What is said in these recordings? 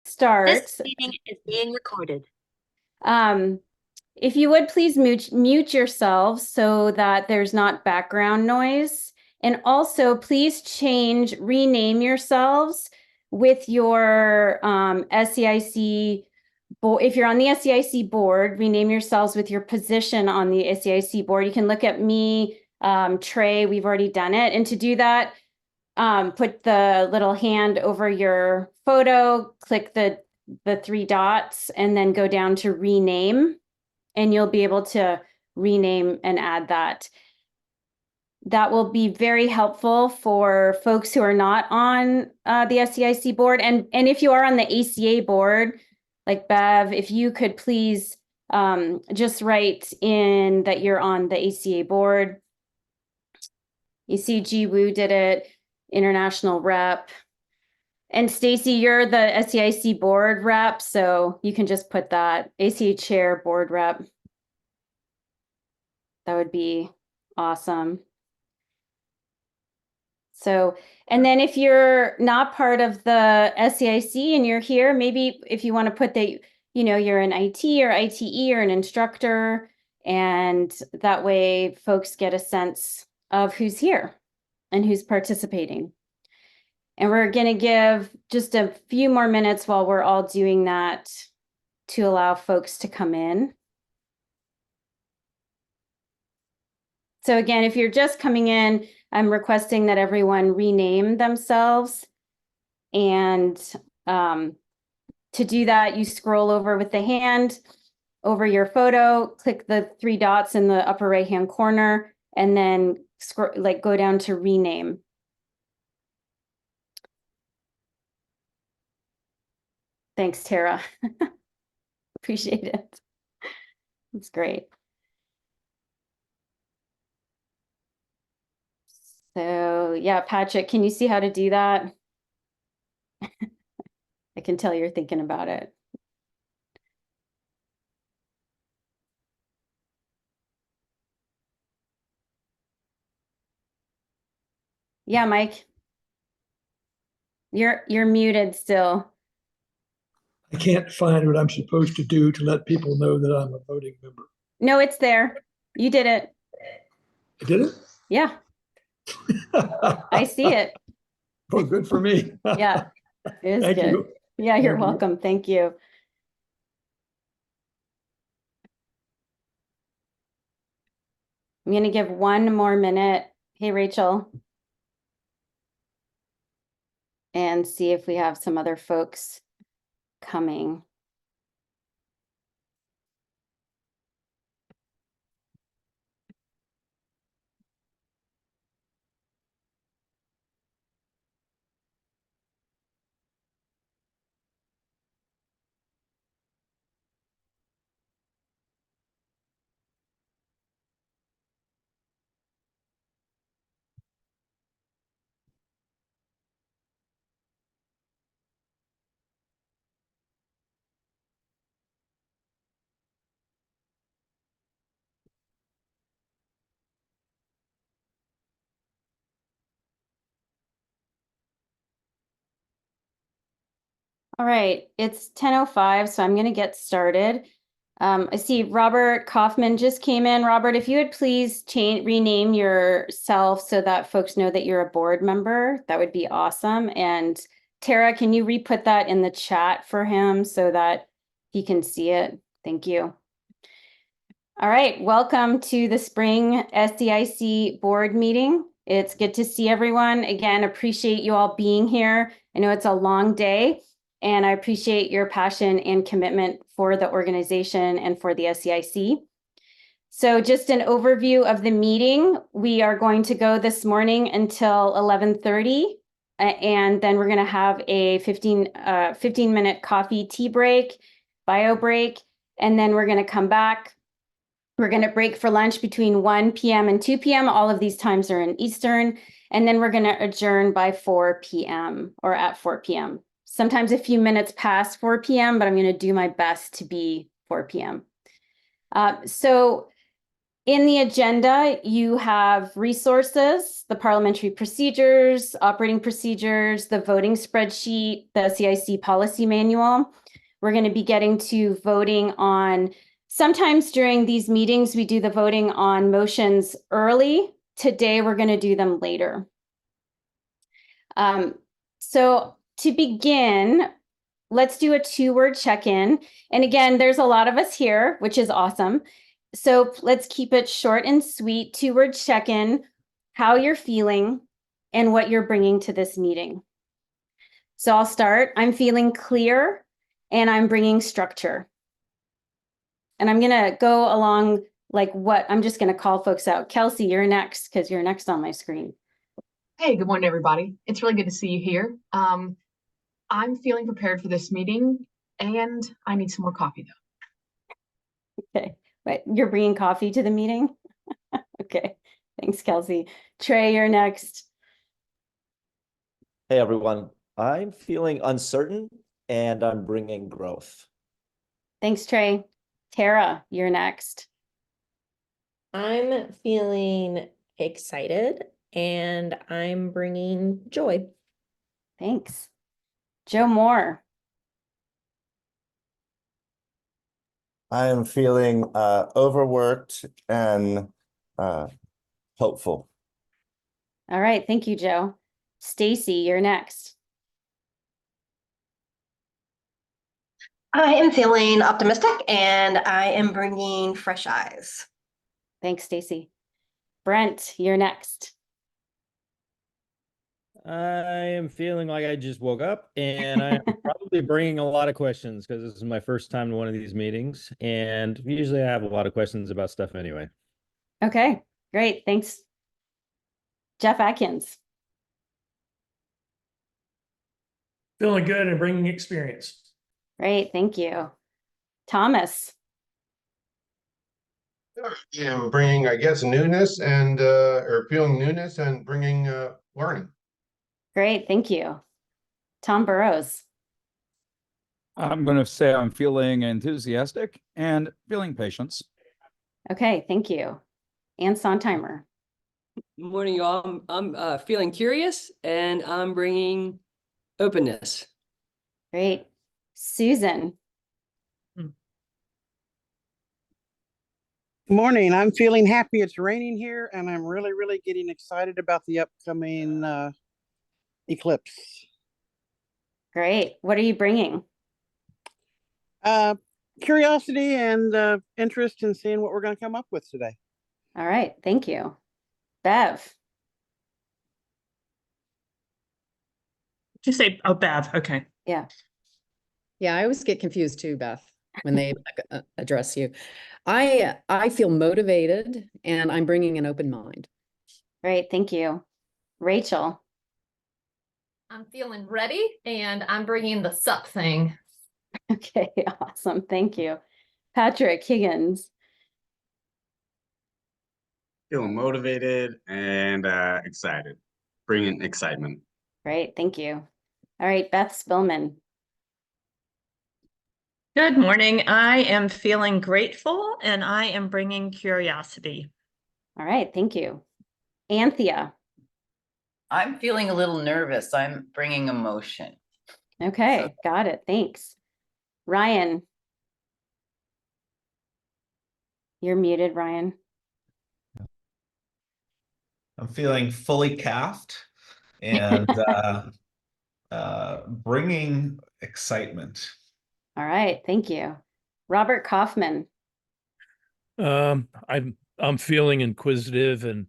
start. This meeting is being recorded. Um, if you would please mute yourselves so that there's not background noise. And also please rename yourselves with your SEIC board. If you're on the SEIC board, rename yourselves with your position on the SEIC board. You can look at me, Trey, we've already done it. And to do that, put the little hand over your photo, click the three dots, and then go down to rename, and you'll be able to rename and add that. That will be very helpful for folks who are not on the SEIC board. And if you are on the ACA board, like Bev, if you could please just write in that you're on the ACA board. You see Ji Woo did it, international rep. And Stacy, you're the SEIC board rep, so you can just put that ACA chair board rep. That would be awesome. So, and then if you're not part of the SEIC and you're here, maybe if you want to put that, you know, you're an IT or ITE or an instructor, and that way folks get a sense of who's here and who's participating. And we're going to give just a few more minutes while we're all doing that to allow folks to come in. So again, if you're just coming in, I'm requesting that everyone rename themselves. And to do that, you scroll over with the hand over your photo, click the three dots in the upper right-hand corner, and then go down to rename. Thanks, Tara. Appreciate it. It's great. So yeah, Patrick, can you see how to do that? I can tell you're thinking about it. Yeah, Mike. You're muted still. I can't find what I'm supposed to do to let people know that I'm a voting member. No, it's there. You did it. I did it? Yeah. I see it. Well, good for me. Yeah, it is Thank good. you. Yeah, you're Thank you. welcome. Thank you. I'm going to give one more minute. Hey, Rachel. And see if we have some other folks coming. All right, it's 10:05, so I'm going to get started. I see Robert Kaufman just came in. Robert, if you would please rename yourself so that folks know that you're a board member, that would be awesome. And Tara, can you re-put that in the chat for him so that he can see it? Thank you. All right, welcome to the spring SEIC board meeting. It's good to see everyone. Again, appreciate you all being here. I know it's a long day, and I appreciate your passion and commitment for the organization and for the SEIC. So just an overview of the meeting. We are going to go this morning until 11:30, and then we're going to have a 15-minute coffee tea break, bio break, and then we're going to come back. We're going to break for lunch between 1 p.m. and 2 p.m. All of these times are in Eastern, and then we're going to adjourn by 4 p.m. or at 4 p.m. Sometimes a few minutes past 4 p.m., but I'm going to do my best to be 4 p.m. So In the agenda, you have resources, the parliamentary procedures, operating procedures, the voting spreadsheet, the SEIC policy manual. We're going to be getting to voting on, sometimes during these meetings, we do the voting on motions early. Today, we're going to do them later. So to begin, let's do a 2-word check-in. And again, there's a lot of us here, which is awesome. So let's keep it short and sweet. 2-word check-in, how you're feeling and what you're bringing to this meeting. So I'll start. I'm feeling clear and I'm bringing structure. And I'm going to go along like what I'm just going to call folks out. Kelsey, you're next because you're next on my screen. Hey, good morning, everybody. It's really good to see you here. I'm feeling prepared for this meeting and I need some more coffee though. Okay, but you're bringing coffee to the meeting? Okay, thanks, Kelsey. Trey, you're next. Hey everyone, I'm feeling uncertain and I'm bringing growth. Thanks, Trey. Tara, you're next. I'm feeling excited and I'm bringing joy. Thanks. Joe Moore. I am feeling overworked and hopeful. All right, thank you, Joe. Stacy, you're next. I am feeling optimistic and I am bringing fresh eyes. Thanks, Stacy. Brent, you're next. I am feeling like I just woke up and I'm probably bringing a lot of questions because this is my first time to one of these meetings. And usually I have a lot of questions about stuff anyway. Okay, great. Thanks. Jeff Atkins. Feeling good and bringing experience. Great, thank you. Thomas. Yeah, I'm bringing, I guess, newness and or feeling newness and bringing learning. Great, thank you. Tom Burrows. I'm going to say I'm feeling enthusiastic and feeling patience. Okay, thank you. Ann Sontheimer. Morning, y'all. I'm feeling curious and I'm bringing openness. Great. Susan. Morning. I'm feeling happy. It's raining here and I'm really getting excited about the upcoming eclipse. Great. What are you bringing? Curiosity and interest in seeing what we're going to come up with today. All right. Thank you. Bev. Did you say, oh, Bev? Okay. Yeah. Yeah, I always get confused too, Beth, when they address you. I feel motivated and I'm bringing an open mind. Great. Thank you. Rachel. I'm feeling ready and I'm bringing the sup thing. Okay, awesome. Thank you. Patrick Higgins. Feeling motivated and excited, bringing excitement. Great, thank you. All right, Beth Spillman. Good morning. I am feeling grateful and I am bringing curiosity. All right, thank you. Anthea. I'm feeling a little nervous. I'm bringing emotion. Okay, got it. Thanks. Ryan. You're muted, Ryan. I'm feeling fully caffed and bringing excitement. All right, thank you. Robert Kaufman. I'm feeling inquisitive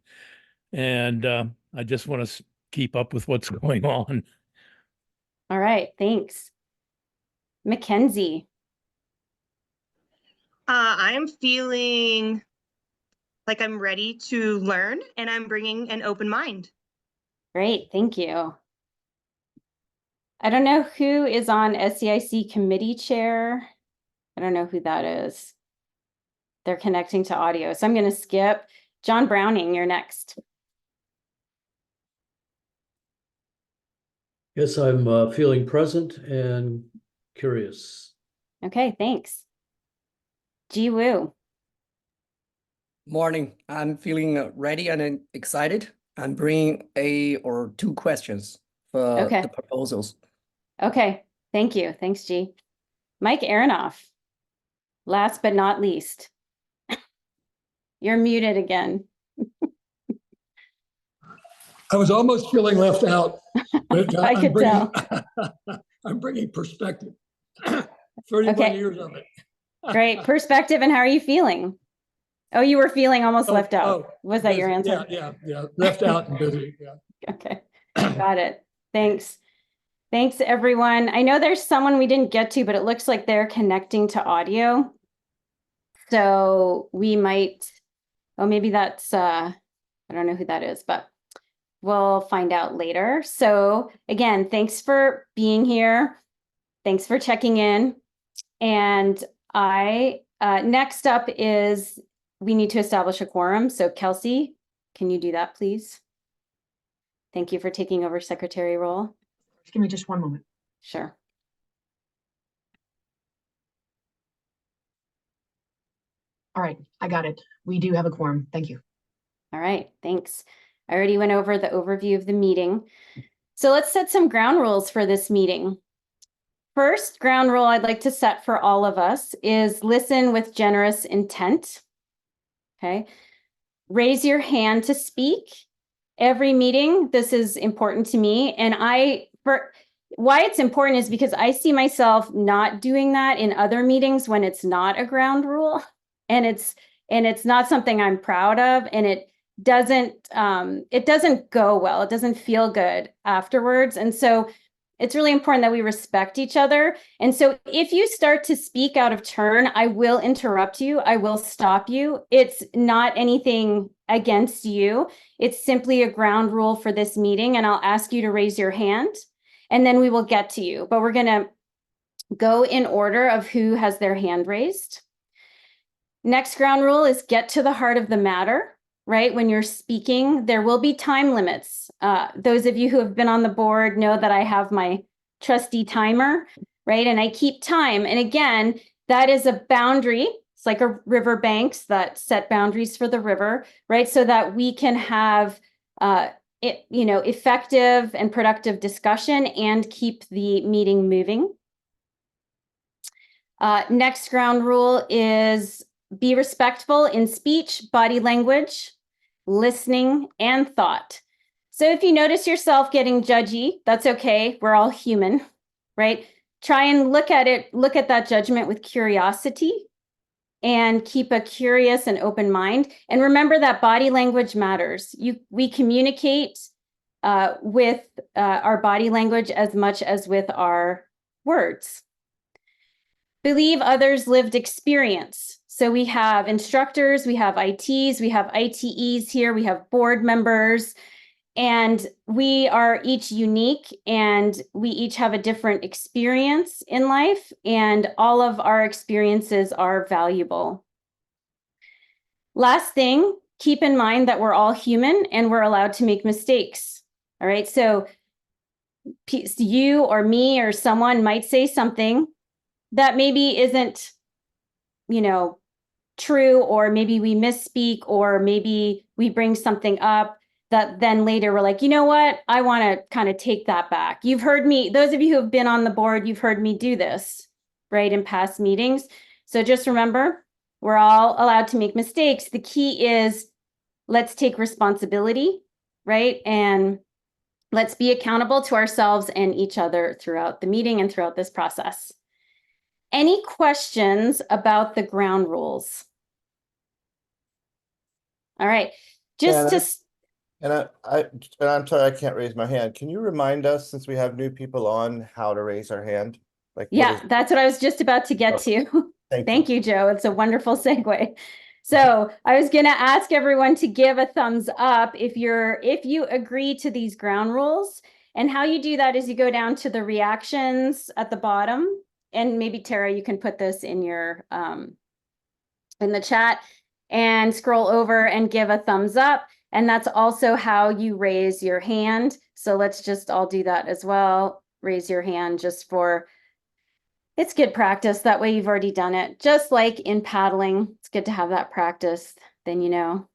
and I just want to keep up with what's going on. All right, thanks. Mackenzie. I am feeling like I'm ready to learn and I'm bringing an open mind. Great, thank you. I don't know who is on SEIC committee chair. I don't know who that is. They're connecting to audio, so I'm going to skip. John Browning, you're next. Yes, I'm feeling present and curious. Okay, thanks. Ji Woo. Morning. I'm feeling ready and excited. I'm bringing a or two questions for Okay. the proposals. Okay. Thank you. Thanks, G. Mike Aronoff, last but not least. You're muted again. I was almost feeling left out, but I could tell. I'm bringing perspective. 31 Okay. years of it. Great perspective. And how are you feeling? Oh, you were feeling almost Oh, left out. oh, Was that your busy. answer? Yeah. Left out and busy. Yeah. Okay. Got it. Thanks. Thanks, everyone. I know there's someone we didn't get to, but it looks like they're connecting to audio. So we might, oh, maybe that's, I don't know who that is, but we'll find out later. So again, thanks for being here. Thanks for checking in. And next up is we need to establish a quorum. So Kelsey, can you do that, please? Thank you for taking over secretary role. Just give me just one moment. Sure. All right, I got it. We do have a quorum. Thank you. All right, thanks. I already went over the overview of the meeting. So let's set some ground rules for this meeting. First ground rule I'd like to set for all of us is listen with generous intent. Okay. Raise your hand to speak. Every meeting, this is important to me. And why it's important is because I see myself not doing that in other meetings when it's not a ground rule. And it's not something I'm proud of. And it doesn't go well. It doesn't feel good afterwards. And so it's really important that we respect each other. And so if you start to speak out of turn, I will interrupt you. I will stop you. It's not anything against you. It's simply a ground rule for this meeting. And I'll ask you to raise your hand and then we will get to you. But we're going to go in order of who has their hand raised. Next ground rule is get to the heart of the matter. Right? When you're speaking, there will be time limits. Those of you who have been on the board know that I have my trusty timer, right? And I keep time. And again, that is a boundary. It's like a river banks that set boundaries for the river, right? So that we can have effective and productive discussion and keep the meeting moving. Next ground rule is be respectful in speech, body language, listening, and thought. So if you notice yourself getting judgy, that's okay. We're all human, right? Try and look at that judgment with curiosity and keep a curious and open mind. And remember that body language matters. We communicate with our body language as much as with our words. Believe others' lived experience. So we have instructors, we have ITs, we have ITEs here, we have board members, and we are each unique and we each have a different experience in life, and all of our experiences are valuable. Last thing, keep in mind that we're all human and we're allowed to make mistakes. All right, so you or me or someone might say something that maybe isn't, true, or maybe we misspeak, or maybe we bring something up that then later we're like, you know what, I want to kind of take that back. You've heard me, those of you who have been on the board, you've heard me do this, right, in past meetings. So just remember, we're all allowed to make mistakes. The key is let's take responsibility, right? And let's be accountable to ourselves and each other throughout the meeting and throughout this process. Any questions about the ground rules? All right, And I'm sorry, I can't raise my hand. Can you remind us, since we have new people on, how to raise our hand? That's what I was just about to get to. Thank you, Joe. It's a wonderful segue. So I was going to ask everyone to give a thumbs up if you agree to these ground rules. And how you do that is you go down to the reactions at the bottom. And maybe Tara, you can put this in your in the chat and scroll over and give a thumbs up. And that's also how you raise your hand. So let's just all do that as well. Raise your hand it's good practice. That way you've already done it. Just like in paddling, it's good to have that practice. then you know.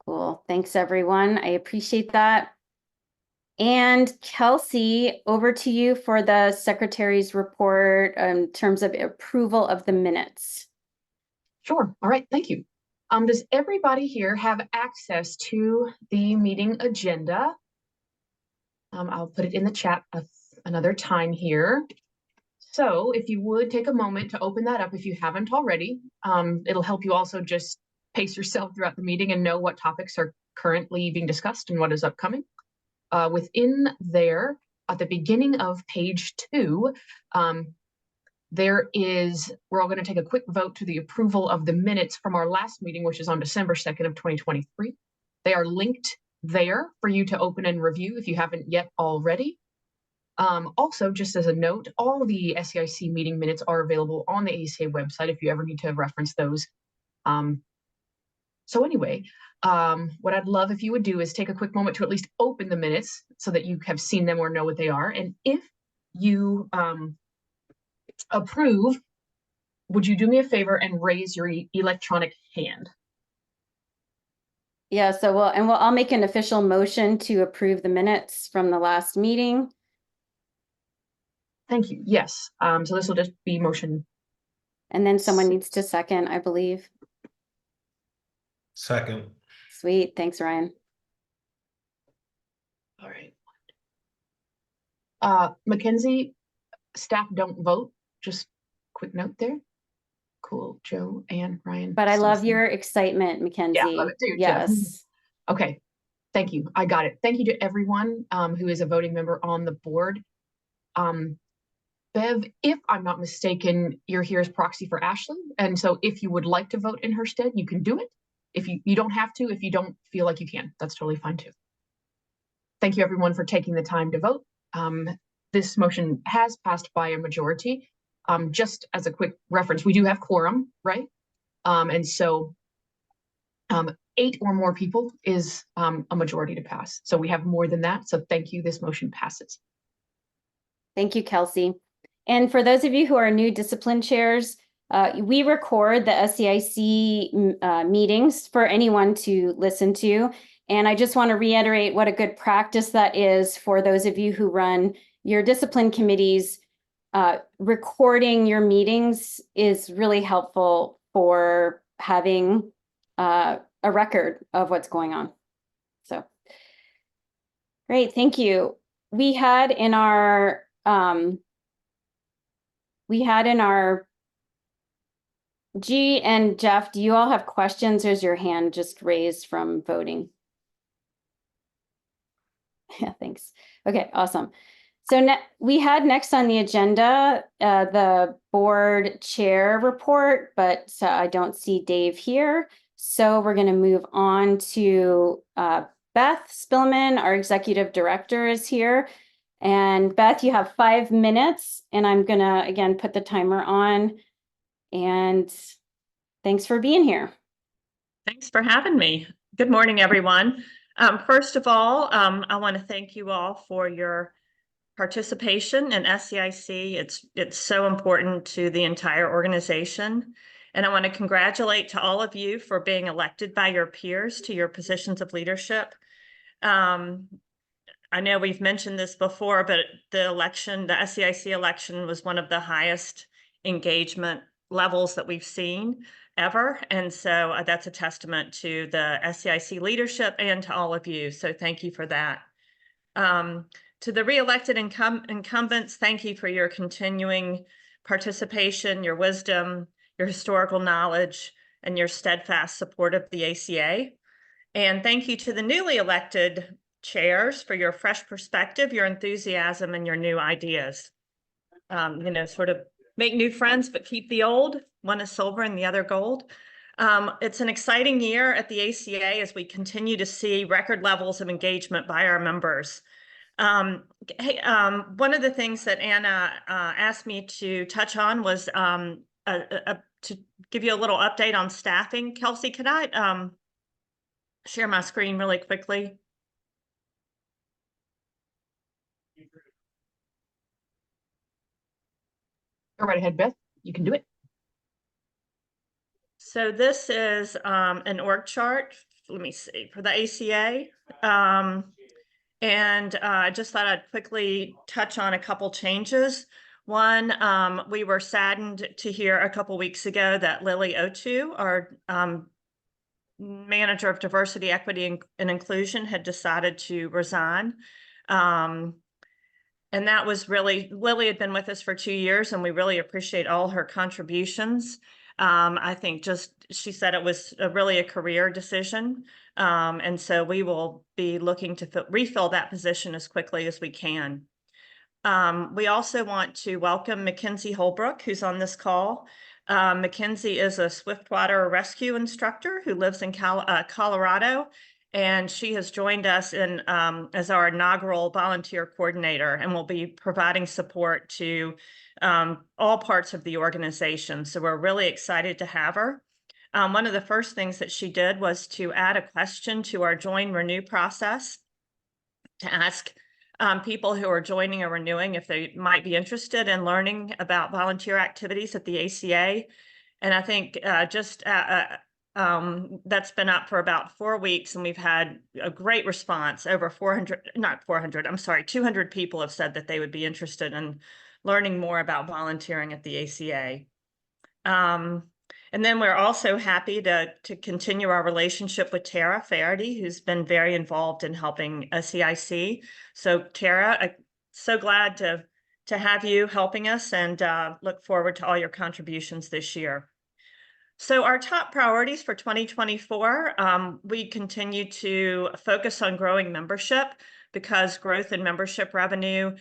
Cool. Thanks, everyone. I appreciate that. And Kelsey, over to you for the secretary's report in terms of approval of the minutes. Sure. All right. Thank you. Does everybody here have access to the meeting agenda? I'll put it in the chat another time here. So if you would take a moment to open that up if you haven't already, it'll help you also just pace yourself throughout the meeting and know what topics are currently being discussed and what is upcoming. Within there, at the beginning of page 2, we're all going to take a quick vote to the approval of the minutes from our last meeting, which is on December 2nd of 2023. They are linked there for you to open and review if you haven't yet already. Also, just as a note, all the SEIC meeting minutes are available on the ACA website if you ever need to reference those. So anyway, what I'd love if you would do is take a quick moment to at least open the minutes so that you have seen them or know what they are. And if you approve, would you do me a favor and raise your electronic hand? Yeah, so I'll make an official motion to approve the minutes from the last meeting. Thank you. Yes. So this will just be motion. And then someone needs to second, I believe. Second. Sweet. Thanks, Ryan. All right. Mackenzie, staff don't vote. Just quick note there. Cool. Joe and Ryan. But I love your excitement, Mackenzie. Yeah, I love it too, Jeff. Yes. Okay. Thank you. I got it. Thank you to everyone who is a voting member on the board. Bev, if I'm not mistaken, you're here as proxy for Ashley. And so if you would like to vote in her stead, you can do it. If you don't have to, if you don't feel like you can, that's totally fine too. Thank you everyone for taking the time to vote. This motion has passed by a majority. Just as a quick reference, we do have quorum, right? And so 8 or more people is a majority to pass. So we have more than that. So thank you. This motion passes. Thank you, Kelsey. And for those of you who are new discipline chairs, we record the SEIC meetings for anyone to listen to. And I just want to reiterate what a good practice that is for those of you who run your discipline committees. Recording your meetings is really helpful for having a record of what's going on. So great, thank you. We had in our G and Jeff, do you all have questions, or is your hand just raised from voting? Yeah, thanks. Okay, awesome. So we had next on the agenda the board chair report, but I don't see Dave here. So we're going to move on to Beth Spillman, our executive director, is here. And Beth, you have 5 minutes, and I'm going to, again, put the timer on. And thanks for being here. Thanks for having me. Good morning, everyone. First of all, I want to thank you all for your participation in SEIC. It's so important to the entire organization. And I want to congratulate to all of you for being elected by your peers to your positions of leadership. I know we've mentioned this before, but the SEIC election was one of the highest engagement levels that we've seen ever. And so that's a testament to the SEIC leadership and to all of you. So thank you for that. To the re-elected incumbents, thank you for your continuing participation, your wisdom, your historical knowledge, and your steadfast support of the ACA. And thank you to the newly elected chairs for your fresh perspective, your enthusiasm, and your new ideas. Sort of make new friends, but keep the old. One is silver and the other gold. It's an exciting year at the ACA as we continue to see record levels of engagement by our members. One of the things that Anna asked me to touch on was to give you a little update on staffing. Kelsey, could I share my screen really quickly? Go right ahead, Beth. You can do it. So this is an org chart. Let me see, for the ACA. And I just thought I'd quickly touch on a couple changes. One, we were saddened to hear a couple weeks ago that Lily Otu, our manager of diversity, equity, and inclusion, had decided to resign. And that was really, Lily had been with us for 2 years, and we really appreciate all her contributions. I think she said it was really a career decision. And so we will be looking to refill that position as quickly as we can. We also want to welcome Mackenzie Holbrook, who's on this call. Mackenzie is a swiftwater rescue instructor who lives in Colorado, and she has joined us as our inaugural volunteer coordinator, and will be providing support to all parts of the organization. So we're really excited to have her. One of the first things that she did was to add a question to our Join Renew process to ask people who are joining or renewing if they might be interested in learning about volunteer activities at the ACA. And I think that's been up for about 4 weeks, and we've had a great response. Over 200 people have said that they would be interested in learning more about volunteering at the ACA. And then we're also happy to continue our relationship with Tara Faraday, who's been very involved in helping SEIC. So Tara, I'm so glad to have you helping us, and look forward to all your contributions this year. So our top priorities for 2024, we continue to focus on growing membership, because growth in membership revenue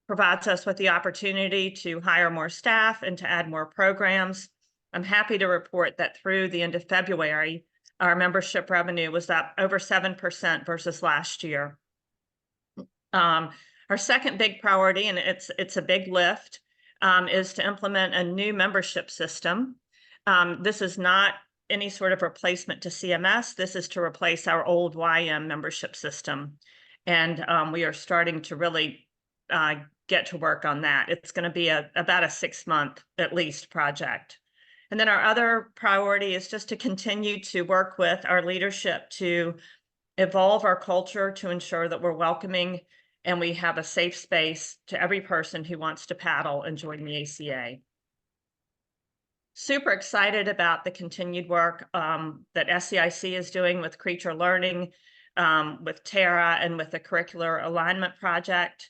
provides us with the opportunity to hire more staff and to add more programs. I'm happy to report that through the end of February, our membership revenue was up over 7% versus last year. Our second big priority, and it's a big lift, is to implement a new membership system. This is not any sort of replacement to CMS. This is to replace our old YM membership system. And we are starting to really get to work on that. It's going to be about a 6-month at least project. And then our other priority is just to continue to work with our leadership to evolve our culture to ensure that we're welcoming and we have a safe space to every person who wants to paddle and join the ACA. Super excited about the continued work that SEIC is doing with Creature Learning, with Tara, and with the Curricular Alignment Project.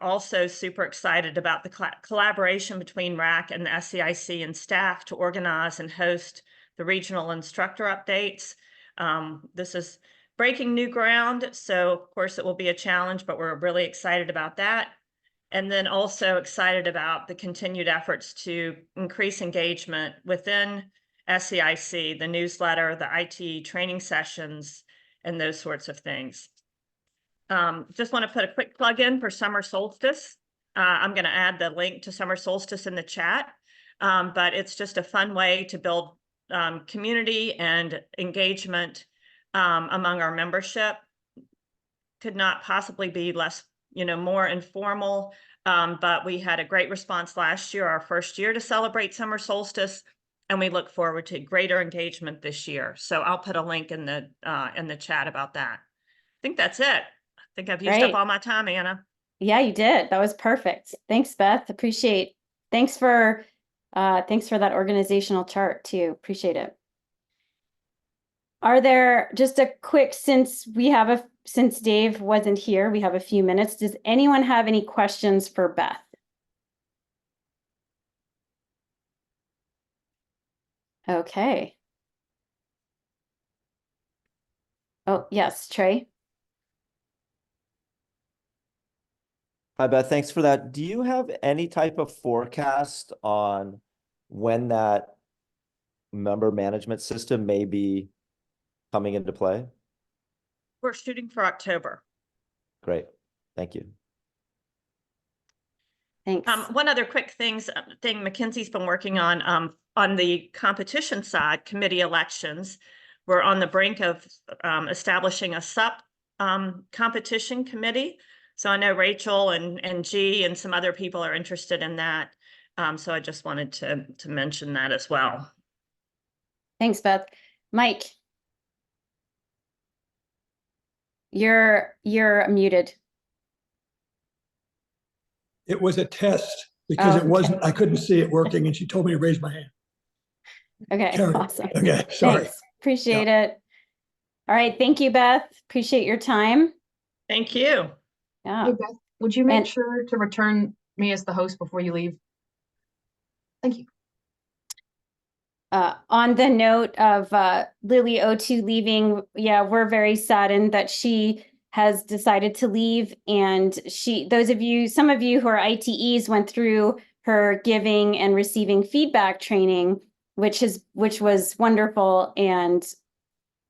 Also super excited about the collaboration between RAC and the SEIC and staff to organize and host the regional instructor updates. This is breaking new ground, so of course it will be a challenge, but we're really excited about that. And then also excited about the continued efforts to increase engagement within SEIC, the newsletter, the IT training sessions, and those sorts of things. Just want to put a quick plug in for Summer Solstice. I'm going to add the link to Summer Solstice in the chat, but it's just a fun way to build community and engagement among our membership. Could not possibly be less, more informal, but we had a great response last year, our first year to celebrate Summer Solstice, and we look forward to greater engagement this year. So I'll put a link in the chat about that. I think that's it. I think I've used up all my time, Anna. Yeah, you did. That was perfect. Thanks, Beth. Thanks for that organizational chart too. Appreciate it. Are there just a quick, since Dave wasn't here, we have a few minutes. Does anyone have any questions for Beth? Okay. Oh, yes, Trey. Hi, Beth. Thanks for that. Do you have any type of forecast on when that member management system may be coming into play? We're shooting for October. Great. Thank you. Thanks. One other quick thing Mackenzie's been working on the competition side, committee elections. We're on the brink of establishing a SUP competition committee. So I know Rachel and G and some other people are interested in that. So I just wanted to mention that as well. Thanks, Beth. Mike, you're muted. It was a test because Oh, it wasn't, I couldn't see it working and she told me to raise my hand. Okay, Carry on. awesome. Okay, sorry. Thanks. Appreciate it. All right, thank you, Beth. Appreciate your time. Thank you. Yeah. Hey, Beth, would you make And- sure to return me as the host before you leave? Thank you. On the note of Lily O2 leaving, yeah, we're very saddened that she has decided to leave. And some of you who are ITEs went through her giving and receiving feedback training, which was wonderful. And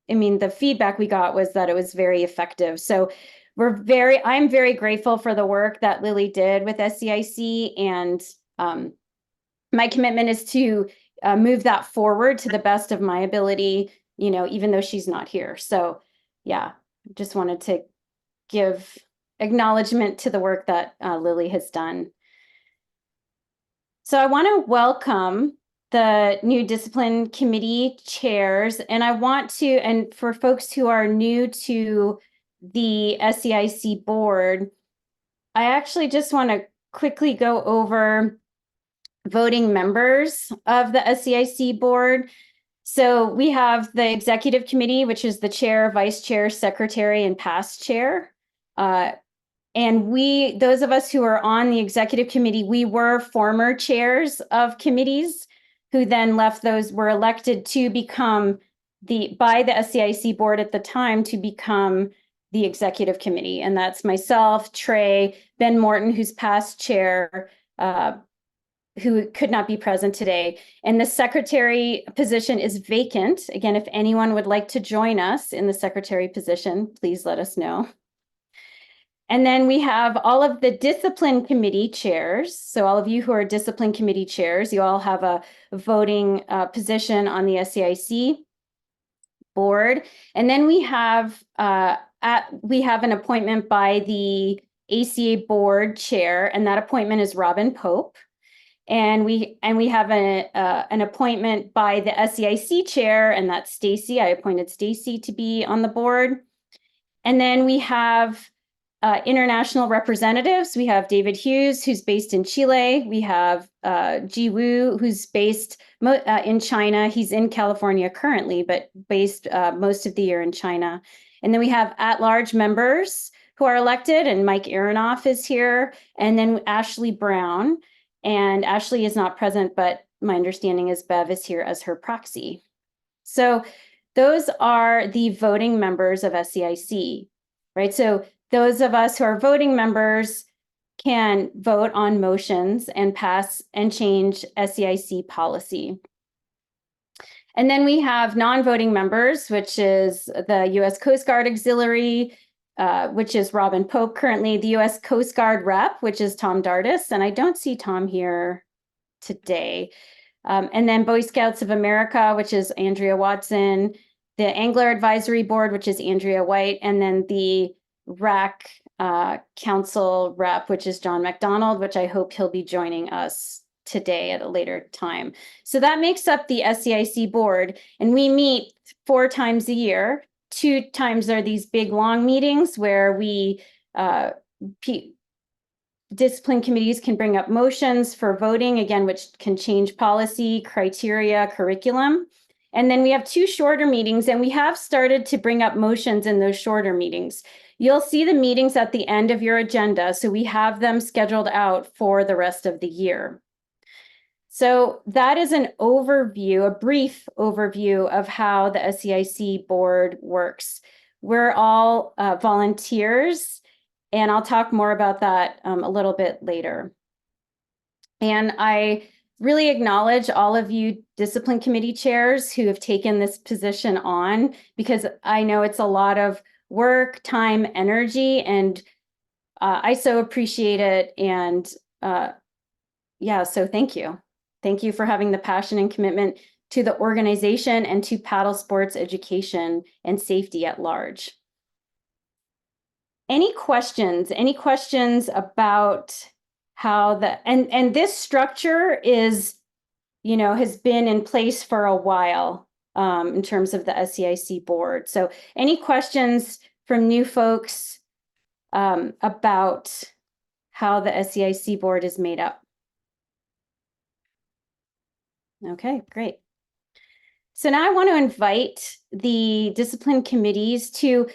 I mean, the feedback we got was that it was very effective. So I'm very grateful for the work that Lily did with SEIC, and my commitment is to move that forward to the best of my ability, even though she's not here. So yeah, just wanted to give acknowledgement to the work that Lily has done. So I want to welcome the new discipline committee chairs, and and for folks who are new to the SEIC board, I actually just want to quickly go over voting members of the SEIC board. So we have the executive committee, which is the chair, vice chair, secretary, and past chair. And those of us who are on the executive committee, we were former chairs of committees who then were elected to become by the SEIC board at the time to become the executive committee. And that's myself, Trey, Ben Morton, who's past chair, who could not be present today. And the secretary position is vacant. Again, if anyone would like to join us in the secretary position, please let us know. And then we have all of the discipline committee chairs. So all of you who are discipline committee chairs, you all have a voting position on the SEIC board. And then we have an appointment by the ACA board chair, and that appointment is Robin Pope. And we have an appointment by the SEIC chair, and that's Stacy. I appointed Stacy to be on the board. And then we have international representatives. We have David Hughes, who's based in Chile. We have Ji Wu, who's based in China. He's in California currently, but based most of the year in China. And then we have at-large members who are elected, and Mike Aronoff is here. And then Ashley Brown. And Ashley is not present, but my understanding is Bev is here as her proxy. So those are the voting members of SEIC, right? So those of us who are voting members can vote on motions and pass and change SEIC policy. And then we have non-voting members, which is the U.S. Coast Guard Auxiliary, which is Robin Pope, currently the U.S. Coast Guard rep, which is Tom Dardis, and I don't see Tom here today. And then Boy Scouts of America, which is Andrea Watson, the Angler Advisory Board, which is Andrea White, and then the RAC Council rep, which is John McDonald, which I hope he'll be joining us today at a later time. So that makes up the SEIC board, and we meet 4 times a year. 2 times are these big long meetings where discipline committees can bring up motions for voting, again, which can change policy, criteria, curriculum. And then we have 2 shorter meetings, and we have started to bring up motions in those shorter meetings. You'll see the meetings at the end of your agenda, so we have them scheduled out for the rest of the year. So that is an overview, a brief overview of how the SEIC board works. We're all volunteers, and I'll talk more about that a little bit later. And I really acknowledge all of you discipline committee chairs who have taken this position on, because I know it's a lot of work, time, energy, and I so appreciate it. And yeah, so thank you. Thank you for having the passion and commitment to the organization and to paddle sports education and safety at large. Any questions? Any questions about how and this structure is, has been in place for a while. in terms of the SEIC board. So any questions from new folks about how the SEIC board is made up? Okay, great. So now I want to invite the discipline committees to,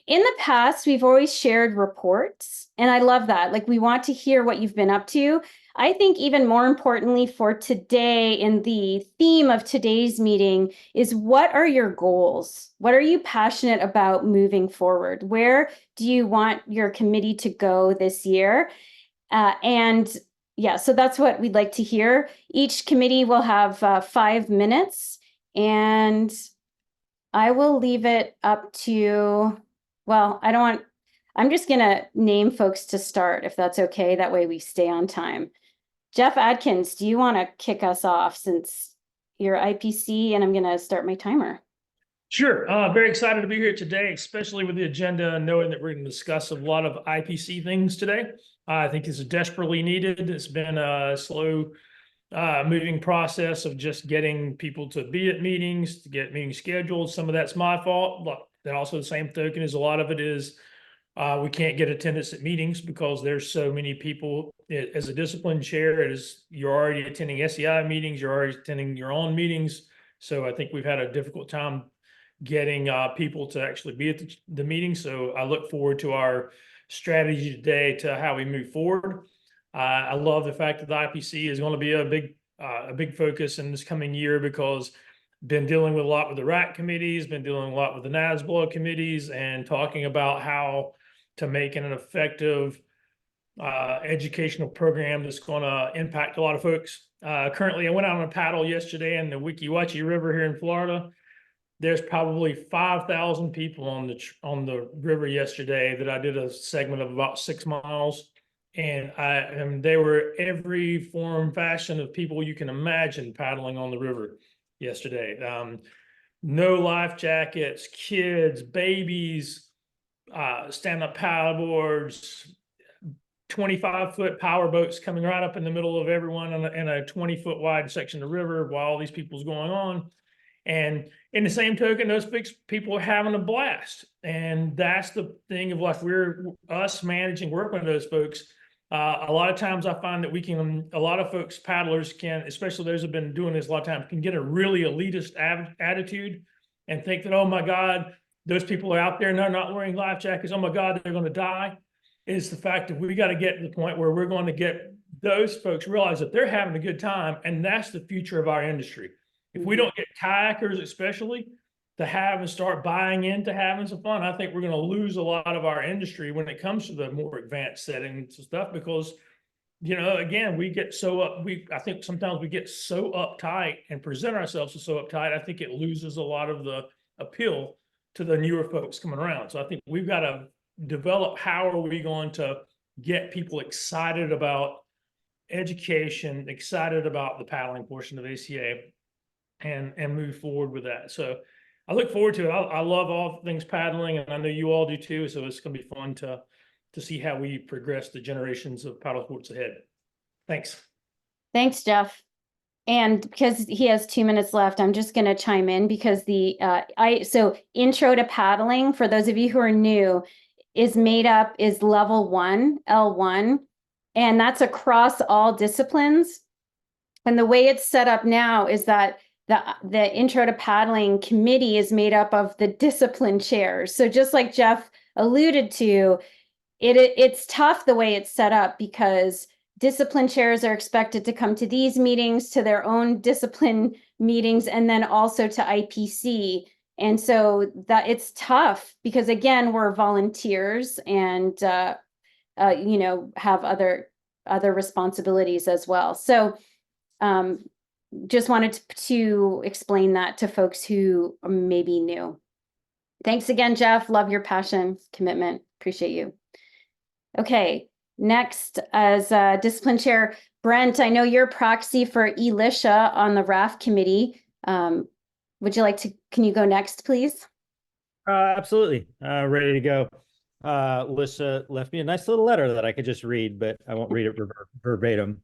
in the past, we've always shared reports, and I love that. Like, we want to hear what you've been up to. I think even more importantly for today, and the theme of today's meeting is, what are your goals? What are you passionate about moving forward? Where do you want your committee to go this year? And yeah, so that's what we'd like to hear. Each committee will have 5 minutes, and I will leave it up to, well, I'm just gonna name folks to start, if that's okay. That way we stay on time. Jeff Adkins, do you want to kick us off since you're IPC, and I'm gonna start my timer? Sure. Very excited to be here today, especially with the agenda and knowing that we're going to discuss a lot of IPC things today. I think it's desperately needed. It's been a slow moving process of just getting people to be at meetings, to get meetings scheduled. Some of that's my fault, but then also the same token is a lot of it is we can't get attendance at meetings because there's so many people. As a discipline chair, you're already attending SEI meetings, you're already attending your own meetings. So I think we've had a difficult time getting people to actually be at the meeting. So I look forward to our strategy today to how we move forward. I love the fact that the IPC is going to be a big focus in this coming year, because been dealing with a lot with the RAC committees, been dealing a lot with the NASBLA committees, and talking about how to make an effective educational program that's going to impact a lot of folks. Currently, I went out on a paddle yesterday in the Weeki Wachee River here in Florida. There's probably 5,000 people on the river yesterday that I did a segment of about 6 miles. And they were every form, fashion of people you can imagine paddling on the river yesterday. No life jackets, kids, babies, stand-up paddleboards, 25-foot power boats coming right up in the middle of everyone in a 20-foot wide section of the river while all these people's going on. And in the same token, those people are having a blast. And that's the thing of, like, us managing, working with those folks. A lot of times I find that a lot of folks, paddlers can, especially those who've been doing this a lot of times, can get a really elitist attitude and think that, oh my God, those people are out there and they're not wearing life jackets. Oh my God, they're going to die. It's the fact that we got to get to the point where we're going to get those folks realize that they're having a good time, and that's the future of our industry. If we don't get kayakers, especially, to have and start buying into having some fun, I think we're going to lose a lot of our industry when it comes to the more advanced settings and stuff, because, again, we get I think sometimes we get so uptight and present ourselves as so uptight. I think it loses a lot of the appeal to the newer folks coming around. So I think we've got to develop, how are we going to get people excited about education, excited about the paddling portion of ACA, and move forward with that. So I look forward to it. I love all things paddling, and I know you all do too. So it's going to be fun to see how we progress the generations of paddle sports ahead. Thanks. Thanks, Jeff. And because he has 2 minutes left, I'm just going to chime in, because so Intro to Paddling, for those of you who are new, is level 1, L1, and that's across all disciplines. And the way it's set up now is that the Intro to Paddling committee is made up of the discipline chairs. So just like Jeff alluded to, it's tough the way it's set up, because discipline chairs are expected to come to these meetings, to their own discipline meetings, and then also to IPC. And so that it's tough, because again, we're volunteers and have other responsibilities as well. So just wanted to explain that to folks who may be new. Thanks again, Jeff. Love your passion, commitment. Appreciate you. Okay, next, as discipline chair, Brent, I know you're proxy for Elisha on the RAF committee. Would you like to, can you go next, please? Absolutely. Ready to go. Lisha left me a nice little letter that I could just read, but I won't read it verbatim.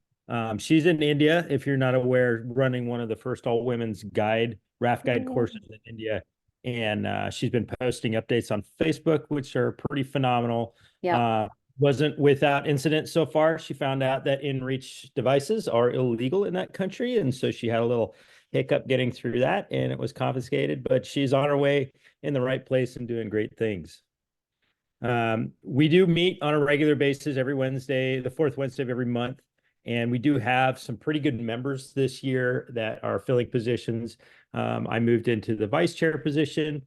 She's in India, if you're not aware, running one of the first all women's guide raft guide courses in India. And she's been posting updates on Facebook, which are pretty phenomenal. Yeah. Wasn't without incident so far. She found out that in-reach devices are illegal in that country. And so she had a little hiccup getting through that, and it was confiscated, but she's on her way in the right place and doing great things. We do meet on a regular basis every Wednesday, the fourth Wednesday of every month. And we do have some pretty good members this year that are filling positions. I moved into the vice chair position.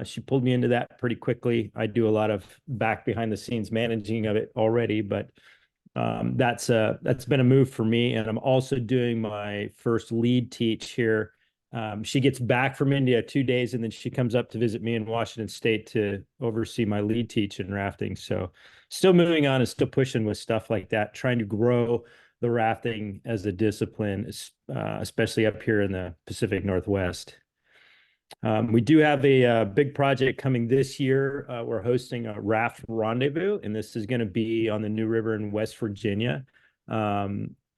She pulled me into that pretty quickly. I do a lot of back behind the scenes managing of it already, but that's been a move for me. And I'm also doing my first lead teach here. She gets back from India 2 days, and then she comes up to visit me in Washington State to oversee my lead teach in rafting. So still moving on and still pushing with stuff like that, trying to grow the rafting as a discipline, especially up here in the Pacific Northwest. We do have a big project coming this year. We're hosting a raft rendezvous, and this is going to be on the New River in West Virginia.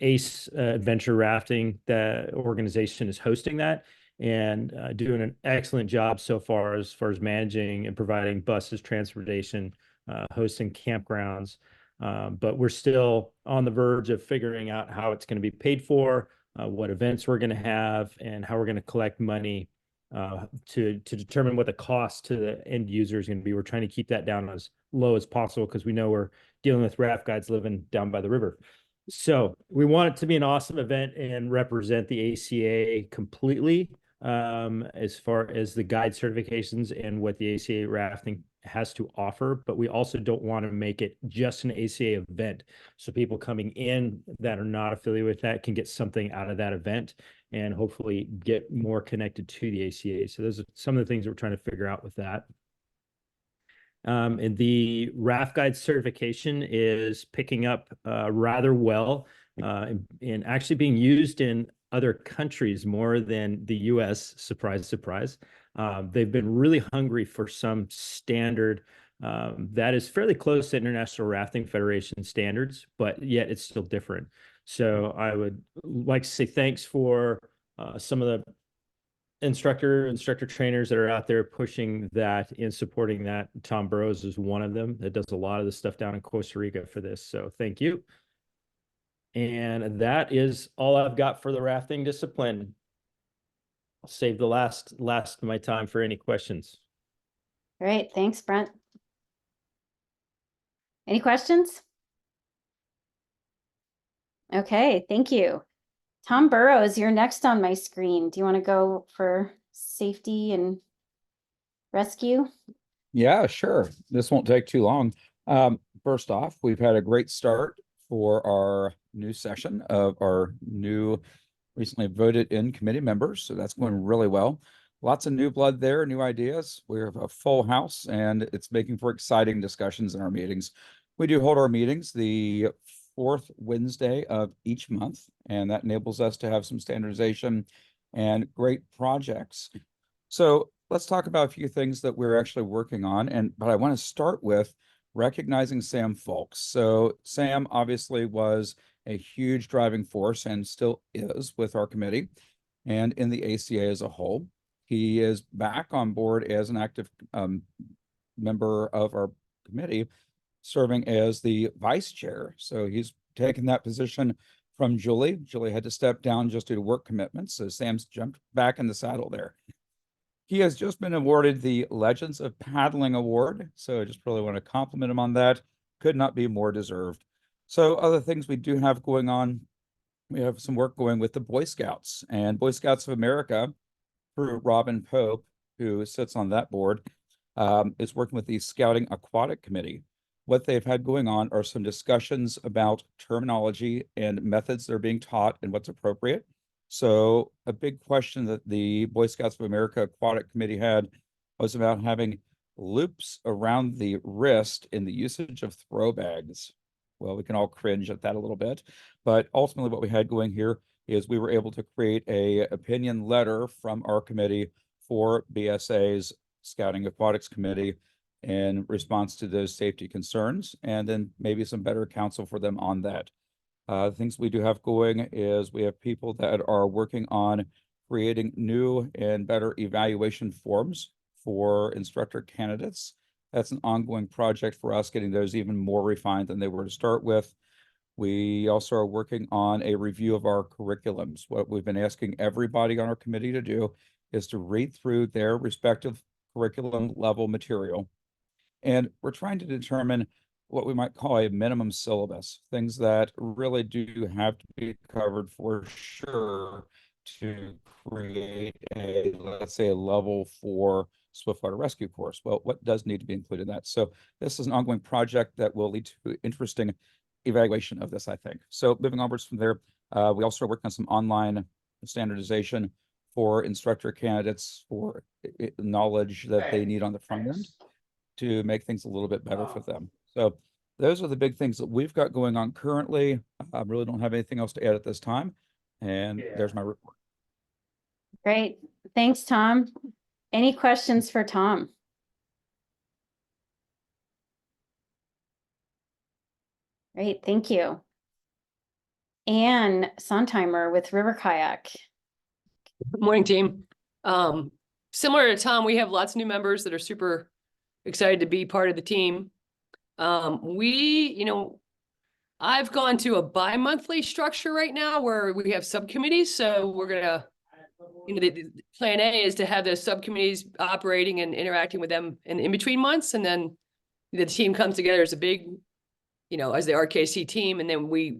ACE Adventure Rafting, the organization, is hosting that and doing an excellent job so far as managing and providing buses, transportation, hosting campgrounds. But we're still on the verge of figuring out how it's going to be paid for, what events we're going to have, and how we're going to collect money to determine what the cost to the end user is going to be. We're trying to keep that down as low as possible because we know we're dealing with raft guides living down by the river. So we want it to be an awesome event and represent the ACA completely as far as the guide certifications and what the ACA rafting has to offer. But we also don't want to make it just an ACA event. So people coming in that are not affiliated with that can get something out of that event and hopefully get more connected to the ACA. So those are some of the things we're trying to figure out with that. And the raft guide certification is picking up rather well and actually being used in other countries more than the US, surprise, surprise. They've been really hungry for some standard that is fairly close to International Rafting Federation standards, but yet it's still different. So I would like to say thanks for some of the instructor trainers that are out there pushing that and supporting that. Tom Burrows is one of them that does a lot of the stuff down in Costa Rica for this. So thank you. And that is all I've got for the rafting discipline. I'll save the last of my time for any questions. Great. Thanks, Brent. Any questions? Okay, thank you. Tom Burrows, you're next on my screen. Do you want to go for safety and rescue? Yeah, sure. This won't take too long. First off, we've had a great start for our new session of our new recently voted in committee members. So that's going really well. Lots of new blood there, new ideas. We have a full house and it's making for exciting discussions in our meetings. We do hold our meetings the fourth Wednesday of each month, and that enables us to have some standardization and great projects. So let's talk about a few things that we're actually working on. But I want to start with recognizing Sam Folks. So Sam obviously was a huge driving force and still is with our committee and in the ACA as a whole. He is back on board as an active member of our committee, serving as the vice chair. So he's taken that position from Julie. Julie had to step down just due to work commitments. So Sam's jumped back in the saddle there. He has just been awarded the Legends of Paddling Award. So I just really want to compliment him on that. Could not be more deserved. So other things we do have going on, we have some work going with the Boy Scouts and Boy Scouts of America through Robin Pope, who sits on that board, is working with the Scouting Aquatic Committee. What they've had going on are some discussions about terminology and methods that are being taught and what's appropriate. So a big question that the Boy Scouts of America Aquatic Committee had was about having loops around the wrist in the usage of throw bags. Well, we can all cringe at that a little bit, but ultimately what we had going here is we were able to create a opinion letter from our committee for BSA's Scouting Aquatics Committee in response to those safety concerns, and then maybe some better counsel for them on that. Things we do have going is we have people that are working on creating new and better evaluation forms for instructor candidates. That's an ongoing project for us, getting those even more refined than they were to start with. We also are working on a review of our curriculums. What we've been asking everybody on our committee to do is to read through their respective curriculum level material. And we're trying to determine what we might call a minimum syllabus, things that really do have to be covered for sure to create a, let's say, a level 4 Swiftwater rescue course. Well, what does need to be included in that? So this is an ongoing project that will lead to interesting evaluation of this, I think. So moving onwards from there, we also are working on some online standardization for instructor candidates for knowledge that they need on the front end to make things a little bit better for them. So those are the big things that we've got going on currently. I really don't have anything else to add at this time. And there's my report. Great. Thanks, Tom. Any questions for Tom? Great, thank you. Anne Sontheimer with River Kayak. Good morning, team. Similar to Tom, we have lots of new members that are super excited to be part of the team. I've gone to a bi-monthly structure right now where we have subcommittees. So we're gonna, the plan A is to have those subcommittees operating and interacting with them in between months. And then the team comes together as a big, as the RKC team. And then we,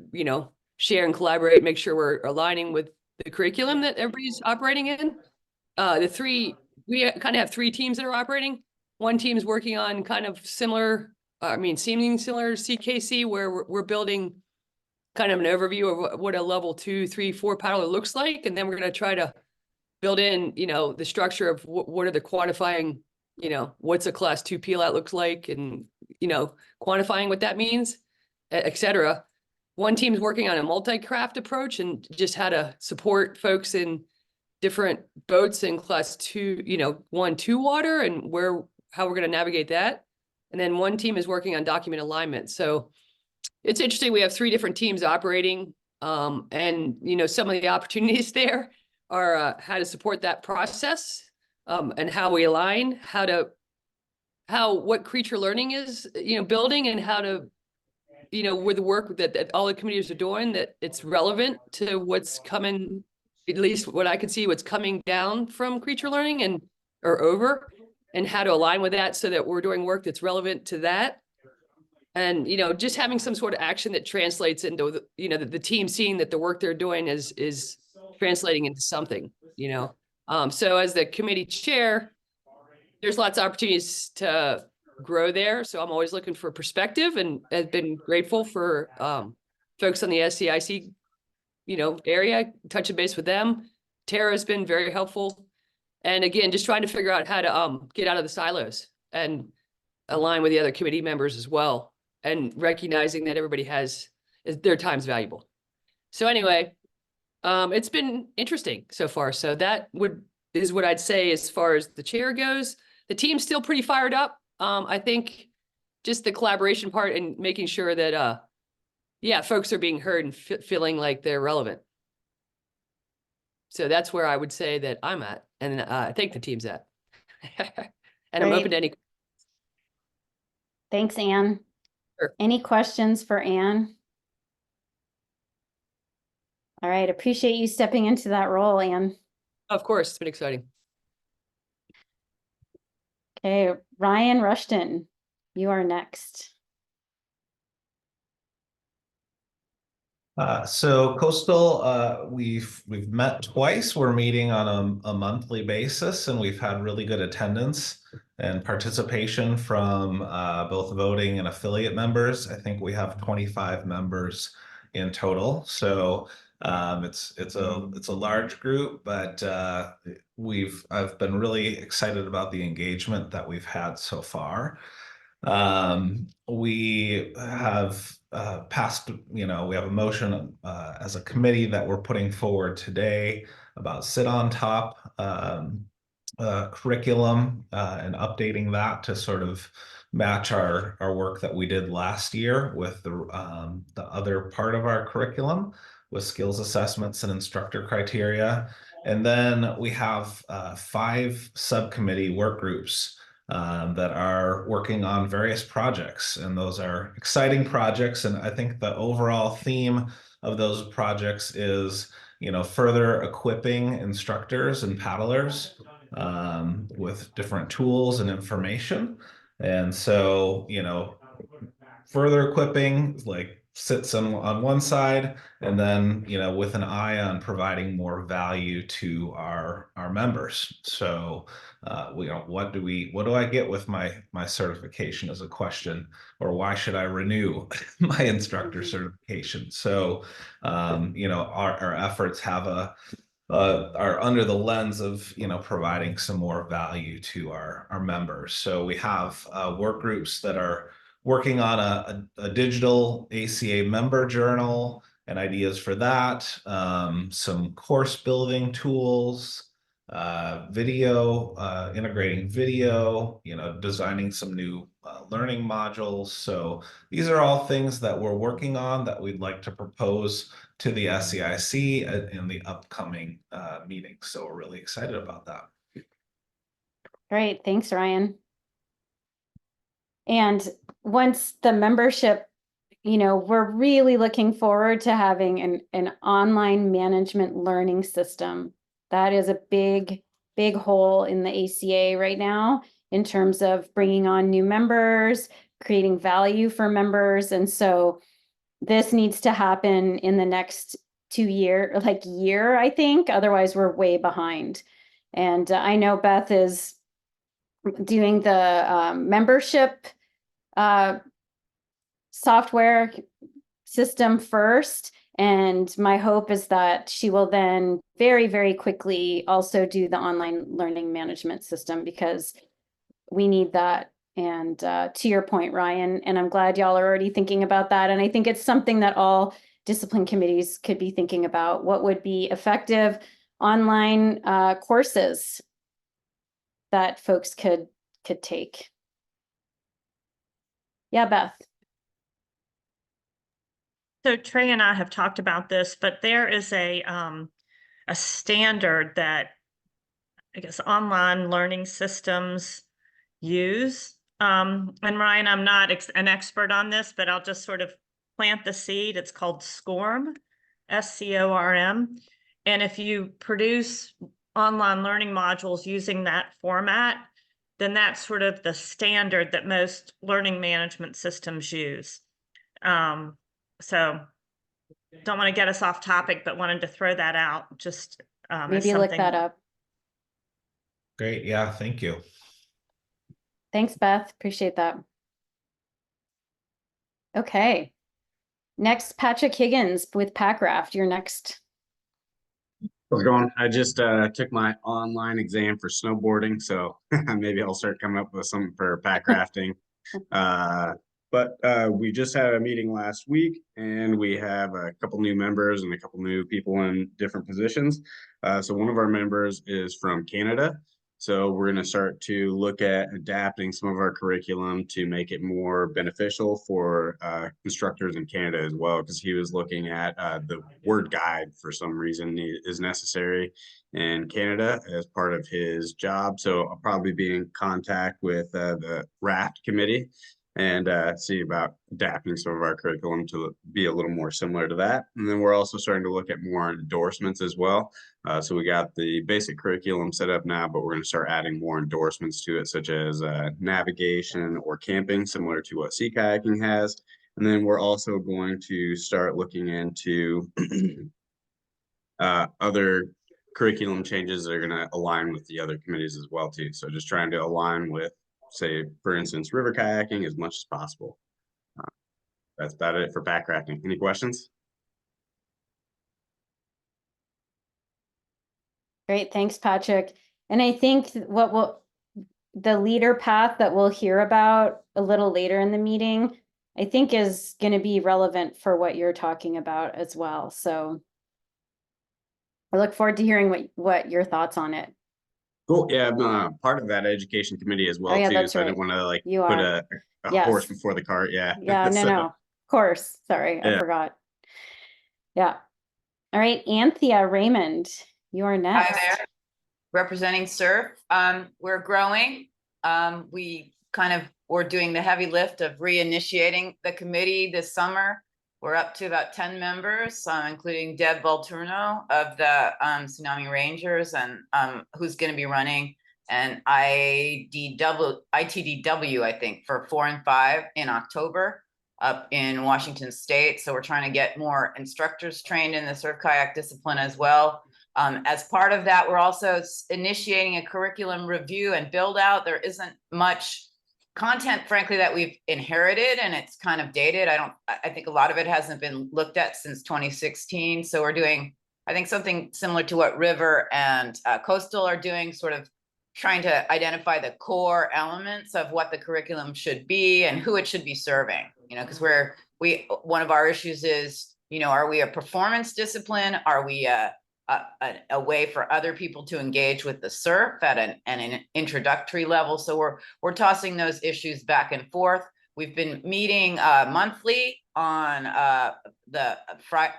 share and collaborate, make sure we're aligning with the curriculum that everybody's operating in. We kind of have 3 teams that are operating. One team is working on kind of seeming similar CKC, where we're building kind of an overview of what a level 2, 3, 4 paddler looks like. And then we're going to try to build in, the structure of what are the quantifying, what's a class 2 PLAT looks like, and, quantifying what that means, et cetera. One team's working on a multi-craft approach and just how to support folks in different boats in class 2, 1, 2 water, and how we're going to navigate that. And then one team is working on document alignment. So it's interesting. We have 3 different teams operating. And, some of the opportunities there are how to support that process, and how we align, what creature learning is, building, and how to, with the work that all the committees are doing, that it's relevant to what's coming, at least what I can see, what's coming down from creature learning or over, and how to align with that so that we're doing work that's relevant to that. And, just having some sort of action that translates into, the team seeing that the work they're doing is translating into something, So as the committee chair, there's lots of opportunities to grow there. So I'm always looking for perspective, and have been grateful for folks on the SEIC, area, touching base with them. Tara's been very helpful. And again, just trying to figure out how to get out of the silos and align with the other committee members as well, and recognizing that everybody has their time's valuable. So anyway, it's been interesting so far. So that is what I'd say as far as the chair goes. The team's still pretty fired up. I think just the collaboration part and making sure that folks are being heard and feeling like they're relevant. So that's where I would say that I'm at, and I think the team's at. And I'm open to any. Thanks, Anne. Sure. Any questions for Anne? All right, appreciate you stepping into that role, Anne. Of course, it's been exciting. Okay, Ryan Rushton, you are next. So Coastal, we've met twice. We're meeting on a monthly basis, and we've had really good attendance and participation from both voting and affiliate members. I think we have 25 members in total. So it's a large group, but I've been really excited about the engagement that we've had so far. We have passed, we have a motion as a committee that we're putting forward today about sit on top curriculum and updating that to sort of match our work that we did last year with the other part of our curriculum with skills assessments and instructor criteria. And then we have 5 subcommittee work groups that are working on various projects, and those are exciting projects. And I think the overall theme of those projects is, further equipping instructors and paddlers with different tools and information. And so, further equipping sits on one side, and then with an eye on providing more value to our members. So what do I get with my certification is a question, or why should I renew my instructor certification? So our efforts are under the lens of providing some more value to our members. So we have work groups that are working on a digital ACA member journal and ideas for that, some course building tools, integrating video, designing some new learning modules. So these are all things that we're working on that we'd like to propose to the SEIC in the upcoming meeting. So we're really excited about that. Great, thanks, Ryan. And once the membership, we're really looking forward to having an online management learning system. That is a big hole in the ACA right now in terms of bringing on new members, creating value for members. And so this needs to happen in the next 2 year, I think. Otherwise, we're way behind. And I know Beth is doing the membership software system first. And my hope is that she will then very, very quickly also do the online learning management system, because we need that. And to your point, Ryan, and I'm glad y'all are already thinking about that. And I think it's something that all discipline committees could be thinking about. What would be effective online courses that folks could take? Yeah, Beth. So Trey and I have talked about this, but there is a standard that I guess online learning systems use. And Ryan, I'm not an expert on this, but I'll just sort of plant the seed. It's called SCORM, SCORM. And if you produce online learning modules using that format, then that's sort of the standard that most learning management systems use. So don't want to get us off topic, but wanted to throw that out. Just maybe look that up. Great. Yeah. Thank you. Thanks, Beth. Appreciate that. Okay. Next, Patrick Higgins with Packraft. You're next. How's it going? I just took my online exam for snowboarding, so maybe I'll start coming up with something for pack rafting. But we just had a meeting last week, and we have a couple new members and a couple new people in different positions. So one of our members is from Canada. So we're going to start to look at adapting some of our curriculum to make it more beneficial for instructors in Canada as well, because he was looking at the word guide for some reason is necessary in Canada as part of his job. So I'll probably be in contact with the RAFT committee and see about adapting some of our curriculum to be a little more similar to that. And then we're also starting to look at more endorsements as well. So we got the basic curriculum set up now, but we're going to start adding more endorsements to it, such as navigation or camping, similar to what sea kayaking has. And then we're also going to start looking into other curriculum changes that are going to align with the other committees as well too. So just trying to align with, say, for instance, river kayaking as much as possible. That's about it for pack rafting. Any questions? Great, thanks, Patrick. And I think the leader path that we'll hear about a little later in the meeting, I think is going to be relevant for what you're talking about as well. So I look forward to hearing what your thoughts on it. Cool. Yeah, I'm part of that education committee as well, too. So I didn't want to put a horse before the cart. Yeah. Yeah, no. Of course. Sorry, I forgot. Yeah. All right, Anthea Raymond, You are Hi next. there, representing SURF. We're growing. We're doing the heavy lift of reinitiating the committee this summer. We're up to about 10 members, including Deb Volturno of the Tsunami Rangers, and who's going to be running an ITDW, I think, for 4 and 5 in October up in Washington State. So we're trying to get more instructors trained in the surf kayak discipline as well. As part of that, we're also initiating a curriculum review and build out. There isn't much content, frankly, that we've inherited, and it's kind of dated. I think a lot of it hasn't been looked at since 2016. So we're doing, I think, something similar to what River and Coastal are doing, sort of trying to identify the core elements of what the curriculum should be and who it should be serving, because one of our issues is, are we a performance discipline? Are we a way for other people to engage with the surf at an introductory level? So we're tossing those issues back and forth. We've been meeting monthly on the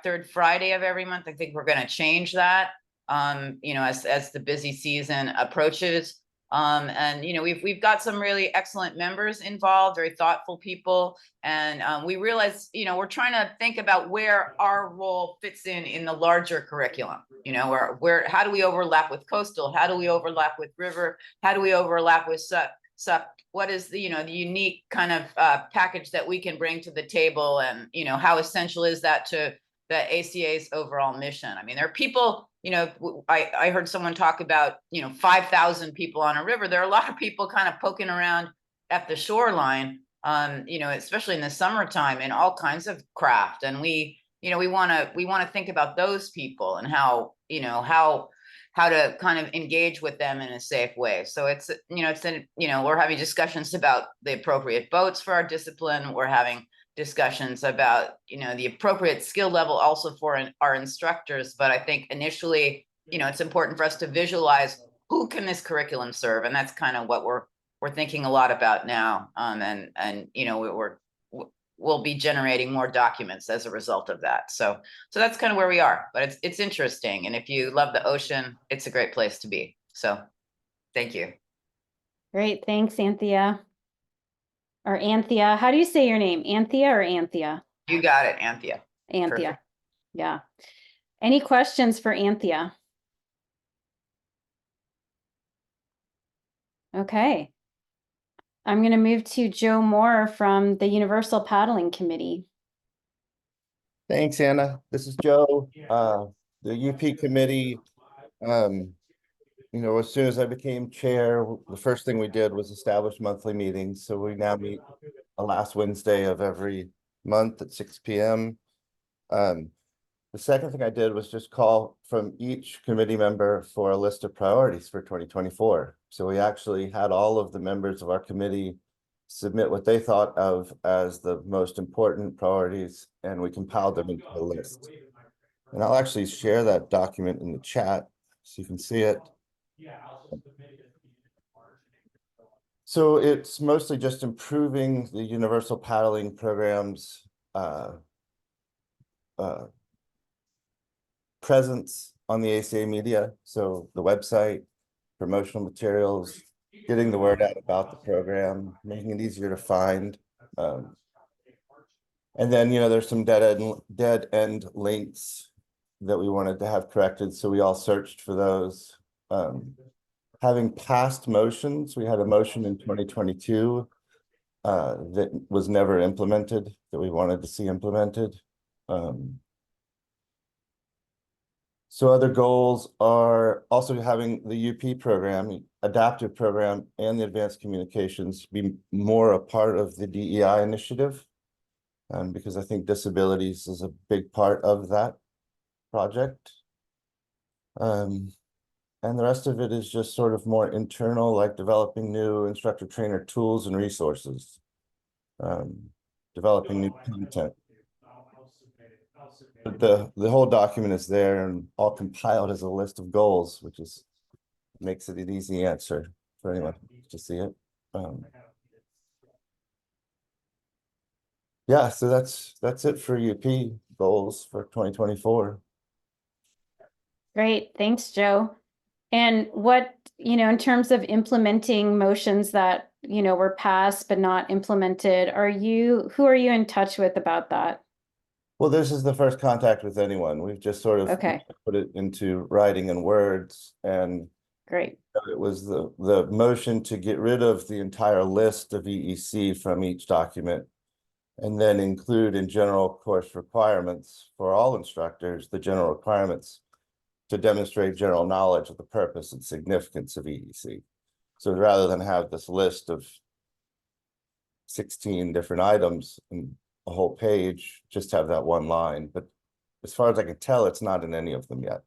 third Friday of every month. I think we're going to change that, as the busy season approaches. We've got some really excellent members involved, very thoughtful people. And we realize, we're trying to think about where our role fits in the larger curriculum. How do we overlap with Coastal? How do we overlap with River? How do we overlap with SUP? What is the unique kind of package that we can bring to the table? And, how essential is that to the ACA's overall mission? I mean, there are people, I heard someone talk about, 5,000 people on a river. There are a lot of people kind of poking around at the shoreline, especially in the summertime, in all kinds of craft. And we want to think about those people and how to kind of engage with them in a safe way. So we're having discussions about the appropriate boats for our discipline. We're having discussions about, the appropriate skill level also for our instructors. But I think initially, it's important for us to visualize who can this curriculum serve. And that's kind of what we're thinking a lot about now. We'll be generating more documents as a result of that. So that's kind of where we are, but it's interesting. And if you love the ocean, it's a great place to be. So thank you. Great. Thanks, Anthea. Or Anthea. How do you say your name? Anthea or Anthea? You got it, Anthea. Anthea. Perfect. Yeah. Any questions for Anthea? Okay. I'm going to move to Joe Moore from the Universal Paddling Committee. Thanks, Anna. This is Joe. The UP committee, as soon as I became chair, the first thing we did was establish monthly meetings. So we now meet the last Wednesday of every month at 6 p.m. The second thing I did was just call from each committee member for a list of priorities for 2024. So we actually had all of the members of our committee submit what they thought of as the most important priorities, and we compiled them into a list. And I'll actually share that document in the chat so you can see it. So it's mostly just improving the universal paddling programs presence on the ACA media. So the website, promotional materials, getting the word out about the program, making it easier to find. And then, there's some dead end links that we wanted to have corrected. So we all searched for those. Having passed motions, we had a motion in 2022 that was never implemented, that we wanted to see implemented. So other goals are also having the UP program, adaptive program, and the advanced communications be more a part of the DEI initiative, because I think disabilities is a big part of that project. And the rest of it is just sort of more internal, like developing new instructor trainer tools and resources, developing new content. But the whole document is there and all compiled as a list of goals, which makes it an easy answer for anyone to see it. Yeah, so that's it for UP goals for 2024. Great, thanks, Joe. And what, in terms of implementing motions that, were passed but not implemented, who are you in touch with about that? Well, this is the first contact with anyone. We've just sort of Okay. put it into writing and words, and Great. it was the motion to get rid of the entire list of EEC from each document, and then include in general course requirements for all instructors, the general requirements to demonstrate general knowledge of the purpose and significance of EEC. So rather than have this list of 16 different items and a whole page, just have that one line. But as far as I can tell, it's not in any of them yet.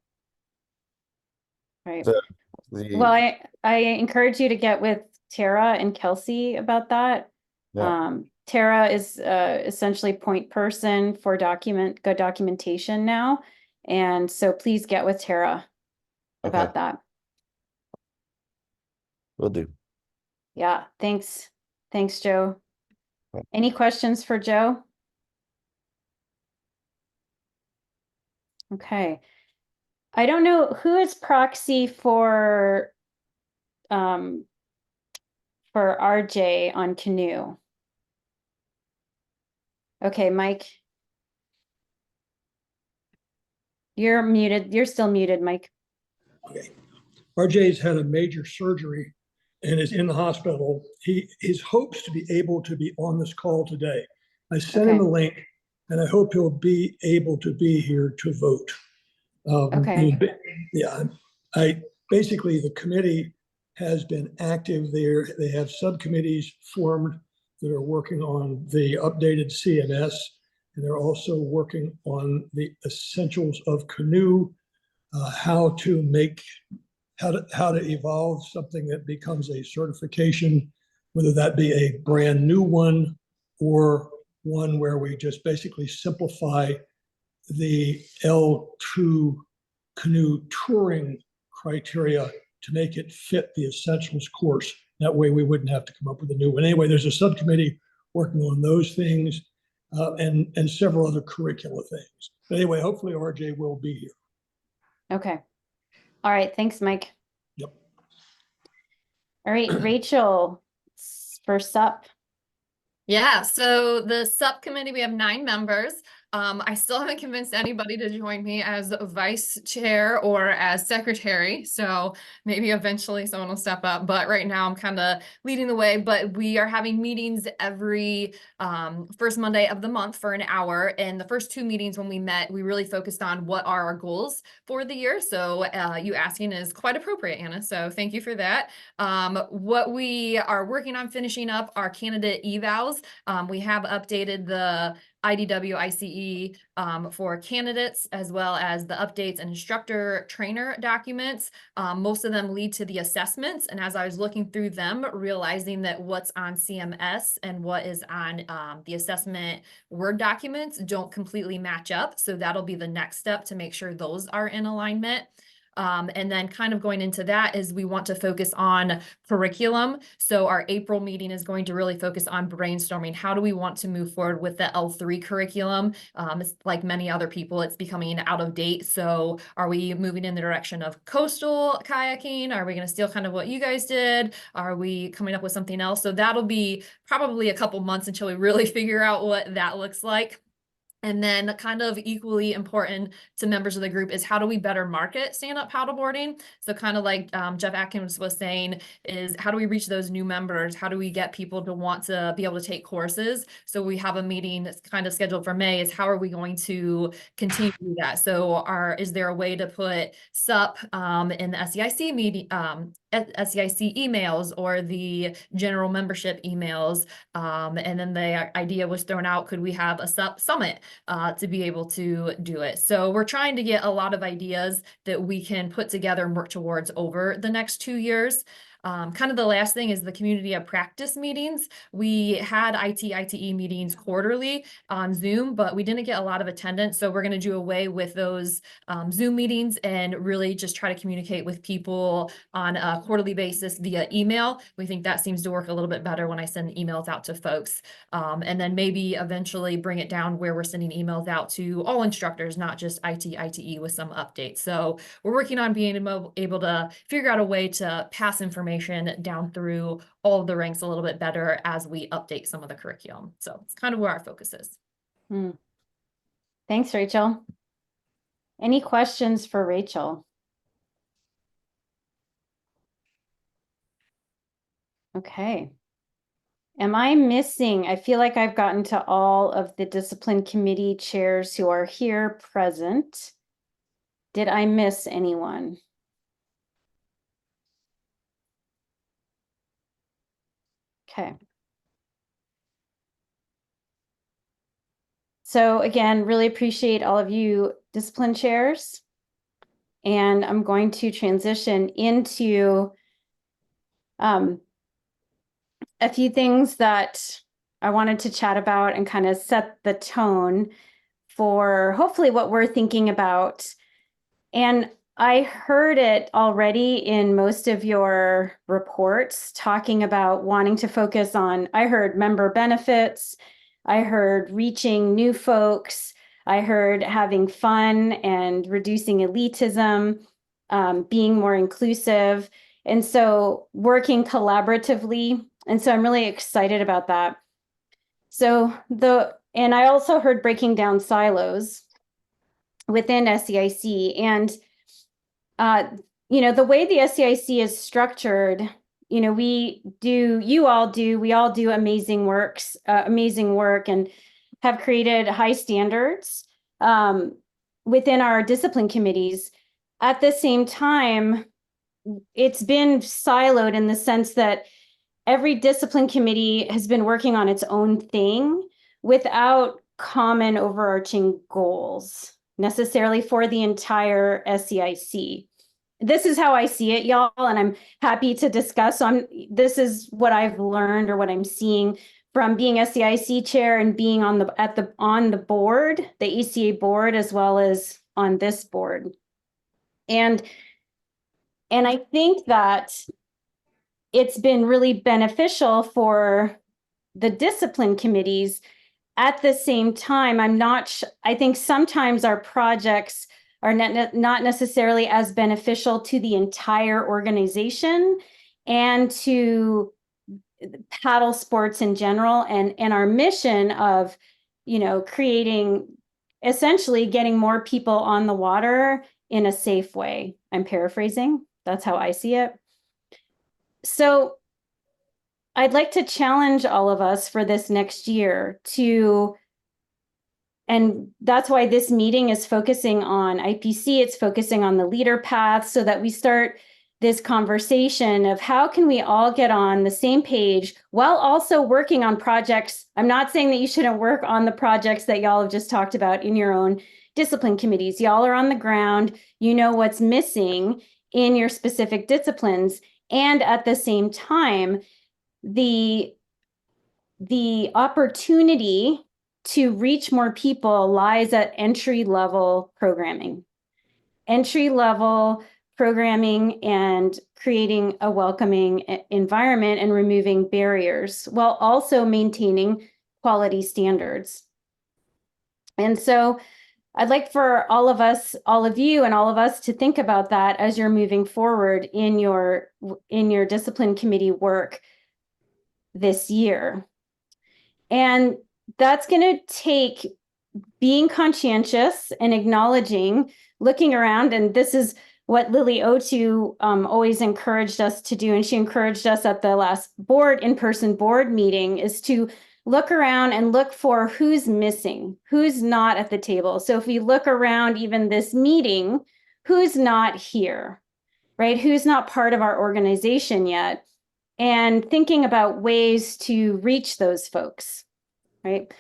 Right. So Well, I encourage you to get with Tara and Kelsey about that. Yeah. Tara is essentially point person for good documentation now. And so please get with Tara about that. Will do. Yeah, thanks. Thanks, Joe. Any questions for Joe? Okay. I don't know who is proxy for RJ on Canoe. Okay, Mike. You're muted. You're still muted, Mike. Okay. RJ's had a major surgery and is in the hospital. His hopes to be able to be on this call today. I sent him a link, and I hope he'll be able to be here to vote. Okay. Yeah, basically the committee has been active there. They have subcommittees formed that are working on the updated CMS, and they're also working on the essentials of Canoe, how to evolve something that becomes a certification, whether that be a brand new one or one where we just basically simplify the L2 Canoe touring criteria to make it fit the essentials course. That way we wouldn't have to come up with a new one. Anyway, there's a subcommittee working on those things and several other curricula things. But anyway, hopefully RJ will be here. Okay. All right. Thanks, Mike. Yep. All right, Rachel, for SUP. Yeah, so the subcommittee, we have 9 members. I still haven't convinced anybody to join me as vice chair or as secretary. So maybe eventually someone will step up. But right now I'm kind of leading the way. But we are having meetings every first Monday of the month for an hour. And the first 2 meetings when we met, we really focused on what are our goals for the year. So you asking is quite appropriate, Anna. So thank you for that. What we are working on finishing up are candidate evals. We have updated the IDW ICE for candidates, as well as the updates and instructor trainer documents. Most of them lead to the assessments. And as I was looking through them, realizing that what's on CMS and what is on the assessment Word documents don't completely match up. So that'll be the next step to make sure those are in alignment. And then kind of going into that is we want to focus on curriculum. So our April meeting is going to really focus on brainstorming. How do we want to move forward with the L3 curriculum? It's like many other people, it's becoming out of date. So are we moving in the direction of coastal kayaking? Are we going to steal kind of what you guys did? Are we coming up with something else? So that'll be probably a couple months until we really figure out what that looks like. And then kind of equally important to members of the group is how do we better market stand-up paddleboarding? So kind of like Jeff Atkins was saying is how do we reach those new members? How do we get people to want to be able to take courses? So we have a meeting that's kind of scheduled for May is how are we going to continue to do that? So is there a way to put SUP in the SEIC meeting, SEIC emails or the general membership emails? And then the idea was thrown out, could we have a SUP summit to be able to do it? So we're trying to get a lot of ideas that we can put together and work towards over the next 2 years. Kind of the last thing is the community of practice meetings. We had ITE meetings quarterly on Zoom, but we didn't get a lot of attendance. So we're going to do away with those Zoom meetings and really just try to communicate with people on a quarterly basis via email. We think that seems to work a little bit better when I send emails out to folks. And then maybe eventually bring it down where we're sending emails out to all instructors, not just ITE with some updates. So we're working on being able to figure out a way to pass information down through all of the ranks a little bit better as we update some of the curriculum. So it's kind of where our focus is. Thanks, Rachel. Any questions for Rachel? Okay. Am I missing? I feel like I've gotten to all of the discipline committee chairs who are here present. Did I miss anyone? Okay. So again, really appreciate all of you discipline chairs. And I'm going to transition into a few things that I wanted to chat about and kind of set the tone for hopefully what we're thinking about. And I heard it already in most of your reports talking about wanting to focus on, I heard member benefits, I heard reaching new folks, I heard having fun and reducing elitism, being more inclusive. And so working collaboratively. And so I'm really excited about that. And I also heard breaking down silos within SEIC. And, the way the SEIC is structured, we all do amazing work and have created high standards within our discipline committees. At the same time, it's been siloed in the sense that every discipline committee has been working on its own thing without common overarching goals necessarily for the entire SEIC. This is how I see it, y'all, and I'm happy to discuss. This is what I've learned or what I'm seeing from being SEIC chair and being on the board, the ACA board, as well as on this board. And I think that it's been really beneficial for the discipline committees. At the same time, I think sometimes our projects are not necessarily as beneficial to the entire organization and to paddle sports in general and our mission of, essentially getting more people on the water in a safe way. I'm paraphrasing. That's how I see it. So I'd like to challenge all of us for this next year and that's why this meeting is focusing on IPC, it's focusing on the leader path so that we start this conversation of how can we all get on the same page while also working on projects. I'm not saying that you shouldn't work on the projects that y'all have just talked about in your own discipline committees. Y'all are on the ground, you know what's missing in your specific disciplines. And at the same time, the opportunity to reach more people lies at entry-level programming and creating a welcoming environment and removing barriers while also maintaining quality standards. And so I'd like for all of you and all of us to think about that as you're moving forward in your discipline committee work this year. And that's going to take being conscientious and acknowledging, looking around, and this is what Lily Otu always encouraged us to do, and she encouraged us at the last in-person board meeting, is to look around and look for who's missing, who's not at the table. So if we look around even this meeting, who's not here, right? Who's not part of our organization yet? And thinking about ways to reach those folks, right?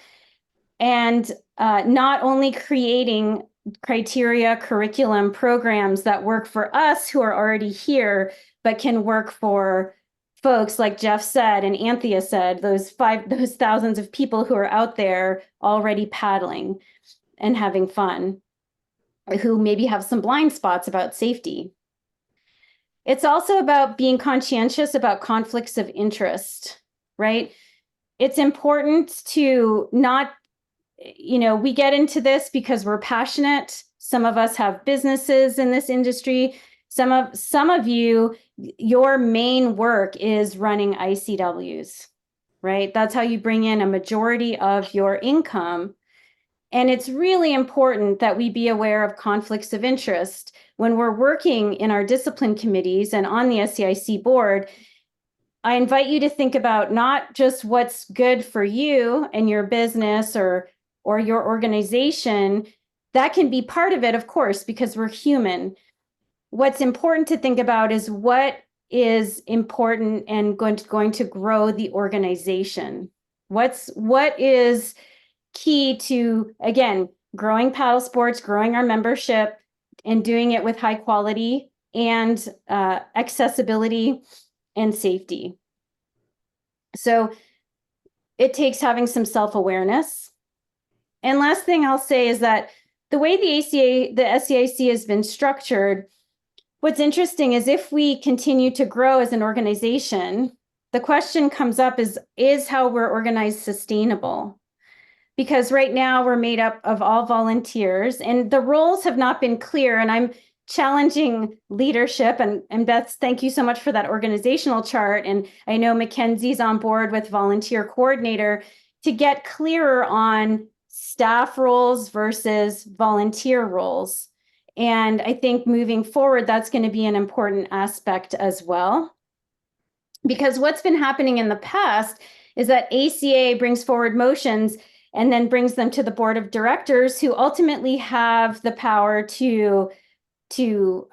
And not only creating criteria, curriculum, programs that work for us who are already here, but can work for folks like Jeff said and Anthea said, those thousands of people who are out there already paddling and having fun, who maybe have some blind spots about safety. It's also about being conscientious about conflicts of interest, right? It's important to not, we get into this because we're passionate. Some of us have businesses in this industry. Some of you, your main work is running ICWs, right? That's how you bring in a majority of your income. And it's really important that we be aware of conflicts of interest when we're working in our discipline committees and on the SEIC board. I invite you to think about not just what's good for you and your business or your organization. That can be part of it, of course, because we're human. What's important to think about is what is important and going to grow the organization. What is key to, again, growing paddle sports, growing our membership, and doing it with high quality and accessibility and safety. So it takes having some self-awareness. And last thing I'll say is that the way the SEIC has been structured, what's interesting is if we continue to grow as an organization, the question comes up is how we're organized sustainable? Because right now we're made up of all volunteers and the roles have not been clear, and I'm challenging leadership, and Beth, thank you so much for that organizational chart. And I know Mackenzie's on board with volunteer coordinator to get clearer on staff roles versus volunteer roles. And I think moving forward, that's going to be an important aspect as well. Because what's been happening in the past is that ACA brings forward motions and then brings them to the board of directors, who ultimately have the power to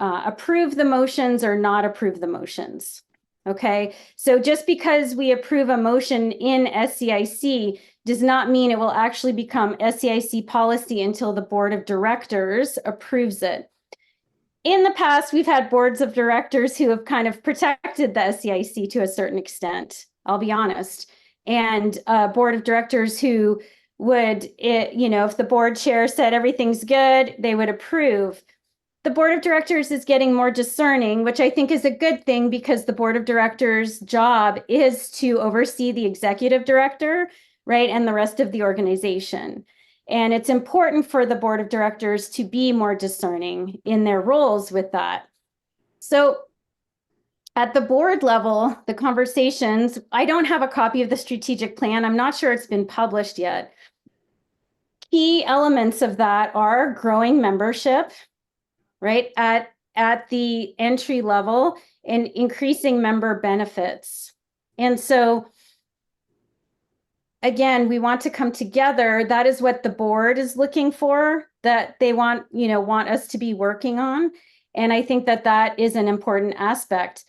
approve the motions or not approve the motions. Okay, so just because we approve a motion in SEIC does not mean it will actually become SEIC policy until the board of directors approves it. In the past, we've had boards of directors who have kind of protected the SEIC to a certain extent, I'll be honest, and a board of directors who would, if the board chair said everything's good, they would approve. The board of directors is getting more discerning, which I think is a good thing, because the board of directors' job is to oversee the executive director, right, and the rest of the organization. And it's important for the board of directors to be more discerning in their roles with that. So at the board level, the conversations, I don't have a copy of the strategic plan. I'm not sure it's been published yet. Key elements of that are growing membership, right, at the entry level, and increasing member benefits. And so, again, we want to come together. That is what the board is looking for, that they want us to be working on. And I think that that is an important aspect.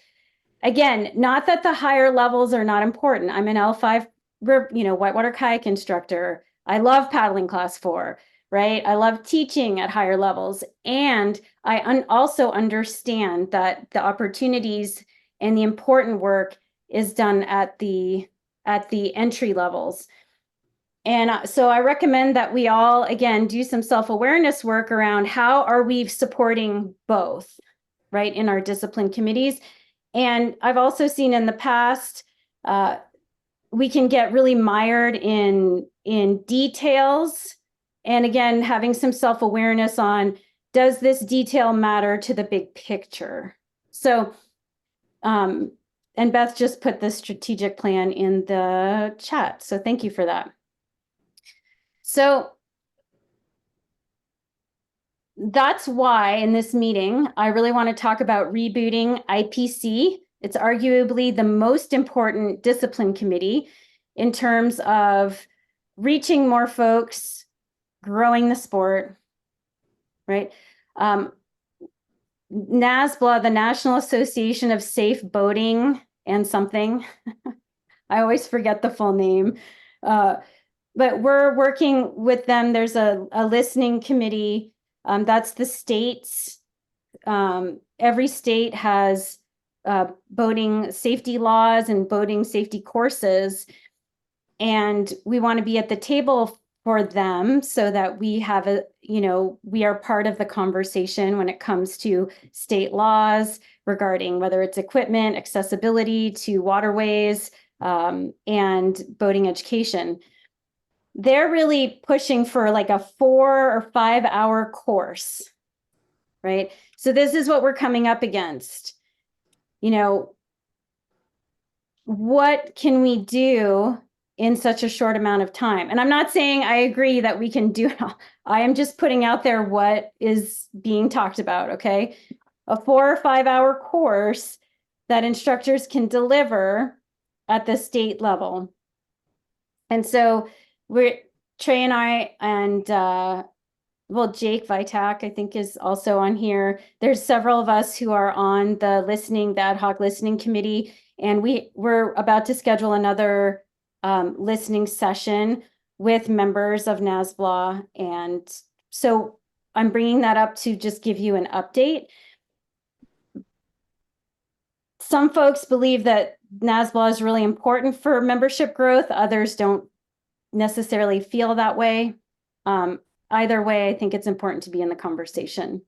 Again, not that the higher levels are not important. I'm an L5, whitewater kayak instructor. I love paddling class 4, right? I love teaching at higher levels. And I also understand that the opportunities and the important work is done at the entry levels. And so I recommend that we all, again, do some self-awareness work around how are we supporting both, right, in our discipline committees. And I've also seen in the past, we can get really mired in details. And again, having some self-awareness on, does this detail matter to the big picture? So, and Beth just put the strategic plan in the chat. So thank you for that. So that's why in this meeting, I really want to talk about rebooting IPC. It's arguably the most important discipline committee in terms of reaching more folks, growing the sport, right? NASBLA, the National Association of Safe Boating and something. I always forget the full name. But we're working with them. There's a listening committee That's the state's, every state has boating safety laws and boating safety courses. And we want to be at the table for them so that we have we are part of the conversation when it comes to state laws regarding whether it's equipment, accessibility to waterways, and boating education. They're really pushing for like a 4 or 5 hour course, right? So this is what we're coming up against. What can we do in such a short amount of time? And I'm not saying I agree that we can do it all. I am just putting out there what is being talked about, okay? A 4 or 5 hour course that instructors can deliver at the state level. And so Trey and I and Jake Vitak, I think, is also on here. There's several of us who are on the ad hoc listening committee, and we're about to schedule another listening session with members of NASBLA. And so I'm bringing that up to just give you an update. Some folks believe that NASBLA is really important for membership growth. Others don't necessarily feel that way. Either way, I think it's important to be in the conversation.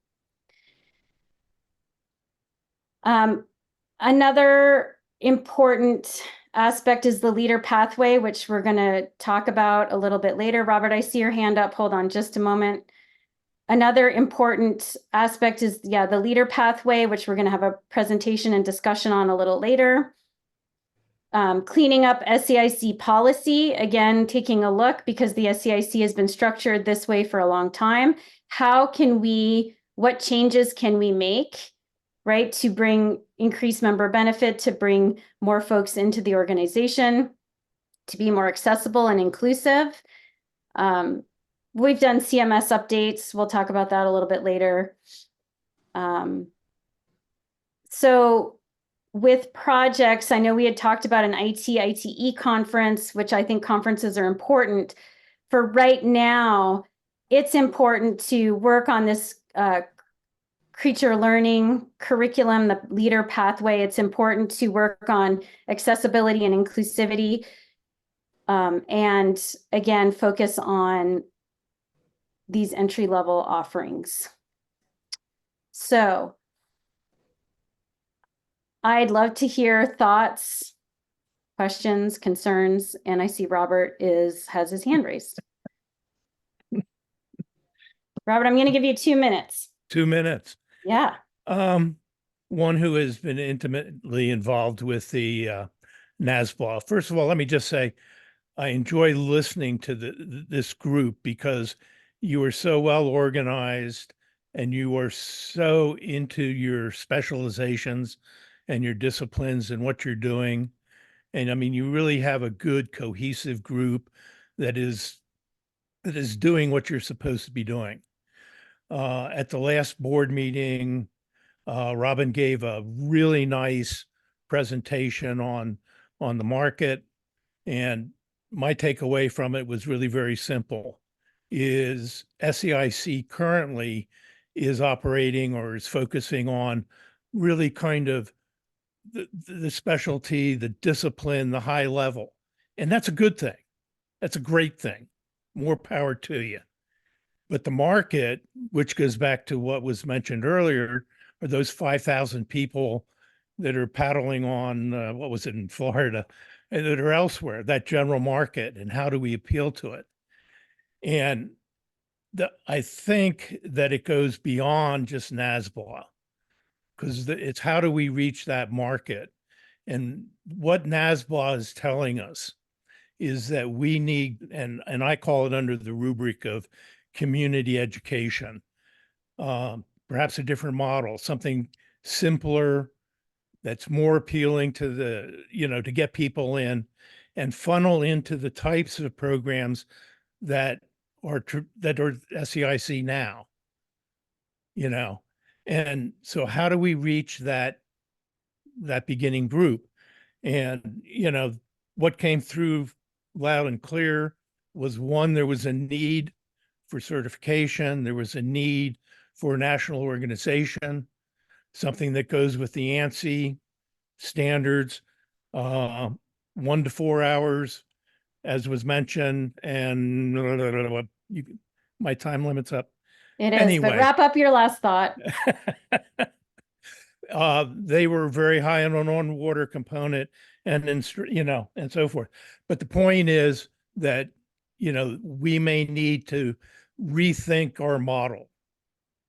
Another important aspect is the leader pathway, which we're going to talk about a little bit later. Robert, I see your hand up. Hold on just a moment. Another important aspect is, the leader pathway, which we're going to have a presentation and discussion on a little later. Cleaning up SEIC policy, again, taking a look because the SEIC has been structured this way for a long time. What changes can we make, right, to bring increased member benefit, to bring more folks into the organization, to be more accessible and inclusive? We've done CMS updates. We'll talk about that a little bit later. So with projects, I know we had talked about an ITE conference, which I think conferences are important. For right now, it's important to work on this creature learning curriculum, the leader pathway. It's important to work on accessibility and inclusivity. And again, focus on these entry-level offerings. So I'd love to hear thoughts, questions, concerns, and I see Robert has his hand raised. Robert, I'm going to give you 2 minutes. 2 minutes. Yeah. One who has been intimately involved with the NASBLA. First of all, let me just say, I enjoy listening to this group because you are so well organized and you are so into your specializations and your disciplines and what you're doing. And I mean, you really have a good cohesive group that is doing what you're supposed to be doing. At the last board meeting, Robin gave a really nice presentation on the market. And my takeaway from it was really very simple, is SEIC currently is operating or is focusing on really kind of the specialty, the discipline, the high level. And that's a good thing. That's a great thing. More power to you. But the market, which goes back to what was mentioned earlier, are those 5,000 people that are paddling on, what was it, in Florida, and that are elsewhere, that general market, and how do we appeal to it? And I think that it goes beyond just NASBLA, because it's how do we reach that market? And what NASBLA is telling us is that we need, and I call it under the rubric of community education, perhaps a different model, something simpler, that's more appealing to to get people in and funnel into the types of programs that are SEIC now, and so how do we reach that beginning group? And, what came through loud and clear was, one, there was a need for certification. There was a need for a national organization, something that goes with the ANSI standards, 1 to 4 hours, as was mentioned, and my time limit's up. It is, Anyway. but wrap up your last thought. They were very high on on-water component and then, and so forth. But the point is that, we may need to rethink our model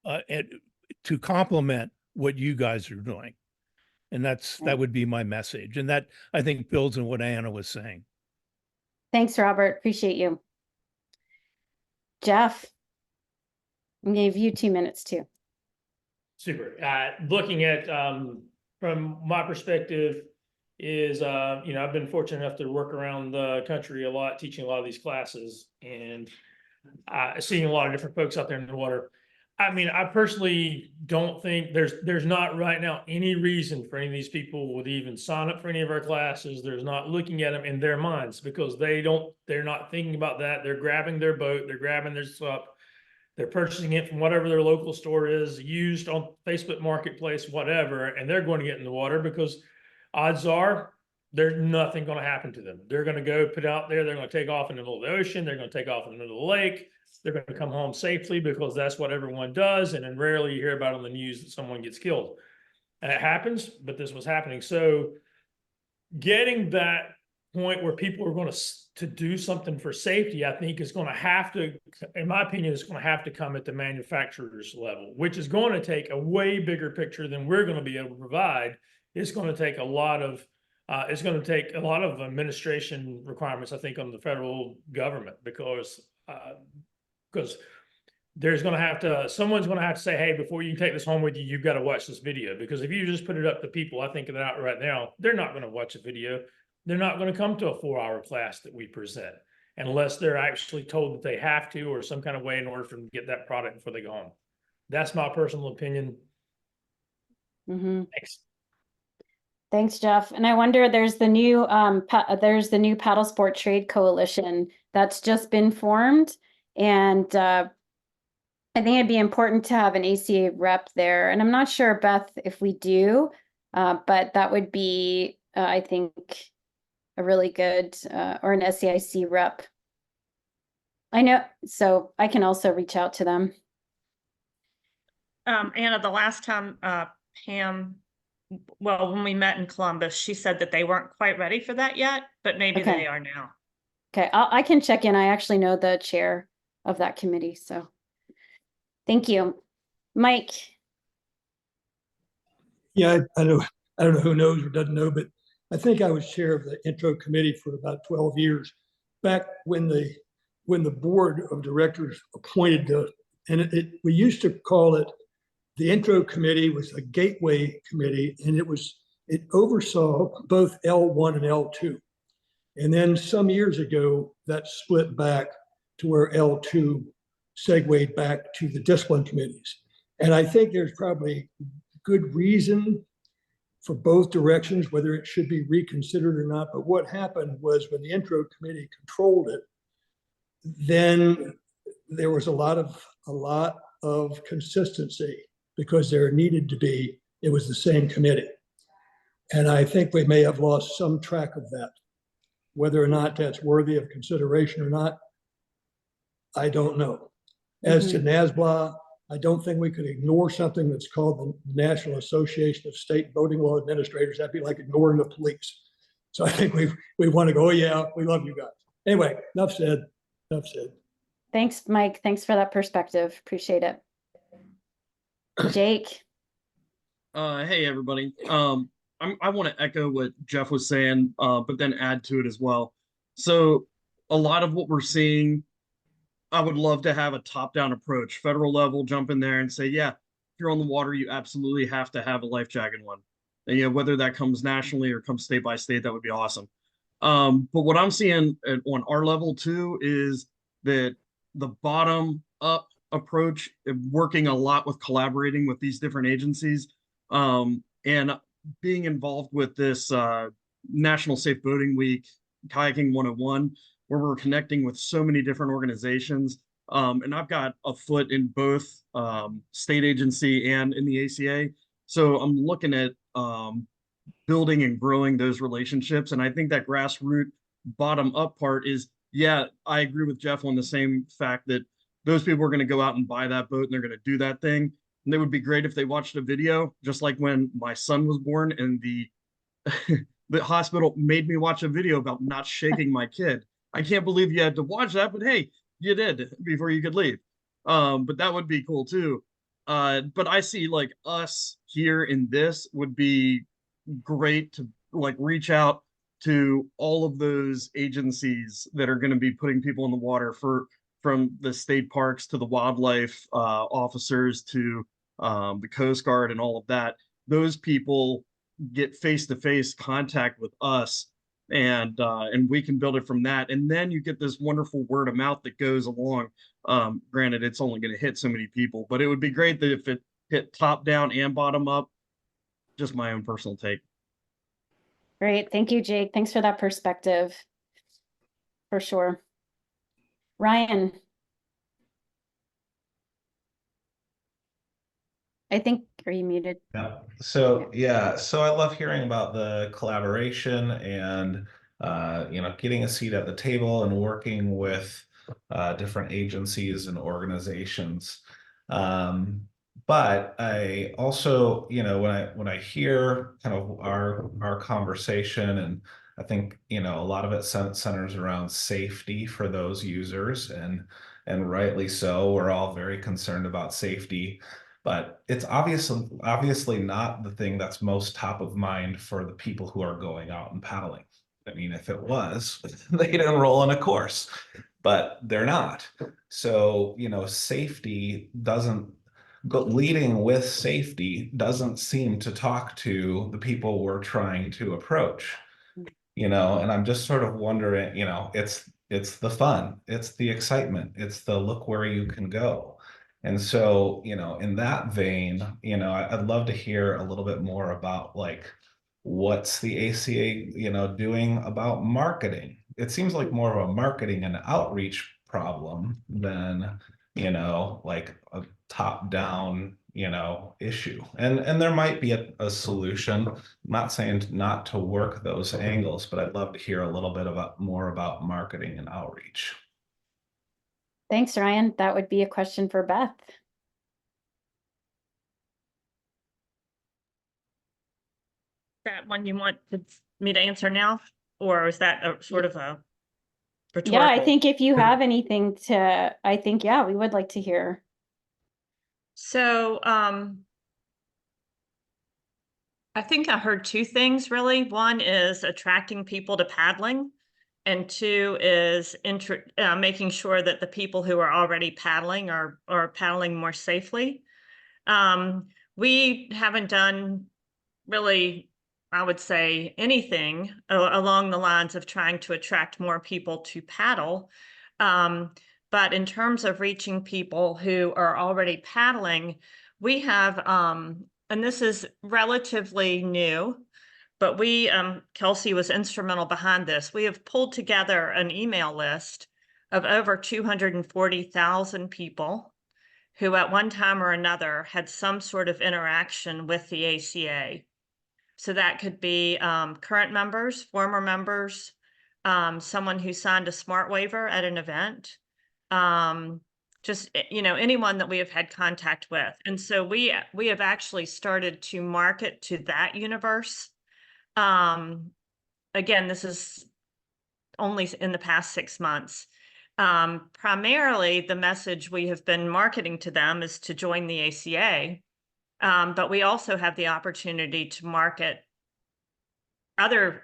to complement what you guys are doing. And that would be my message. And that, I think, builds on what Anna was saying. Thanks, Robert. Appreciate you. Jeff, I'm gonna give you 2 minutes too. Super. Looking at, from my perspective is, I've been fortunate enough to work around the country a lot, teaching a lot of these classes and seeing a lot of different folks out there in the water. I mean, I personally don't think there's not right now any reason for any of these people would even sign up for any of our classes. There's not looking at them in their minds because they're not thinking about that. They're grabbing their boat, they're grabbing their sup, they're purchasing it from whatever their local store is, used on Facebook Marketplace, whatever, and they're going to get in the water because odds are there's nothing going to happen to them. They're going to go put out there, they're going to take off in the middle of the ocean, they're going to take off in the middle of the lake. They're going to come home safely because that's what everyone does. And then rarely you hear about on the news that someone gets killed. And it happens, but this was happening. So getting that point where people are going to do something for safety, I think is going to have to, in my opinion, is going to have to come at the manufacturer's level, which is going to take a way bigger picture than we're going to be able to provide. It's going to take a lot of administration requirements, I think, on the federal government because there's going to have to, someone's going to have to say, hey, before you take this home with you, you've got to watch this video. Because if you just put it up to people, I think that out right now, they're not going to watch a video. They're not going to come to a 4-hour class that we present unless they're actually told that they have to or some kind of way in order for them to get that product before they go home. That's my personal opinion. Thanks. Thanks, Jeff. And I wonder, there's the new Paddle Sport Trade Coalition that's just been formed. And I think it'd be important to have an ACA rep there. And I'm not sure, Beth, if we do, but that would be, I think, a really good, or an SEIC rep. I know, so I can also reach out to them. Anna, the last time Pam, well, when we met in Columbus, she said that they weren't quite ready for that yet, but maybe Okay. they are now. Okay, I can check in. I actually know the chair of that committee, so thank you. Mike. Yeah, I don't know who knows or doesn't know, but I think I was chair of the intro committee for about 12 years. Back when the board of directors appointed we used to call it, the intro committee was a gateway committee, and it oversaw both L1 and L2. And then some years ago, that split back to where L2 segued back to the discipline committees. And I think there's probably good reason for both directions, whether it should be reconsidered or not. But what happened was when the intro committee controlled it, then there was a lot of consistency because there needed to be, it was the same committee. And I think we may have lost some track of that. Whether or not that's worthy of consideration or not, I don't know. As to NASBLA, I don't think we could ignore something that's called the National Association of State Voting Law Administrators. That'd be like ignoring the police. So I think we want to go, oh yeah, we love you guys. Anyway, enough said. Thanks, Mike. Thanks for that perspective. Appreciate it. Jake. Hey, everybody. I want to echo what Jeff was saying, but then add to it as well. So a lot of what we're seeing, I would love to have a top-down approach, federal level, jump in there and say, yeah, if you're on the water, you absolutely have to have a life jacket one. And, whether that comes nationally or comes state by state, that would be awesome. But what I'm seeing on our level too is that the bottom up approach, working a lot with collaborating with these different agencies, and being involved with this National Safe Boating Week, Kayaking 101, where we're connecting with so many different organizations. And I've got a foot in both state agency and in the ACA. So I'm looking at building and growing those relationships. And I think that grassroots bottom up part is, yeah, I agree with Jeff on the same fact that those people are going to go out and buy that boat and they're going to do that thing. And it would be great if they watched a video, just like when my son was born and the the hospital made me watch a video about not shaking my kid. I can't believe you had to watch that, but hey, you did before you could leave. But that would be cool too. But I see like us here in this would be great to like reach out to all of those agencies that are going to be putting people in the water from the state parks to the wildlife officers to the Coast Guard and all of that. Those people get face-to-face contact with us and we can build it from that. And then you get this wonderful word of mouth that goes along. Granted, it's only going to hit so many people, but it would be great that if it hit top down and bottom up. Just my own personal take. Great. Thank you, Jake. Thanks for that perspective. For sure. Ryan. I think, are you muted? Yeah. So I love hearing about the collaboration and getting a seat at the table and working with different agencies and organizations. But I also, when I hear kind of our conversation, and I think a lot of it centers around safety for those users, and rightly so. We're all very concerned about safety. But it's obviously not the thing that's most top of mind for the people who are going out and paddling. I mean, if it was, they'd enroll in a course, but they're not. So, safety doesn't go, leading with safety doesn't seem to talk to the people we're trying to approach. And I'm just sort of wondering, it's the fun, it's the excitement, it's the look where you can go. And so, in that vein, I'd love to hear a little bit more about like, what's the ACA, doing about marketing? It seems like more of a marketing and outreach problem than, like a top-down, issue. And there might be a solution. I'm not saying not to work those angles, but I'd love to hear a little bit more about marketing and outreach. Thanks, Ryan. That would be a question for Beth. That one you want me to answer now, or is that a sort of a rhetorical? Yeah, I think if you have anything to, yeah, we would like to hear. So, I think I heard two things really. One is attracting people to paddling, and two is making sure that the people who are already paddling are paddling more safely. We haven't done really, I would say, anything along the lines of trying to attract more people to paddle. But in terms of reaching people who are already paddling, we have, and this is relatively new, but we, Kelsey was instrumental behind this. We have pulled together an email list of over 240,000 people who at one time or another had some sort of interaction with the ACA. So that could be current members, former members, someone who signed a SMART waiver at an event, just, anyone that we have had contact with. And so we have actually started to market to that universe. Again, this is only in the past 6 months. Primarily, the message we have been marketing to them is to join the ACA. But we also have the opportunity to market other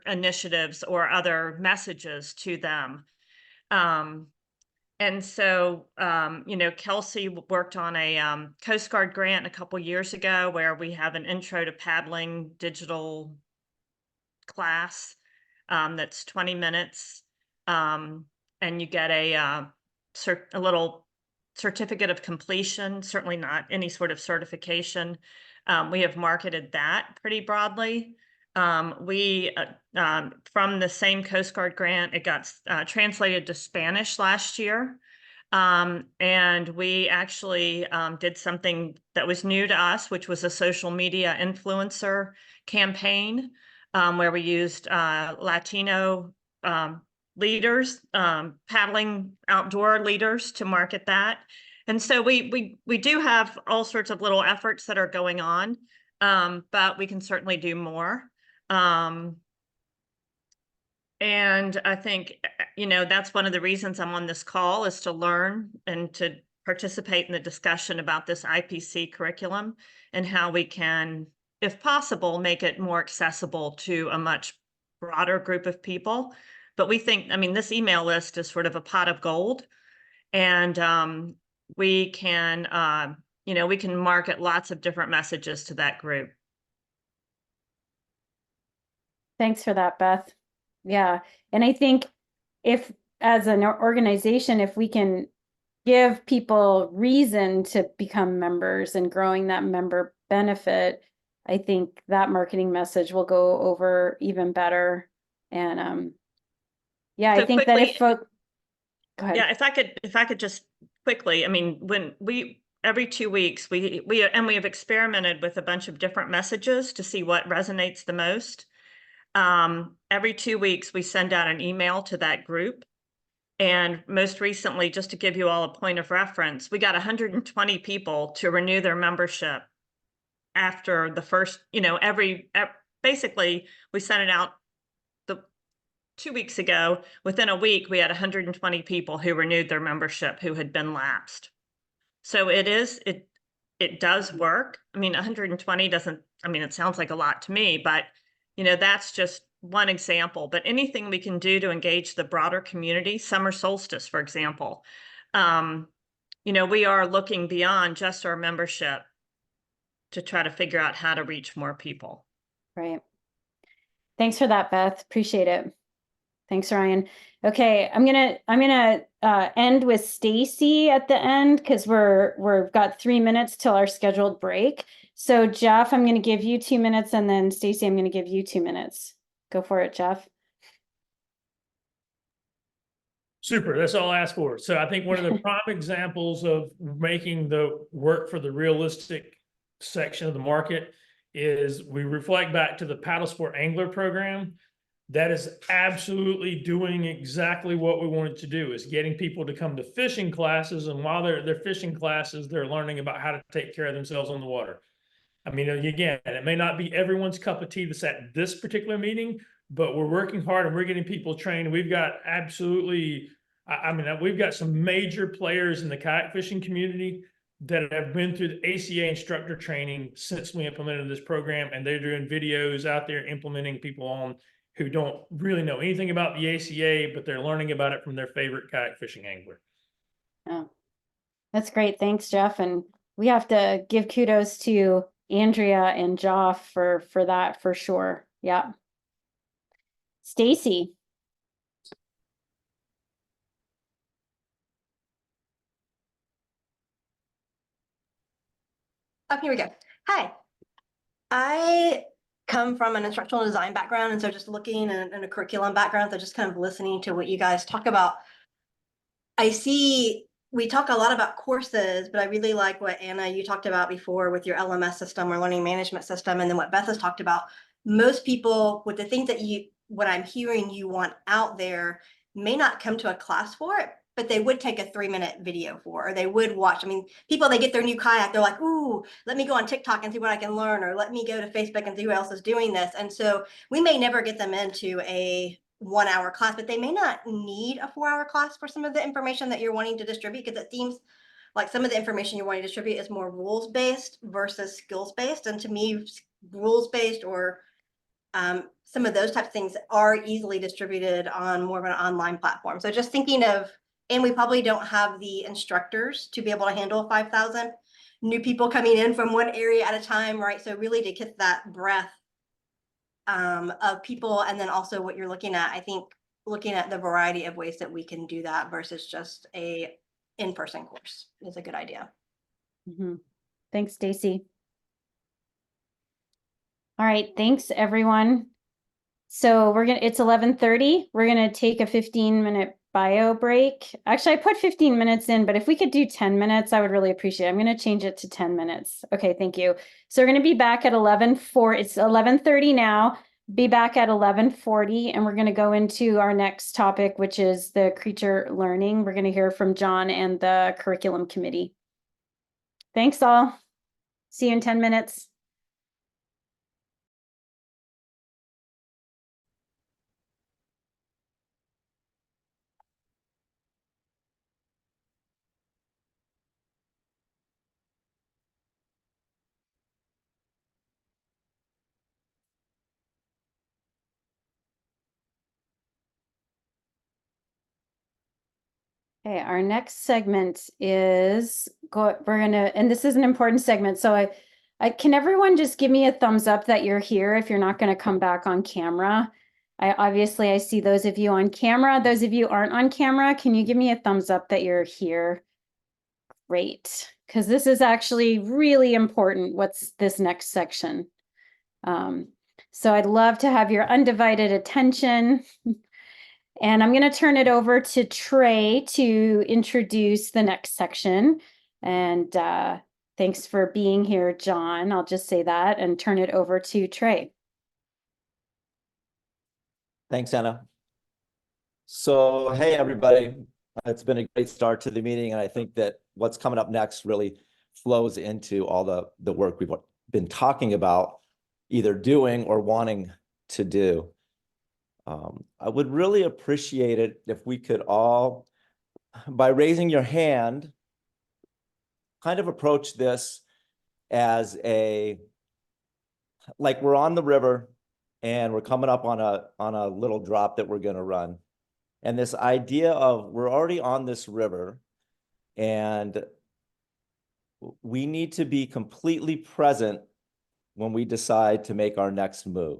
initiatives or other messages to them. And so, Kelsey worked on a Coast Guard grant a couple years ago where we have an intro to paddling digital class that's 20 minutes. And you get a little certificate of completion, certainly not any sort of certification. We have marketed that pretty broadly. We, from the same Coast Guard grant, it got translated to Spanish last year. And we actually did something that was new to us, which was a social media influencer campaign, where we used Latino leaders, paddling outdoor leaders to market that. And so we do have all sorts of little efforts that are going on, but we can certainly do more. And I think, that's one of the reasons I'm on this call, is to learn and to participate in the discussion about this IPC curriculum and how we can, if possible, make it more accessible to a much broader group of people. But we think, this email list is sort of a pot of gold, and we can, we can market lots of different messages to that group. Thanks for that, Beth. Yeah. And I think if, as an organization, if we can give people reason to become members and growing that member benefit, I think that marketing message will go over even better. And yeah, So I think quickly, that if folks, go ahead. Yeah, if I could just quickly, when every 2 weeks, we have experimented with a bunch of different messages to see what resonates the most. Every 2 weeks, we send out an email to that group. And most recently, just to give you all a point of reference, we got 120 people to renew their membership after the first, basically, we sent it out 2 weeks ago. Within a week, we had 120 people who renewed their membership who had been lapsed. So it does work. 120 doesn't, it sounds like a lot to me, but that's just one example. But anything we can do to engage the broader community, summer solstice, for example, we are looking beyond just our membership to try to figure out how to reach more people. Right. Thanks for that, Beth. Appreciate it. Thanks, Ryan. Okay, I'm gonna end with Stacy at the end, because we've got 3 minutes till our scheduled break. So Jeff, I'm gonna give you 2 minutes, and then Stacy, I'm gonna give you 2 minutes. Go for it, Jeff. Super. That's all I asked for. So I think one of the prime examples of making the work for the realistic section of the market is we reflect back to the paddle sport angler program. That is absolutely doing exactly what we wanted to do, is getting people to come to fishing classes. And while they're fishing classes, they're learning about how to take care of themselves on the water. Again, it may not be everyone's cup of tea that's at this particular meeting, but we're working hard and we're getting people trained. We've got we've got some major players in the kayak fishing community that have been through the ACA instructor training since we implemented this program, and they're doing videos out there implementing people on who don't really know anything about the ACA, but they're learning about it from their favorite kayak fishing angler. Oh, that's great. Thanks, Jeff. And we have to give kudos to Andrea and Joff for that, for sure. Yeah. Stacy. Oh, here we go. Hi. I come from an instructional design background, and so just looking in a curriculum background, so just kind of listening to what you guys talk about. I see we talk a lot about courses, but I really like what Anna, you talked about before with your LMS system or learning management system, and then what Beth has talked about. Most people, with the things that what I'm hearing you want out there, may not come to a class for it, but they would take a 3-minute video for, or they would watch. People, they get their new kayak, they're like, ooh, let me go on TikTok and see what I can learn, or let me go to Facebook and see who else is doing this. And so we may never get them into a 1-hour class, but they may not need a 4-hour class for some of the information that you're wanting to distribute, because it seems like some of the information you're wanting to distribute is more rules-based versus skills-based. And to me, rules-based or some of those types of things are easily distributed on more of an online platform. So just thinking of, and we probably don't have the instructors to be able to handle 5,000 new people coming in from one area at a time, right? So really to get that breadth of people, and then also what you're looking at, I think looking at the variety of ways that we can do that versus just a in-person course is a good idea. Mm-hmm. Thanks, Stacy. All right, thanks everyone. So it's 11:30. We're gonna take a 15-minute bio break. Actually, I put 15 minutes in, but if we could do 10 minutes, I would really appreciate it. I'm going to change it to 10 minutes. Okay, thank you. So we're going to be back at 11:40. It's 11:30 now. Be back at 11:40, and we're going to go into our next topic, which is the creature learning. We're going to hear from John and the curriculum committee. Thanks all. See you in 10 minutes. Okay, our next segment is and this is an important segment. So I can everyone just give me a thumbs up that you're here if you're not going to come back on camera. I see those of you on camera. Those of you aren't on camera, can you give me a thumbs up that you're here? Great, because this is actually really important. What's this next section? So I'd love to have your undivided attention. And I'm going to turn it over to Trey to introduce the next section. And thanks for being here, John. I'll just say that and turn it over to Trey. Thanks, Anna. So, hey, everybody. It's been a great start to the meeting, and I think that what's coming up next really flows into all the work we've been talking about, either doing or wanting to do. I would really appreciate it if we could all, by raising your hand, kind of approach this as like we're on the river and we're coming up on a little drop that we're going to run. And this idea of we're already on this river and we need to be completely present when we decide to make our next move.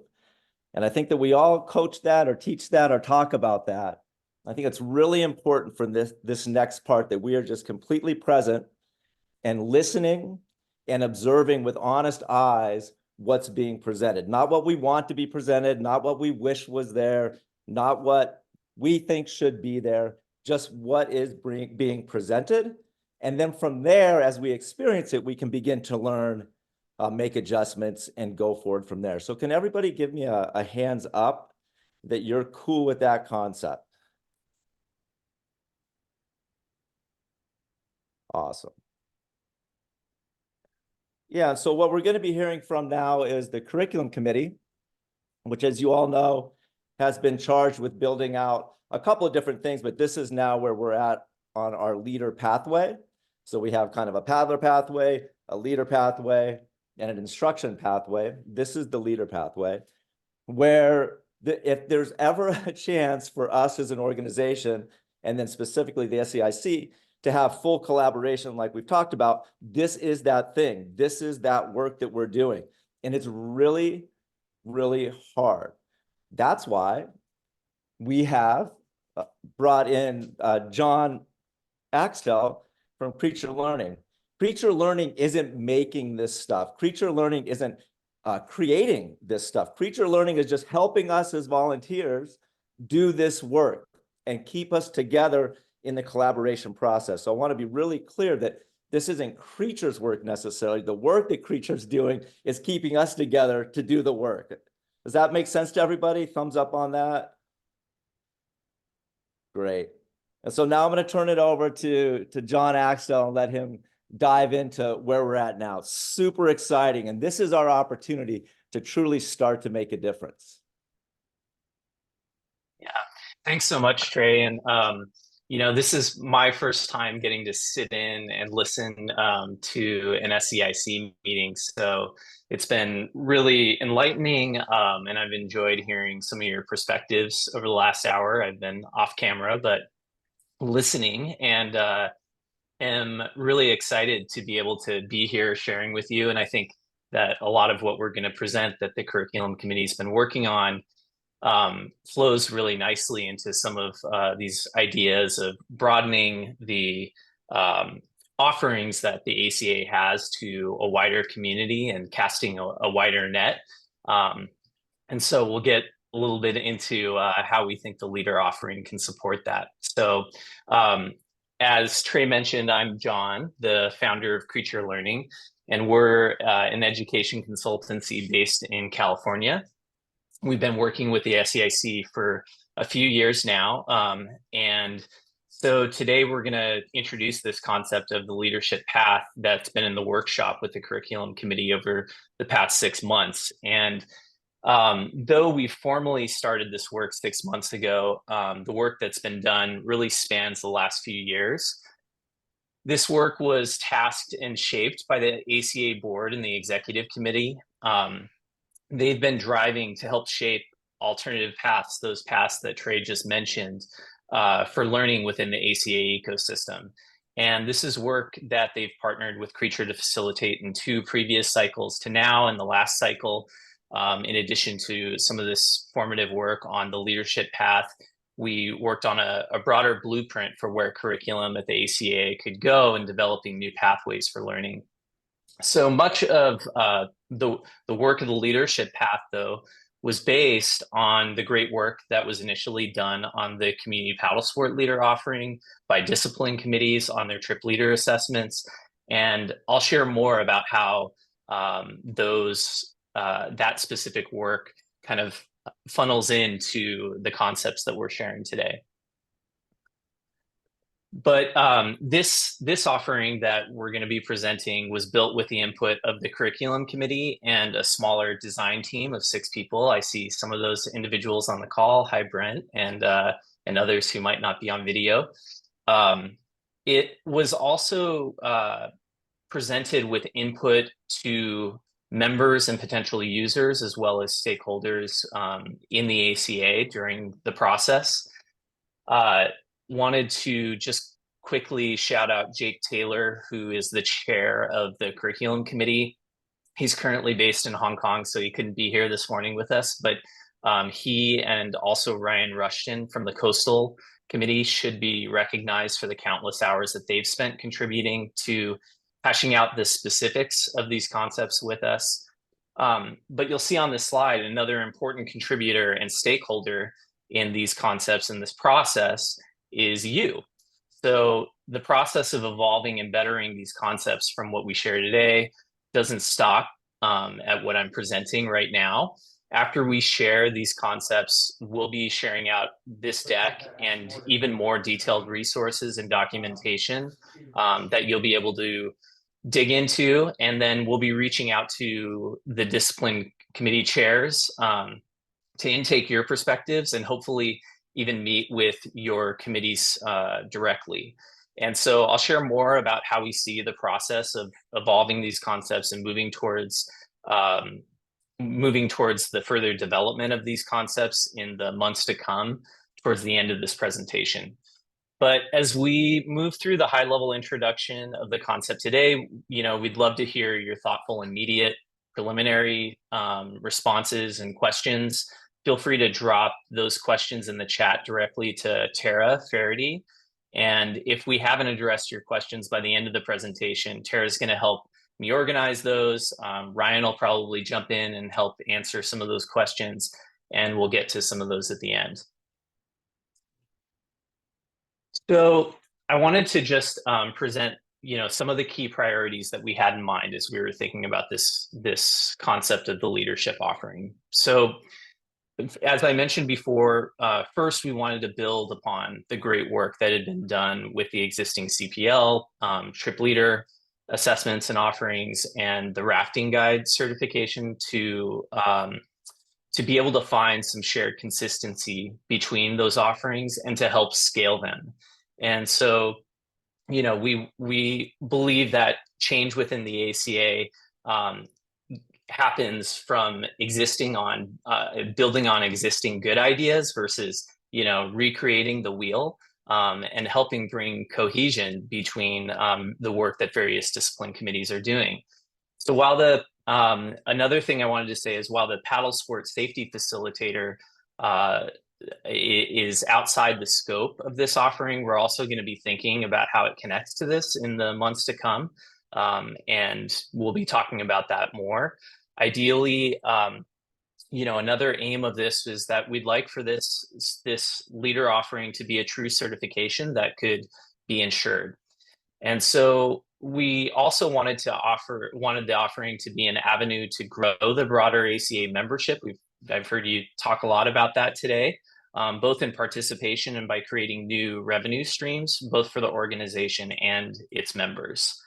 And I think that we all coach that or teach that or talk about that. I think it's really important for this next part that we are just completely present and listening and observing with honest eyes what's being presented. Not what we want to be presented, not what we wish was there, not what we think should be there, just what is being presented. And then from there, as we experience it, we can begin to learn, make adjustments, and go forward from there. So can everybody give me a hands up that you're cool with that concept? Awesome. Yeah, so what we're going to be hearing from now is the curriculum committee, which, as you all know, has been charged with building out a couple of different things, but this is now where we're at on our leader pathway. So we have kind of a paddler pathway, a leader pathway, and an instruction pathway. This is the leader pathway, where if there's ever a chance for us as an organization, and then specifically the SEIC, to have full collaboration like we've talked about, this is that thing. This is that work that we're doing. And it's really, really hard. That's why we have brought in John Axtell from Creature Learning. Creature Learning isn't making this stuff. Creature Learning isn't creating this stuff. Creature Learning is just helping us as volunteers do this work and keep us together in the collaboration process. So I want to be really clear that this isn't Creature's work necessarily. The work that Creature's doing is keeping us together to do the work. Does that make sense to everybody? Thumbs up on that. Great. And so now I'm going to turn it over to John Axtell and let him dive into where we're at now. Super exciting. And this is our opportunity to truly start to make a difference. Yeah, thanks so much, Trey. And, you know, this is my first time getting to sit in and listen to an SEIC meeting. So it's been really enlightening, and I've enjoyed hearing some of your perspectives over the last hour. I've been off camera, but listening, and am really excited to be able to be here sharing with you. And I think that a lot of what we're going to present that the curriculum committee's been working on flows really nicely into some of these ideas of broadening the offerings that the ACA has to a wider community and casting a wider net. And so we'll get a little bit into how we think the leader offering can support that. So as Trey mentioned, I'm John, the founder of Creature Learning, and we're an education consultancy based in California. We've been working with the SEIC for a few years now. And so today we're going to introduce this concept of the leadership path that's been in the workshop with the curriculum committee over the past 6 months. And though we formally started this work 6 months ago, the work that's been done really spans the last few years. This work was tasked and shaped by the ACA board and the executive committee. They've been driving to help shape alternative paths, those paths that Trey just mentioned, for learning within the ACA ecosystem. And this is work that they've partnered with Creature to facilitate in 2 previous cycles to now, in the last cycle. In addition to some of this formative work on the leadership path, we worked on a broader blueprint for where curriculum at the ACA could go in developing new pathways for learning. So much of the work of the leadership path, though, was based on the great work that was initially done on the community paddle sport leader offering by discipline committees on their trip leader assessments. And I'll share more about how that specific work kind of funnels into the concepts that we're sharing today. But this offering that we're going to be presenting was built with the input of the curriculum committee and a smaller design team of 6 people. I see some of those individuals on the call. Hi, Brent, and others who might not be on video. It was also presented with input to members and potential users, as well as stakeholders in the ACA during the process. Wanted to just quickly shout out Jake Taylor, who is the chair of the curriculum committee. He's currently based in Hong Kong, so he couldn't be here this morning with us, but he and also Ryan Rushton from the Coastal Committee should be recognized for the countless hours that they've spent contributing to hashing out the specifics of these concepts with us. But you'll see on this slide, another important contributor and stakeholder in these concepts in this process is you. So the process of evolving and bettering these concepts from what we share today doesn't stop at what I'm presenting right now. After we share these concepts, we'll be sharing out this deck and even more detailed resources and documentation that you'll be able to dig into. And then we'll be reaching out to the discipline committee chairs to intake your perspectives and hopefully even meet with your committees directly. And so I'll share more about how we see the process of evolving these concepts and moving towards the further development of these concepts in the months to come towards the end of this presentation. But as we move through the high-level introduction of the concept today, we'd love to hear your thoughtful, immediate, preliminary responses and questions. Feel free to drop those questions in the chat directly to Tara Faraday. And if we haven't addressed your questions by the end of the presentation, Tara's going to help me organize those. Ryan will probably jump in and help answer some of those questions, and we'll get to some of those at the end. So I wanted to just present, some of the key priorities that we had in mind as we were thinking about this concept of the leadership offering. So as I mentioned before, first, we wanted to build upon the great work that had been done with the existing CPL, trip leader assessments and offerings, and the rafting guide certification to be able to find some shared consistency between those offerings and to help scale them. And so, we believe that change within the ACA happens from building on existing good ideas versus, recreating the wheel and helping bring cohesion between the work that various discipline committees are doing. So while another thing I wanted to say is while the paddle sport safety facilitator is outside the scope of this offering, we're also going to be thinking about how it connects to this in the months to come. And we'll be talking about that more. Ideally, Another aim of this is that we'd like for this leader offering to be a true certification that could be insured. And so we also wanted the offering to be an avenue to grow the broader ACA membership. I've heard you talk a lot about that today, both in participation and by creating new revenue streams, both for the organization and its members.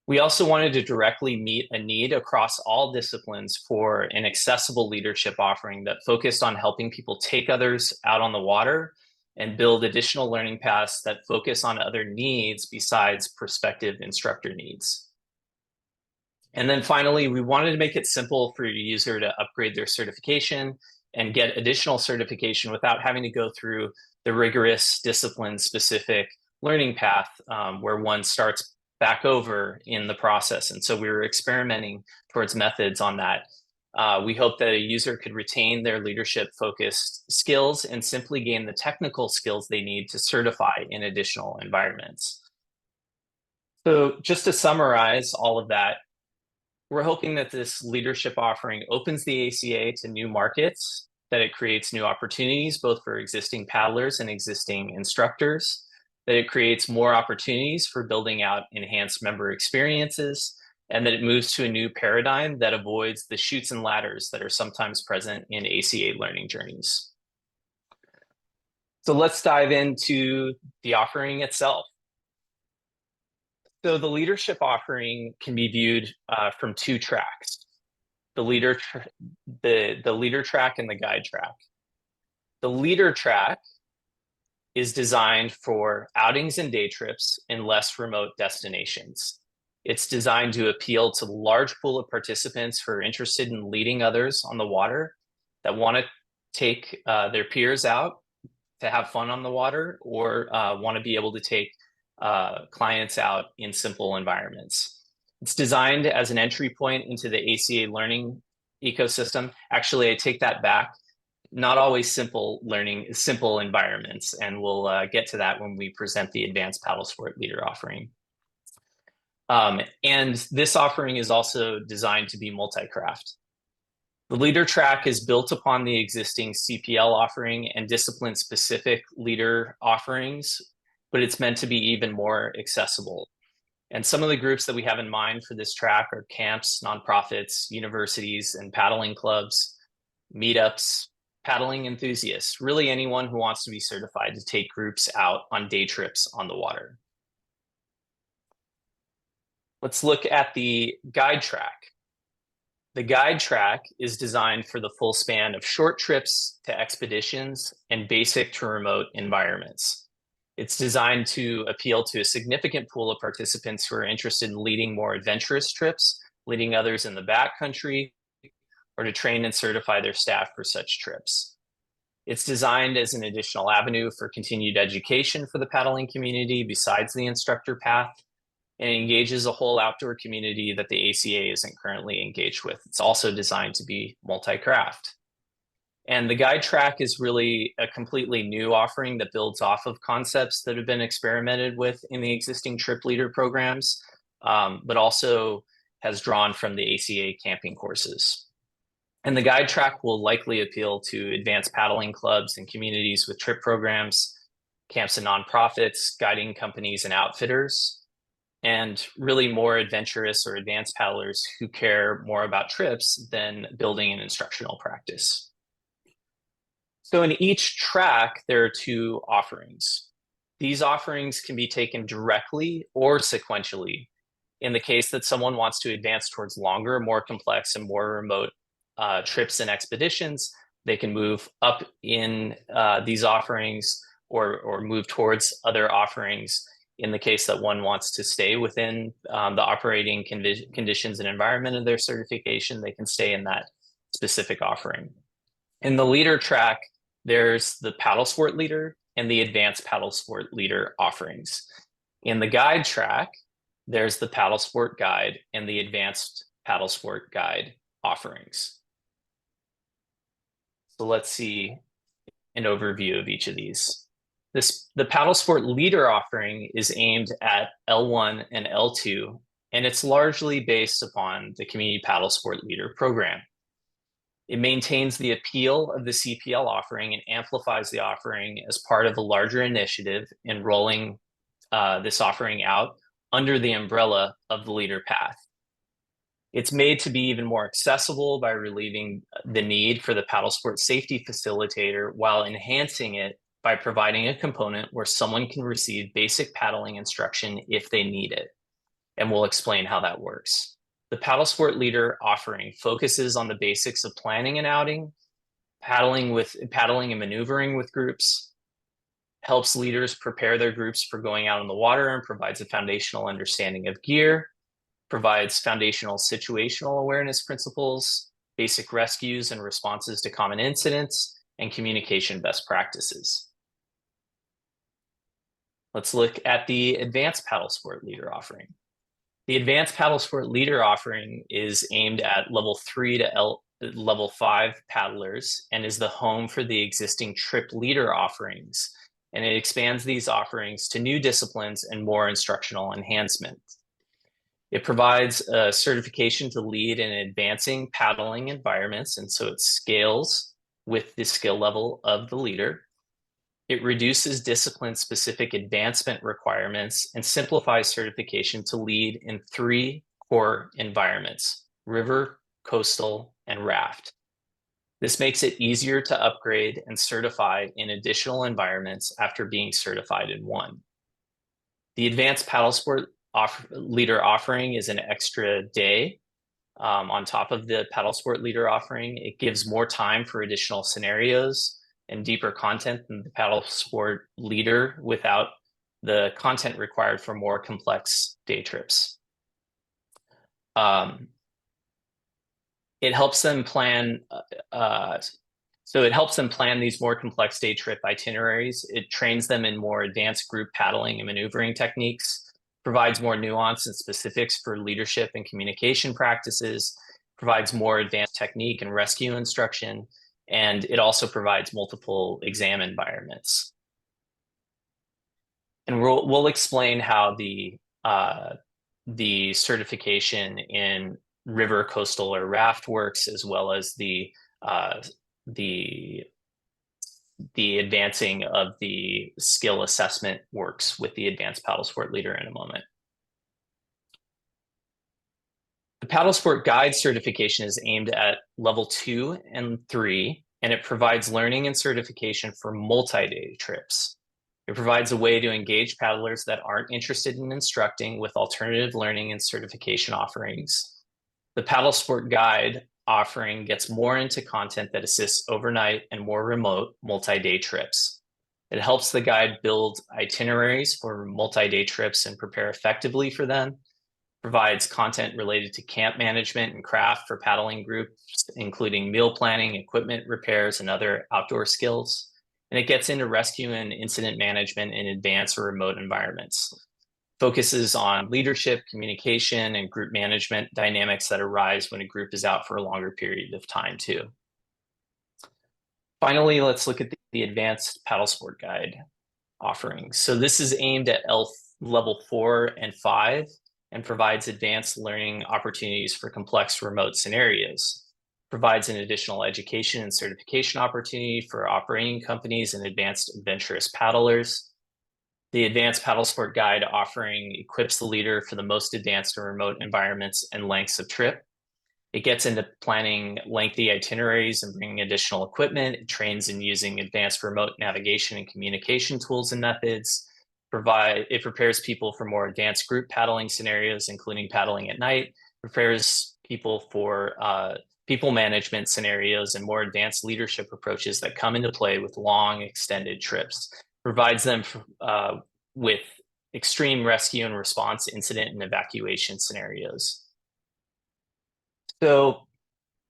We also wanted to directly meet a need across all disciplines for an accessible leadership offering that focused on helping people take others out on the water and build additional learning paths that focus on other needs besides prospective instructor needs. And then finally, we wanted to make it simple for your user to upgrade their certification and get additional certification without having to go through the rigorous discipline-specific learning path where one starts back over in the process. And so we were experimenting towards methods on that. We hope that a user could retain their leadership-focused skills and simply gain the technical skills they need to certify in additional environments. So just to summarize all of that, we're hoping that this leadership offering opens the ACA to new markets, that it creates new opportunities, both for existing paddlers and existing instructors, that it creates more opportunities for building out enhanced member experiences, and that it moves to a new paradigm that avoids the chutes and ladders that are sometimes present in ACA learning journeys. So let's dive into the offering itself. So the leadership offering can be viewed from two tracks, the leader track and the guide track. The leader track is designed for outings and day trips in less remote destinations. It's designed to appeal to the large pool of participants who are interested in leading others on the water, that want to take their peers out to have fun on the water, or want to be able to take clients out in simple environments. It's designed as an entry point into the ACA learning ecosystem. Actually, I take that back. Not always simple environments, and we'll get to that when we present the advanced paddle sport leader offering. And this offering is also designed to be multi-craft. The leader track is built upon the existing CPL offering and discipline-specific leader offerings, but it's meant to be even more accessible. And some of the groups that we have in mind for this track are camps, nonprofits, universities, and paddling clubs, meetups, paddling enthusiasts, really anyone who wants to be certified to take groups out on day trips on the water. Let's look at the guide track. The guide track is designed for the full span of short trips to expeditions and basic to remote environments. It's designed to appeal to a significant pool of participants who are interested in leading more adventurous trips, leading others in the backcountry, or to train and certify their staff for such trips. It's designed as an additional avenue for continued education for the paddling community besides the instructor path, and engages a whole outdoor community that the ACA isn't currently engaged with. It's also designed to be multi-craft. And the guide track is really a completely new offering that builds off of concepts that have been experimented with in the existing trip leader programs, but also has drawn from the ACA camping courses. And the guide track will likely appeal to advanced paddling clubs and communities with trip programs, camps and nonprofits, guiding companies and outfitters, and really more adventurous or advanced paddlers who care more about trips than building an instructional practice. So in each track, there are two offerings. These offerings can be taken directly or sequentially. In the case that someone wants to advance towards longer, more complex, and more remote trips and expeditions, they can move up in these offerings or move towards other offerings. In the case that one wants to stay within the operating conditions and environment of their certification, they can stay in that specific offering. In the leader track, there's the paddle sport leader and the advanced paddle sport leader offerings. In the guide track, there's the paddle sport guide and the advanced paddle sport guide offerings. So let's see an overview of each of these. The paddle sport leader offering is aimed at L1 and L2, and it's largely based upon the community paddle sport leader program. It maintains the appeal of the CPL offering and amplifies the offering as part of a larger initiative in rolling this offering out under the umbrella of the leader path. It's made to be even more accessible by relieving the need for the paddle sport safety facilitator while enhancing it by providing a component where someone can receive basic paddling instruction if they need it. And we'll explain how that works. The paddle sport leader offering focuses on the basics of planning an outing, paddling and maneuvering with groups, helps leaders prepare their groups for going out on the water, and provides a foundational understanding of gear, provides foundational situational awareness principles, basic rescues and responses to common incidents, and communication best practices. Let's look at the advanced paddle sport leader offering. The advanced paddle sport leader offering is aimed at level 3 to level 5 paddlers and is the home for the existing trip leader offerings. And it expands these offerings to new disciplines and more instructional enhancements. It provides a certification to lead in advancing paddling environments, and so it scales with the skill level of the leader. It reduces discipline-specific advancement requirements and simplifies certification to lead in 3 core environments: river, coastal, and raft. This makes it easier to upgrade and certify in additional environments after being certified in one. The advanced paddle sport leader offering is an extra day on top of the paddle sport leader offering. It gives more time for additional scenarios and deeper content than the paddle sport leader without the content required for more complex day trips. It helps them plan these more complex day trip itineraries. It trains them in more advanced group paddling and maneuvering techniques, provides more nuance and specifics for leadership and communication practices, provides more advanced technique and rescue instruction, and it also provides multiple exam environments. And we'll explain how the certification in river, coastal, or raft works, as well as the advancing of the skill assessment works with the advanced paddle sport leader in a moment. The paddle sport guide certification is aimed at level 2 and 3, and it provides learning and certification for multi-day trips. It provides a way to engage paddlers that aren't interested in instructing with alternative learning and certification offerings. The paddle sport guide offering gets more into content that assists overnight and more remote multi-day trips. It helps the guide build itineraries for multi-day trips and prepare effectively for them, provides content related to camp management and craft for paddling groups, including meal planning, equipment repairs, and other outdoor skills. And it gets into rescue and incident management in advanced or remote environments. Focuses on leadership, communication, and group management dynamics that arise when a group is out for a longer period of time too. Finally, let's look at the advanced paddle sport guide offerings. So this is aimed at level 4 and 5 and provides advanced learning opportunities for complex remote scenarios. Provides an additional education and certification opportunity for operating companies and advanced adventurous paddlers. The advanced paddle sport guide offering equips the leader for the most advanced or remote environments and lengths of trip. It gets into planning lengthy itineraries and bringing additional equipment. It trains in using advanced remote navigation and communication tools and methods. It prepares people for more advanced group paddling scenarios, including paddling at night. Prepares people for people management scenarios and more advanced leadership approaches that come into play with long extended trips. Provides them with extreme rescue and response incident and evacuation scenarios. So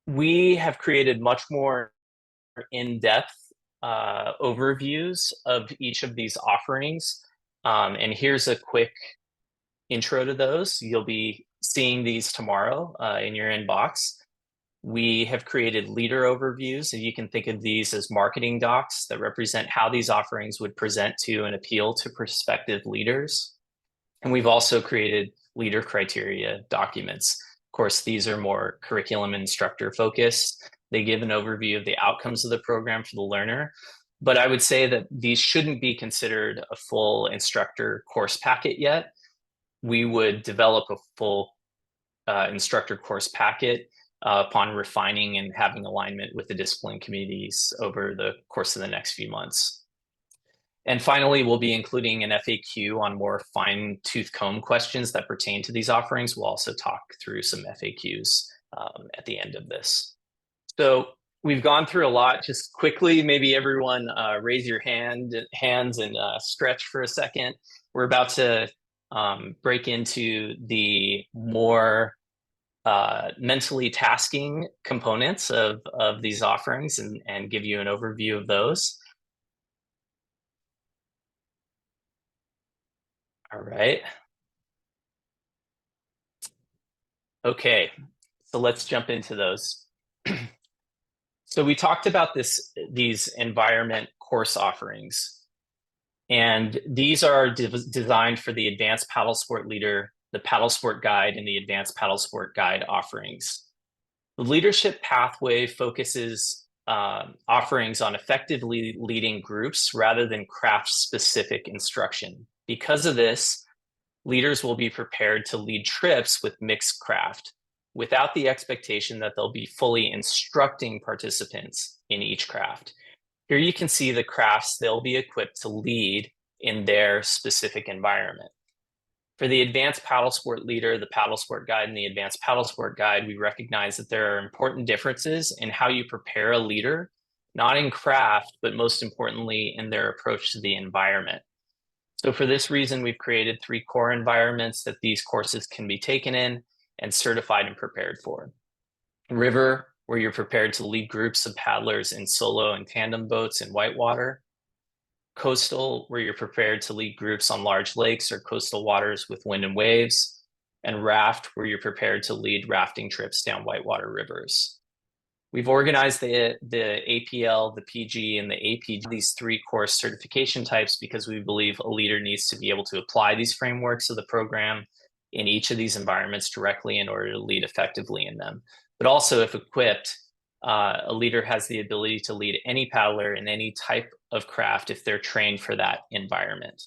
we have created much more in-depth overviews of each of these offerings. And here's a quick intro to those. You'll be seeing these tomorrow in your inbox. We have created leader overviews, and you can think of these as marketing docs that represent how these offerings would present to and appeal to prospective leaders. And we've also created leader criteria documents. Of course, these are more curriculum instructor focused, They give an overview of the outcomes of the program for the learner. But I would say that these shouldn't be considered a full instructor course packet yet. We would develop a full instructor course packet upon refining and having alignment with the discipline committees over the course of the next few months. And finally, we'll be including an FAQ on more fine-tooth comb questions that pertain to these offerings. We'll also talk through some FAQs at the end of this. So we've gone through a lot. Just quickly, maybe everyone raise your hands and stretch for a second. We're about to break into the more mentally tasking components of these offerings and give you an overview of those. All right. Okay, so let's jump into those. So we talked about these environment course offerings, and these are designed for the advanced paddle sport leader, the paddle sport guide, and the advanced paddle sport guide offerings. The leadership pathway focuses offerings on effectively leading groups rather than craft-specific instruction. Because of this, leaders will be prepared to lead trips with mixed craft, without the expectation that they'll be fully instructing participants in each craft. Here you can see the crafts they'll be equipped to lead in their specific environment. For the advanced paddle sport leader, the paddle sport guide, and the advanced paddle sport guide, we recognize that there are important differences in how you prepare a leader, not in craft, but most importantly in their approach to the environment. So for this reason, we've created 3 core environments that these courses can be taken in and certified and prepared for. River, where you're prepared to lead groups of paddlers in solo and tandem boats in whitewater. Coastal, where you're prepared to lead groups on large lakes or coastal waters with wind and waves. And raft, where you're prepared to lead rafting trips down whitewater rivers. We've organized the APL, the PG, and the AP, these 3 course certification types, because we believe a leader needs to be able to apply these frameworks of the program in each of these environments directly in order to lead effectively in them. But also, if equipped, a leader has the ability to lead any paddler in any type of craft if they're trained for that environment.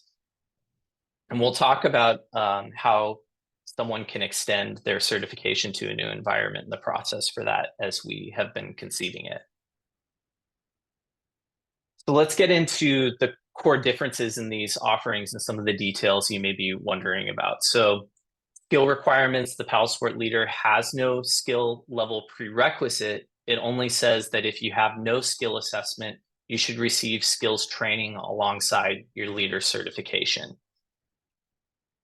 And we'll talk about how someone can extend their certification to a new environment in the process for that as we have been conceiving it. So let's get into the core differences in these offerings and some of the details you may be wondering about. So skill requirements, the paddle sport leader has no skill level prerequisite. It only says that if you have no skill assessment, you should receive skills training alongside your leader certification.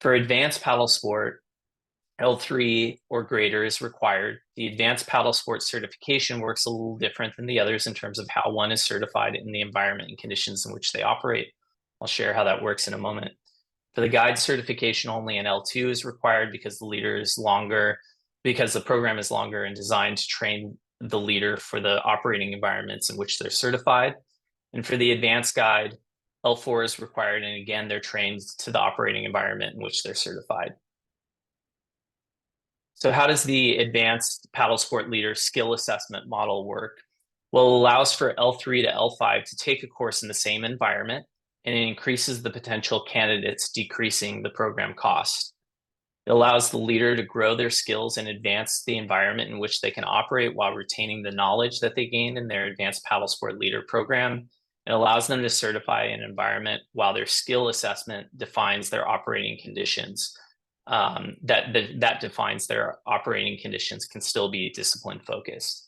For advanced paddle sport, L3 or greater is required. The advanced paddle sport certification works a little different than the others in terms of how one is certified in the environment and conditions in which they operate. I'll share how that works in a moment. For the guide certification, only an L2 is required because the leader is longer, because the program is longer and designed to train the leader for the operating environments in which they're certified. And for the advanced guide, L4 is required, and again, they're trained to the operating environment in which they're certified. So how does the advanced paddle sport leader skill assessment model work? Well, it allows for L3 to L5 to take a course in the same environment, and it increases the potential candidates, decreasing the program cost. It allows the leader to grow their skills and advance the environment in which they can operate while retaining the knowledge that they gained in their advanced paddle sport leader program. It allows them to certify an environment while their skill assessment defines their operating conditions. That defines their operating conditions can still be discipline focused.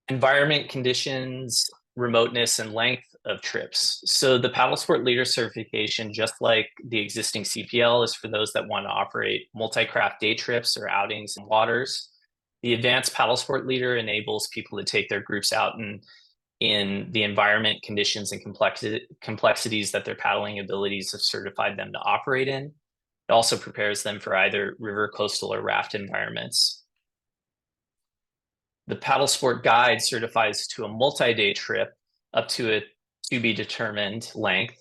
Environment conditions, remoteness, and length of trips. So the paddle sport leader certification, just like the existing CPL, is for those that want to operate multi-craft day trips or outings in waters. The advanced paddle sport leader enables people to take their groups out in the environment conditions and complexities that their paddling abilities have certified them to operate in. It also prepares them for either river, coastal, or raft environments. The paddle sport guide certifies to a multi-day trip up to a to be determined length.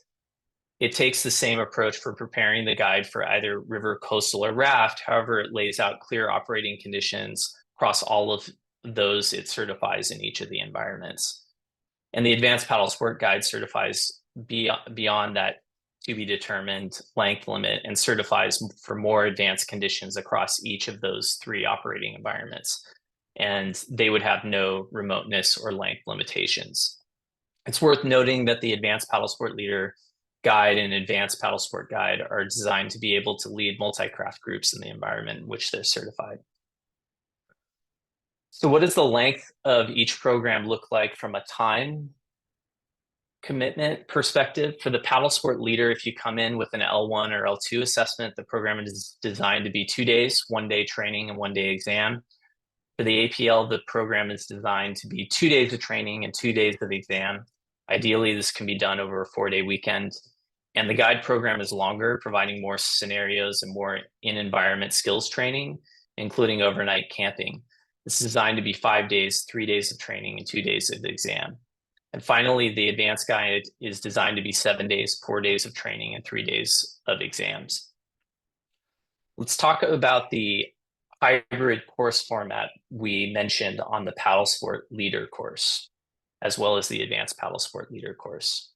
It takes the same approach for preparing the guide for either river, coastal, or raft. However, it lays out clear operating conditions across all of those it certifies in each of the environments. And the Advanced Paddle Sport Guide certifies beyond that to be determined length limit and certifies for more advanced conditions across each of those 3 operating environments. And they would have no remoteness or length limitations. It's worth noting that the Advanced Paddle Sport Leader Guide and Advanced Paddle Sport Guide are designed to be able to lead multi-craft groups in the environment in which they're certified. So what does the length of each program look like from a time commitment perspective? For the paddle sport leader, if you come in with an L1 or L2 assessment, the program is designed to be 2 days, 1 day training and 1 day exam. For the APL, the program is designed to be 2 days of training and 2 days of exam. Ideally, this can be done over a 4-day weekend. And the guide program is longer, providing more scenarios and more in-environment skills training, including overnight camping. This is designed to be 5 days, 3 days of training and 2 days of exam. And finally, the advanced guide is designed to be 7 days, 4 days of training and 3 days of exams. Let's talk about the hybrid course format we mentioned on the paddle sport leader course, as well as the advanced paddle sport leader course.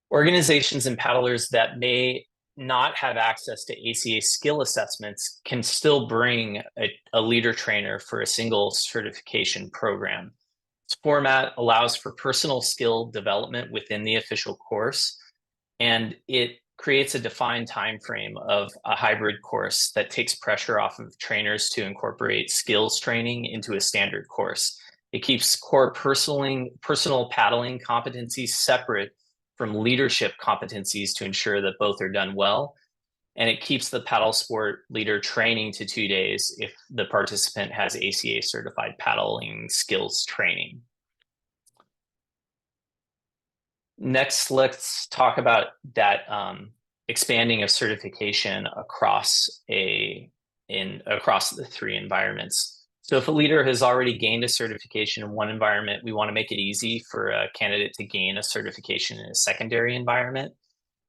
Organizations and paddlers that may not have access to ACA skill assessments can still bring a leader trainer for a single certification program. This format allows for personal skill development within the official course, and it creates a defined time frame of a hybrid course that takes pressure off of trainers to incorporate skills training into a standard course. It keeps core personal paddling competencies separate from leadership competencies to ensure that both are done well. And it keeps the paddle sport leader training to 2 days if the participant has ACA certified paddling skills training. Next, let's talk about that expanding of certification across the 3 environments. So if a leader has already gained a certification in one environment, we want to make it easy for a candidate to gain a certification in a secondary environment.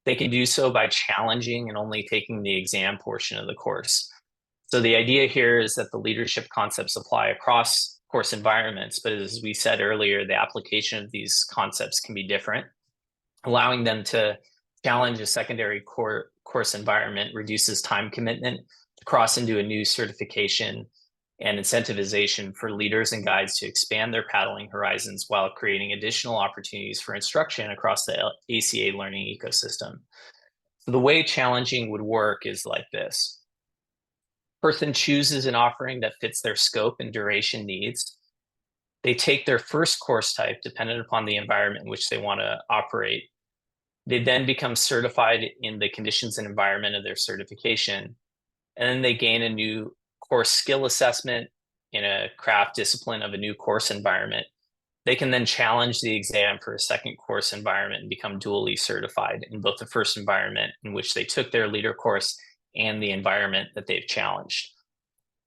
They can do so by challenging and only taking the exam portion of the course. So the idea here is that the leadership concepts apply across course environments, but as we said earlier, the application of these concepts can be different. Allowing them to challenge a secondary course environment reduces time commitment to cross into a new certification and incentivization for leaders and guides to expand their paddling horizons while creating additional opportunities for instruction across the ACA learning ecosystem. So the way challenging would work is like this. Person chooses an offering that fits their scope and duration needs. They take their first course type dependent upon the environment in which they want to operate. They then become certified in the conditions and environment of their certification. And then they gain a new course skill assessment in a craft discipline of a new course environment. They can then challenge the exam for a second course environment and become dually certified in both the first environment in which they took their leader course and the environment that they've challenged.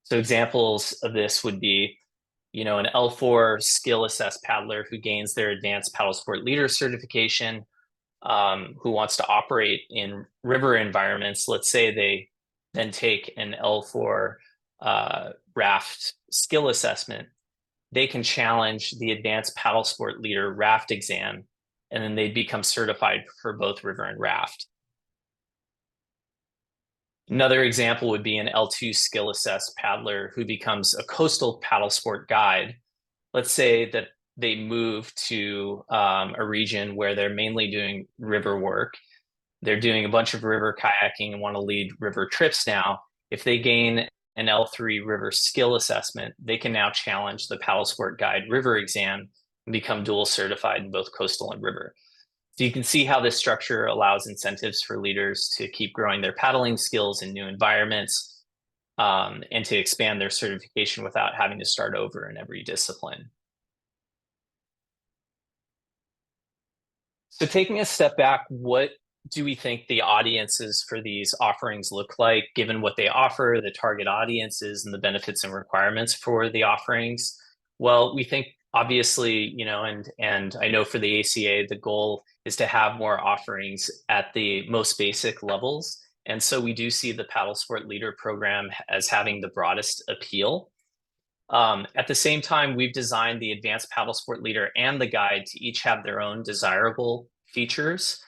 So examples of this would be, an L4 skill assessed paddler who gains their advanced paddle sport leader certification, who wants to operate in river environments. Let's say they then take an L4 raft skill assessment. They can challenge the advanced paddle sport leader raft exam, and then they'd become certified for both river and raft. Another example would be an L2 skill assessed paddler who becomes a coastal paddle sport guide. Let's say that they move to a region where they're mainly doing river work. They're doing a bunch of river kayaking and want to lead river trips now. If they gain an L3 river skill assessment, they can now challenge the paddle sport guide river exam and become dual certified in both coastal and river. So you can see how this structure allows incentives for leaders to keep growing their paddling skills in new environments and to expand their certification without having to start over in every discipline. So taking a step back, what do we think the audiences for these offerings look like, given what they offer, the target audiences, and the benefits and requirements for the offerings? Well, we think Obviously, and I know for the ACA, the goal is to have more offerings at the most basic levels. And so we do see the Paddle Sport Leader program as having the broadest appeal. At the same time, we've designed the Advanced Paddle Sport Leader and the guide to each have their own desirable features.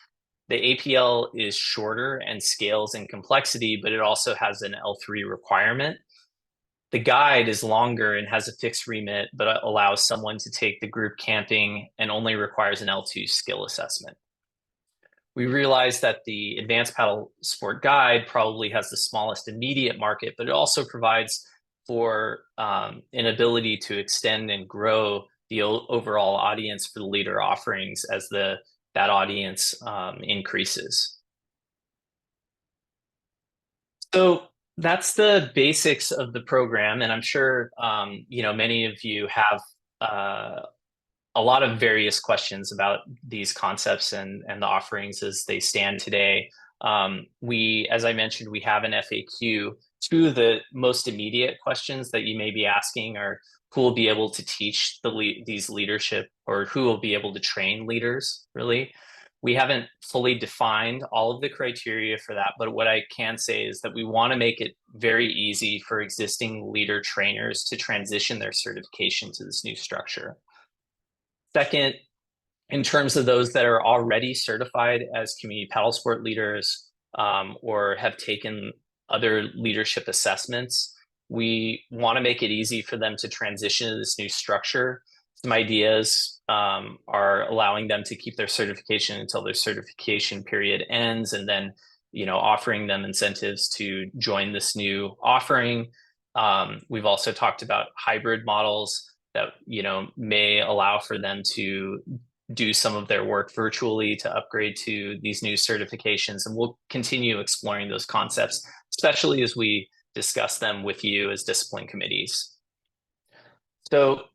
The APL is shorter and scales in complexity, but it also has an L3 requirement. The guide is longer and has a fixed remit, but allows someone to take the group camping and only requires an L2 skill assessment. We realize that the Advanced Paddle Sport Guide probably has the smallest immediate market, but it also provides for an ability to extend and grow the overall audience for the leader offerings as that audience increases. So that's the basics of the program, and I'm sure many of you have a lot of various questions about these concepts and the offerings as they stand today. As I mentioned, we have an FAQ. Two of the most immediate questions that you may be asking are who will be able to teach these leadership, or who will be able to train leaders, really. We haven't fully defined all of the criteria for that, but what I can say is that we want to make it very easy for existing leader trainers to transition their certification to this new structure. Second, in terms of those that are already certified as community paddle sport leaders or have taken other leadership assessments, we want to make it easy for them to transition to this new structure. Some ideas are allowing them to keep their certification until their certification period ends, and then offering them incentives to join this new offering. We've also talked about hybrid models that may allow for them to do some of their work virtually to upgrade to these new certifications, and we'll continue exploring those concepts, especially as we discuss them with you as discipline committees. So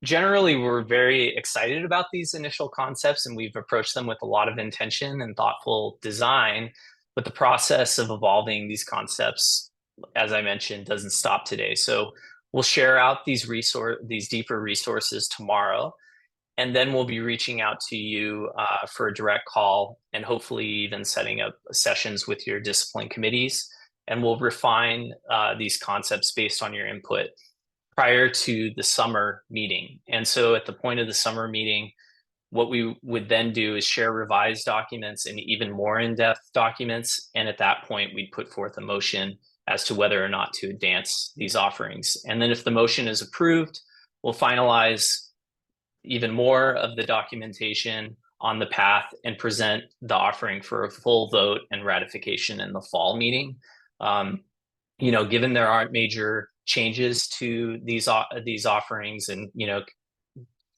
generally, we're very excited about these initial concepts, and we've approached them with a lot of intention and thoughtful design, but the process of evolving these concepts, as I mentioned, doesn't stop today. So we'll share out these deeper resources tomorrow, and then we'll be reaching out to you for a direct call, and hopefully even setting up sessions with your discipline committees. And we'll refine these concepts based on your input prior to the summer meeting. And so at the point of the summer meeting, what we would then do is share revised documents and even more in-depth documents. And at that point, we'd put forth a motion as to whether or not to advance these offerings. And then if the motion is approved, we'll finalize even more of the documentation on the path and present the offering for a full vote and ratification in the fall meeting. Given there aren't major changes to these offerings and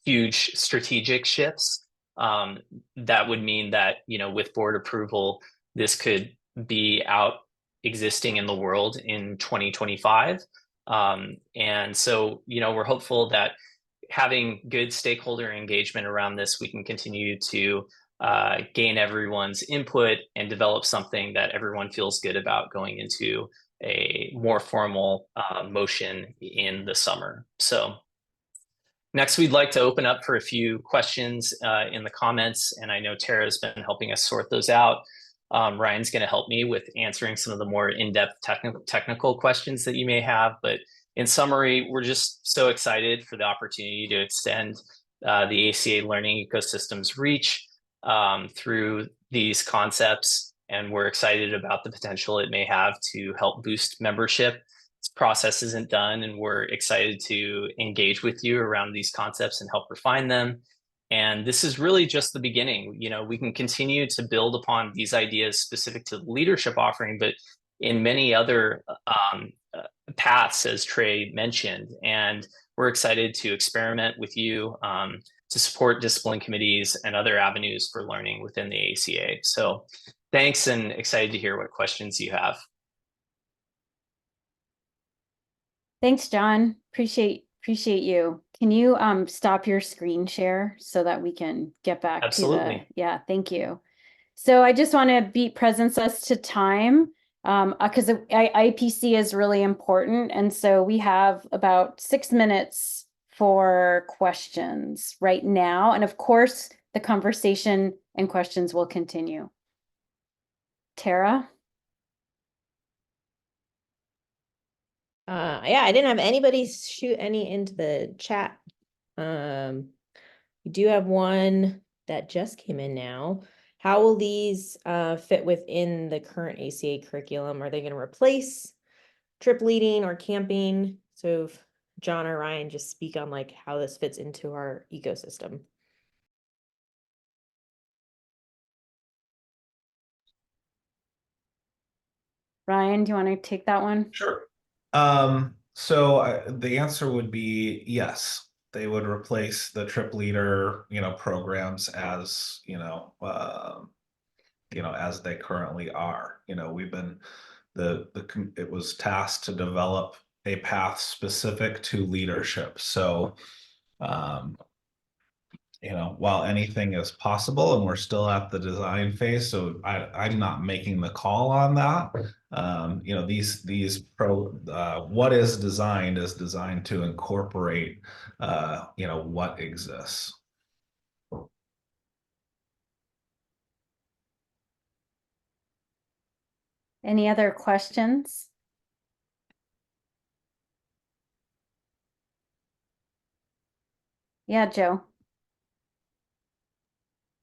huge strategic shifts, that would mean that with board approval, this could be out existing in the world in 2025. And so we're hopeful that having good stakeholder engagement around this, we can continue to gain everyone's input and develop something that everyone feels good about going into a more formal motion in the summer. So next, we'd like to open up for a few questions in the comments, and I know Tara's been helping us sort those out. Ryan's going to help me with answering some of the more in-depth technical questions that you may have, but in summary, we're just so excited for the opportunity to extend the ACA learning ecosystem's reach through these concepts, and we're excited about the potential it may have to help boost membership. This process isn't done, and we're excited to engage with you around these concepts and help refine them. And this is really just the beginning. We can continue to build upon these ideas specific to the leadership offering, but in many other paths, as Trey mentioned. And we're excited to experiment with you to support discipline committees and other avenues for learning within the ACA. So thanks, and excited to hear what questions you have. Thanks, John. Appreciate you. Can you stop your screen share so that we can get back Absolutely. to yeah, thank you. So I just want to presence us to time because IPC is really important. And so we have about 6 minutes for questions right now. And of course, the conversation and questions will continue. Tara? Yeah, I didn't have anybody shoot any into the chat. We do have one that just came in now. How will these fit within the current ACA curriculum? Are they going to replace trip leading or camping? So if John or Ryan just speak on like how this fits into our ecosystem. Ryan, do you want to take that one? Sure. The answer would be yes. They would replace the trip leader, programs as, as they currently are. We've been it was tasked to develop a path specific to leadership. So, while anything is possible and we're still at the design phase, so I'm not making the call on that. What is designed to incorporate, what exists. Any other questions? Yeah, Joe.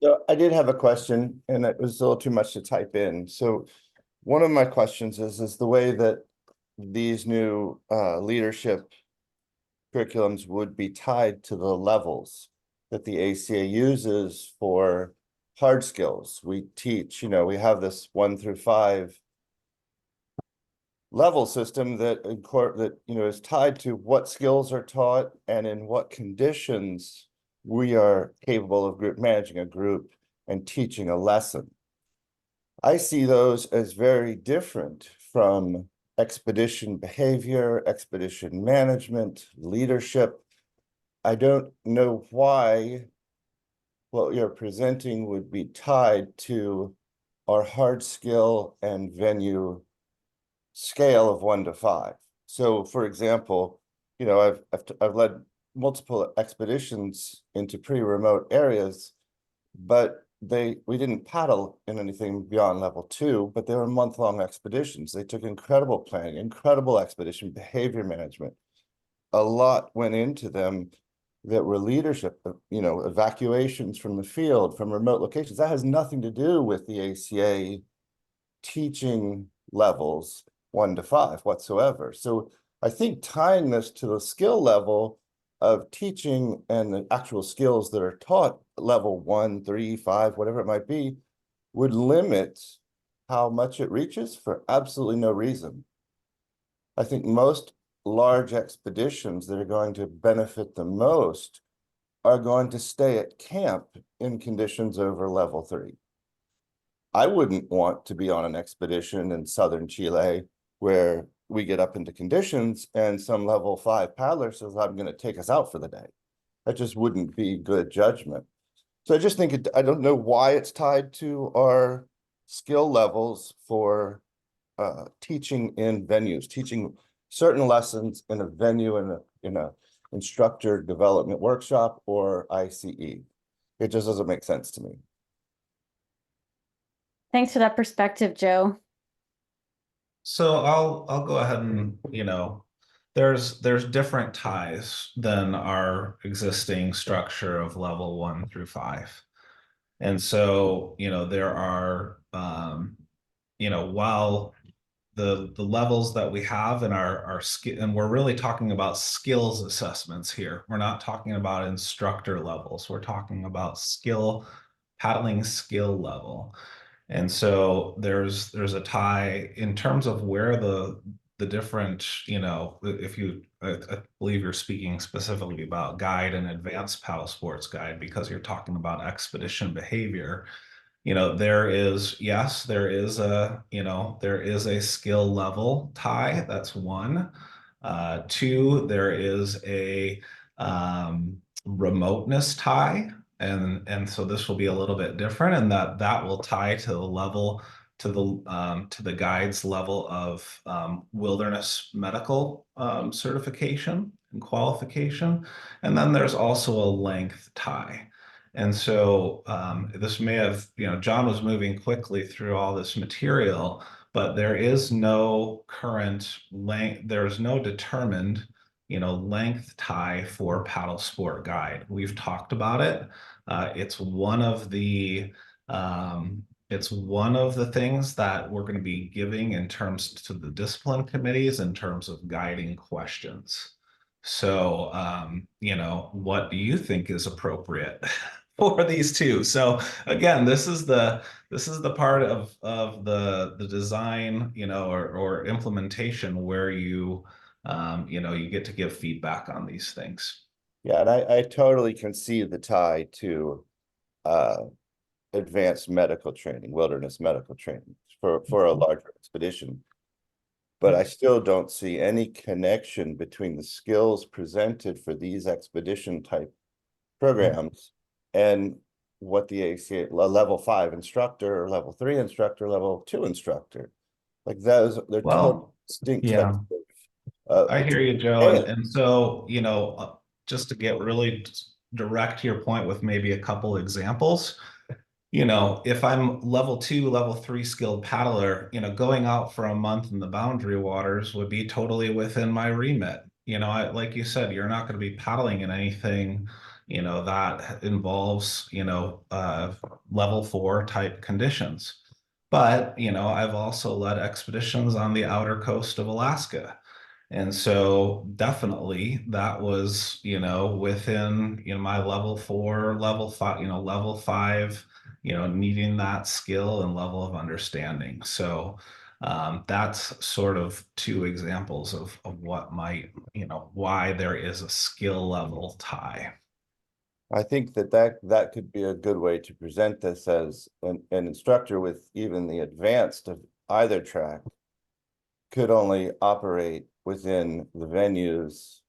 So I did have a question and it was a little too much to type in. So one of my questions is the way that these new leadership curriculums would be tied to the levels that the ACA uses for hard skills. We teach, we have this 1 through 5 level system that is tied to what skills are taught and in what conditions we are capable of managing a group and teaching a lesson. I see those as very different from expedition behavior, expedition management, leadership. I don't know why what you're presenting would be tied to our hard skill and venue scale of 1 to 5. So for example, I've led multiple expeditions into pretty remote areas, but we didn't paddle in anything beyond level 2, but they were month-long expeditions. They took incredible planning, incredible expedition behavior management. A lot went into them that were leadership, evacuations from the field, from remote locations. That has nothing to do with the ACA teaching levels 1 to 5 whatsoever. So I think tying this to the skill level of teaching and the actual skills that are taught level 1, 3, 5, whatever it might be, would limit how much it reaches for absolutely no reason. I think most large expeditions that are going to benefit the most are going to stay at camp in conditions over level 3. I wouldn't want to be on an expedition in southern Chile where we get up into conditions and some level 5 paddler says, I'm going to take us out for the day. That just wouldn't be good judgment. So I just think I don't know why it's tied to our skill levels for teaching in venues, teaching certain lessons in a venue, in a instructor development workshop or ICE. It just doesn't make sense to me. Thanks for that perspective, Joe. So I'll go ahead and, there's different ties than our existing structure of level 1 through 5. And so, there are, while the levels that we have in our skill, and we're really talking about skills assessments here. We're not talking about instructor levels. We're talking about paddling skill level. And so there's a tie in terms of where the different, I believe you're speaking specifically about guide and advanced paddle sports guide because you're talking about expedition behavior. There is a skill level tie. That's 1. 2, there is a remoteness tie. And so this will be a little bit different, and that will tie to the level to the guide's level of wilderness medical certification. and qualification. And then there's also a length tie. And so this may have, John was moving quickly through all this material, but there is no current length, there's no determined, length tie for paddle sport guide. We've talked about it. It's one of the things that we're going to be giving in terms to the discipline committees in terms of guiding questions. So, what do you think is appropriate for these two? So again, this is the part of the design, or implementation where you get to give feedback on these things. Yeah, and I totally can see the tie to advanced medical training, wilderness medical training for a larger expedition. But I still don't see any connection between the skills presented for these expedition type programs and what the ACA level 5 instructor, or level 3 instructor, level 2 instructor, like those, they're totally distinct. Yeah, I hear you, Joe. And so, just to get really direct to your point with maybe a couple examples, if I'm level 2, level 3 skilled paddler, going out for a month in the boundary waters would be totally within my remit. Like you said, you're not going to be paddling in anything, that involves, level 4 type conditions. But, I've also led expeditions on the outer coast of Alaska. And so definitely that was, within, my level 4, level 5, level 5, needing that skill and level of understanding. So that's sort of two examples of what might, why there is a skill level tie. I think that could be a good way to present this, as an instructor with even the advanced of either track could only operate within the venues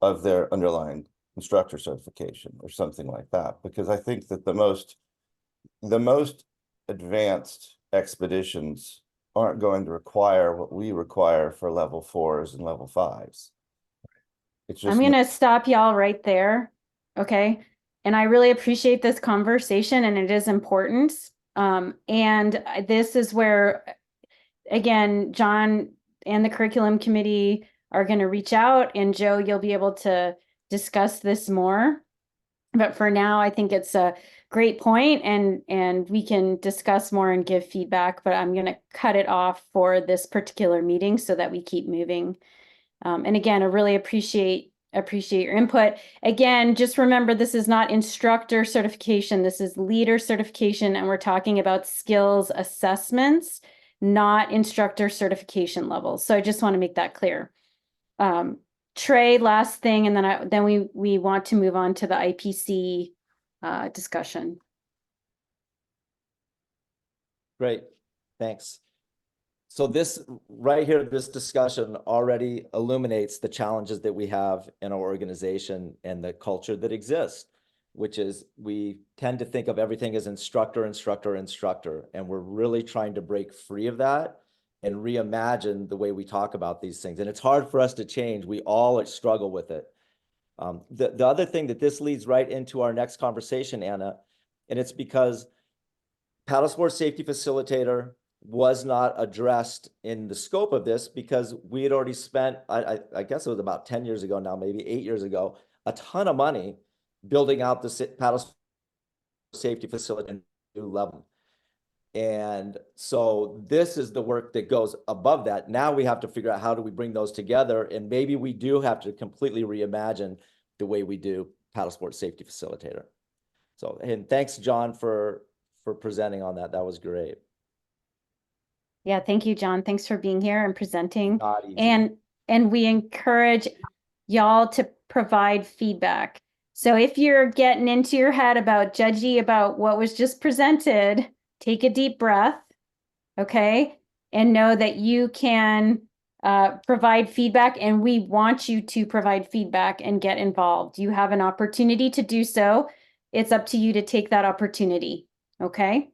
of their underlying instructor certification or something like that. Because I think that the most advanced expeditions aren't going to require what we require for level 4s and level 5s. It's just I'm going to stop y'all right there. Okay. And I really appreciate this conversation, and it is important. And this is where, again, John and the curriculum committee are going to reach out, and Joe, you'll be able to discuss this more. But for now, I think it's a great point, and we can discuss more and give feedback, but I'm going to cut it off for this particular meeting so that we keep moving. And again, I really appreciate your input. Again, just remember, this is not instructor certification. This is leader certification, and we're talking about skills assessments, not instructor certification levels. So I just want to make that clear. Trey, last thing, and then we want to move on to the IPC discussion. Great, thanks. So this right here, this discussion already illuminates the challenges that we have in our organization and the culture that exists, which is we tend to think of everything as instructor, instructor, instructor, and we're really trying to break free of that and reimagine the way we talk about these things. And it's hard for us to change. We all struggle with it. The other thing that this leads right into our next conversation, Anna, and it's because paddle sport safety facilitator was not addressed in the scope of this, because we had already spent, I guess it was about 10 years ago now, maybe 8 years ago, a ton of money building out the paddle safety facility at a new level. And so this is the work that goes above that. Now we have to figure out how do we bring those together, and maybe we do have to completely reimagine the way we do paddle sport safety facilitator. So, and thanks, John, for presenting on that. That was great. Yeah, thank you, John. Thanks for being here and presenting. Not easy. And we encourage y'all to provide feedback. So if you're getting into your head about judgy about what was just presented, take a deep breath, okay? And know that you can provide feedback, and we want you to provide feedback and get involved. You have an opportunity to do so. It's up to you to take that opportunity, okay?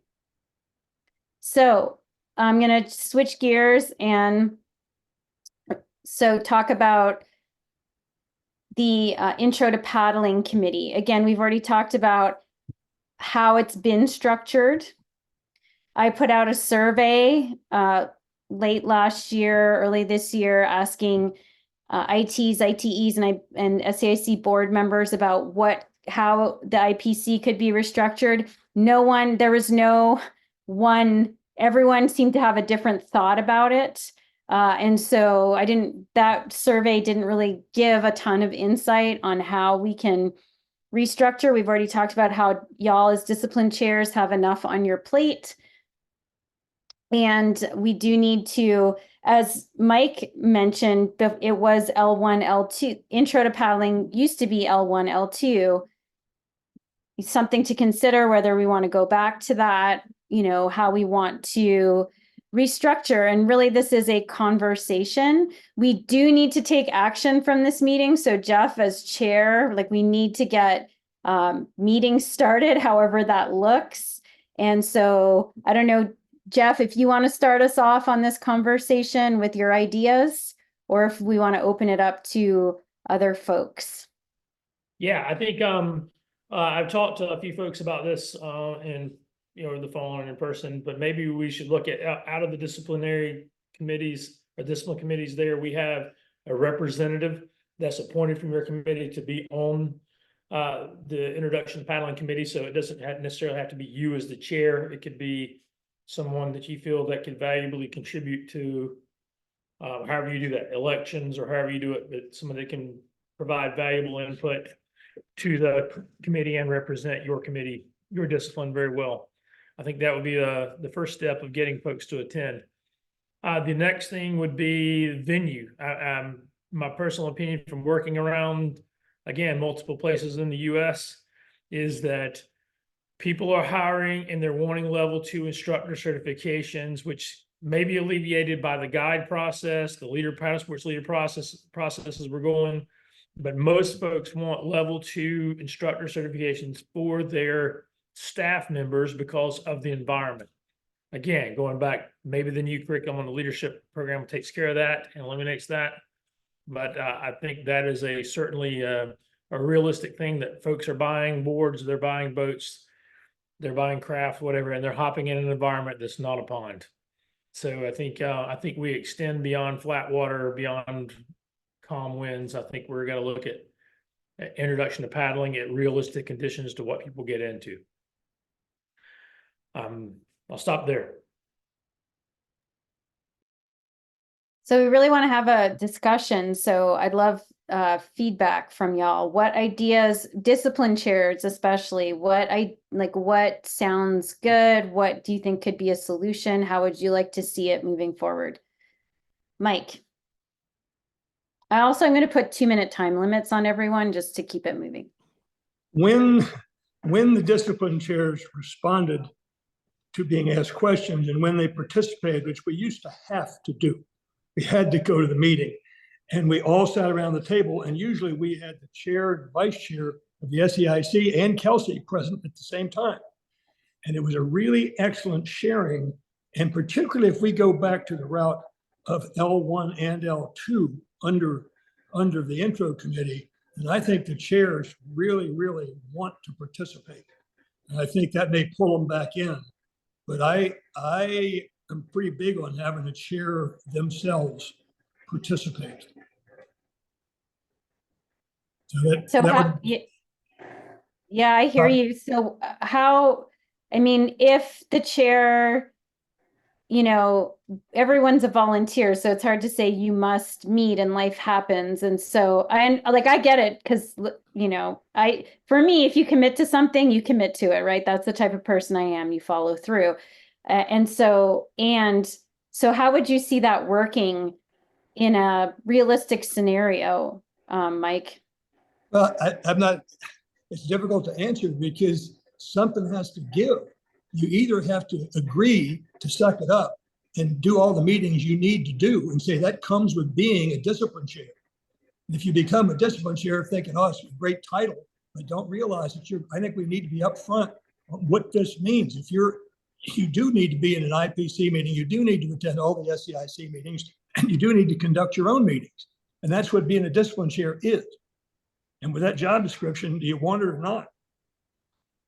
So I'm going to switch gears and so talk about the Intro to Paddling Committee. Again, we've already talked about how it's been structured. I put out a survey late last year, early this year, asking ITs, ITEs, and SEIC board members about how the IPC could be restructured. There was no one, everyone seemed to have a different thought about it. And so that survey didn't really give a ton of insight on how we can restructure. We've already talked about how y'all as discipline chairs have enough on your plate. And we do need to, as Mike mentioned, it was L1, L2. Intro to Paddling used to be L1, L2. It's something to consider whether we want to go back to that, how we want to restructure. And really, this is a conversation. We do need to take action from this meeting. So Jeff, as chair, we need to get meetings started, however that looks. And so I don't know, Jeff, if you want to start us off on this conversation with your ideas, or if we want to open it up to other folks. Yeah, I think I've talked to a few folks about this and the phone and in person, but maybe we should look at out of the disciplinary committees or discipline committees there, we have a representative that's appointed from your committee to be on the Introduction to Paddling Committee. So it doesn't necessarily have to be you as the chair. It could be someone that you feel that could valuably contribute to however you do that, elections or however you do it, but someone that can provide valuable input to the committee and represent your committee, your discipline very well. I think that would be the first step of getting folks to attend. The next thing would be venue. My personal opinion from working around, again, multiple places in the US is that people are hiring and they're wanting level 2 instructor certifications, which may be alleviated by the guide process, the paddle sports leader processes we're going. But most folks want level 2 instructor certifications for their staff members because of the environment. Again, going back, maybe the new curriculum on the leadership program takes care of that and eliminates that. But I think that is certainly a realistic thing that folks are buying boards, they're buying boats, they're buying craft, whatever, and they're hopping in an environment that's not a pond. So I think we extend beyond flat water, beyond calm winds. I think we're going to look at introduction to paddling at realistic conditions to what people get into. I'll stop there. So we really want to have a discussion. So I'd love feedback from y'all. What ideas, discipline chairs especially, what sounds good? What do you think could be a solution? How would you like to see it moving forward? Mike. I'm going to put 2-minute time limits on everyone just to keep it moving. When the discipline chairs responded to being asked questions and when they participated, which we used to have to do, we had to go to the meeting and we all sat around the table, and usually we had the chair and vice chair of the SEIC and Kelsey present at the same time. And it was a really excellent sharing. And particularly if we go back to the route of L1 and L2 under the intro committee, and I think the chairs really, really want to participate. And I think that may pull them back in. But I am pretty big on having the chair themselves participate. Yeah, I hear you. So if the chair, everyone's a volunteer, so it's hard to say you must meet and life happens. And so I get it because, for me, if you commit to something, you commit to it, right? That's the type of person I am. You follow through. And so how would you see that working in a realistic scenario, Mike? Well, it's difficult to answer because something has to give. You either have to agree to suck it up and do all the meetings you need to do and say that comes with being a discipline chair. If you become a discipline chair thinking, oh, it's a great title, but don't realize that I think we need to be upfront on what this means. If you do need to be in an IPC meeting, you do need to attend all the SEIC meetings, and you do need to conduct your own meetings. And that's what being a discipline chair is. And with that job description, do you want it or not?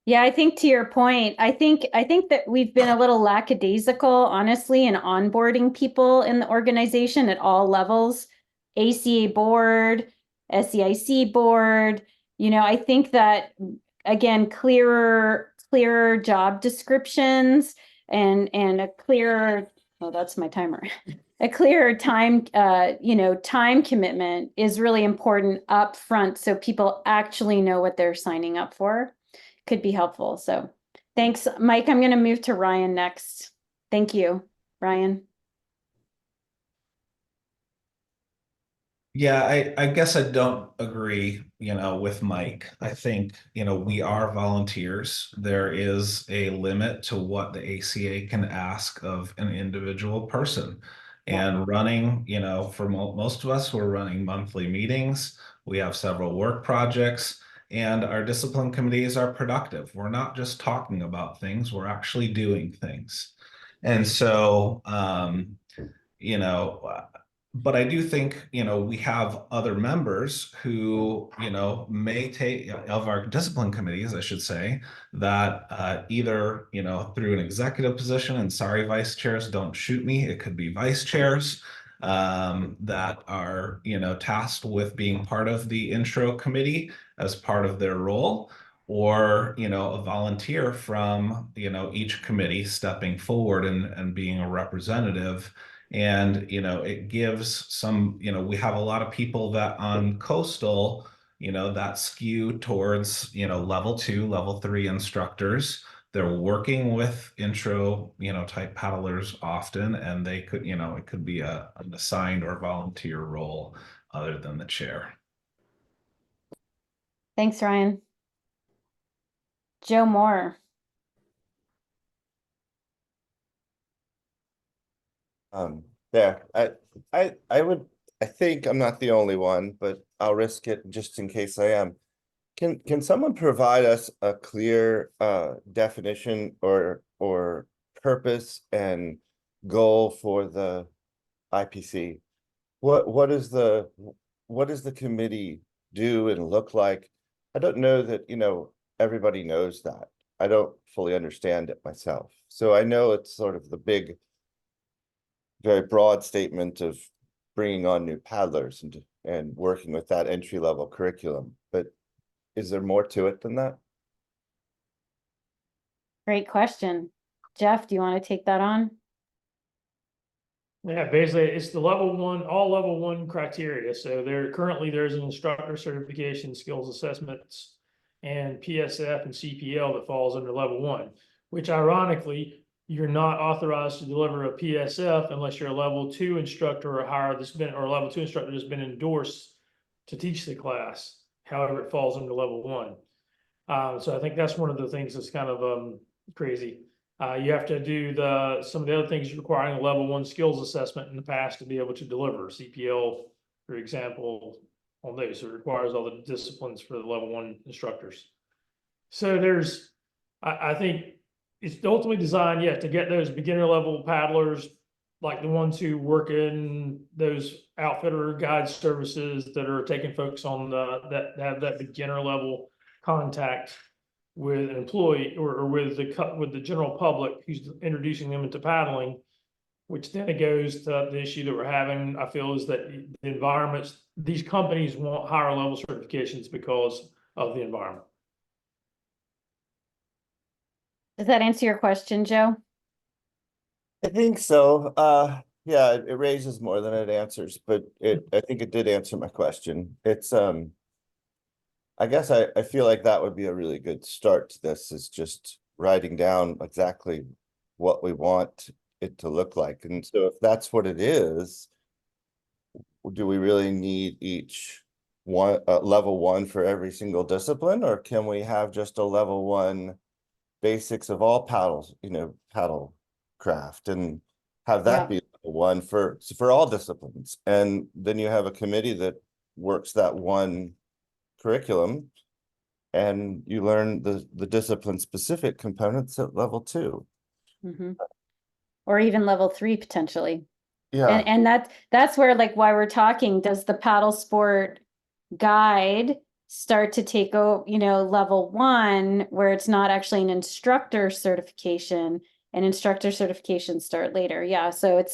Yeah, I think to your point, I think that we've been a little lackadaisical, honestly, in onboarding people in the organization at all levels, ACA board, SEIC board. I think that again, clearer job descriptions and a clearer, oh, that's my timer. A clearer time, time commitment is really important up front so people actually know what they're signing up for. Could be helpful. So thanks, Mike. I'm going to move to Ryan next. Thank you, Ryan. Yeah, I guess I don't agree, with Mike. I think, we are volunteers. There is a limit to what the ACA can ask of an individual person. And running, for most of us, we're running monthly meetings. We have several work projects, and our discipline committees are productive. We're not just talking about things, we're actually doing things. And so, but I do think, we have other members who, may take of our discipline committees, I should say, that either, through an executive position, and sorry, vice chairs, don't shoot me, it could be vice chairs that are, tasked with being part of the intro committee as part of their role, or, a volunteer from, each committee stepping forward and being a representative. And, it gives some, we have a lot of people that on coastal, that skew towards, level 2, level 3 instructors. They're working with intro, type paddlers often, and they could, it could be an assigned or volunteer role other than the chair. Thanks, Ryan. Joe Moore. There, I think I'm not the only one, but I'll risk it just in case I am. Can someone provide us a clear definition or purpose and goal for the IPC? What does the committee do and look like? I don't know that, everybody knows that. I don't fully understand it myself. So I know it's sort of the big, very broad statement of bringing on new paddlers and working with that entry-level curriculum, but is there more to it than that? Great question. Jeff, do you want to take that on? Yeah, basically it's the all level 1 criteria. So there's an instructor certification, skills assessments, and PSF and CPL that falls under level 1, which ironically, you're not authorized to deliver a PSF unless you're a level 2 instructor or higher or a level 2 instructor that's been endorsed to teach the class. However, it falls under level 1. So I think that's one of the things that's kind of crazy. You have to do some of the other things requiring a level 1 skills assessment in the past to be able to deliver CPL, for example, on those. So it requires all the disciplines for the level 1 instructors. So I think it's ultimately designed, to get those beginner level paddlers, like the ones who work in those outfitter guide services that are taking folks on that have that beginner level contact with an employee or with the general public who's introducing them into paddling, which then it goes to the issue that we're having, I feel, is that the environments, these companies want higher level certifications because of the environment. Does that answer your question, Joe? I think so. Yeah, it raises more than it answers, but I think it did answer my question. It's I guess I feel like that would be a really good start to this, is just writing down exactly what we want it to look like. And so if that's what it is, do we really need each one level 1 for every single discipline, or can we have just a level 1 basics of all paddles, paddle craft, and have that be level 1 for all disciplines? And then you have a committee that works that one curriculum, and you learn the discipline specific components at level 2. Mm-hmm. Or even level 3 potentially. Yeah. And that's where, like, why we're talking, does the paddle sport guide start to take level 1 where it's not actually an instructor certification, and instructor certifications start later. Yeah, so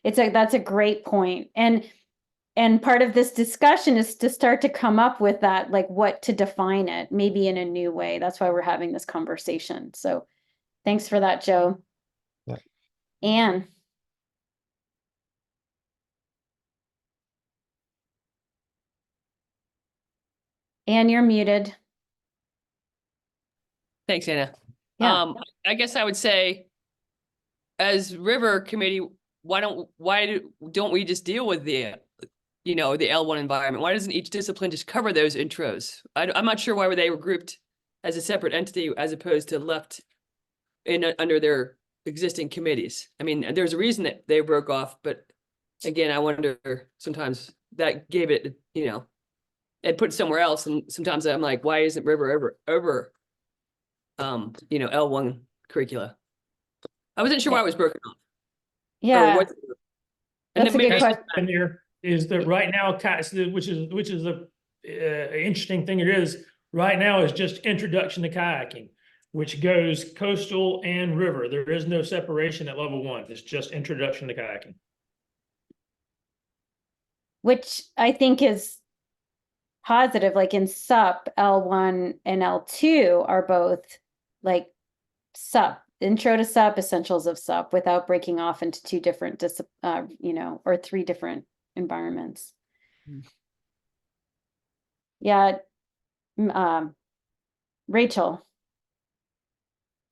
that's a great point. And part of this discussion is to start to come up with that, like what to define it, maybe in a new way. That's why we're having this conversation. So thanks for that, Joe. Yeah. Anne. Anne, you're muted. Thanks, Anna. Yeah. I guess I would say, as River Committee, why don't we just deal with the L1 environment? Why doesn't each discipline just cover those intros? I'm not sure why they were grouped as a separate entity as opposed to left under their existing committees. I mean, there's a reason that they broke off, but again, I wonder sometimes that gave it, and put it somewhere else. And sometimes I'm like, why isn't River over L1 curricula? I wasn't sure why it was broken off. Yeah. And That's then a good maybe question. In here is that right now, which is the interesting thing it is, right now is just introduction to kayaking, which goes coastal and river. There is no separation at level 1. It's just introduction to kayaking. Which I think is positive. Like in SUP, L1 and L2 are both like SUP, intro to SUP, essentials of SUP, without breaking off into 2 different or 3 different environments. Yeah. Rachel.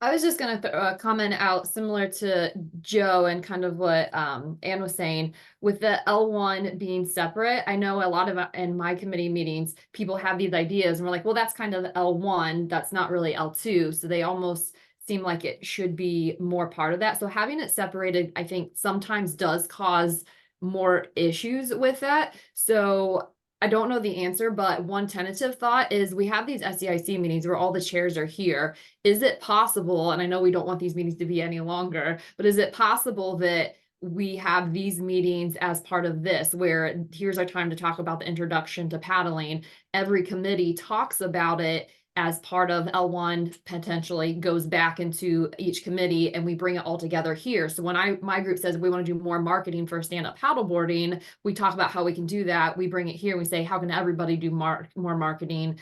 I was just going to comment out similar to Joe and kind of what Anne was saying with the L1 being separate. I know a lot of in my committee meetings, people have these ideas and we're like, well, that's kind of L1. That's not really L2. So they almost seem like it should be more part of that. So having it separated, I think sometimes does cause more issues with that. So I don't know the answer, but one tentative thought is we have these SEIC meetings where all the chairs are here. Is it possible, and I know we don't want these meetings to be any longer, but is it possible that we have these meetings as part of this, where here's our time to talk about the introduction to paddling. Every committee talks about it as part of L1, potentially goes back into each committee and we bring it all together here. So when my group says we want to do more marketing for stand-up paddleboarding, we talk about how we can do that. We bring it here and we say, how can everybody do more marketing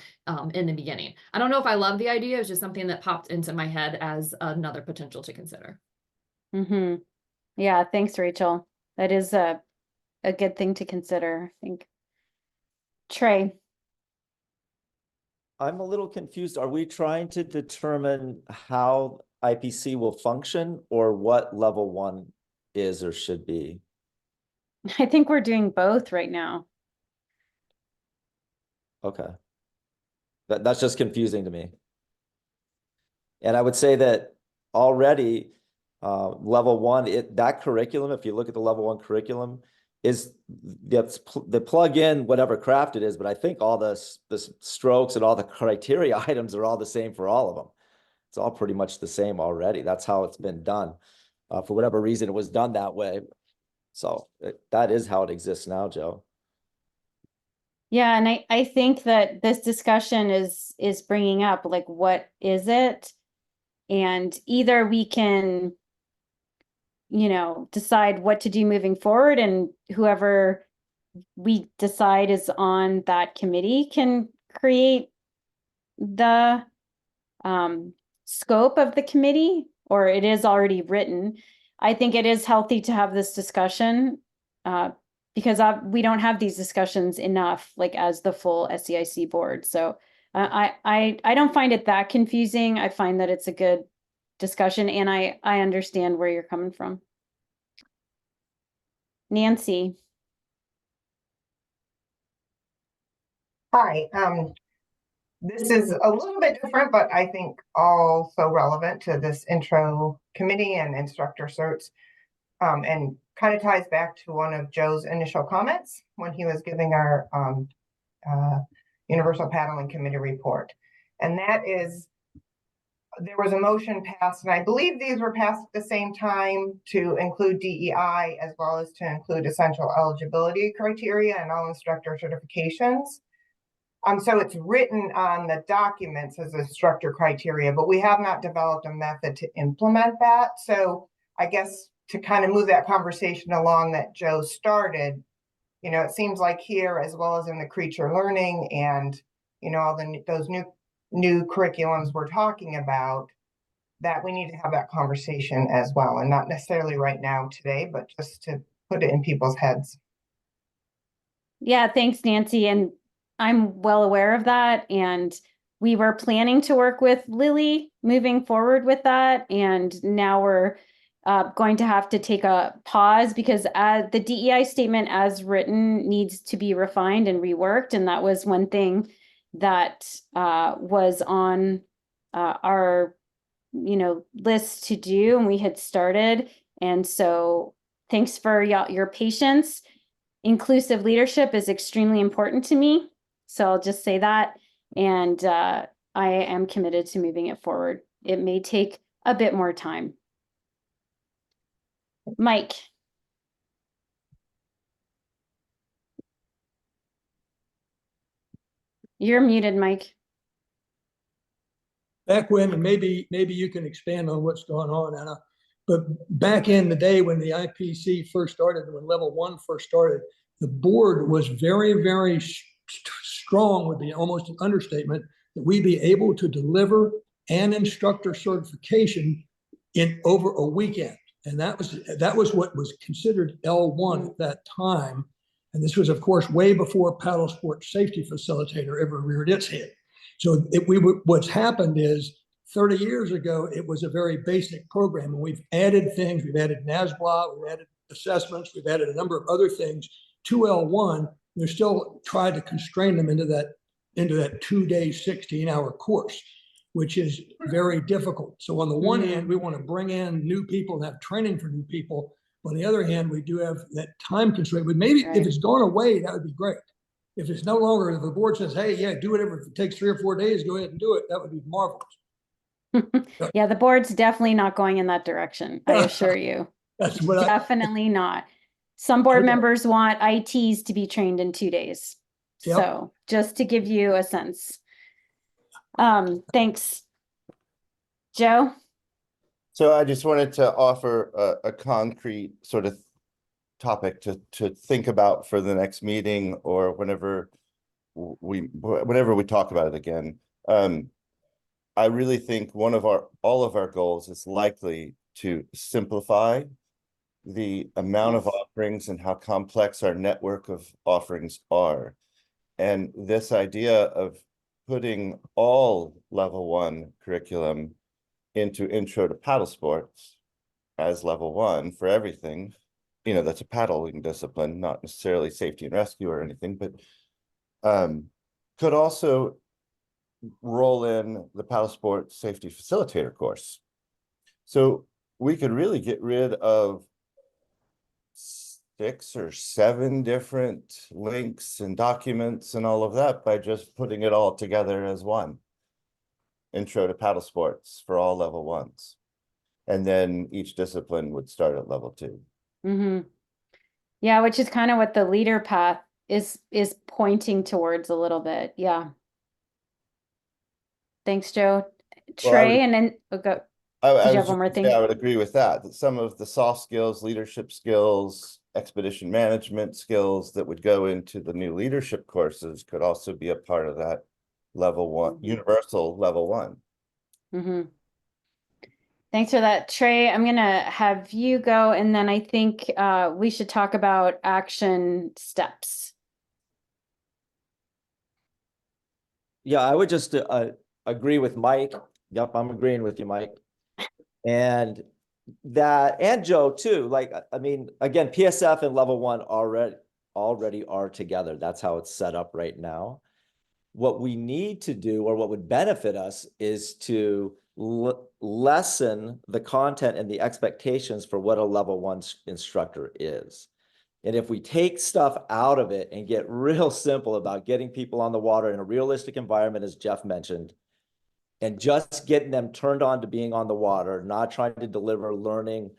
in the beginning? I don't know if I love the idea. It's just something that popped into my head as another potential to consider. Mm-hmm. Yeah, thanks, Rachel. That is a good thing to consider, I think. Trey. I'm a little confused. Are we trying to determine how IPC will function or what level 1 is or should be? I think we're doing both right now. Okay. That's just confusing to me. And I would say that already level 1, that curriculum, if you look at the level 1 curriculum, is the plug in whatever craft it is, but I think all the strokes and all the criteria items are all the same for all of them. It's all pretty much the same already. That's how it's been done. For whatever reason, it was done that way. So that is how it exists now, Joe. Yeah, and I think that this discussion is bringing up, like, what is it? And either we can decide what to do moving forward, and whoever we decide is on that committee can create the scope of the committee, or it is already written. I think it is healthy to have this discussion because we don't have these discussions enough, like as the full SEIC board. So I don't find it that confusing. I find that it's a good discussion, and I understand where you're coming from. Nancy. Hi, this is a little bit different, but I think also relevant to this intro committee and instructor certs, and kind of ties back to one of Joe's initial comments when he was giving our Universal Paddling Committee report. And that is, there was a motion passed, and I believe these were passed at the same time, to include DEI as well as to include essential eligibility criteria and all instructor certifications. So it's written on the documents as instructor criteria, but we have not developed a method to implement that. So I guess to kind of move that conversation along that Joe started, it seems like here, as well as in the creature learning and, all those new curriculums we're talking about, that we need to have that conversation as well. And not necessarily right now today, but just to put it in people's heads. Yeah, thanks, Nancy. And I'm well aware of that. And we were planning to work with Lily moving forward with that. And now we're going to have to take a pause because the DEI statement as written needs to be refined and reworked. And that was one thing that was on our list to do, and we had started. And so thanks for your patience. Inclusive leadership is extremely important to me. So I'll just say that. And I am committed to moving it forward. It may take a bit more time. Mike. You're muted, Mike. Back when, and maybe you can expand on what's going on, Anna, but back in the day when the IPC first started, when level 1 first started, the board was very, very strong, would be almost an understatement, that we be able to deliver an instructor certification in over a weekend. And that was what was considered L1 at that time. And this was, of course, way before paddle sport safety facilitator ever reared its head. So what's happened is 30 years ago, it was a very basic program, and we've added things. We've added NASBLA, we've added assessments, we've added a number of other things to L1. They're still trying to constrain them into that 2-day, 16-hour course, which is very difficult. So on the one hand, we want to bring in new people and have training for new people. On the other hand, we do have that time constraint. But maybe if it's gone away, that would be great. If it's no longer, if the board says, hey, yeah, do whatever, if it takes 3 or 4 days, go ahead and do it, that would be marvelous. Yeah, the board's definitely not going in that direction. I assure you. That's what definitely not. Some board members want ITs to be trained in 2 days. Yep. So just to give you a sense. Thanks. Joe? So I just wanted to offer a concrete sort of topic to think about for the next meeting or whenever we talk about it again. I really think all of our goals is likely to simplify the amount of offerings and how complex our network of offerings are. And this idea of putting all level 1 curriculum into intro to paddle sports as level 1 for everything, that's a paddling discipline, not necessarily safety and rescue or anything, but could also roll in the paddle sport safety facilitator course. So we could really get rid of 6 or 7 different links and documents and all of that by just putting it all together as one. Intro to paddle sports for all level 1s. And then each discipline would start at level 2. Mm-hmm. Yeah, which is kind of what the leader path is pointing towards a little bit. Yeah. Thanks, Joe. Trey, and then go. Did you have one more thing? Yeah, I would agree with that some of the soft skills, leadership skills, expedition management skills that would go into the new leadership courses could also be a part of that level 1, universal level 1. Mm-hmm. Thanks for that, Trey. I'm going to have you go, and then I think we should talk about action steps. Yeah, I would just agree with Mike. Yep, I'm agreeing with you, Mike. And Joe too. Like, I mean, again, PSF and level 1 already are together. That's how it's set up right now. What we need to do, or what would benefit us, is to lessen the content and the expectations for what a level 1 instructor is. And if we take stuff out of it and get real simple about getting people on the water in a realistic environment, as Jeff mentioned, and just getting them turned on to being on the water, not trying to deliver learning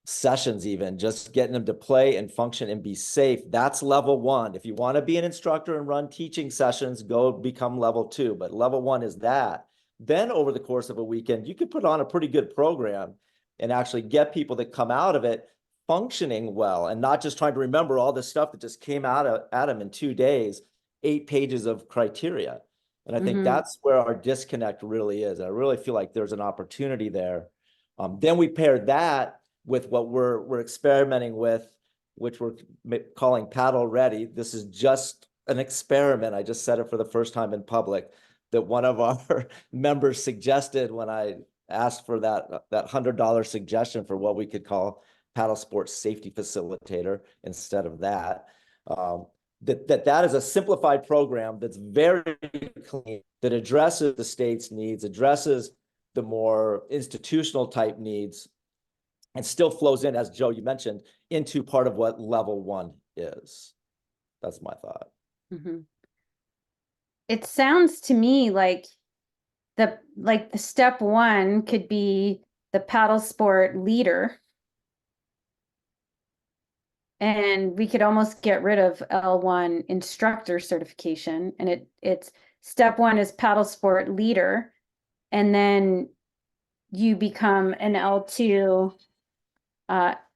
sessions, even just getting them to play and function and be safe. That's level 1. If you want to be an instructor and run teaching sessions, go become level 2. But level 1 is that. Then over the course of a weekend, you could put on a pretty good program and actually get people that come out of it functioning well and not just trying to remember all this stuff that just came out at them in 2 days, 8 pages of criteria. And I think that's where our disconnect really is. I really feel like there's an opportunity there. Then we paired that with what we're experimenting with, which we're calling Paddle Ready. This is just an experiment. I just said it for the first time in public, that one of our members suggested when I asked for that $100 suggestion for what we could call paddle sports safety facilitator instead of that. That is a simplified program that's very clean, that addresses the state's needs, addresses the more institutional type needs, and still flows in, as Joe, you mentioned, into part of what level 1 is. That's my thought. It sounds to me like the step 1 could be the paddle sport leader. And we could almost get rid of L1 instructor certification. And it's step 1 is paddle sport leader. And then you become an L2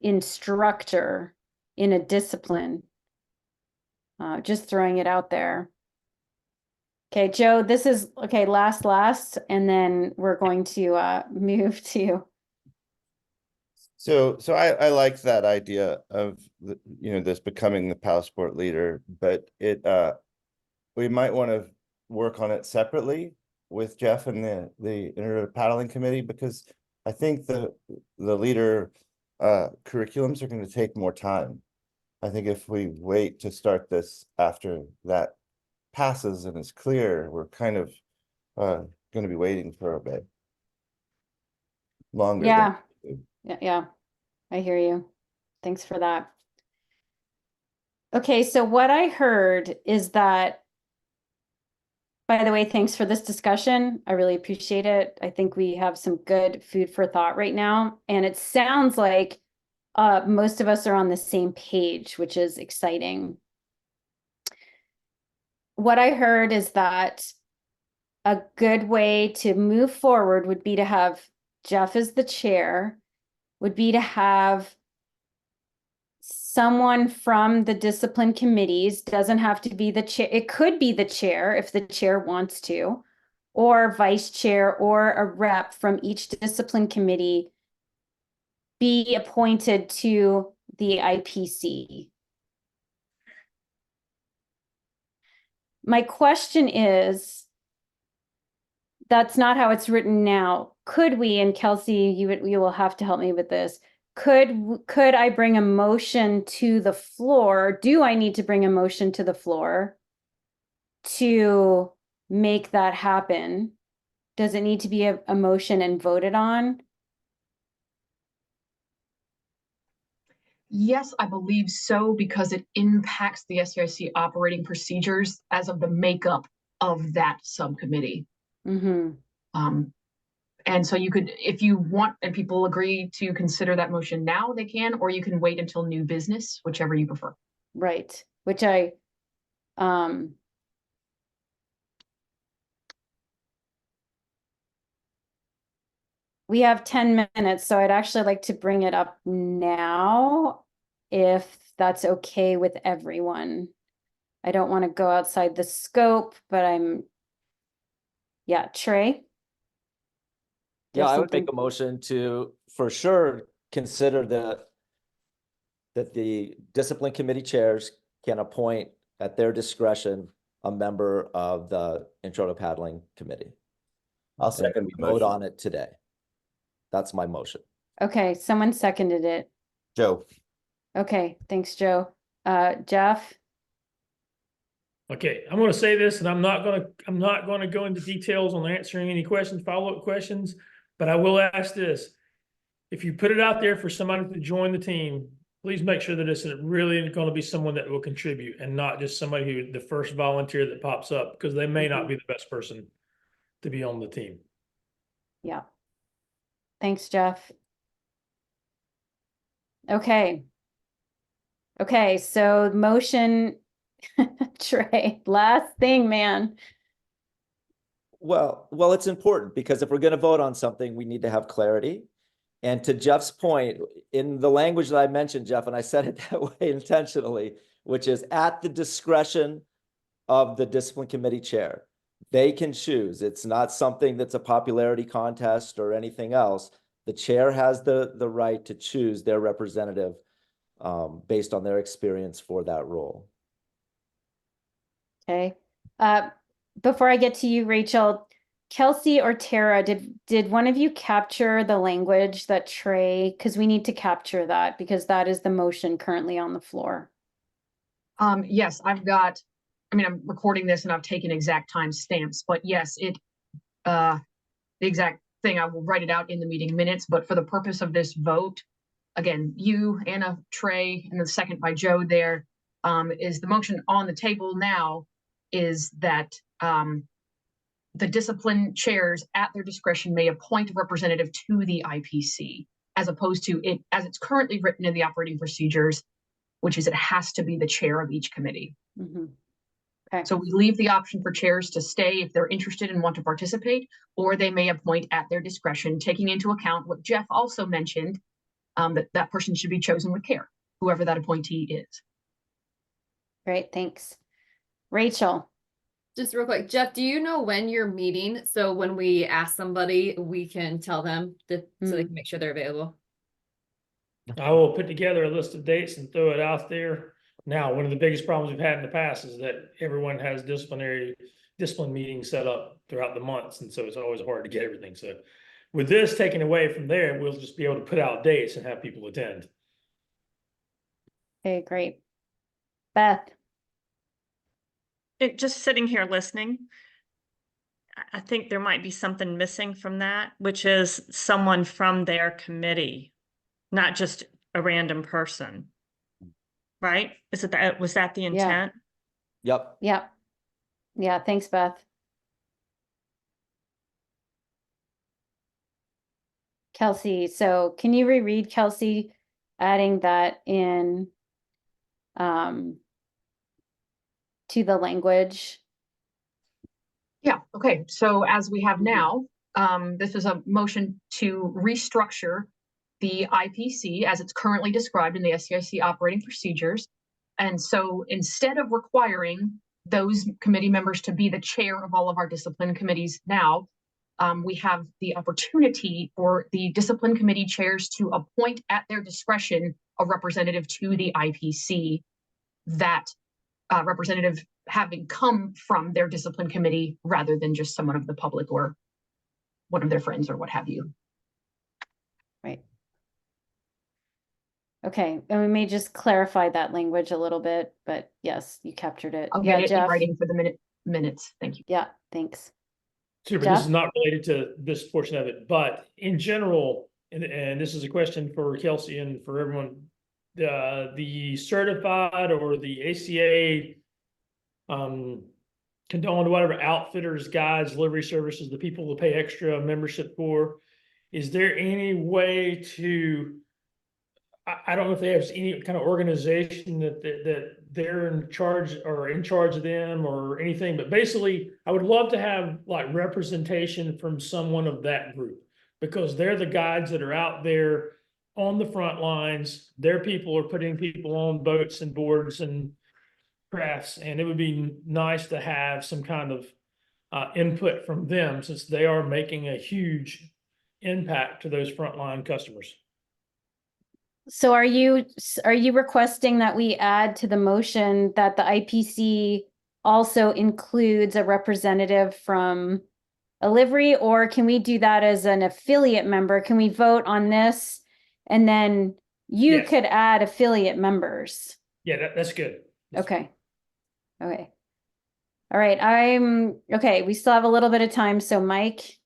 instructor in a discipline. Just throwing it out there. Okay, Joe, this is okay, last, and then we're going to move to. So I like that idea of this becoming the paddle sport leader, but we might want to work on it separately with Jeff and the Innovative Paddling Committee, because I think the leader curriculums are going to take more time. I think if we wait to start this after that passes and is clear, we're kind of going to be waiting for a bit longer. Yeah. Yeah, I hear you. Thanks for that. Okay, so what I heard is that, by the way, thanks for this discussion. I really appreciate it. I think we have some good food for thought right now. And it sounds like most of us are on the same page, which is exciting. What I heard is that a good way to move forward would be to have Jeff as the chair, would be to have someone from the discipline committees, doesn't have to be the chair. It could be the chair if the chair wants to, or vice chair or a rep from each discipline committee be appointed to the IPC. My question is, that's not how it's written now. Could we, and Kelsey, you will have to help me with this. Could I bring a motion to the floor? Do I need to bring a motion to the floor to make that happen? Does it need to be a motion and voted on? Yes, I believe so, because it impacts the SEIC operating procedures as of the makeup of that subcommittee. And so you could, if you want, and people agree to consider that motion now, they can, or you can wait until new business, whichever you prefer. Right, which we have 10 minutes, so I'd actually like to bring it up now, if that's okay with everyone. I don't want to go outside the scope, but yeah, Trey? Yeah, I would make a motion to, for sure, consider that the discipline committee chairs can appoint at their discretion a member of the Intro to Paddling Committee. I'll second the vote motion. on it today. That's my motion. Okay, someone seconded it. Joe. Okay, thanks, Joe. Jeff? Okay, I'm going to say this, and I'm not going to go into details on answering any questions, follow-up questions, but I will ask this. If you put it out there for somebody to join the team, please make sure that it's really going to be someone that will contribute and not just somebody who, the first volunteer that pops up, because they may not be the best person to be on the team. Yeah. Thanks, Jeff. Okay. Okay, so motion, Trey, last thing, man. Well, it's important because if we're going to vote on something, we need to have clarity. And to Jeff's point, in the language that I mentioned, Jeff, and I said it that way intentionally, which is at the discretion of the discipline committee chair. They can choose. It's not something that's a popularity contest or anything else. The chair has the right to choose their representative based on their experience for that role. Okay. Before I get to you, Rachel, Kelsey or Tara, did one of you capture the language that Trey, because we need to capture that because that is the motion currently on the floor. Yes, I've got, I mean, I'm recording this and I've taken exact time stamps, but yes, the exact thing, I will write it out in the meeting minutes, but for the purpose of this vote, again, you, Anna, Trey, and the second by Joe there, is the motion on the table now is that the discipline chairs at their discretion may appoint a representative to the IPC, as opposed to it as it's currently written in the operating procedures, which is it has to be the chair of each committee. Mm-hmm. Okay. So we leave the option for chairs to stay if they're interested and want to participate, or they may appoint at their discretion, taking into account what Jeff also mentioned, that person should be chosen with care, whoever that appointee is. Great, thanks. Rachel. Just real quick, Jeff, do you know when you're meeting? So when we ask somebody, we can tell them that so they can make sure they're available. I will put together a list of dates and throw it out there. Now, one of the biggest problems we've had in the past is that everyone has discipline meetings set up throughout the months. And so it's always hard to get everything. So with this taken away from there, we'll just be able to put out dates and have people attend. Okay, great. Beth. Just sitting here listening, I think there might be something missing from that, which is someone from their committee, not just a random person. Right? Is it that, was that the intent? Yep. Yep. Yeah, thanks, Beth. Kelsey, so can you reread, Kelsey, adding that in to the language? Yeah, okay. So as we have now, this is a motion to restructure the IPC as it's currently described in the SEIC operating procedures. And so instead of requiring those committee members to be the chair of all of our discipline committees now, we have the opportunity for the discipline committee chairs to appoint at their discretion a representative to the IPC, that representative having come from their discipline committee rather than just someone of the public or one of their friends or what have you. Right. Okay, and we may just clarify that language a little bit, but yes, you captured it. I'll Yeah, get it in Jeff. writing for the minutes. Thank you. Yeah, thanks. Super. Jeff? This is not related to this portion of it, but in general, and this is a question for Kelsey and for everyone, the certified or the ACA condoned, whatever, outfitters, guides, delivery services, the people who pay extra membership for, is there any way to, I don't know if they have any kind of organization that they're in charge or in charge of them or anything, but basically I would love to have like representation from someone of that group, because they're the guides that are out there on the front lines. Their people are putting people on boats and boards and crafts, and it would be nice to have some kind of input from them, since they are making a huge impact to those frontline customers. So are you requesting that we add to the motion that the IPC also includes a representative from a livery, or can we do that as an affiliate member? Can we vote on this and then you Yes. could add affiliate members? Yeah, that's good. Okay. Okay. All right. Okay. We still have a little bit of time. So Mike,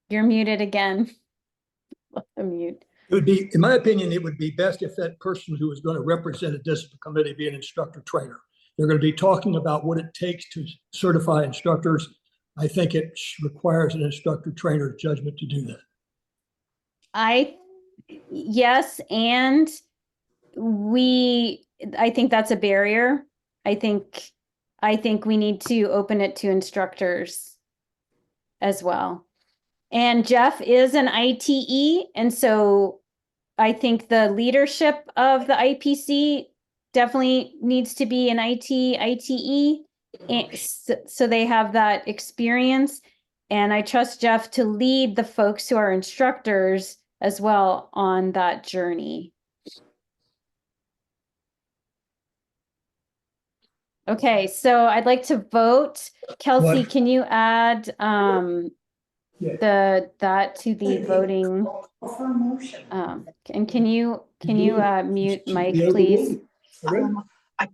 you're muted again. Mute. It would be, in my opinion, it would be best if that person who is going to represent a discipline committee be an instructor trainer. They're going to be talking about what it takes to certify instructors. I think it requires an instructor trainer's judgment to do that. Yes, and I think that's a barrier. I think we need to open it to instructors as well. And Jeff is an ITE, and so I think the leadership of the IPC definitely needs to be an ITE, and so they have that experience. And I trust Jeff to lead the folks who are instructors as well on that journey. Okay, so I'd like to vote. Kelsey, What? can you add that to the voting? And can you mute Mike, please? I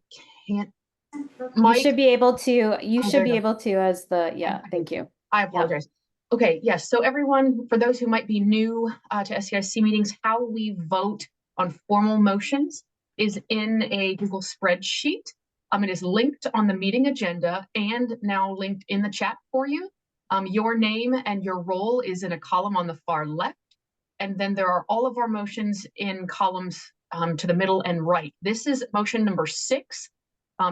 can't. You Mike, should be able to. You Oh, should there be you go. able to as the Thank you. I apologize. Okay, yes. So everyone, for those who might be new to SEIC meetings, how we vote on formal motions is in a Google spreadsheet. It is linked on the meeting agenda and now linked in the chat for you. Your name and your role is in a column on the far left. And then there are all of our motions in columns to the middle and right. This is motion number 6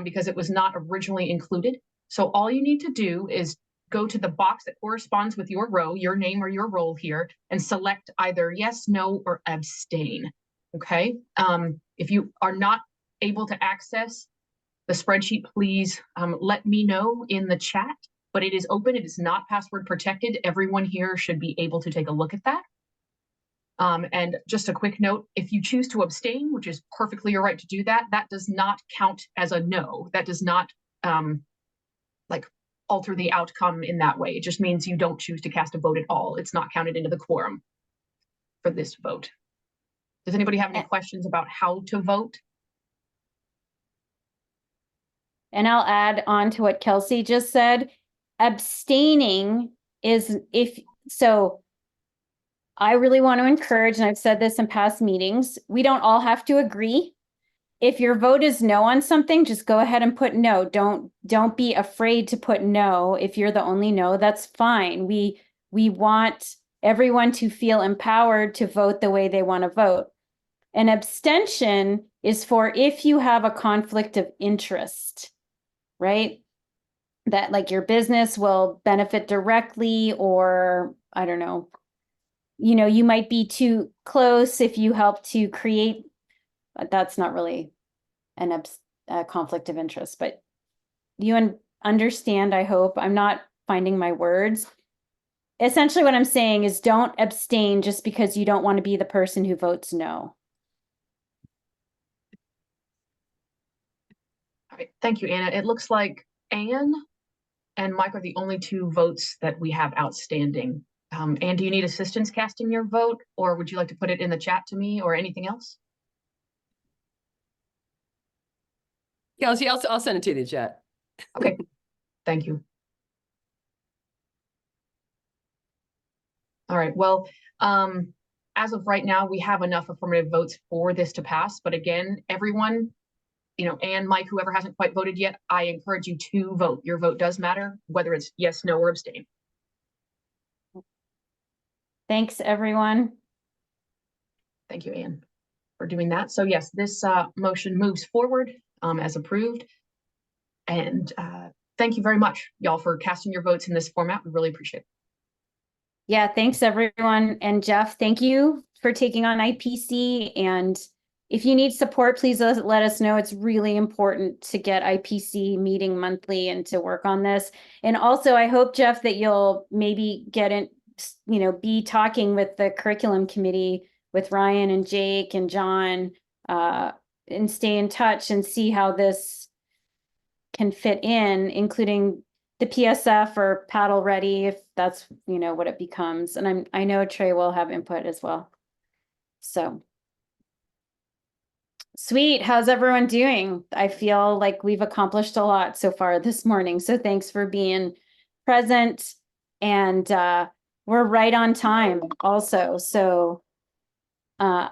because it was not originally included. So all you need to do is go to the box that corresponds with your row, your name or your role here, and select either yes, no, or abstain. Okay. If you are not able to access the spreadsheet, please let me know in the chat, but it is open. It is not password protected. Everyone here should be able to take a look at that. And just a quick note, if you choose to abstain, which is perfectly your right to do that, that does not count as a no. That does not alter the outcome in that way. It just means you don't choose to cast a vote at all. It's not counted into the quorum for this vote. Does anybody have any questions about how to vote? And I'll add on to what Kelsey just said. Abstaining is I really want to encourage, and I've said this in past meetings, we don't all have to agree. If your vote is no on something, just go ahead and put no. Don't be afraid to put no. If you're the only no, that's fine. We want everyone to feel empowered to vote the way they want to vote. An abstention is for if you have a conflict of interest, right? That like your business will benefit directly, or I don't know, you might be too close if you help to create, but that's not really a conflict of interest, but you understand, I hope. I'm not finding my words. Essentially what I'm saying is don't abstain just because you don't want to be the person who votes no. All right, thank you, Anna. It looks like Anne and Mike are the only 2 votes that we have outstanding. Anne, do you need assistance casting your vote, or would you like to put it in the chat to me or anything else? Kelsey, I'll send it to you in the chat. Okay, thank you. All right, well, as of right now, we have enough affirmative votes for this to pass. But again, everyone, Anne, Mike, whoever hasn't quite voted yet, I encourage you to vote. Your vote does matter, whether it's yes, no, or abstain. Thanks, everyone. Thank you, Anne, for doing that. So yes, this motion moves forward as approved. And thank you very much, y'all, for casting your votes in this format. We really appreciate it. Yeah, thanks, everyone. And Jeff, thank you for taking on IPC. And if you need support, please let us know. It's really important to get IPC meeting monthly and to work on this. And also, I hope, Jeff, that you'll maybe get in, be talking with the curriculum committee with Ryan and Jake and John and stay in touch and see how this can fit in, including the PSF or paddle ready, if that's, what it becomes. And I know Trey will have input as well. So. Sweet. How's everyone doing? I feel like we've accomplished a lot so far this morning. So thanks for being present. And we're right on time also. So I'm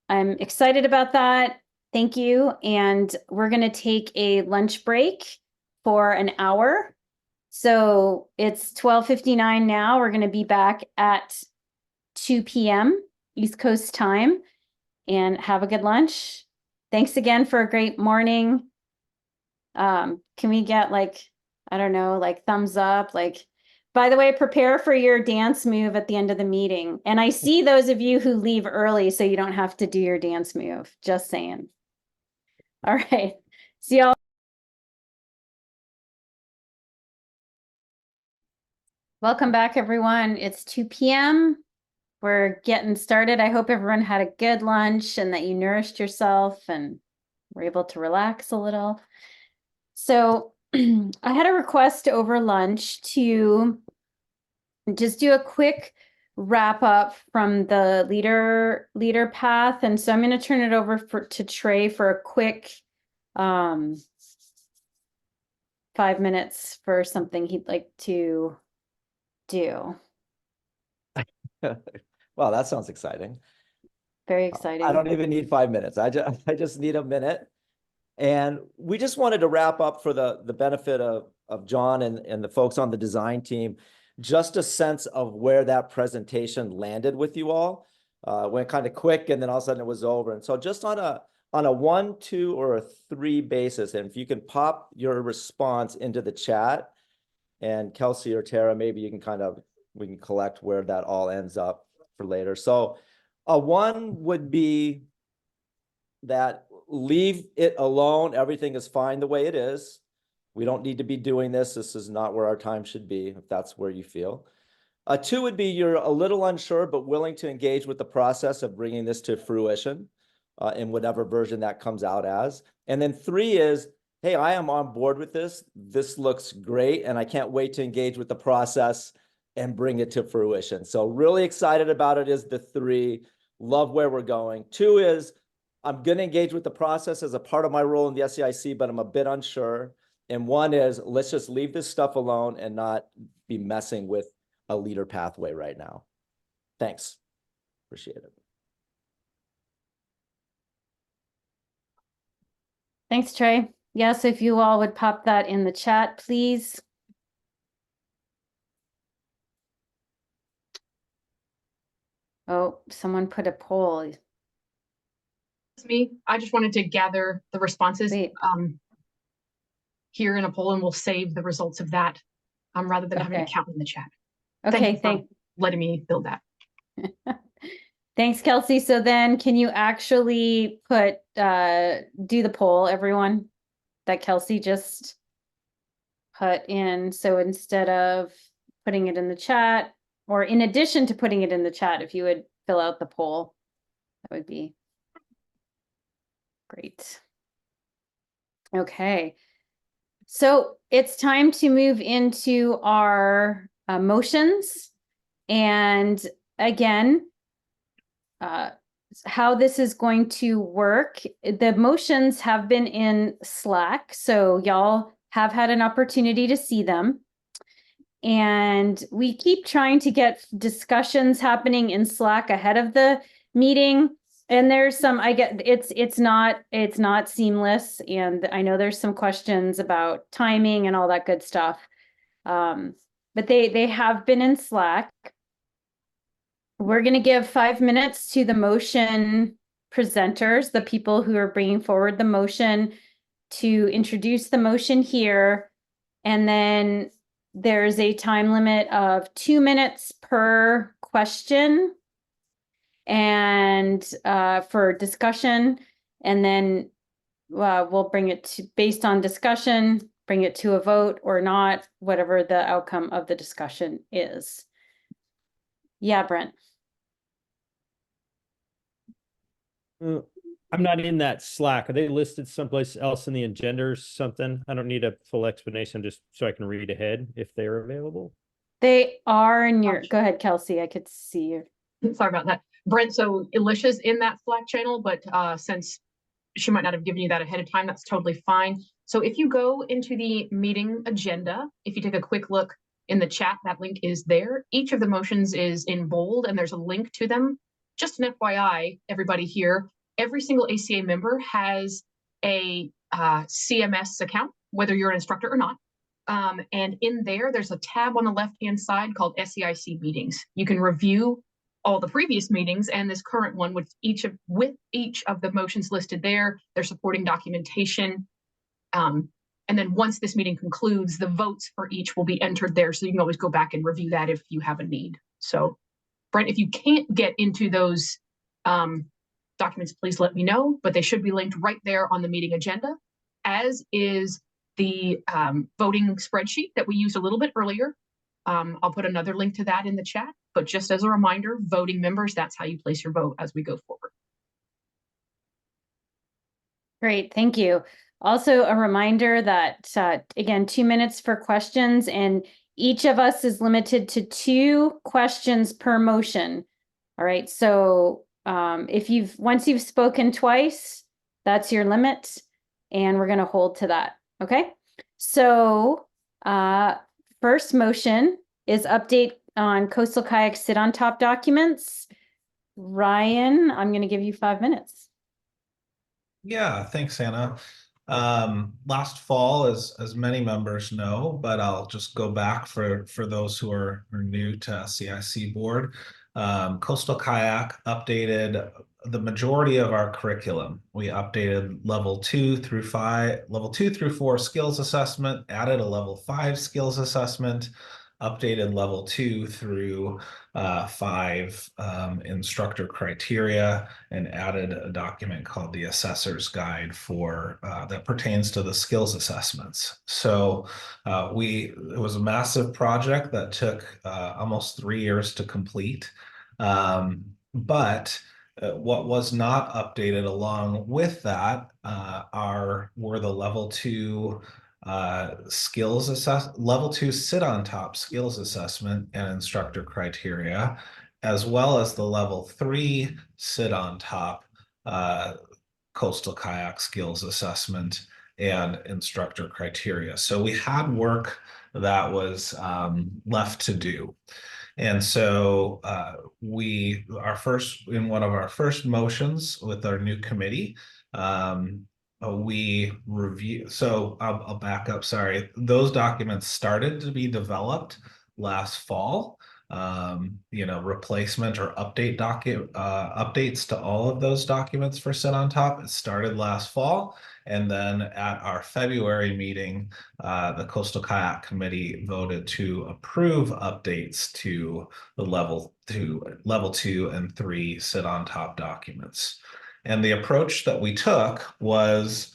excited about that. Thank you. And we're going to take a lunch break for an hour. So it's 12:59 now. We're going to be back at 2 p.m. East Coast time, and have a good lunch. Thanks again for a great morning. Can we get like, I don't know, like thumbs up, like, by the way, prepare for your dance move at the end of the meeting. And I see those of you who leave early, so you don't have to do your dance move. Just saying. All right. See y'all. Welcome back, everyone. It's 2 p.m. We're getting started. I hope everyone had a good lunch and that you nourished yourself and were able to relax a little. So I had a request over lunch to just do a quick wrap up from the leader path. And so I'm going to turn it over to Trey for a quick 5 minutes for something he'd like to do. Wow, that sounds exciting. Very exciting. I don't even need 5 minutes. I just need a minute. And we just wanted to wrap up for the benefit of John and the folks on the design team, just a sense of where that presentation landed with you all. Went kind of quick and then all of a sudden it was over. And so just on a 1, 2, or a 3 basis, and if you can pop your response into the chat, and Kelsey or Tara, maybe you can we can collect where that all ends up for later. So a 1 would be that leave it alone. Everything is fine the way it is. We don't need to be doing this. This is not where our time should be, if that's where you feel. A 2 would be you're a little unsure, but willing to engage with the process of bringing this to fruition in whatever version that comes out as. And then 3 is, hey, I am on board with this. This looks great, and I can't wait to engage with the process and bring it to fruition. So really excited about it is the 3. Love where we're going. 2 is, I'm going to engage with the process as a part of my role in the SEIC, but I'm a bit unsure. And 1 is, let's just leave this stuff alone and not be messing with a leader pathway right now. Thanks. Appreciate it. Thanks, Trey. Yes, if you all would pop that in the chat, please. Oh, someone put a poll. It's me. I just wanted to gather the responses here in a poll, and we'll save the results of that rather than having to count in the chat. Okay, Thank you for letting me build that. Thanks, Kelsey. So then can you actually put do the poll, everyone, that Kelsey just put in? So instead of putting it in the chat, or in addition to putting it in the chat, if you would fill out the poll, that would be great. Okay. So it's time to move into our motions. And again, how this is going to work, the motions have been in Slack, so y'all have had an opportunity to see them. And we keep trying to get discussions happening in Slack ahead of the meeting. And there's some, it's not seamless. And I know there's some questions about timing and all that good stuff. But they have been in Slack. We're going to give 5 minutes to the motion presenters, the people who are bringing forward the motion, to introduce the motion here. And then there's a time limit of 2 minutes per question and for discussion. And then we'll bring it to, based on discussion, bring it to a vote or not, whatever the outcome of the discussion is. Yeah, Brent. I'm not in that Slack. Are they listed someplace else in the agenda or something? I don't need a full explanation, just so I can read ahead if they're available. They are in your, go ahead, Kelsey, I could see you. Sorry about that. Brent, so Alicia's in that Slack channel, but since she might not have given you that ahead of time, that's totally fine. So if you go into the meeting agenda, if you take a quick look in the chat, that link is there. Each of the motions is in bold and there's a link to them. Just an FYI, everybody here, every single ACA member has a CMS account, whether you're an instructor or not. And in there, there's a tab on the left-hand side called SEIC meetings. You can review all the previous meetings and this current one with each of the motions listed there, their supporting documentation. And then once this meeting concludes, the votes for each will be entered there. So you can always go back and review that if you have a need. So Brent, if you can't get into those documents, please let me know, but they should be linked right there on the meeting agenda, as is the voting spreadsheet that we used a little bit earlier. I'll put another link to that in the chat, but just as a reminder, voting members, that's how you place your vote as we go forward. Great, thank you. Also, a reminder that, again, 2 minutes for questions, and each of us is limited to 2 questions per motion. All right, so once you've spoken twice, that's your limit, and we're going to hold to that. Okay, so first motion is update on coastal kayak sit on top documents. Ryan, I'm going to give you 5 minutes. Yeah, thanks, Anna. Last fall, as many members know, but I'll just go back for those who are new to SEIC board. Coastal Kayak updated the majority of our curriculum. We updated level 2 through 4 skills assessment, added a level 5 skills assessment, updated level 2 through 5 instructor criteria, and added a document called the Assessor's Guide for that pertains to the skills assessments. So it was a massive project that took almost 3 years to complete. But what was not updated along with that were the level 2 level 2 sit on top skills assessment and instructor criteria, as well as the level 3 sit on top coastal kayak skills assessment and instructor criteria. So we had work that was left to do. And so in one of our first motions with our new committee, we review. So I'll back up. Sorry, those documents started to be developed last fall. Replacement or updates to all of those documents for Sit on Top. It started last fall, and then at our February meeting, the Coastal Kayak Committee voted to approve updates to the level 2 and 3 Sit on Top documents. And the approach that we took was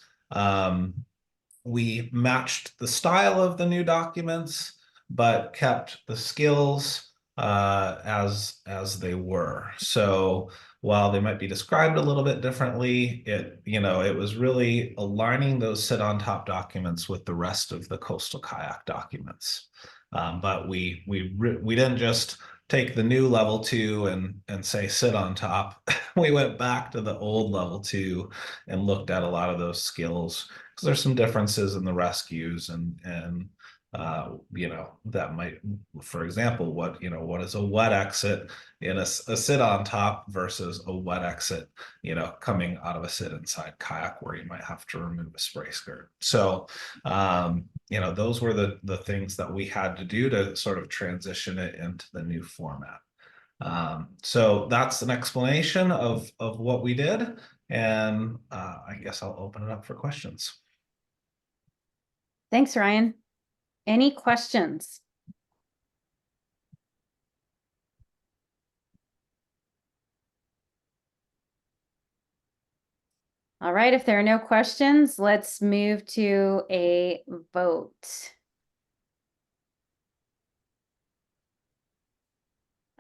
we matched the style of the new documents, but kept the skills as they were. So while they might be described a little bit differently, it was really aligning those sit on top documents with the rest of the coastal kayak documents. But we didn't just take the new level 2 and say sit on top. We went back to the old level 2 and looked at a lot of those skills, because there's some differences in the rescues and that might, for example, what is a wet exit in a sit on top versus a wet exit, coming out of a sit inside kayak where you might have to remove a spray skirt. So, those were the things that we had to do to sort of transition it into the new format. So that's an explanation of what we did. And I guess I'll open it up for questions. Thanks, Ryan. Any questions? All right, if there are no questions, let's move to a vote.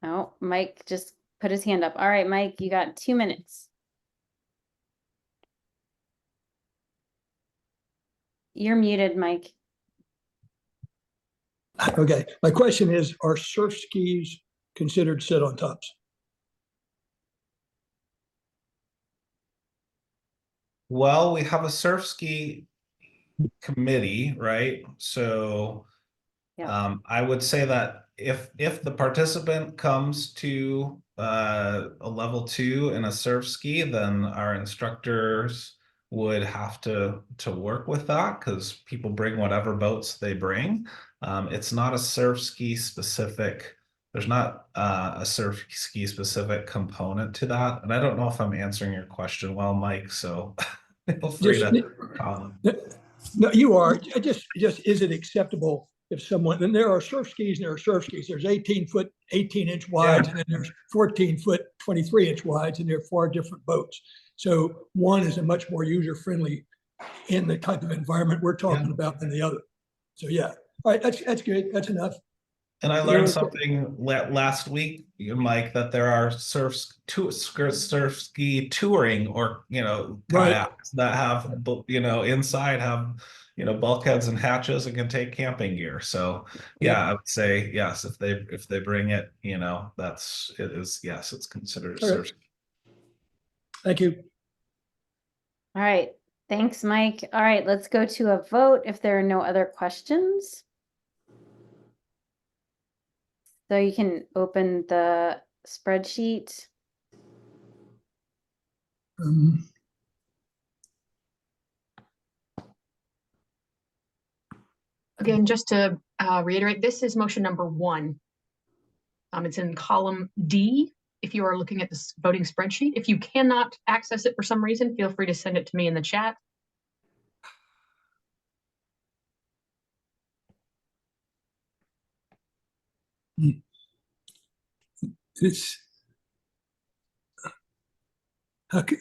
Oh, Mike just put his hand up. All right, Mike, you got 2 minutes. You're muted, Mike. Okay, my question is, are surf skis considered sit on tops? Well, we have a surf ski committee, right? So I would say that if the participant comes to a level 2 in a surf ski, then our instructors would have to work with that, because people bring whatever boats they bring. It's not a surf ski specific there's not a surf ski specific component to that. And I don't know if I'm answering your question well, Mike, so feel free to comment. No, you are. Just is it acceptable if someone, and there are surf skis and there are surf skis. There's 18-foot, 18-inch wides, and then there's 14-foot, 23-inch wides, and they're far different boats. So one is a much more user-friendly in the type of environment we're talking about than the other. So yeah. All right, that's good. That's enough. And I learned something last week, Mike, that there are surf ski touring, or kayaks that have inside have bulkheads and hatches and can take camping gear. So yeah, I would say yes, if they bring it, it's considered a surf ski. Thank you. All right. Thanks, Mike. All right, let's go to a vote if there are no other questions. So you can open the spreadsheet. Again, just to reiterate, this is motion number 1. It's in column D. If you are looking at this voting spreadsheet, if you cannot access it for some reason, feel free to send it to me in the chat. It's okay.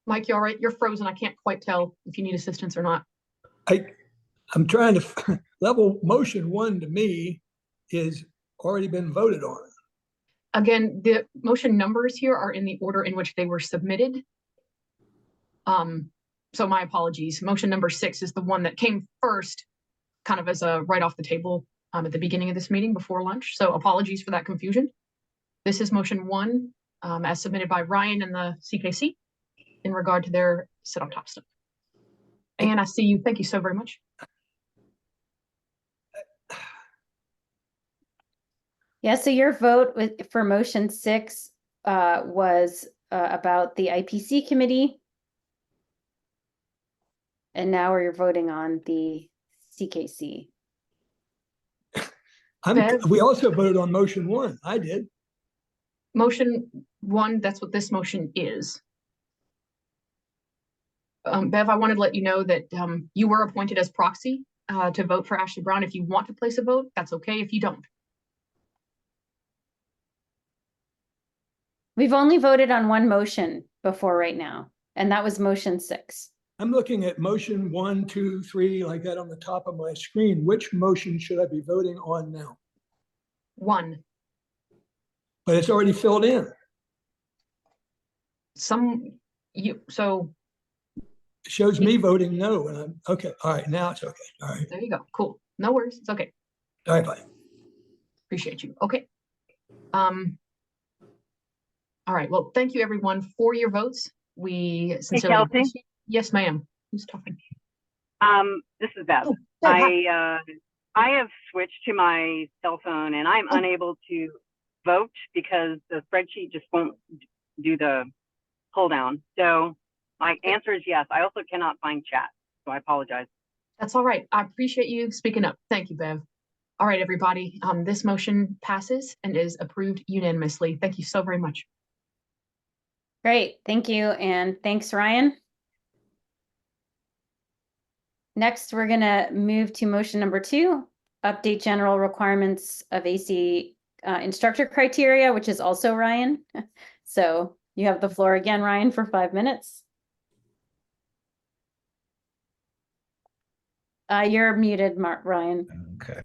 Mike, you all right? You're frozen. I can't quite tell if you need assistance or not. I'm trying to level motion 1 to me is already been voted on. Again, the motion numbers here are in the order in which they were submitted. So my apologies. Motion number 6 is the one that came first, kind of as a right off the table at the beginning of this meeting before lunch. So apologies for that confusion. This is motion 1 as submitted by Ryan and the CKC in regard to their sit on top stuff. And I see you. Thank you so very much. Yeah, so your vote for motion 6 was about the IPC committee. And now you're voting on the CKC. We also voted on motion 1. I did. Motion 1, that's what this motion is. Bev, I wanted to let you know that you were appointed as proxy to vote for Ashley Brown. If you want to place a vote, that's okay if you don't. We've only voted on one motion before right now, and that was motion 6. I'm looking at motion 1, 2, 3, like that on the top of my screen. Which motion should I be voting on now? 1. But it's already filled in. It shows me voting no, and I'm okay. All right, now it's okay. All right. There you go. Cool. No worries. It's okay. All right, bye. Appreciate you. Okay. All right. Well, thank you everyone for your votes. We sincerely appreciate. Yes, ma'am. Who's talking? This is Beth. Oh, I have switched to my cell phone and I'm unable to vote because the spreadsheet just won't do the pull down. So my answer is yes. I also cannot find chat, so I apologize. That's all right. I appreciate you speaking up. Thank you, Bev. All right, everybody. This motion passes and is approved unanimously. Thank you so very much. Great. Thank you. And thanks, Ryan. Next, we're going to move to motion number 2, update general requirements of ACA instructor criteria, which is also Ryan. So you have the floor again, Ryan, for 5 minutes. You're muted, Ryan. Okay.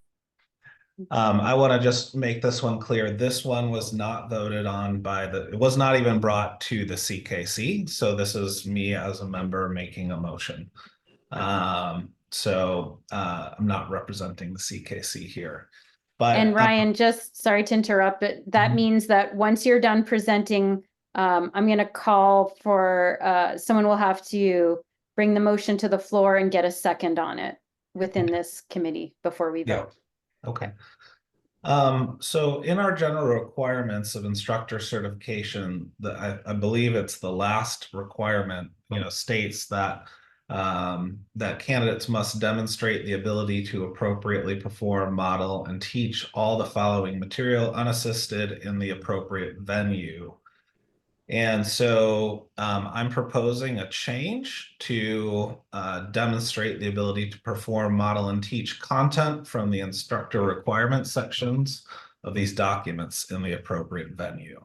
I want to just make this one clear. This one was not voted on by it was not even brought to the CKC. So this is me as a member making a motion. So I'm not representing the CKC here. But and Ryan, just sorry to interrupt, but that means that once you're done presenting, I'm going to call for someone will have to bring the motion to the floor and get a second on it within this committee before we vote. Okay. So in our general requirements of instructor certification, I believe it's the last requirement, states that that candidates must demonstrate the ability to appropriately perform, model, and teach all the following material unassisted in the appropriate venue. And so I'm proposing a change to demonstrate the ability to perform, model, and teach content from the instructor requirement sections of these documents in the appropriate venue.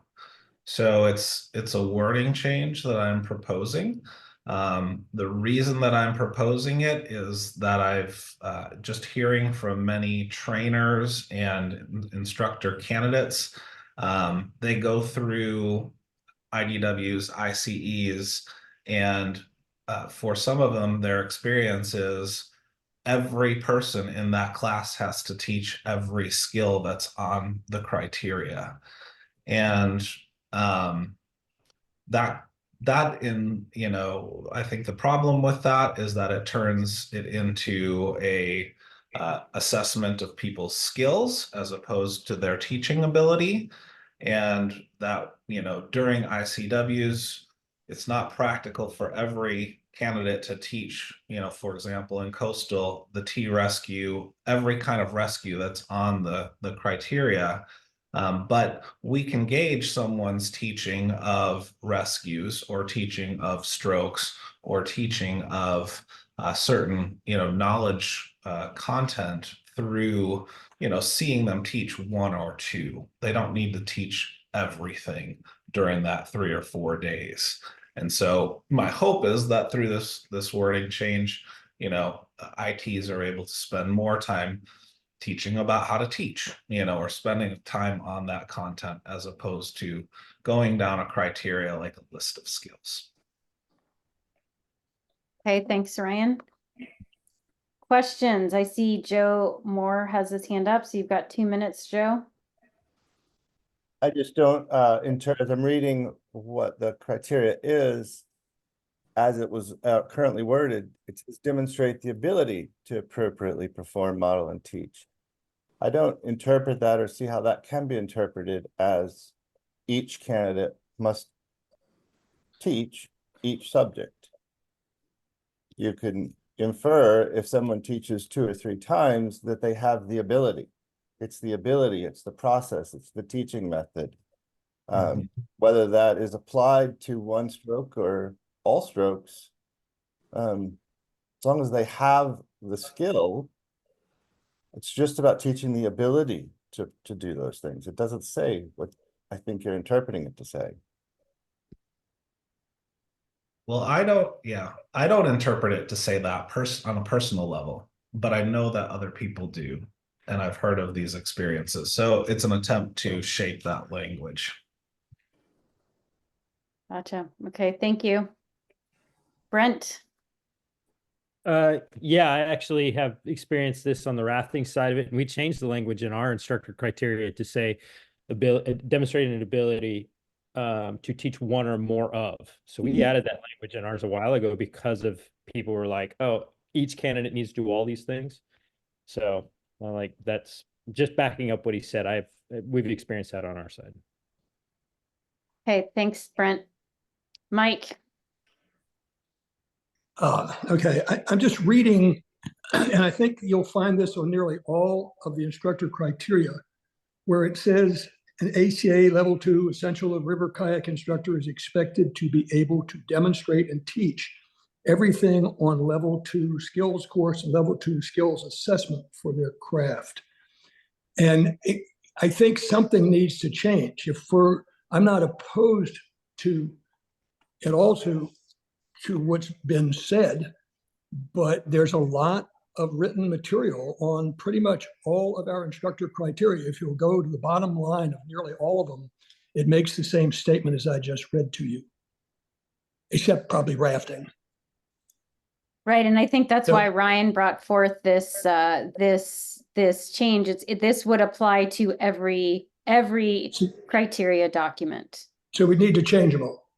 So it's a wording change that I'm proposing. The reason that I'm proposing it is that I've just hearing from many trainers and instructor candidates. They go through IDWs, ICEs, and for some of them, their experience is every person in that class has to teach every skill that's on the criteria. And I think the problem with that is that it turns it into a assessment of people's skills as opposed to their teaching ability. And that, during ICWs, it's not practical for every candidate to teach, for example, in coastal, the T-rescue, every kind of rescue that's on the criteria. But we can gauge someone's teaching of rescues or teaching of strokes or teaching of certain, knowledge content through, seeing them teach one or two. They don't need to teach everything during that 3 or 4 days. And so my hope is that through this wording change, ITs are able to spend more time teaching about how to teach, or spending time on that content as opposed to going down a criteria like a list of skills. Okay, thanks, Ryan. Questions? I see Joe Moore has his hand up, so you've got 2 minutes, Joe. I just don't, as I'm reading what the criteria is, as it was currently worded, it says demonstrate the ability to appropriately perform, model, and teach. I don't interpret that or see how that can be interpreted as each candidate must teach each subject. You can infer if someone teaches 2 or 3 times that they have the ability. It's the ability, it's the process, it's the teaching method. Whether that is applied to one stroke or all strokes, as long as they have the skill, it's just about teaching the ability to do those things. It doesn't say what I think you're interpreting it to say. Well, I don't interpret it to say that on a personal level, but I know that other people do, and I've heard of these experiences. So it's an attempt to shape that language. Gotcha. Okay, thank you. Brent. Yeah, I actually have experienced this on the rafting side of it, and we changed the language in our instructor criteria to say demonstrating an ability to teach one or more of. So we added that language in ours a while ago because of people were like, oh, each candidate needs to do all these things. So that's just backing up what he said. We've experienced that on our side. Okay, thanks, Brent. Mike. Okay, I'm just reading, and I think you'll find this on nearly all of the instructor criteria, where it says an ACA level 2 essential of river kayak instructor is expected to be able to demonstrate and teach everything on level 2 skills course and level 2 skills assessment for their craft. And I think something needs to change. I'm not opposed to at all to what's been said, but there's a lot of written material on pretty much all of our instructor criteria. If you'll go to the bottom line of nearly all of them, it makes the same statement as I just read to you, except probably rafting. Right, and I think that's why Ryan brought forth this this change. This would apply to every criteria document. So we need to change them all.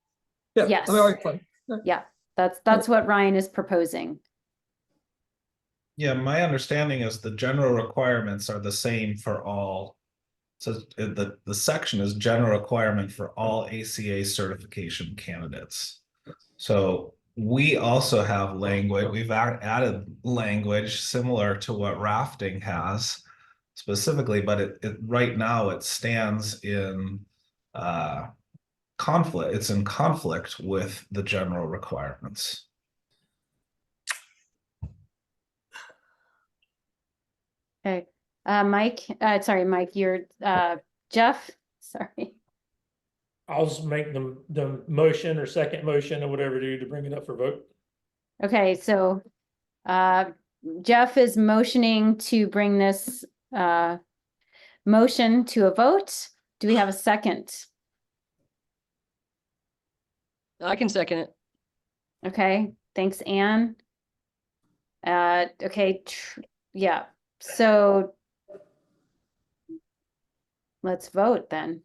Yeah. Yes. All right, fine. Yeah, that's what Ryan is proposing. Yeah, my understanding is the general requirements are the same for all. So the section is general requirement for all ACA certification candidates. So we also have language. We've added language similar to what rafting has specifically, but it right now it stands in conflict. It's in conflict with the general requirements. Okay, Mike, sorry, Mike, you're, Jeff, sorry. I'll just make the motion or second motion or whatever to bring it up for vote. Okay, so, Jeff is motioning to bring this, motion to a vote. Do we have a second? I can second it. Okay, thanks, Anne. Okay, yeah, so let's vote then.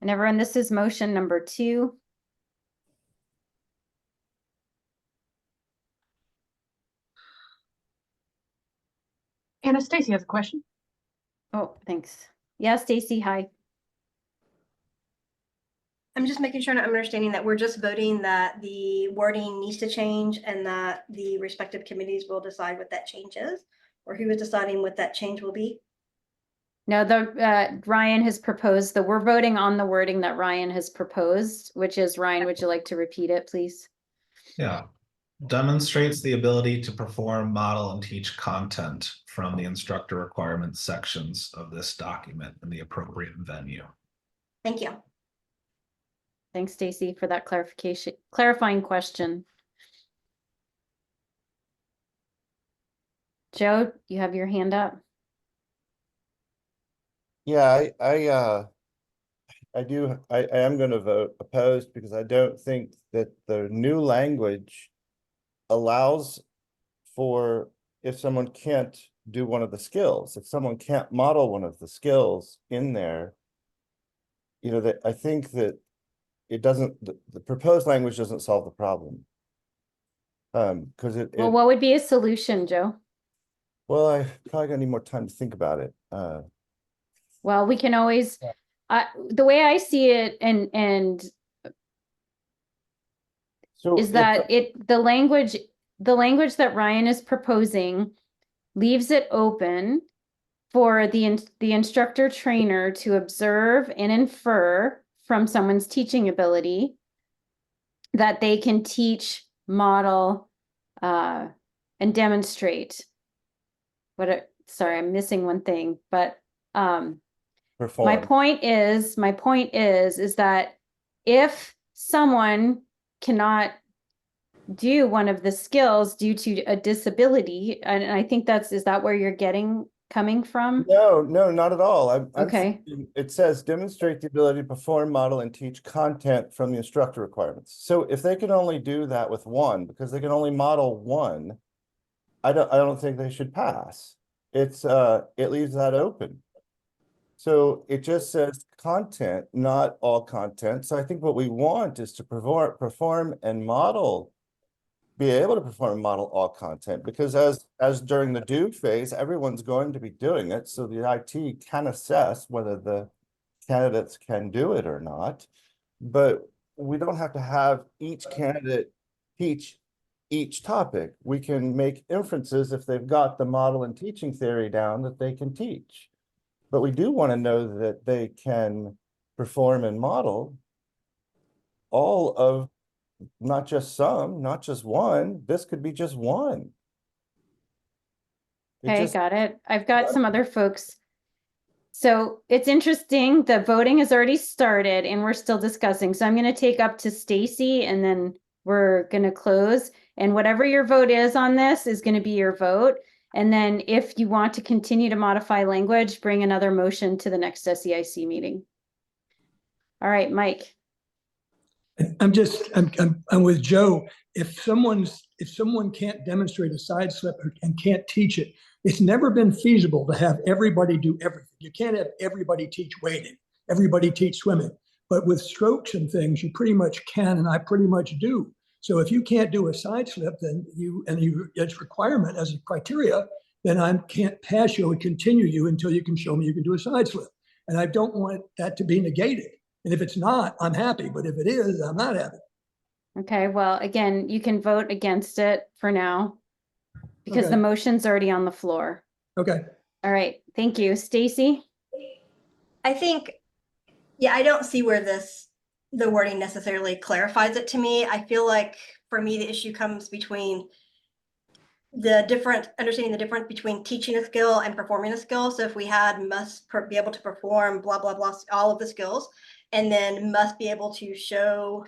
And everyone, this is motion number 2. Anastasia has a question. Oh, thanks. Yeah, Stacy, hi. I'm just making sure I'm understanding that we're just voting that the wording needs to change and that the respective committees will decide what that change is, or who is deciding what that change will be. No, Ryan has proposed we're voting on the wording that Ryan has proposed, which is, Ryan, would you like to repeat it, please? Yeah. Demonstrates the ability to perform, model, and teach content from the instructor requirements sections of this document in the appropriate venue. Thank you. Thanks, Stacy, for that clarifying question. Joe, you have your hand up. Yeah, I am going to vote opposed because I don't think that the new language allows for if someone can't do one of the skills, if someone can't model one of the skills in there, you know, that I think that it doesn't, the proposed language doesn't solve the problem. Because Well, what would be a solution, Joe? well, I probably gonna need more time to think about it. Well, we can always, the way I see it, and so is that the language that Ryan is proposing leaves it open for the instructor trainer to observe and infer from someone's teaching ability that they can teach, model, and demonstrate. Sorry, I'm missing one thing, but my point is that if someone cannot do one of the skills due to a disability, and I think is that where you're coming from? No, not at all. I'm okay. It says demonstrate the ability to perform, model, and teach content from the instructor requirements. So if they can only do that with one, because they can only model one, I don't think they should pass. It's it leaves that open. So it just says content, not all content. So I think what we want is to perform and model, be able to perform and model all content, because as during the do phase, everyone's going to be doing it. So the IT can assess whether the candidates can do it or not, but we don't have to have each candidate teach each topic. We can make inferences if they've got the model and teaching theory down that they can teach. But we do want to know that they can perform and model all of, not just some, not just one. This could be just one. Okay, got it. I've got some other folks. So it's interesting. The voting has already started and we're still discussing. So I'm going to take up to Stacy and then we're going to close. And whatever your vote is on this is going to be your vote. And then if you want to continue to modify language, bring another motion to the next SEIC meeting. All right, Mike. I'm with Joe. If someone can't demonstrate a side slip and can't teach it, it's never been feasible to have everybody do everything. You can't have everybody teach wading, everybody teach swimming. But with strokes and things, you pretty much can, and I pretty much do. So if you can't do a side slip, then it's requirement as a criteria, then I can't pass you and continue you until you can show me you can do a side slip. And I don't want that to be negated. And if it's not, I'm happy. But if it is, I'm not happy. Okay, well, again, you can vote against it for now because the Okay. motion's already on the floor. Okay. All right, thank you. Stacy? I think, yeah, I don't see where the wording necessarily clarifies it to me. I feel like for me, the issue comes between understanding the difference between teaching a skill and performing a skill. So if we had be able to perform blah, blah, blah, all of the skills, and then must be able to show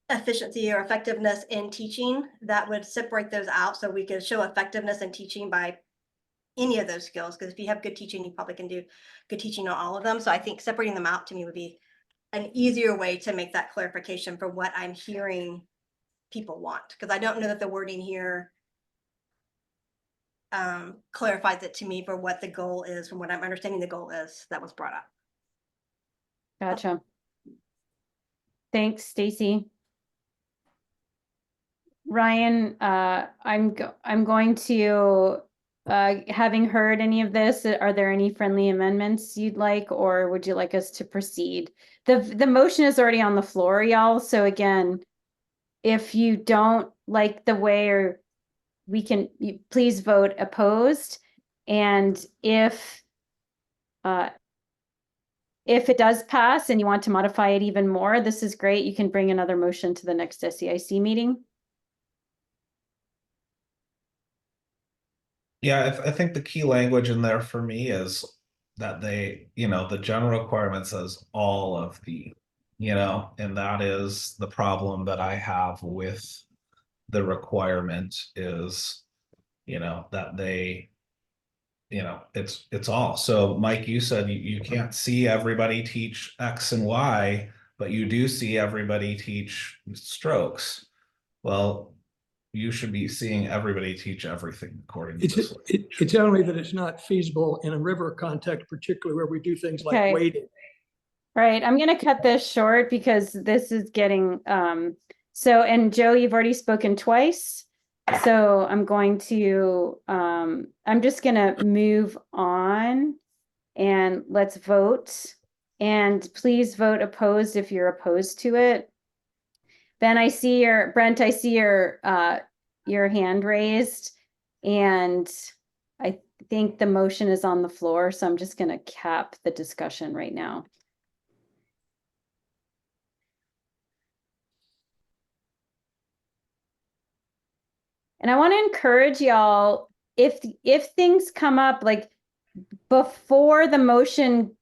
efficiency or effectiveness in teaching, that would separate those out. So we could show effectiveness in teaching by any of those skills. Because if you have good teaching, you probably can do good teaching on all of them. So I think separating them out to me would be an easier way to make that clarification for what I'm hearing people want. Because I don't know that the wording here clarifies it to me for what the goal is, from what I'm understanding the goal is that was brought up. Gotcha. Thanks, Stacy. Ryan, I'm going to, having heard any of this, are there any friendly amendments you'd like, or would you like us to proceed? The motion is already on the floor, y'all. So again, if you don't like the way, or please vote opposed. And if it does pass and you want to modify it even more, this is great. You can bring another motion to the next SEIC meeting. Yeah, I think the key language in there for me is that the general requirement says all of the, and that is the problem that I have with the requirement is, that they, it's all. So Mike, you said you can't see everybody teach X and Y, but you do see everybody teach strokes. Well, you should be seeing everybody teach everything according to this. It's telling me that it's not feasible in a river context, particularly where we do things like Okay. wading. Right, I'm gonna cut this short because this is getting, and Joe, you've already spoken twice. So I'm going to, I'm just gonna move on and let's vote. And please vote opposed if you're opposed to it. Brent, I see your hand raised, and I think the motion is on the floor, so I'm just gonna cap the discussion right now. And I want to encourage y'all, if things come up, like before the motion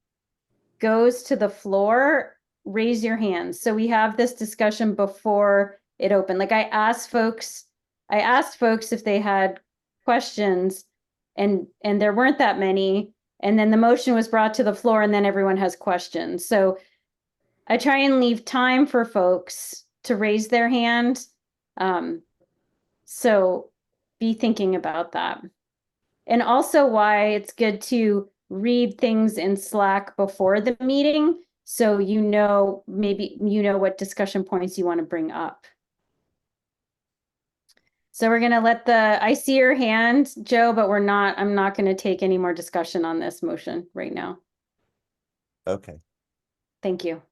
goes to the floor, raise your hands. So we have this discussion before it opened. Like I asked folks if they had questions, and there weren't that many. And then the motion was brought to the floor, and then everyone has questions. So I try and leave time for folks to raise their hand. So be thinking about that. And also why it's good to read things in Slack before the meeting, so maybe what discussion points you want to bring up. So we're gonna I see your hand, Joe, but I'm not gonna take any more discussion on this motion right now. Okay. Thank you.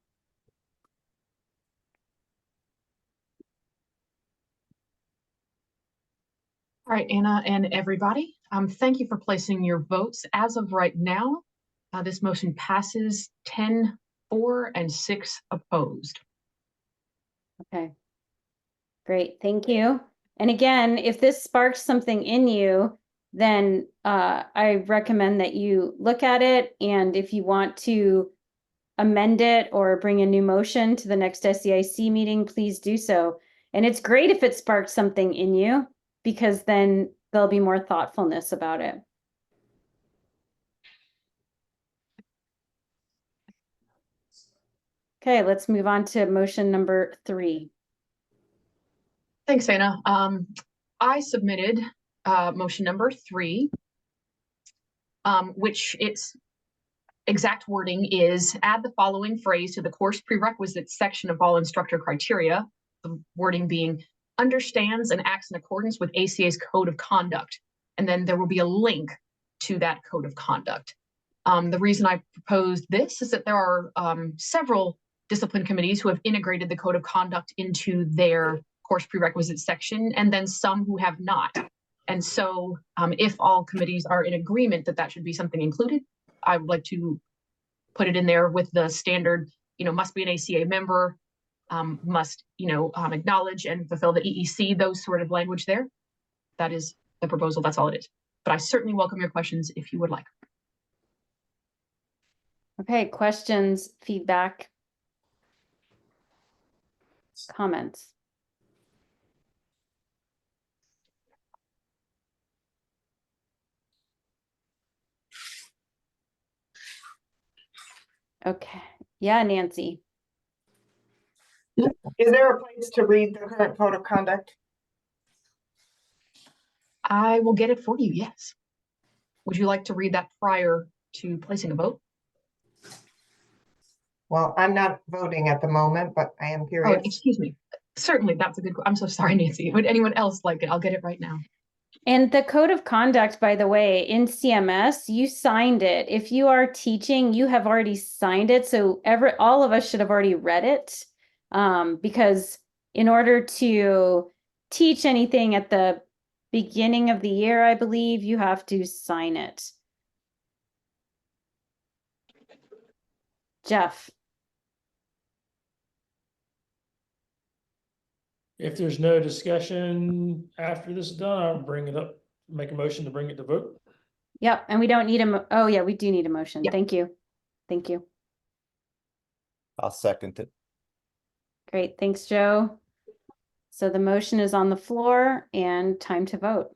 All right, Anna and everybody, thank you for placing your votes. As of right now, this motion passes 10 for and 6 opposed. Okay. Great, thank you. And again, if this sparks something in you, then I recommend that you look at it, and if you want to amend it or bring a new motion to the next SEIC meeting, please do so. And it's great if it sparks something in you, because then there'll be more thoughtfulness about it. Okay, let's move on to motion number 3. Thanks, Anna. I submitted motion number 3, which its exact wording is add the following phrase to the course prerequisites section of all instructor criteria. The wording being understands and acts in accordance with ACA's code of conduct. And then there will be a link to that code of conduct. The reason I proposed this is that there are several discipline committees who have integrated the code of conduct into their course prerequisites section, and then some who have not. And so if all committees are in agreement that that should be something included, I would like to put it in there with the standard, must be an ACA member, must, acknowledge and fulfill the EEC, those sort of language there. That is the proposal. That's all it is. But I certainly welcome your questions if you would like. Okay, questions, feedback, comments? Okay, yeah, Nancy. Is there a place to read the current code of conduct? I will get it for you, yes. Would you like to read that prior to placing a vote? Well, I'm not voting at the moment, but I am Oh, curious. excuse me. Certainly, that's a good, I'm so sorry, Nancy. Would anyone else like it? I'll get it right now. And the code of conduct, by the way, in CMS, you signed it. If you are teaching, you have already signed it. So all of us should have already read it. Because in order to teach anything at the beginning of the year, I believe you have to sign it. Jeff. If there's no discussion after this is done, I'll bring it up, make a motion to bring it to vote. Yep, and we don't need oh yeah, we do need a motion. Yep. Thank you. Thank you. I'll second it. Great, thanks, Joe. So the motion is on the floor and time to vote.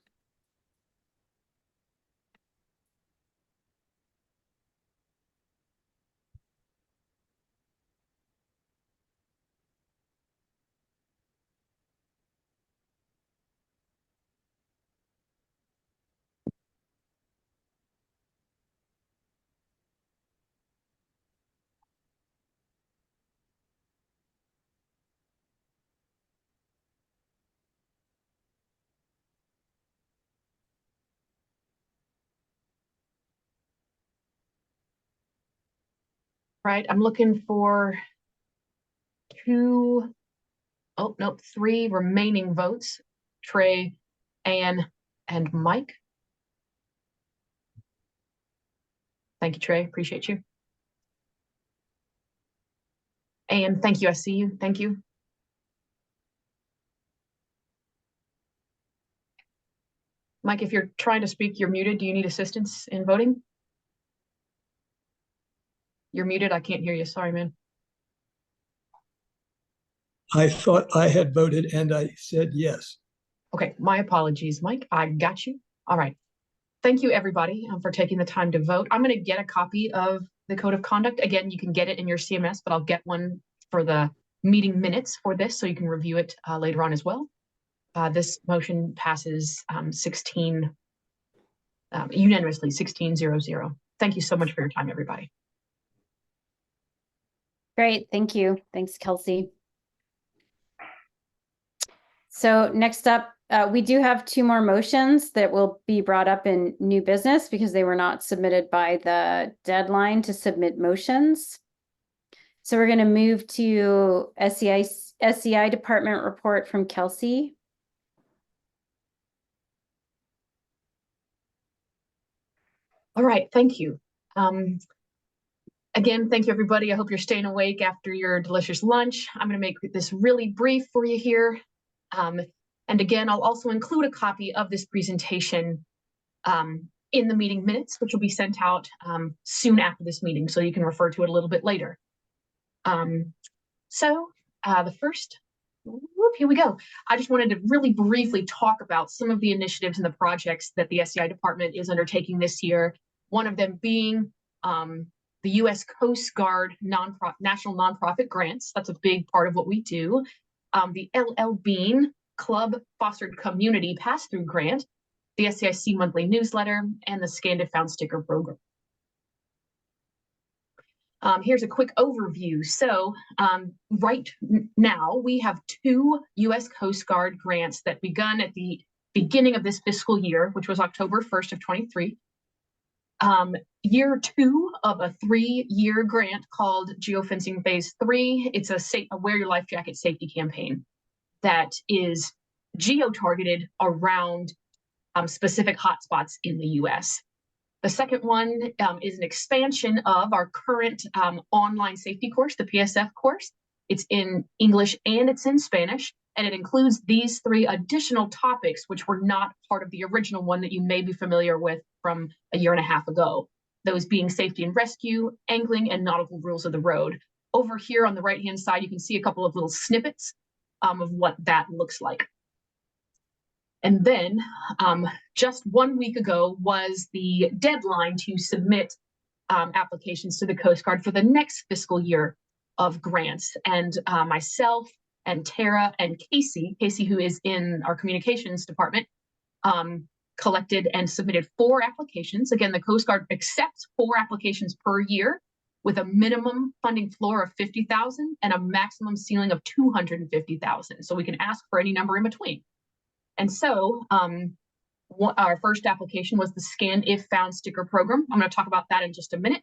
Right, I'm looking for 3 remaining votes. Trey, Anne, and Mike. Thank you, Trey. Appreciate you. Anne, thank you. I see you. Thank you. Mike, if you're trying to speak, you're muted. Do you need assistance in voting? You're muted. I can't hear you. Sorry, man. I thought I had voted and I said yes. Okay, my apologies, Mike. I got you. All right. Thank you, everybody, for taking the time to vote. I'm going to get a copy of the code of conduct. Again, you can get it in your CMS, but I'll get one for the meeting minutes for this so you can review it later on as well. This motion passes 16 unanimously, 16-0-0. Thank you so much for your time, everybody. Great, thank you. Thanks, Kelsey. So next up, we do have 2 more motions that will be brought up in new business because they were not submitted by the deadline to submit motions. So we're going to move to SEI department report from Kelsey. All right, thank you. Again, thank you, everybody. I hope you're staying awake after your delicious lunch. I'm going to make this really brief for you here. And again, I'll also include a copy of this presentation in the meeting minutes, which will be sent out soon after this meeting, so you can refer to it a little bit later. The first, here we go. I just wanted to really briefly talk about some of the initiatives and the projects that the SEI department is undertaking this year. One of them being the U.S. Coast Guard national nonprofit grants. That's a big part of what we do. The LL Bean Club Fostered Community Pass-Through Grant, the SEIC monthly newsletter, and the Scanned If Found sticker program. Here's a quick overview. So right now we have 2 U.S. Coast Guard grants that begun at the beginning of this fiscal year, which was October 1st of 23. Year 2 of a 3-year grant called Geofencing Phase 3. It's a Wear Your Life Jacket safety campaign that is geo-targeted around specific hotspots in the U.S. The second one is an expansion of our current online safety course, the PSF course. It's in English and it's in Spanish, and it includes these 3 additional topics, which were not part of the original one that you may be familiar with from a year and a half ago. Those being safety and rescue, angling, and nautical rules of the road. Over here on the right-hand side, you can see a couple of little snippets of what that looks like. And then just 1 week ago was the deadline to submit applications to the Coast Guard for the next fiscal year of grants. And myself and Tara and Casey, who is in our communications department, collected and submitted 4 applications. Again, the Coast Guard accepts 4 applications per year with a minimum funding floor of $50,000 and a maximum ceiling of $250,000. So we can ask for any number in between. And so our first application was the Scan If Found sticker program. I'm going to talk about that in just a minute.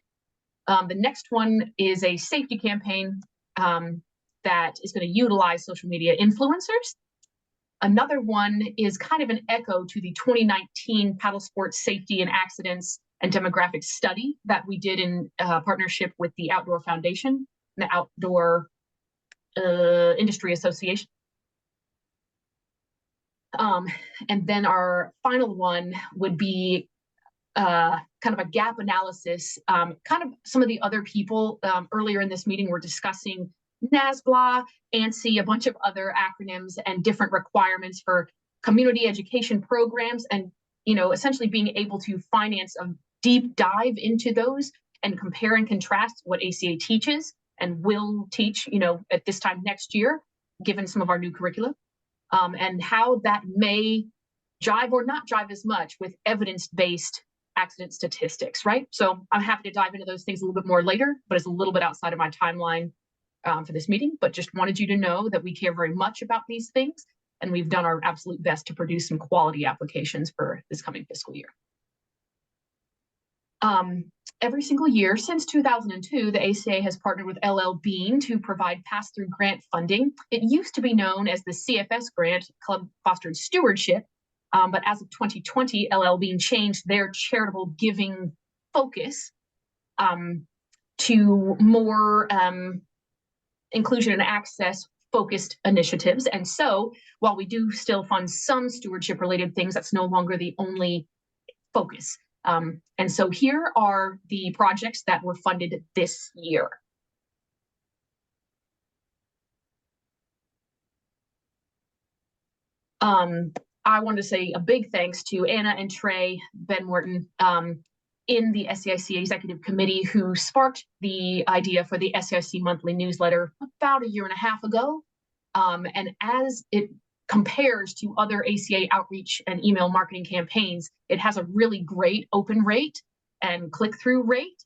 The next one is a safety campaign that is going to utilize social media influencers. Another one is kind of an echo to the 2019 paddle sports safety and accidents and demographic study that we did in partnership with the Outdoor Foundation and the Outdoor Industry Association. And then our final one would be kind of a gap analysis. Kind of some of the other people earlier in this meeting were discussing NASBLA, ANSI, a bunch of other acronyms and different requirements for community education programs, and essentially being able to finance a deep dive into those and compare and contrast what ACA teaches and will teach, at this time next year, given some of our new curricula. And how that may jive or not jive as much with evidence-based accident statistics, right? So I'm happy to dive into those things a little bit more later, but it's a little bit outside of my timeline for this meeting, but just wanted you to know that we care very much about these things, and we've done our absolute best to produce some quality applications for this coming fiscal year. Every single year since 2002, the ACA has partnered with LL Bean to provide pass-through grant funding. It used to be known as the CFS grant, Club Fostered Stewardship, but as of 2020, LL Bean changed their charitable giving focus to more inclusion and access focused initiatives. And so while we do still fund some stewardship related things, that's no longer the only focus. And so here are the projects that were funded this year. I want to say a big thanks to Anna and Trey Benworton in the SEIC Executive Committee who sparked the idea for the SEIC monthly newsletter about 1.5 years ago. And as it compares to other ACA outreach and email marketing campaigns, it has a really great open rate and click-through rate.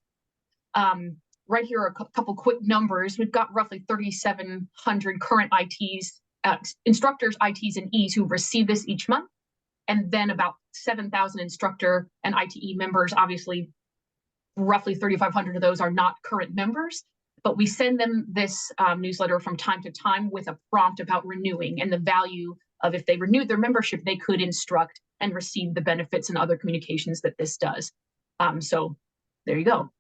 Right here are a couple quick numbers. We've got roughly 3,700 current ITs, instructors, ITs, and Es who receive this each month, and then about 7,000 instructor and ITE members. Obviously, roughly 3,500 of those are not current members, but we send them this newsletter from time to time with a prompt about renewing and the value of if they renewed their membership, they could instruct and receive the benefits and other communications that this does. So there you go.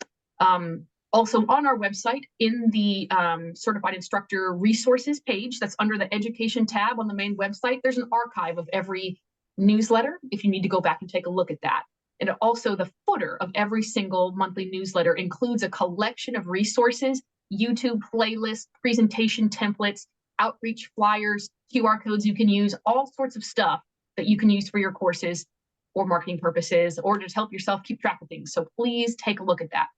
Also on our website in the Certified Instructor Resources page, that's under the Education tab on the main website, there's an archive of every newsletter if you need to go back and take a look at that. And also the footer of every single monthly newsletter includes a collection of resources, YouTube playlists, presentation templates, outreach flyers, QR codes you can use, all sorts of stuff that you can use for your courses or marketing purposes, or just help yourself keep track of things. So please take a look at that.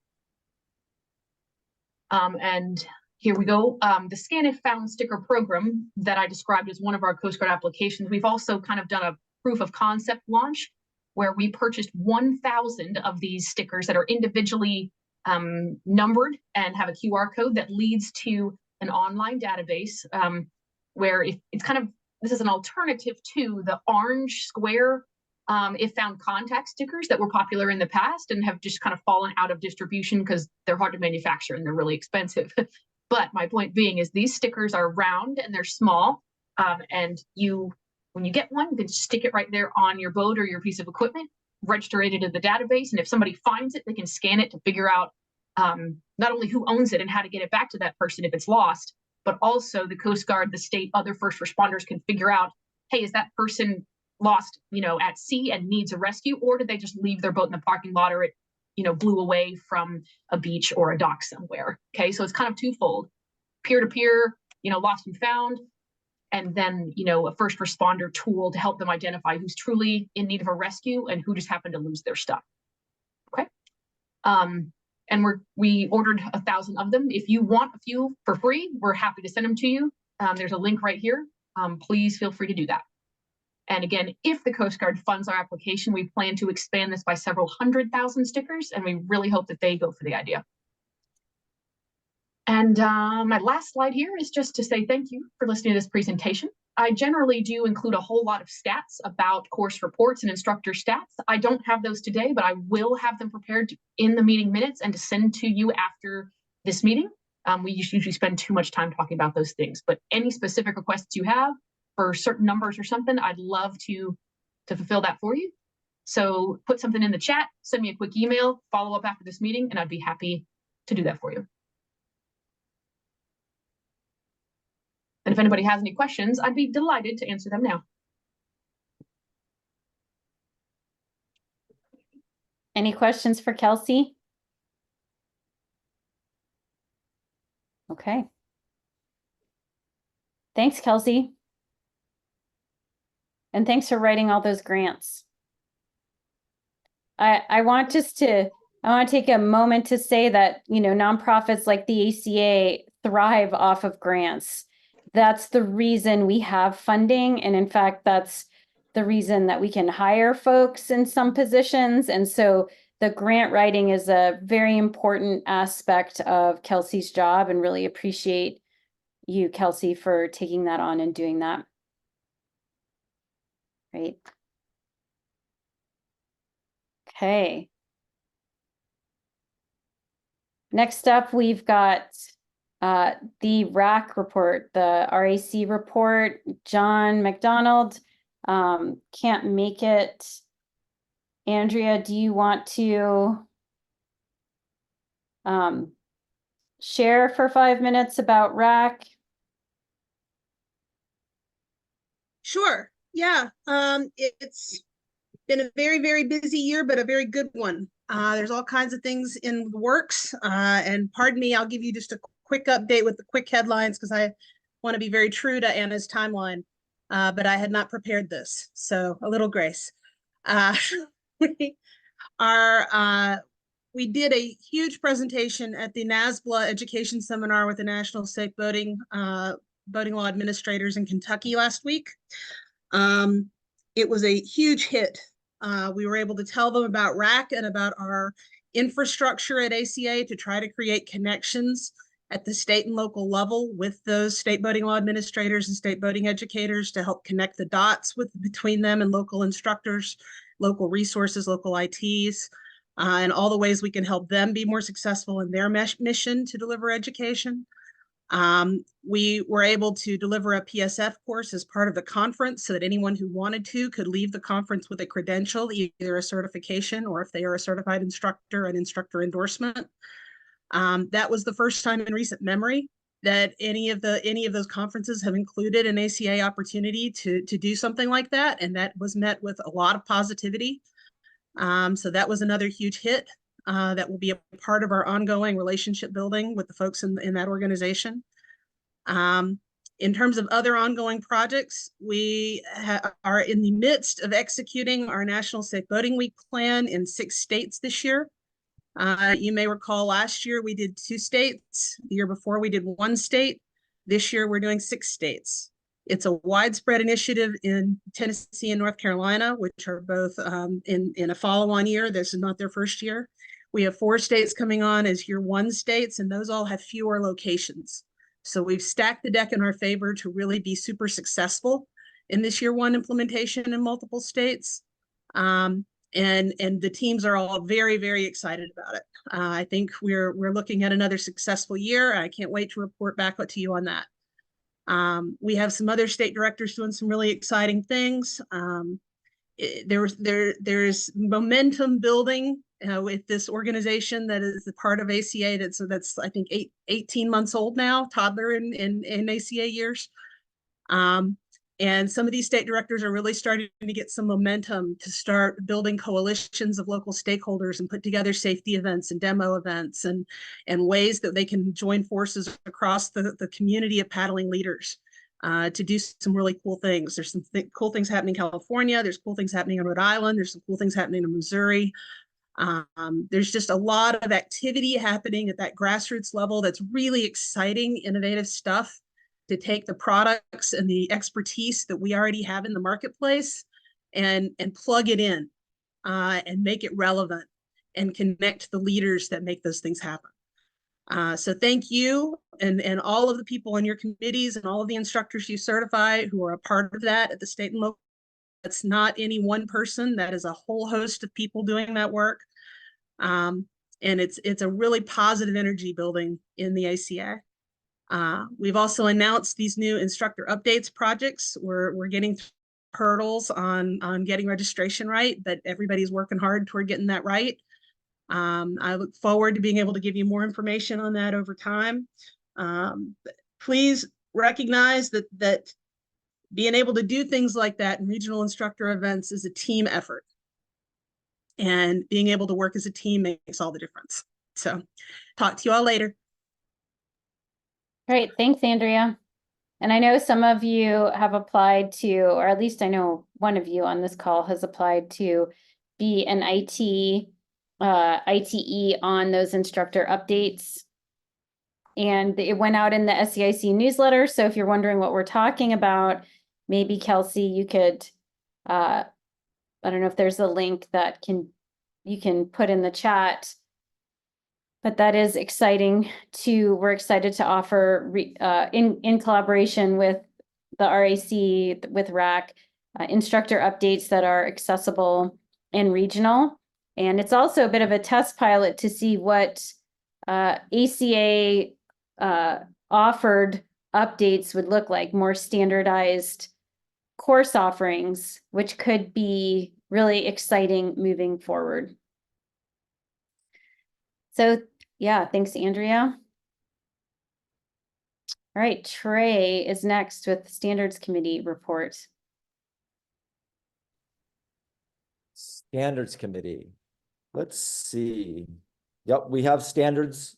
And here we go. The Scan If Found sticker program that I described as one of our Coast Guard applications. We've also kind of done a proof of concept launch where we purchased 1,000 of these stickers that are individually numbered and have a QR code that leads to an online database where it's kind of, this is an alternative to the orange square if found contact stickers that were popular in the past and have just kind of fallen out of distribution because they're hard to manufacture and they're really expensive. But my point being is these stickers are round and they're small, and when you get one, you can stick it right there on your boat or your piece of equipment, register it into the database, and if somebody finds it, they can scan it to figure out not only who owns it and how to get it back to that person if it's lost, but also the Coast Guard, the state, other first responders can figure out, hey, is that person lost, at sea and needs a rescue, or did they just leave their boat in the parking lot, or it, blew away from a beach or a dock somewhere? Okay, so it's kind of twofold: peer-to-peer, lost and found, and then, a first responder tool to help them identify who's truly in need of a rescue and who just happened to lose their stuff. Okay, and we ordered 1,000 of them. If you want a few for free, we're happy to send them to you. There's a link right here. Please feel free to do that. And again, if the Coast Guard funds our application, we plan to expand this by several 100,000 stickers, and we really hope that they go for the idea. And my last slide here is just to say thank you for listening to this presentation. I generally do include a whole lot of stats about course reports and instructor stats. I don't have those today, but I will have them prepared in the meeting minutes and to send to you after this meeting. We usually spend too much time talking about those things, but any specific requests you have for certain numbers or something, I'd love to fulfill that for you. So put something in the chat, send me a quick email, follow up after this meeting, and I'd be happy to do that for you. And if anybody has any questions, I'd be delighted to answer them now. Any questions for Kelsey? Okay. Thanks, Kelsey. And thanks for writing all those grants. I want to take a moment to say that, nonprofits like the ACA thrive off of grants. That's the reason we have funding. And in fact, that's the reason that we can hire folks in some positions. And so the grant writing is a very important aspect of Kelsey's job, and really appreciate you, Kelsey, for taking that on and doing that. Great. Okay. Next up, we've got the RAC report, the RAC report. John McDonald can't make it. Andrea, do you want to share for 5 minutes about RAC? Sure. Yeah. It's been a very, very busy year, but a very good one. There's all kinds of things in the works. And pardon me, I'll give you just a quick update with the quick headlines because I want to be very true to Anna's timeline. But I had not prepared this, so a little grace. We did a huge presentation at the NASBLA education seminar with the National SEIC boating law administrators in Kentucky last week. It was a huge hit. We were able to tell them about RAC and about our infrastructure at ACA to try to create connections at the state and local level with those state boating law administrators and state boating educators to help connect the dots between them and local instructors, local resources, local ITs, and all the ways we can help them be more successful in their mission to deliver education. We were able to deliver a PSF course as part of the conference so that anyone who wanted to could leave the conference with a credential, either a certification or if they are a certified instructor, an instructor endorsement. That was the first time in recent memory that any of those conferences have included an ACA opportunity to do something like that, and that was met with a lot of positivity. So that was another huge hit. That will be a part of our ongoing relationship building with the folks in that organization. In terms of other ongoing projects, we are in the midst of executing our National Safe Boating Week plan in 6 states this year. You may recall last year we did 2 states. The year before we did 1 state. This year we're doing 6 states. It's a widespread initiative in Tennessee and North Carolina, which are both in a follow-on year. This is not their first year. We have 4 states coming on as year 1 states, and those all have fewer locations. So we've stacked the deck in our favor to really be super successful in this year 1 implementation in multiple states. And the teams are all very, very excited about it. I think we're looking at another successful year. I can't wait to report back to you on that. We have some other state directors doing some really exciting things. There's momentum building with this organization that is a part of ACA. That's I think 18 months old now, toddler in ACA years. And some of these state directors are really starting to get some momentum to start building coalitions of local stakeholders and put together safety events and demo events and ways that they can join forces across the community of paddling leaders to do some really cool things. There's some cool things happening in California. There's cool things happening in Rhode Island. There's some cool things happening in Missouri. There's just a lot of activity happening at that grassroots level that's really exciting, innovative stuff to take the products and the expertise that we already have in the marketplace and plug it in and make it relevant and connect the leaders that make those things happen. So thank you and all of the people on your committees and all of the instructors you certify who are a part of that at the state and local. That's not any one person. That is a whole host of people doing that work. And it's a really positive energy building in the ACA. We've also announced these new instructor updates projects. We're getting hurdles on getting registration right, but everybody's working hard toward getting that right. I look forward to being able to give you more information on that over time. Please recognize that being able to do things like that in regional instructor events is a team effort. And being able to work as a team makes all the difference. So talk to you all later. Great, thanks, Andrea. And I know some of you have applied to, or at least I know one of you on this call has applied to be an ITE on those instructor updates. And it went out in the SEIC newsletter. So if you're wondering what we're talking about, maybe Kelsey, you could, I don't know if there's a link that you can put in the chat. But that is exciting we're excited to offer in collaboration with the RAC, with RAC, instructor updates that are accessible and regional. And it's also a bit of a test pilot to see what ACA offered updates would look like, more standardized course offerings, which could be really exciting moving forward. So yeah, thanks, Andrea. All right, Trey is next with the Standards Committee report. Standards Committee. Let's see. Yep, we have standards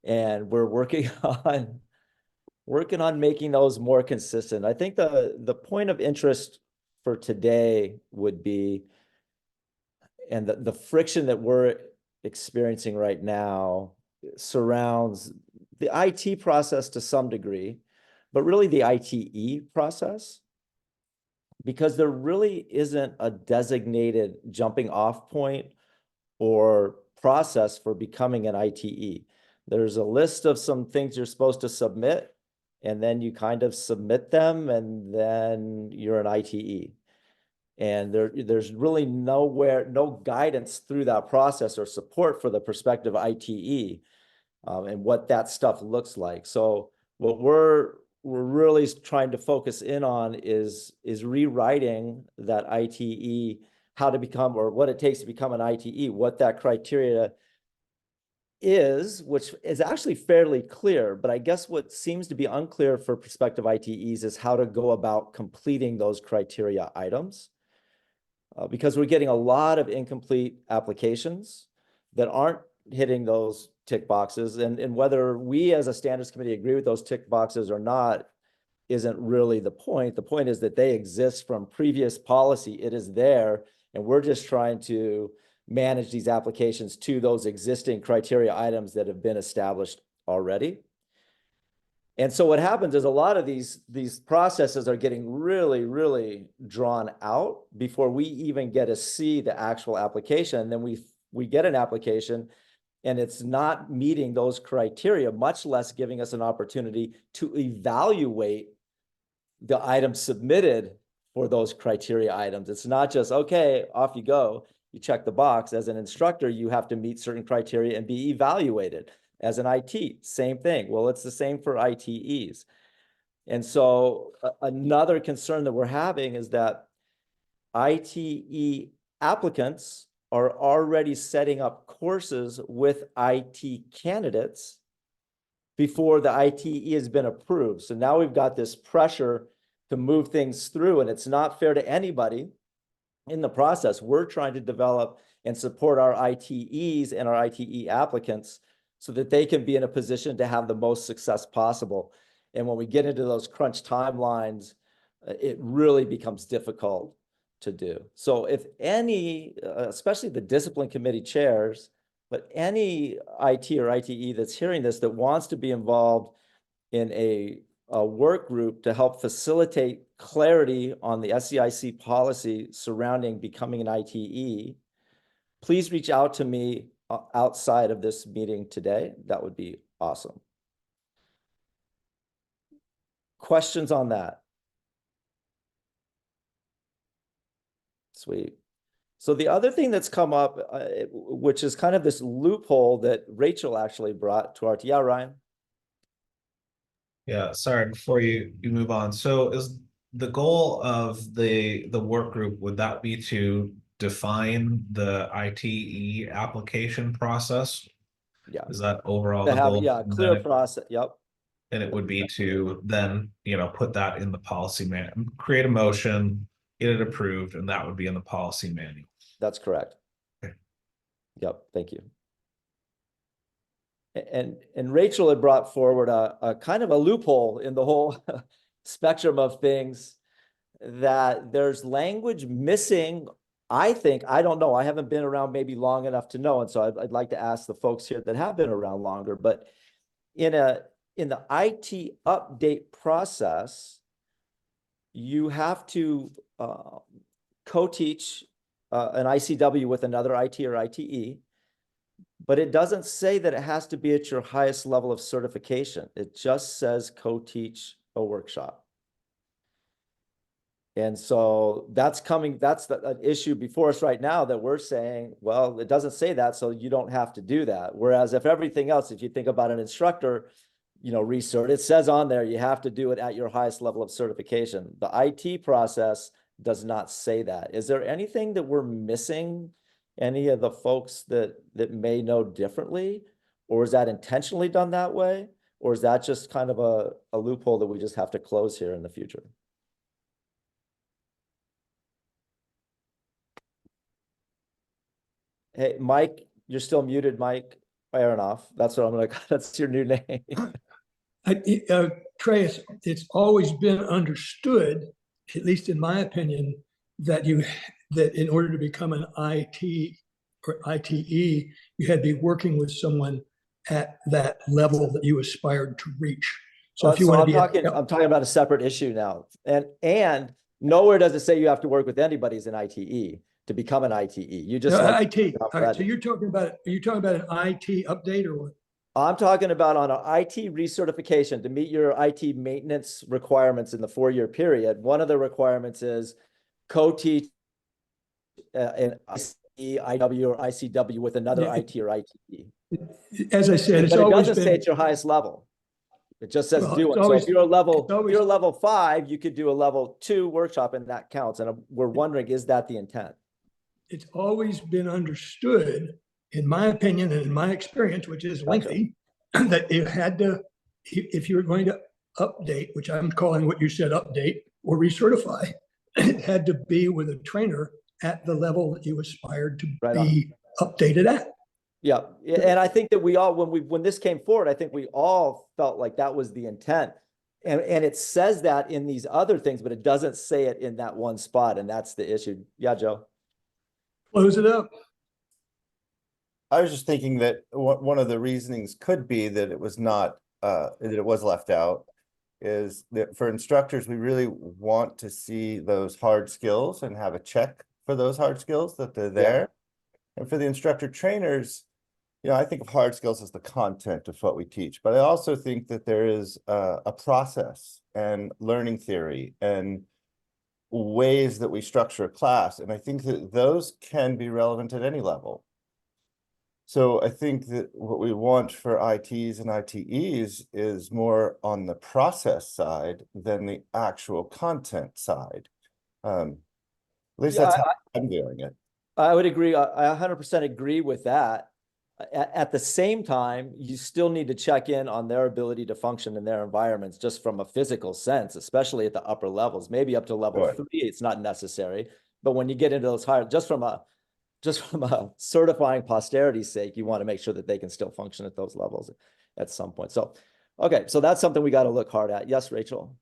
and we're working on making those more consistent. I think the point of interest for today would be, and the friction that we're experiencing right now surrounds the IT process to some degree, but really the ITE process, because there really isn't a designated jumping off point or process for becoming an ITE. There's a list of some things you're supposed to submit, and then you kind of submit them, and then you're an ITE. And there's really no guidance through that process or support for the prospective ITE and what that stuff looks like. So what we're really trying to focus in on is rewriting that ITE, how to become, or what it takes to become an ITE, what that criteria is, which is actually fairly clear. But I guess what seems to be unclear for prospective ITEs is how to go about completing those criteria items. Because we're getting a lot of incomplete applications that aren't hitting those tick boxes. And whether we as a standards committee agree with those tick boxes or not isn't really the point. The point is that they exist from previous policy. It is there, and we're just trying to manage these applications to those existing criteria items that have been established already. And so what happens is a lot of these processes are getting really, really drawn out before we even get to see the actual application. And then we get an application and it's not meeting those criteria, much less giving us an opportunity to evaluate the items submitted for those criteria items. It's not just, okay, off you go. You check the box. As an instructor, you have to meet certain criteria and be evaluated. As an IT, same thing. Well, it's the same for ITEs. And so another concern that we're having is that ITE applicants are already setting up courses with IT candidates before the ITE has been approved. So now we've got this pressure to move things through, and it's not fair to anybody in the process. We're trying to develop and support our ITEs and our ITE applicants so that they can be in a position to have the most success possible. And when we get into those crunch timelines, it really becomes difficult to do. So if any, especially the discipline committee chairs, but any IT or ITE that's hearing this that wants to be involved in a work group to help facilitate clarity on the SEIC policy surrounding becoming an ITE, please reach out to me outside of this meeting today. That would be awesome. Questions on that? Sweet. So the other thing that's come up, which is kind of this loophole that Rachel actually brought to our, yeah, Ryan? Yeah, sorry, before you move on. So is the goal of the work group, would that be to define the ITE application process? Yeah. Is that overall To the have, goal? yeah, clear process. Yep. And it would be to then, put that in the policy create a motion, get it approved, and that would be in the policy manual. That's correct. Okay. Yep. Thank you. And Rachel had brought forward a kind of a loophole in the whole spectrum of things, that there's language missing. I think, I don't know, I haven't been around maybe long enough to know. And so I'd like to ask the folks here that have been around longer, but in the IT update process, you have to co-teach an ICW with another IT or ITE, but it doesn't say that it has to be at your highest level of certification. It just says co-teach a workshop. And so that's an issue before us right now, that we're saying, well, it doesn't say that, so you don't have to do that. Whereas if everything else, if you think about an instructor, recert, it says on there, you have to do it at your highest level of certification. The IT process does not say that. Is there anything that we're missing? Any of the folks that may know differently? Or is that intentionally done that way? Or is that just kind of a loophole that we just have to close here in the future? Hey, Mike, you're still muted, Mike Aronoff. That's what I'm gonna, that's your new name. Trey, it's always been understood, at least in my opinion, that in order to become an IT or ITE, you had to be working with someone at that level that you aspired to reach. So if you want to be, I'm talking about a separate issue now, and nowhere does it say you have to work with anybody as an ITE to become an ITE. You just IT. All right. So are you talking about an IT update or what? I'm talking about on an IT recertification to meet your IT maintenance requirements in the 4-year period. One of the requirements is co-teach an IW or ICW with another IT or ITE. As I said, it's but it always doesn't say at your highest level. It just says do it. So if you're a level 5, you could do a level 2 workshop, and that counts. And we're wondering, is that the intent? It's always been understood, in my opinion and in my experience, which is lengthy, that you had to, if you were going to update, which I'm calling what you said update or recertify, it had to be with a trainer at the level that you aspired to be updated at. Yeah, and I think that we all, when this came forward, I think we all felt like that was the intent. And it says that in these other things, but it doesn't say it in that one spot, and that's the issue. Yeah, Joe. Close it up. I was just thinking that one of the reasonings could be that it was not, that it was left out, is that for instructors, we really want to see those hard skills and have a check for those hard skills that they're there. And for the instructor trainers, you know, I think of hard skills as the content of what we teach, but I also think that there is a process and learning theory and ways that we structure a class. And I think that those can be relevant at any level. So I think that what we want for ITs and ITEs is more on the process side than the actual content side. At least Yeah, that's how I'm doing it. I would agree. I 100% agree with that. At the same time, you still need to check in on their ability to function in their environments just from a physical sense, especially at the upper levels, maybe up to level 3, it's not necessary. But when you get into those higher, just from a certifying posterity's sake, you want to make sure that they can still function at those levels at some point. So, okay, so that's something we got to look hard at. Yes, Rachel.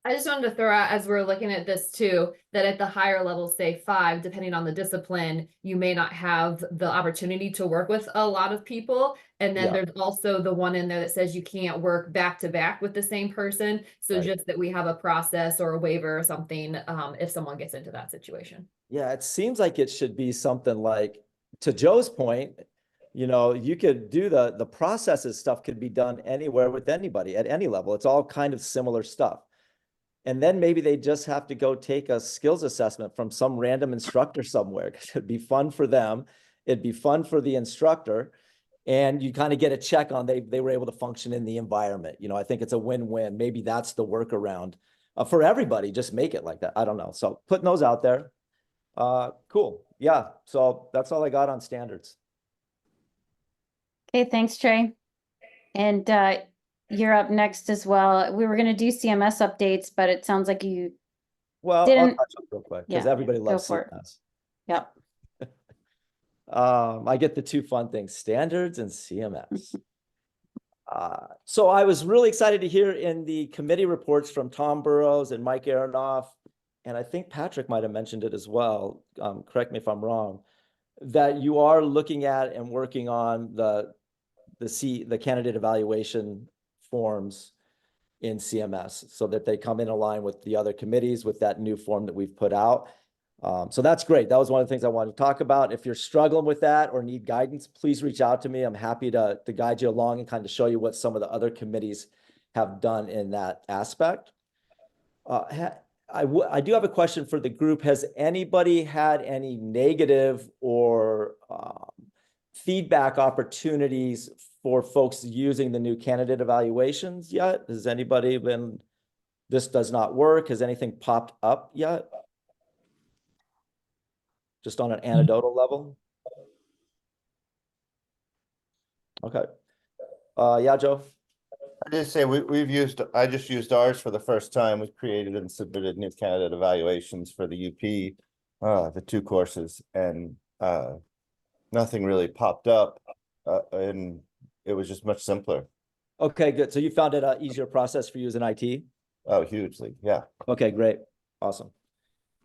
I just wanted to throw out, as we're looking at this too, that at the higher levels, say 5, depending on the discipline, you may not have the opportunity to work with a lot of people. And then there's also the one in there that says you can't work back to back with the same person. So just that we have a process or a waiver or something if someone gets into that situation. Yeah, it seems like it should be something like, to Joe's point, you know, you could do the processes stuff could be done anywhere with anybody at any level. It's all kind of similar stuff. And then maybe they just have to go take a skills assessment from some random instructor somewhere, because it'd be fun for them. It'd be fun for the instructor. And you kind of get a check on they were able to function in the environment. You know, I think it's a win-win. Maybe that's the workaround for everybody. Just make it like that. I don't know. So putting those out there. Cool. Yeah. So that's all I got on standards. Okay, thanks, Trey. And you're up next as well. We were going to do CMS updates, but it sounds like you I'll didn't. touch on real quick because everybody loves CMS. Yep. I get the two fun things, standards and CMS. So I was really excited to hear in the committee reports from Tom Burrows and Mike Aronoff, and I think Patrick might have mentioned it as well, correct me if I'm wrong, that you are looking at and working on the candidate evaluation forms in CMS so that they come in line with the other committees with that new form that we've put out. So that's great. That was one of the things I wanted to talk about. If you're struggling with that or need guidance, please reach out to me. I'm happy to guide you along and kind of show you what some of the other committees have done in that aspect. I do have a question for the group. Has anybody had any negative or feedback opportunities for folks using the new candidate evaluations yet? Has anybody been, this does not work? Has anything popped up yet? Just on an anecdotal level? Okay. Yeah, Joe? I just say I just used ours for the first time. We created and submitted new candidate evaluations for the UP, the 2 courses, and nothing really popped up, and it was just much simpler. Okay, good. So you found it an easier process for you as an IT? Oh, hugely, yeah. Okay, great. Awesome.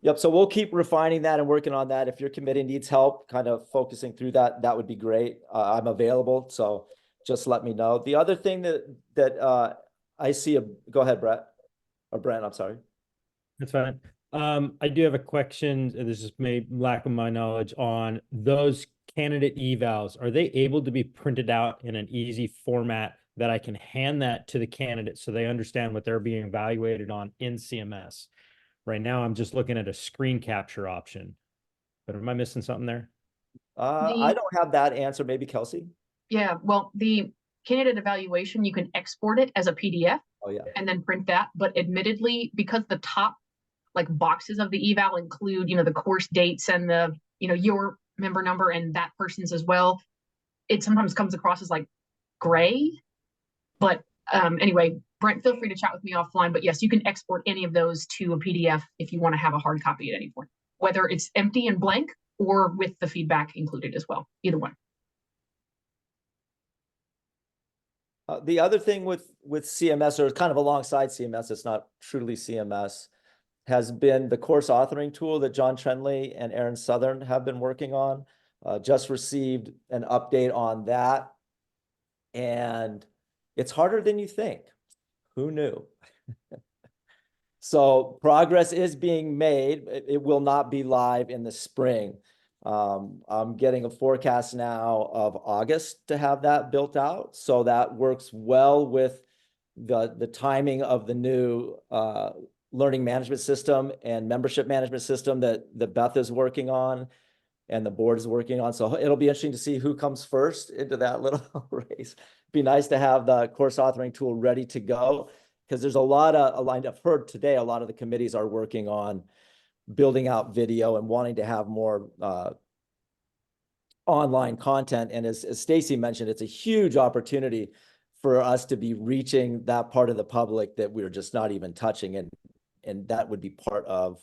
Yep, so we'll keep refining that and working on that. If your committee needs help kind of focusing through that, that would be great. I'm available, so just let me know. The other thing that I see, go ahead, Brett, or Brent, I'm sorry. That's fine. I do have a question. This is maybe lack of my knowledge on those candidate evals. Are they able to be printed out in an easy format that I can hand that to the candidate so they understand what they're being evaluated on in CMS? Right now, I'm just looking at a screen capture option, but am I missing something there? I don't have that answer. Maybe Kelsey? Yeah, well, the candidate evaluation, you can export it as a PDF and then print that. But admittedly, because the top boxes of the eval include, the course dates and the, your member number and that person's as well, it sometimes comes across as gray. But anyway, Brent, feel free to chat with me offline. But yes, you can export any of those to a PDF if you want to have a hard copy at any point, whether it's empty and blank or with the feedback included as well, either one. The other thing with CMS, or kind of alongside CMS, it's not truly CMS, has been the course authoring tool that John Trenley and Aaron Southern have been working on. Just received an update on that. And it's harder than you think. Who knew? So progress is being made. It will not be live in the spring. I'm getting a forecast now of August to have that built out. So that works well with the timing of the new learning management system and membership management system that Beth is working on and the board is working on. So it'll be interesting to see who comes first into that little race. Be nice to have the course authoring tool ready to go, because there's a lot of I've heard today, a lot of the committees are working on building out video and wanting to have more online content. And as Stacy mentioned, it's a huge opportunity for us to be reaching that part of the public that we're just not even touching. And that would be part of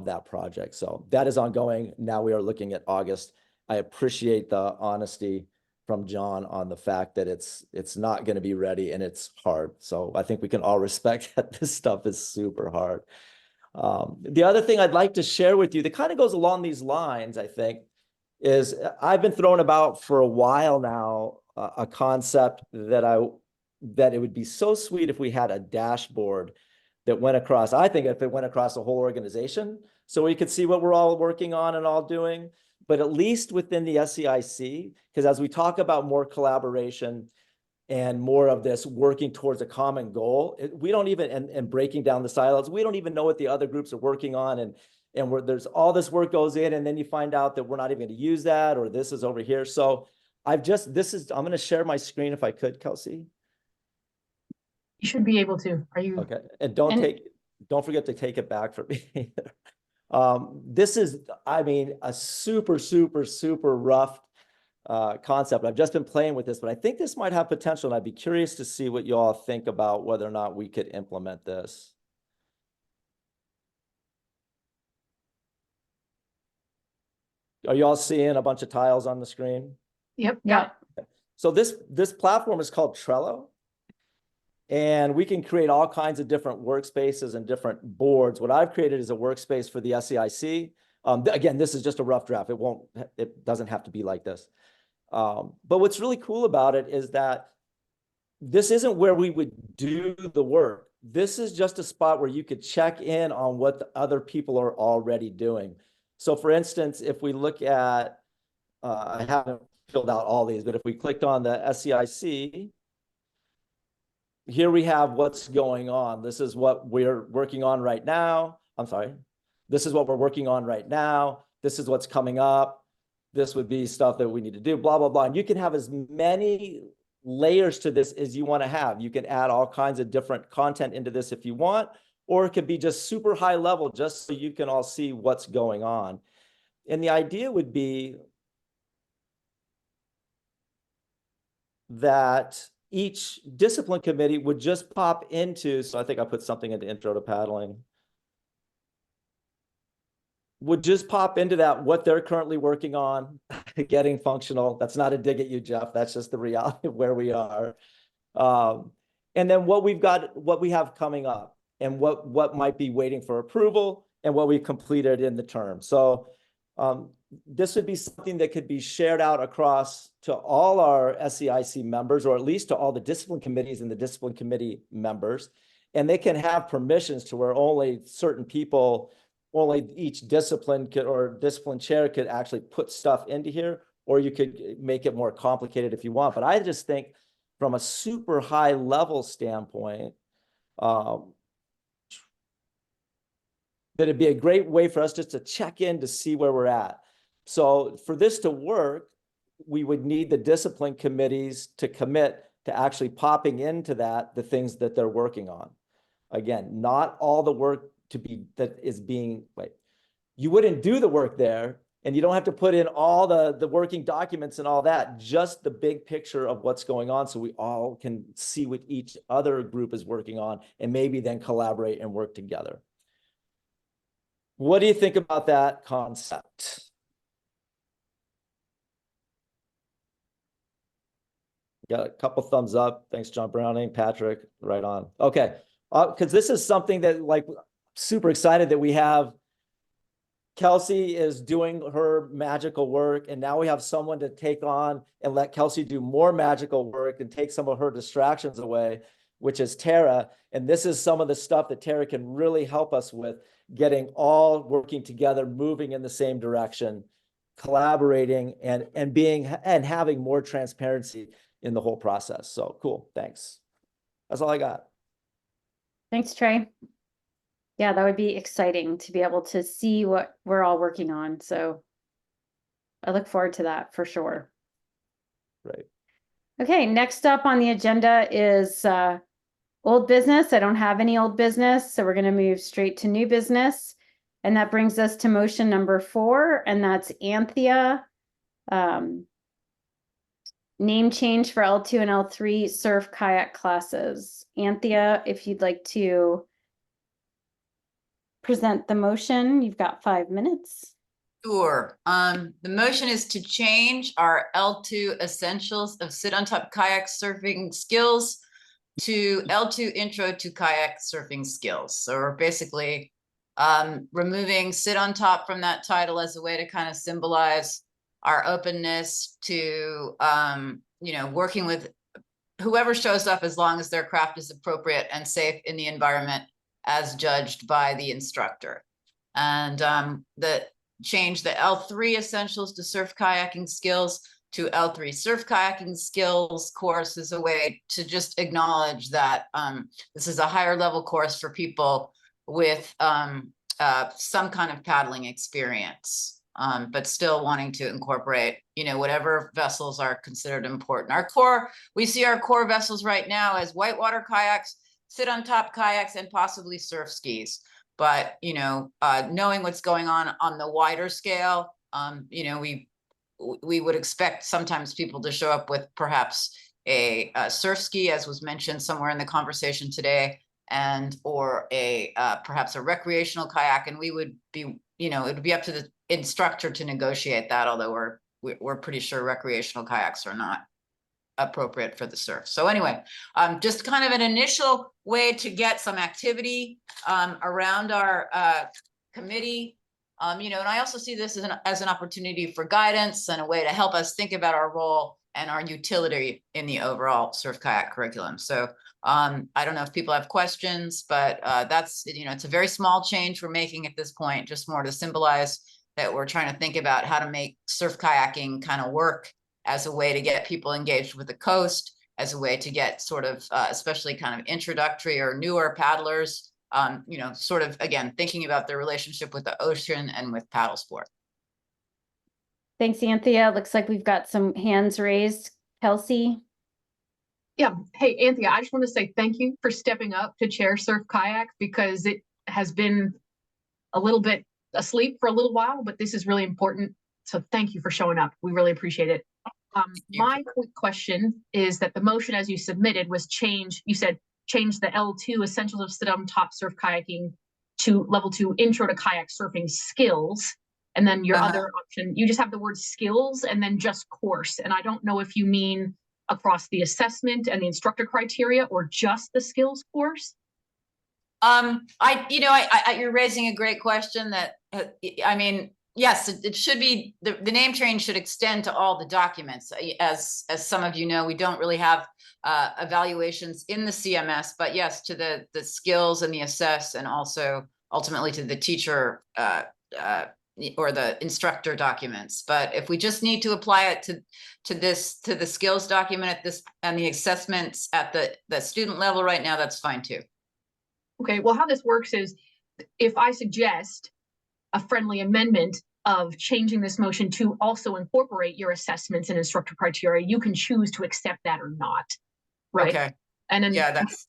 that project. So that is ongoing. Now we are looking at August. I appreciate the honesty from John on the fact that it's not going to be ready and it's hard. So I think we can all respect that this stuff is super hard. The other thing I'd like to share with you that kind of goes along these lines, I think, is I've been throwing about for a while now a concept that it would be so sweet if we had a dashboard that went across. I think if it went across the whole organization, so we could see what we're all working on and all doing, but at least within the SEIC, because as we talk about more collaboration and more of this working towards a common goal, we don't even, and breaking down the silos, we don't even know what the other groups are working on. And there's all this work goes in, and then you find out that we're not even going to use that, or this is over here. So I'm going to share my screen if I could, Kelsey. You should be able to. Are you? Okay. And don't forget to take it back from me. This is, I mean, a super, super, super rough concept. I've just been playing with this, but I think this might have potential, and I'd be curious to see what you all think about whether or not we could implement this. Are you all seeing a bunch of tiles on the screen? Yep. Yeah. So this platform is called Trello. And we can create all kinds of different workspaces and different boards. What I've created is a workspace for the SEIC. Again, this is just a rough draft. It doesn't have to be like this. But what's really cool about it is that this isn't where we would do the work. This is just a spot where you could check in on what the other people are already doing. So for instance, if we look at, I haven't filled out all these, but if we clicked on the SEIC, here we have what's going on. This is what we're working on right now. I'm sorry. This is what we're working on right now. This is what's coming up. This would be stuff that we need to do, blah, blah, blah. And you can have as many layers to this as you want to have. You can add all kinds of different content into this if you want, or it could be just super high level, just so you can all see what's going on. And the idea would be that each discipline committee would just pop into, so I think I put something in the intro to paddling, would just pop into that, what they're currently working on, getting functional. That's not a dig at you, Jeff. That's just the reality of where we are. And then what we have coming up, and what might be waiting for approval, and what we completed in the term. So this would be something that could be shared out across to all our SEIC members, or at least to all the discipline committees and the discipline committee members. And they can have permissions to where only certain people, only each discipline could, or discipline chair could actually put stuff into here, or you could make it more complicated if you want. But I just think from a super high level standpoint, that it'd be a great way for us just to check in to see where we're at. So for this to work, we would need the discipline committees to commit to actually popping into that, the things that they're working on. Again, not all the work you wouldn't do the work there, and you don't have to put in all the working documents and all that, just the big picture of what's going on, so we all can see what each other group is working on, and maybe then collaborate and work together. What do you think about that concept? Got a couple thumbs up. Thanks, John Browning, Patrick, right on. Okay, because this is something that, like, super excited that we have Kelsey is doing her magical work, and now we have someone to take on and let Kelsey do more magical work and take some of her distractions away, which is Tara. And this is some of the stuff that Tara can really help us with, getting all working together, moving in the same direction, collaborating and being and having more transparency in the whole process. So cool. Thanks. That's all I got. Thanks, Trey. Yeah, that would be exciting to be able to see what we're all working on. So I look forward to that for sure. Right. Okay, next up on the agenda is old business. I don't have any old business, so we're going to move straight to new business. And that brings us to motion number 4, and that's Anthea. Name change for L2 and L3 surf kayak classes. Anthea, if you'd like to present the motion, you've got 5 minutes. Sure. The motion is to change our L2 essentials of sit on top kayak surfing skills to L2 intro to kayak surfing skills. So we're basically removing sit on top from that title as a way to kind of symbolize our openness to, you know, working with whoever shows up as long as their craft is appropriate and safe in the environment as judged by the instructor. And the change the L3 essentials to surf kayaking skills to L3 surf kayaking skills course is a way to just acknowledge that this is a higher level course for people with some kind of paddling experience, but still wanting to incorporate, you know, whatever vessels are considered important. We see our core vessels right now as whitewater kayaks, sit on top kayaks, and possibly surf skis. But, you know, knowing what's going on the wider scale, you know, we would expect sometimes people to show up with perhaps a surf ski, as was mentioned somewhere in the conversation today, and or a perhaps a recreational kayak. And we would be, you know, it would be up to the instructor to negotiate that, although we're pretty sure recreational kayaks are not appropriate for the surf. So anyway, just kind of an initial way to get some activity around our committee. You know, and I also see this as an opportunity for guidance and a way to help us think about our role and our utility in the overall surf kayak curriculum. So I don't know if people have questions, but that's, you know, it's a very small change we're making at this point, just more to symbolize that we're trying to think about how to make surf kayaking kind of work as a way to get people engaged with the coast, as a way to get sort of, especially kind of introductory or newer paddlers, you know, sort of, again, thinking about their relationship with the ocean and with paddle sport. Thanks, Anthea. Looks like we've got some hands raised. Kelsey? Yeah. Hey, Anthea, I just want to say thank you for stepping up to chair surf kayak, because it has been a little bit asleep for a little while, but this is really important. So thank you for showing up. We really appreciate it. My quick question is that the motion as you submitted was you said change the L2 essentials of sit on top surf kayaking to level 2 intro to kayak surfing skills. And then your other option, you just have the word skills and then just course. And I don't know if you mean across the assessment and the instructor criteria or just the skills course. You're raising a great question that, I mean, yes, it should be, the name change should extend to all the documents. As some of you know, we don't really have evaluations in the CMS, but yes, to the skills and the assess, and also ultimately to the teacher or the instructor documents. But if we just need to apply it to the skills document at this and the assessments at the student level right now, that's fine too. Okay, well, how this works is if I suggest a friendly amendment of changing this motion to also incorporate your assessments and instructor criteria, you can choose to accept that or not, right? Okay. And then, yeah, that's,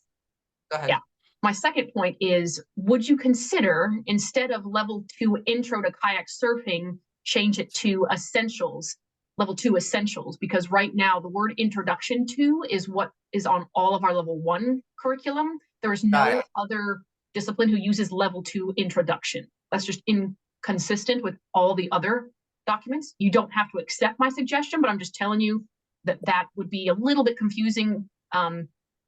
go ahead. Yeah. My second point is, would you consider, instead of level 2 intro to kayak surfing, change it to essentials, level 2 essentials? Because right now the word introduction to is what is on all of our level 1 curriculum. There is no other discipline who uses level 2 introduction. That's just inconsistent with all the other documents. You don't have to accept my suggestion, but I'm just telling you that would be a little bit confusing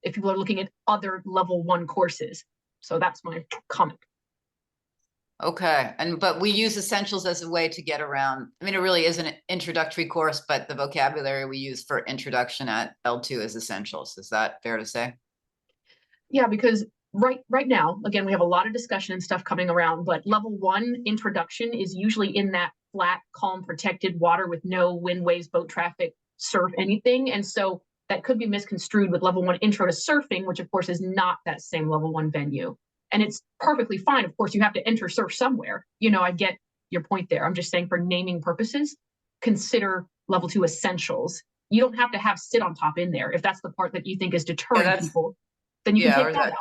if people are looking at other level 1 courses. So that's my comment. Okay, but we use essentials as a way to get around. I mean, it really is an introductory course, but the vocabulary we use for introduction at L2 is essentials. Is that fair to say? Yeah, because right now, again, we have a lot of discussion and stuff coming around, but level 1 introduction is usually in that flat, calm, protected water with no wind, waves, boat traffic, surf, anything. And so that could be misconstrued with level 1 intro to surfing, which of course is not that same level 1 venue. And it's perfectly fine. Of course, you have to enter surf somewhere. You know, I get your point there. I'm just saying for naming purposes, consider level 2 essentials. You don't have to have sit on top in there if that's the part that you think is deterring people. Then you can take that out.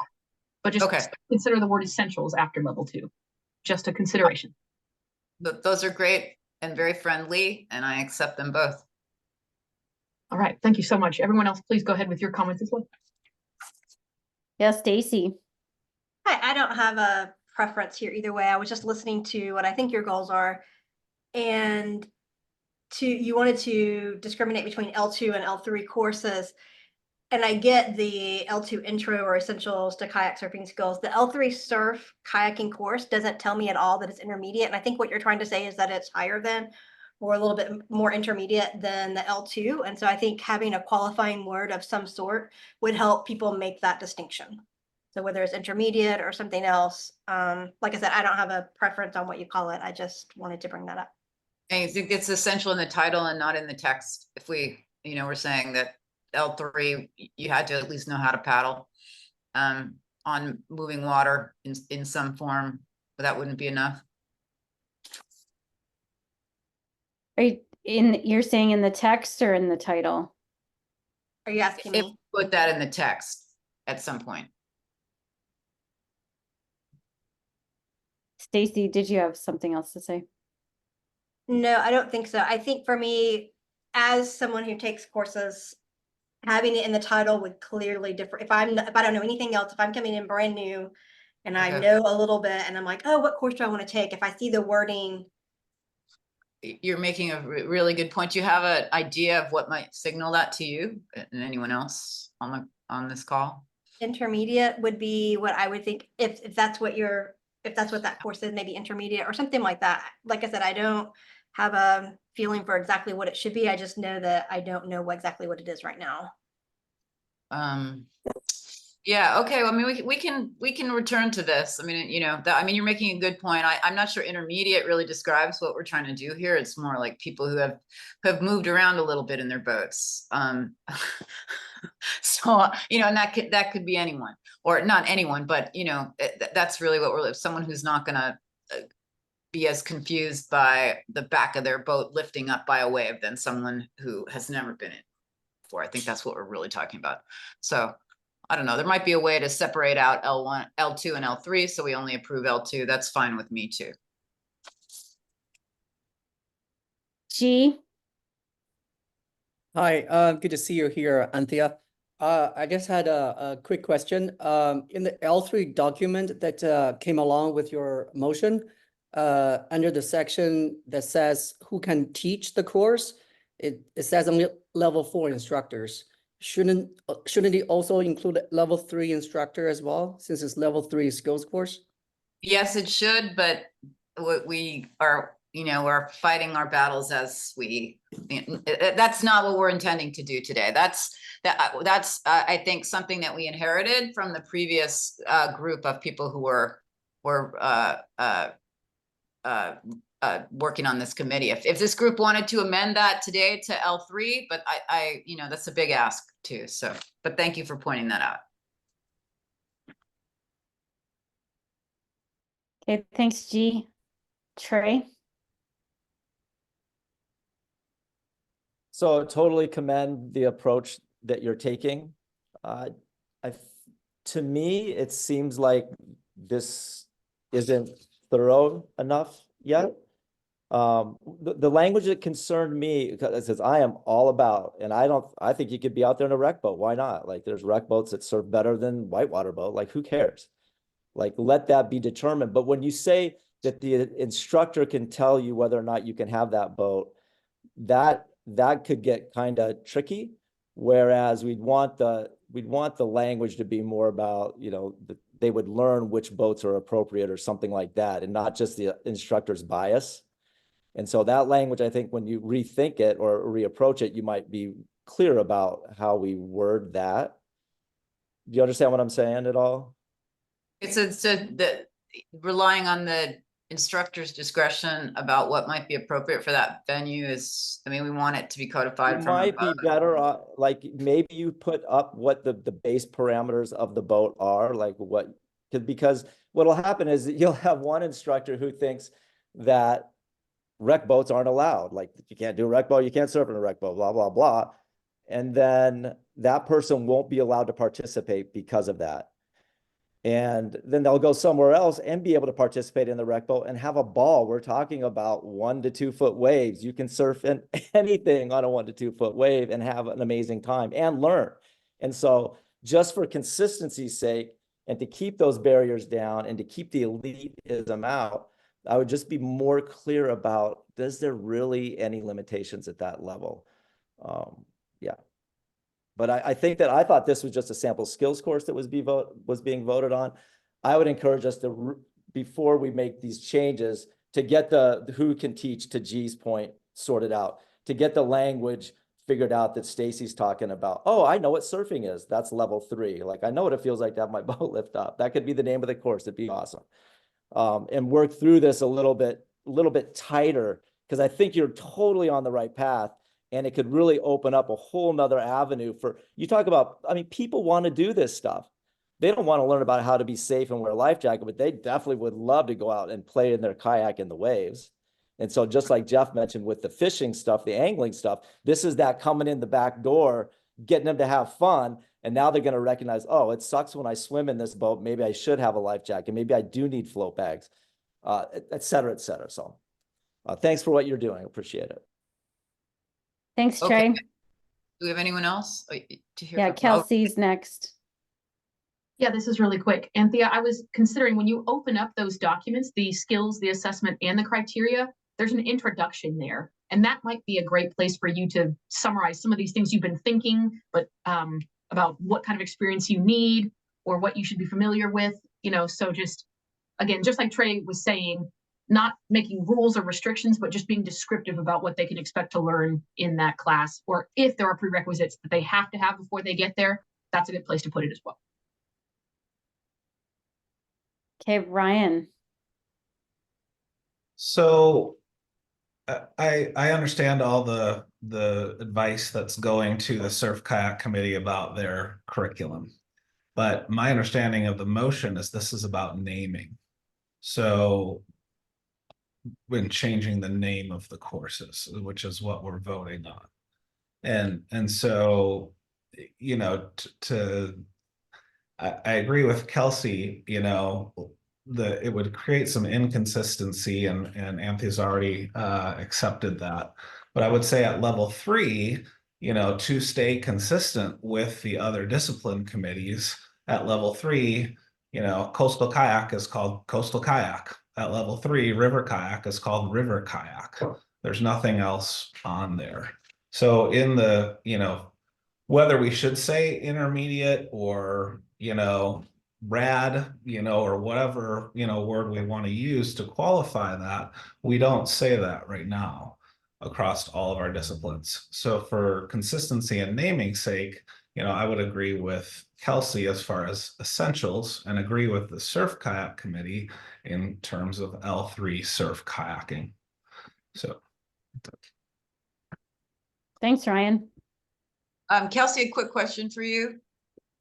But just consider the word essentials after level 2. Just a consideration. Those are great and very friendly, and I accept them both. All right. Thank you so much. Everyone else, please go ahead with your comments as well. Yes, Stacy. Hi, I don't have a preference here either way. I was just listening to what I think your goals are. And you wanted to discriminate between L2 and L3 courses. And I get the L2 intro or essentials to kayak surfing skills. The L3 surf kayaking course doesn't tell me at all that it's intermediate. And I think what you're trying to say is that it's higher than or a little bit more intermediate than the L2. And so I think having a qualifying word of some sort would help people make that distinction. So whether it's intermediate or something else, like I said, I don't have a preference on what you call it. I just wanted to bring that up. I think it's essential in the title and not in the text. If we, we're saying that L3, you had to at least know how to paddle on moving water in some form, but that wouldn't be enough. You're saying in the text or in the title? Are you asking me? Put that in the text at some point. Stacy, did you have something else to say? No, I don't think so. I think for me, as someone who takes courses, having it in the title would clearly differ. If I don't know anything else, if I'm coming in brand new and I know a little bit and I'm like, oh, what course do I want to take? If I see the wording. You're making a really good point. You have an idea of what might signal that to you and anyone else on this call? Intermediate would be what I would think if that's what that course is, maybe intermediate or something like that. Like I said, I don't have a feeling for exactly what it should be. I just know that I don't know exactly what it is right now. Yeah. Okay. Well, I mean, we can return to this. I mean, you're making a good point. I'm not sure intermediate really describes what we're trying to do here. It's more like people who have moved around a little bit in their boats. So, and that could be anyone or not anyone, but that's really what we're, someone who's not going to be as confused by the back of their boat lifting up by a wave than someone who has never been in before. I think that's what we're really talking about. So I don't know, there might be a way to separate out L1, L2 and L3. So we only approve L2. That's fine with me too. G. Hi, good to see you here, Anthea. I just had a quick question. In the L3 document that came along with your motion, under the section that says who can teach the course, it says only level 4 instructors. Shouldn't it also include level 3 instructor as well, since it's level 3 skills course? Yes, it should, but we are, we're fighting our battles as that's not what we're intending to do today. That's I think something that we inherited from the previous group of people who were working on this committee. If this group wanted to amend that today to L3, but I that's a big ask too. So, but thank you for pointing that out. Okay, thanks, G. Trey. So totally commend the approach that you're taking. To me, it seems like this isn't thorough enough yet. The language that concerned me, because it says I am all about, and I think you could be out there in a wreck boat. Why not? Like there's wreck boats that serve better than whitewater boat. Like who cares? Like let that be determined. But when you say that the instructor can tell you whether or not you can have that boat, that could get kind of tricky. Whereas we'd want the language to be more about, the they would learn which boats are appropriate or something like that, and not just the instructor's bias. And so that language, I think when you rethink it or reapproach it, you might be clear about how we word that. Do you understand what I'm saying at all? So the relying on the instructor's discretion about what might be appropriate for that venue is, I mean, we want it to be codified It from might be above. better, like maybe you put up what the base parameters of the boat are, like what, because what'll happen is that you'll have one instructor who thinks that wreck boats aren't allowed. Like you can't do a wreck boat, you can't surf in a wreck boat, blah, blah, blah. And then that person won't be allowed to participate because of that. And then they'll go somewhere else and be able to participate in the wreck boat and have a ball. We're talking about 1 to 2 foot waves. You can surf in anything on a 1 to 2 foot wave and have an amazing time and learn. And so just for consistency's sake, and to keep those barriers down and to keep the elitism out, I would just be more clear about, does there really any limitations at that level? Yeah. But I think that I thought this was just a sample skills course that was being voted on. I would encourage us to, before we make these changes, to get the who can teach, to G's point, sorted out, to get the language figured out that Stacy's talking about. Oh, I know what surfing is. That's level 3. Like, I know what it feels like to have my boat lift up. That could be the name of the course. It'd be awesome. And work through this a little bit tighter, because I think you're totally on the right path. And it could really open up a whole nother avenue for, you talk about, I mean, people want to do this stuff. They don't want to learn about how to be safe and wear a life jacket, but they definitely would love to go out and play in their kayak in the waves. And so just like Jeff mentioned with the fishing stuff, the angling stuff, this is that coming in the back door, getting them to have fun. And now they're going to recognize, oh, it sucks when I swim in this boat. Maybe I should have a life jacket. Maybe I do need float bags, et cetera, et cetera. So thanks for what you're doing. Appreciate it. Thanks, Trey. Okay. Do we have anyone else to hear? Yeah, from? Kelsey's next. Yeah, this is really quick. Anthea, I was considering when you open up those documents, the skills, the assessment, and the criteria, there's an introduction there. And that might be a great place for you to summarize some of these things you've been thinking, but about what kind of experience you need or what you should be familiar with, so just, again, just like Trey was saying, not making rules or restrictions, but just being descriptive about what they can expect to learn in that class, or if there are prerequisites that they have to have before they get there, that's a good place to put it as well. Okay, Ryan. So I understand all the advice that's going to the Surf Kayak Committee about their curriculum, but my understanding of the motion is this is about naming. So when changing the name of the courses, which is what we're voting on. And so, I agree with Kelsey, it would create some inconsistency, and Anthea's already accepted that. But I would say at level 3, to stay consistent with the other discipline committees, at level 3, coastal kayak is called coastal kayak. At level 3, river kayak is called river kayak. There's nothing else on there. So in the, whether we should say intermediate or, rad, or whatever, word we want to use to qualify that, we don't say that right now across all of our disciplines. So for consistency and naming sake, I would agree with Kelsey as far as essentials, and agree with the Surf Kayak Committee in terms of L3 surf kayaking. So. Thanks, Ryan. Kelsey, a quick question for you.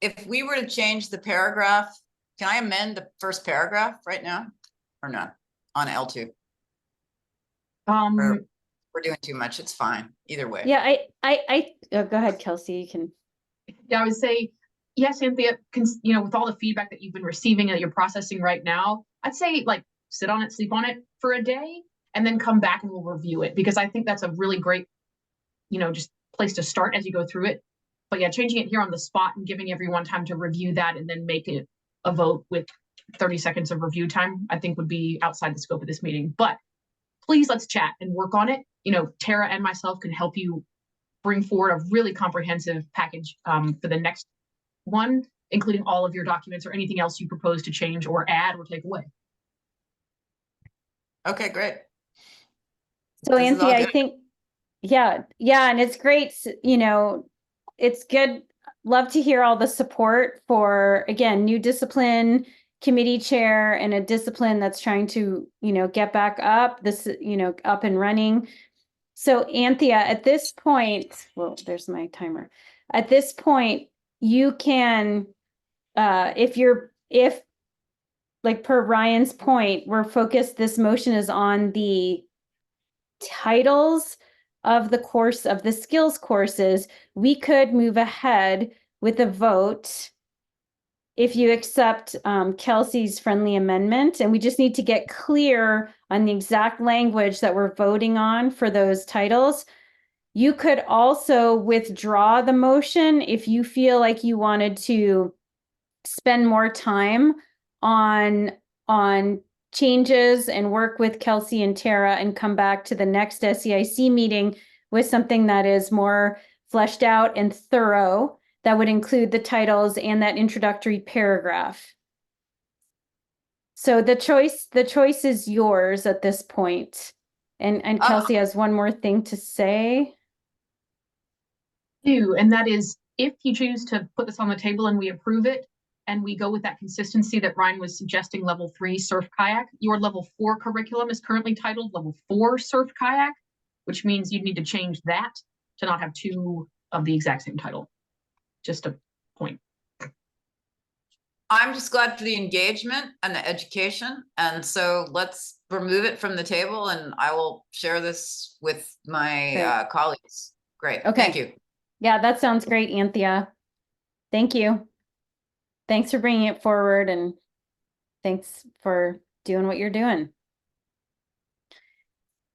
If we were to change the paragraph, can I amend the first paragraph right now or not on L2? We're doing too much. It's fine either way. Yeah, oh, go ahead, Kelsey. You can. Yeah, I would say, yes, Anthea, with all the feedback that you've been receiving and that you're processing right now, I'd say like sit on it, sleep on it for a day, and then come back and we'll review it, because I think that's a really great, just place to start as you go through it. But yeah, changing it here on the spot and giving everyone time to review that and then make it a vote with 30 seconds of review time, I think would be outside the scope of this meeting. But please, let's chat and work on it. Tara and myself can help you bring forward a really comprehensive package for the next one. including all of your documents or anything else you propose to change or add or take away. Okay, great. So This is all Anthea, I good. think, yeah, and it's great, you know, it's good. Love to hear all the support for, again, new discipline, committee chair, and a discipline that's trying to, you know, get back up, this, you know, up and running. So Anthea, at this point, well, there's my timer. At this point, you can, if like per Ryan's point, we're focused, this motion is on the titles of the course of the skills courses, we could move ahead with a vote if you accept Kelsey's friendly amendment, and we just need to get clear on the exact language that we're voting on for those titles. You could also withdraw the motion if you feel like you wanted to spend more time on changes and work with Kelsey and Tara and come back to the next SEIC meeting with something that is more fleshed out and thorough, that would include the titles and that introductory paragraph. So the choice is yours at this point. And Kelsey has one more thing to say. And that is, if you choose to put this on the table and we approve it, and we go with that consistency that Ryan was suggesting, level 3 surf kayak, your level 4 curriculum is currently titled level 4 surf kayak, which means you'd need to change that to not have 2 of the exact same title. Just a point. I'm just glad for the engagement and the education. And so let's remove it from the table, and I will share this with my colleagues. Great. Okay. Thank you. Yeah, that sounds great, Anthea. Thank you. Thanks for bringing it forward, and thanks for doing what you're doing.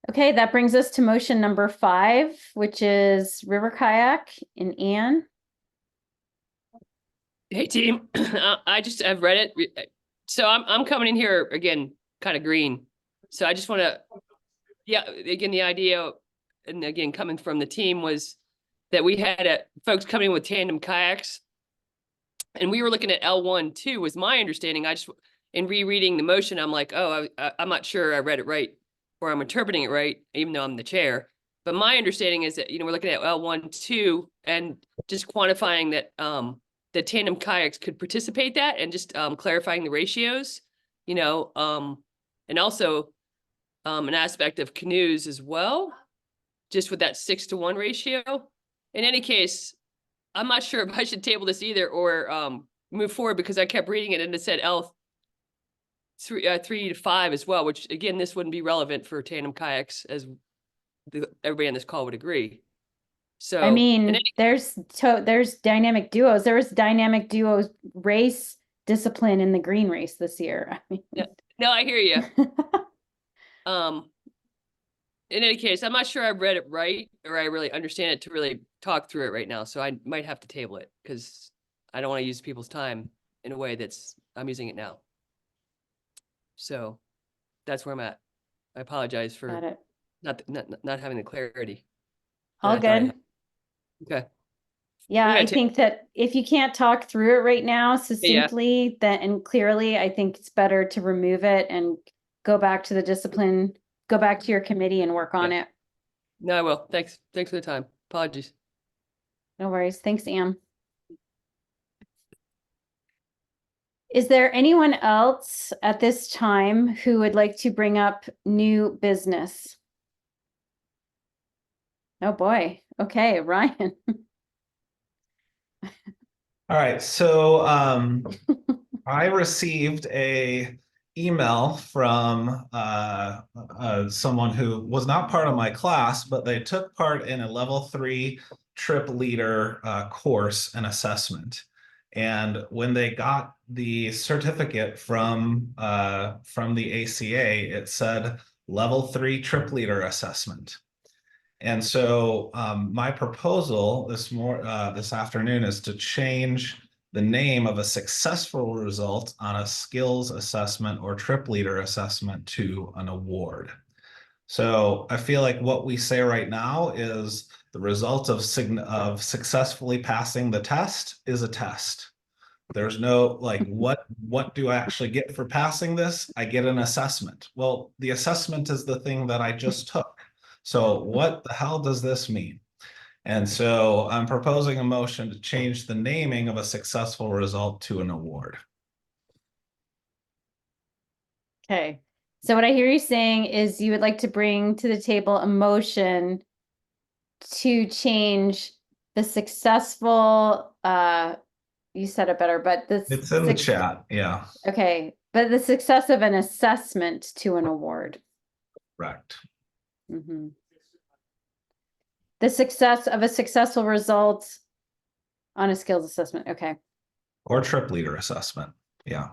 Okay, that brings us to motion number 5, which is river kayak in Anne. Hey team, I've read it. So I'm coming in here again, kind of green. So I just want to, again, the idea, and again, coming from the team, was that we had folks coming in with tandem kayaks, and we were looking at L1 too, was my understanding. In rereading the motion, I'm like, oh, I'm not sure I read it right, or I'm interpreting it right, even though I'm the chair. But my understanding is that, we're looking at L1, 2, and just quantifying that the tandem kayaks could participate that, and just clarifying the ratios, and also an aspect of canoes as well, just with that 6-to-1 ratio. In any case, I'm not sure if I should table this either or move forward, because I kept reading it and it said L 3 to 5 as well, which again, this wouldn't be relevant for tandem kayaks, as everybody on this call would agree. So I mean, there's dynamic duos. There was dynamic duos race discipline in the green race this year. I mean, no, I hear you. In any case, I'm not sure I read it right, or I really understand it to really talk through it right now. So I might have to table it, because I don't want to use people's time in a way I'm using it now. So that's where I'm at. I apologize for not having the clarity. All good. Okay. Yeah, I think that if you can't talk through it right now succinctly and clearly, I think it's better to remove it and go back to the discipline, go back to your committee and work on it. No, I will. Thanks for the time. Apologies. No worries. Thanks, Anne. Is there anyone else at this time who would like to bring up new business? Oh boy. Okay, Ryan. All right, so I received a email from someone who was not part of my class, but they took part in a level 3 trip leader course and assessment. And when they got the certificate from the ACA, it said level 3 trip leader assessment. And so my proposal this afternoon is to change the name of a successful result on a skills assessment or trip leader assessment to an award. So I feel like what we say right now is the result of successfully passing the test is a test. There's no like, what do I actually get for passing this? I get an assessment. Well, the assessment is the thing that I just took. So what the hell does this mean? And so I'm proposing a motion to change the naming of a successful result to an award. Okay. So what I hear you saying is you would like to bring to the table a motion to change the successful, you said it better, but It's in the chat. Yeah, okay, but the success of an assessment to an award. correct. Mhm. The success of a successful result on a skills assessment. Okay. Or trip leader assessment. Yeah.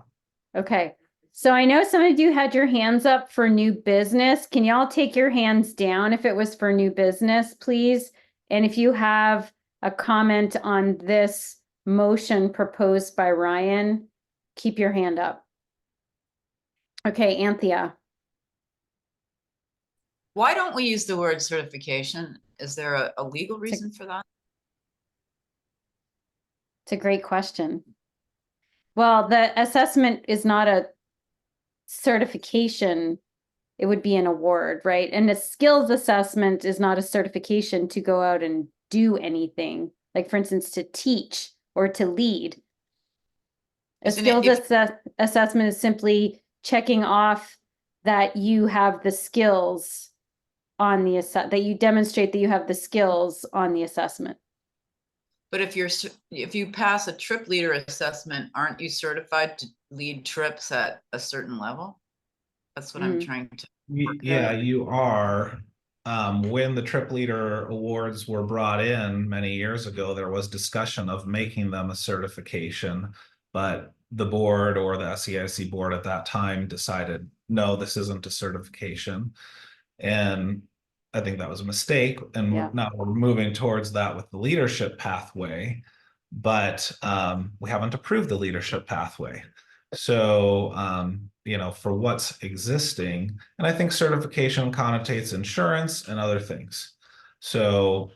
Okay. So I know some of you had your hands up for new business. Can y'all take your hands down if it was for new business, please? And if you have a comment on this motion proposed by Ryan, keep your hand up. Okay, Anthea. Why don't we use the word certification? Is there a legal reason for that? It's a great question. Well, the assessment is not a certification. It would be an award, right? And the skills assessment is not a certification to go out and do anything. Like, for instance, to teach or to lead. A skills assessment is simply checking off that you have the skills on the that you demonstrate that you have the skills on the assessment. But if you pass a trip leader assessment, aren't you certified to lead trips at a certain level? That's what I'm trying to work Yeah, out. you are. When the trip leader awards were brought in many years ago, there was discussion of making them a certification, but the board or the SEIC board at that time decided, no, this isn't a certification. And I think that was a mistake. And now we're moving towards that with the leadership pathway, but we haven't approved the leadership pathway. So, you know, for what's existing, and I think certification connotates insurance and other things. So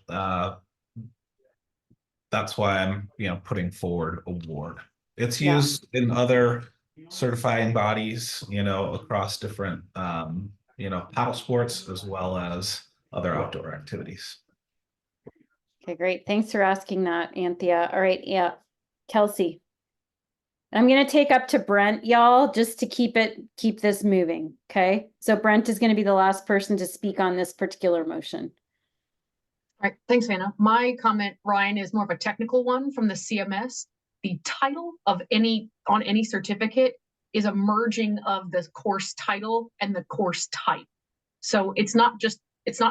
that's why I'm, you know, putting forward award. It's used in other certifying bodies, you know, across different, you know, paddle sports as well as other outdoor activities. Okay, great. Thanks for asking that, Anthea. All right, yeah, Kelsey. I'm going to take up to Brent, y'all, just to keep this moving. Okay. So Brent is going to be the last person to speak on this particular motion. All right, thanks, Vanna. My comment, Ryan, is more of a technical one from the CMS. The title of any certificate is a merging of the course title and the course type. So it's not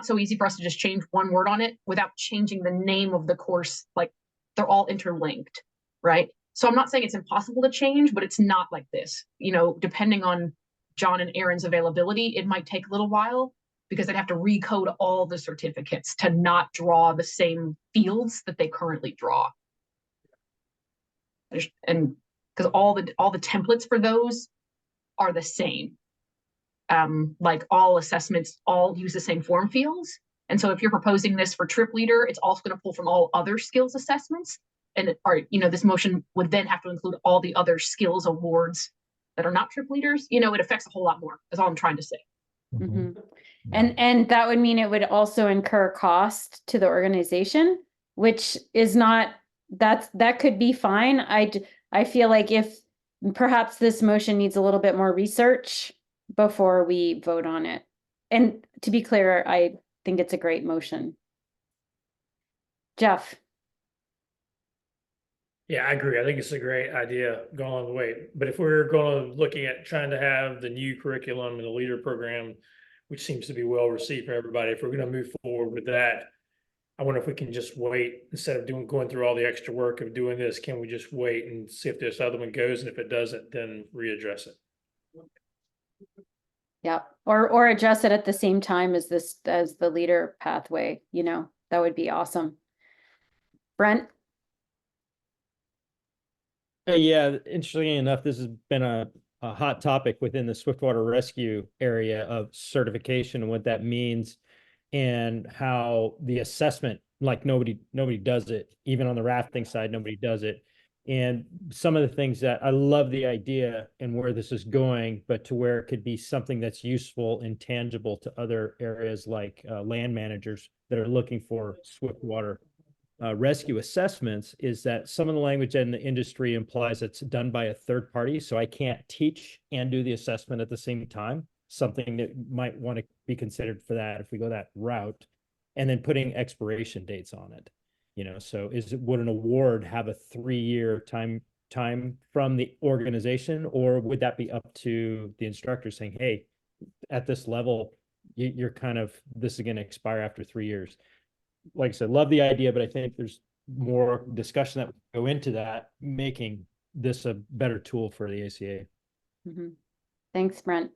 so easy for us to just change one word on it without changing the name of the course. Like, they're all interlinked, right? So I'm not saying it's impossible to change, but it's not like this. You know, depending on John and Aaron's availability, it might take a little while because they'd have to recode all the certificates to not draw the same fields that they currently draw. And because all the templates for those are the same. Like all assessments all use the same form fields. And so if you're proposing this for trip leader, it's also going to pull from all other skills assessments. And this motion would then have to include all the other skills awards that are not trip leaders. You know, it affects a whole lot more. That's all I'm trying to say. Mm-hmm. And that would mean it would also incur cost to the organization, which is not, that could be fine. I feel like if perhaps this motion needs a little bit more research before we vote on it. And to be clear, I think it's a great motion. Jeff. Yeah, I agree. I think it's a great idea going along the way. But if we're going to looking at trying to have the new curriculum and the leader program, which seems to be well received from everybody, if we're going to move forward with that, I wonder if we can just wait instead of going through all the extra work of doing this. Can we just wait and see if this other one goes, and if it doesn't, then readdress it? Yeah, or address it at the same time as the leader pathway. You know, that would be awesome. Brent. Yeah, interestingly enough, this has been a hot topic within the Swiftwater Rescue area of certification and what that means, and how the assessment, like nobody does it, even on the rafting side, nobody does it. And some of the things that I love the idea and where this is going, but to where it could be something that's useful and tangible to other areas like land managers that are looking for swift water rescue assessments, is that some of the language in the industry implies it's done by a third party. So I can't teach and do the assessment at the same time, something that might want to be considered for that if we go that route, and then putting expiration dates on it. So would an award have a 3-year time from the organization, or would that be up to the instructor saying, hey, at this level, you're this is going to expire after 3 years? Like I said, love the idea, but I think there's more discussion that would go into that, making this a better tool for the ACA. Mm-hmm. Thanks, Brent.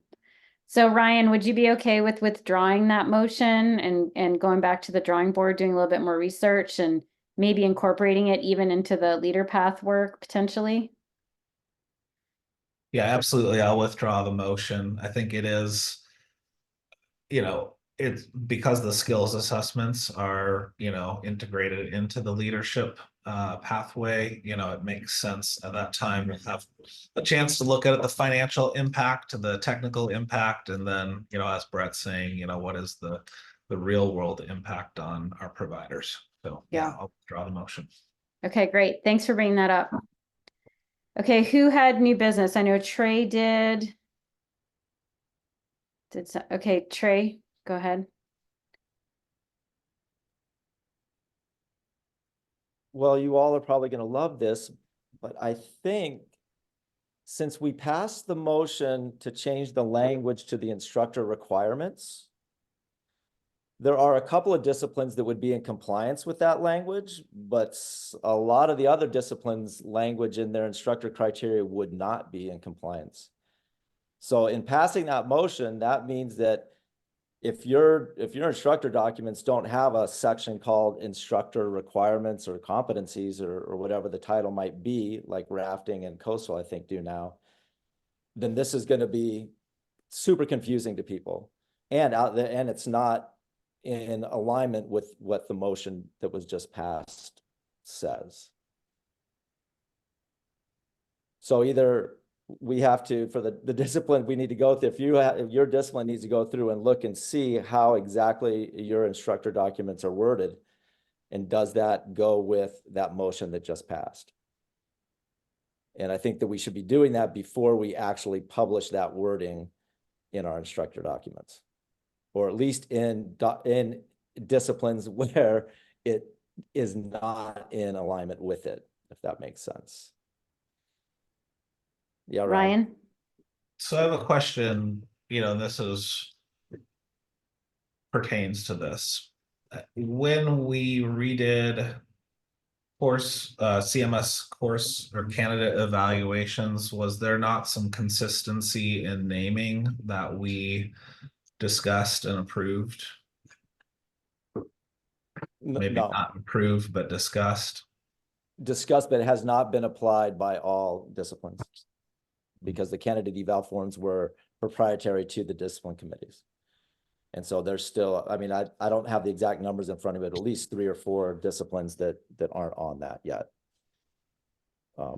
So Ryan, would you be okay with withdrawing that motion and going back to the drawing board, doing a little bit more research and maybe incorporating it even into the leader path work potentially? Yeah, absolutely. I'll withdraw the motion. I think it is, it's because the skills assessments are, integrated into the leadership pathway. It makes sense at that time to have a chance to look at the financial impact, the technical impact, and then, as Brett's saying, what is the real world impact on our providers. So yeah, I'll withdraw the motion. Okay, great. Thanks for bringing that up. Okay, who had new business? I know Trey did. Okay, Trey, go ahead. Well, you all are probably going to love this, but I think since we passed the motion to change the language to the instructor requirements, there are a couple of disciplines that would be in compliance with that language, but a lot of the other disciplines' language in their instructor criteria would not be in compliance. So in passing that motion, that means that if your instructor documents don't have a section called instructor requirements or competencies or whatever the title might be, like rafting and coastal, I think, do now, then this is going to be super confusing to people. And it's not in alignment with what the motion that was just passed says. So either we have to, for the discipline we need to go through, if your discipline needs to go through and look and see how exactly your instructor documents are worded, and does that go with that motion that just passed? And I think that we should be doing that before we actually publish that wording in our instructor documents, or at least in disciplines where it is not in alignment with it, if that makes sense. Yeah, Ryan. So I have a question, this pertains to this. When we redid CMS course or candidate evaluations, was there not some consistency in naming that we discussed and approved? Maybe not approved, but discussed. Discussed, but it has not been applied by all disciplines, because the candidate eval forms were proprietary to the discipline committees. And so there's still, I mean, I don't have the exact numbers in front of it, at least 3 or 4 disciplines that aren't on that yet.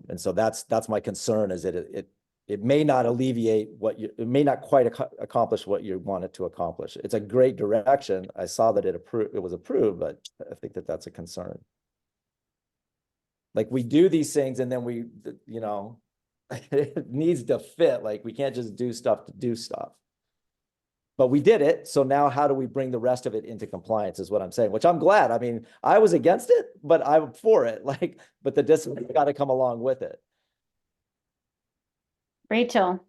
And so that's my concern, is that it may not alleviate it may not quite accomplish what you want it to accomplish. It's a great direction. I saw that it was approved, but I think that that's a concern. Like, we do these things and then we, it needs to fit. Like, we can't just do stuff to do stuff. But we did it. So now how do we bring the rest of it into compliance is what I'm saying, which I'm glad. I mean, I was against it, but I'm for it. But the discipline got to come along with it. Rachel.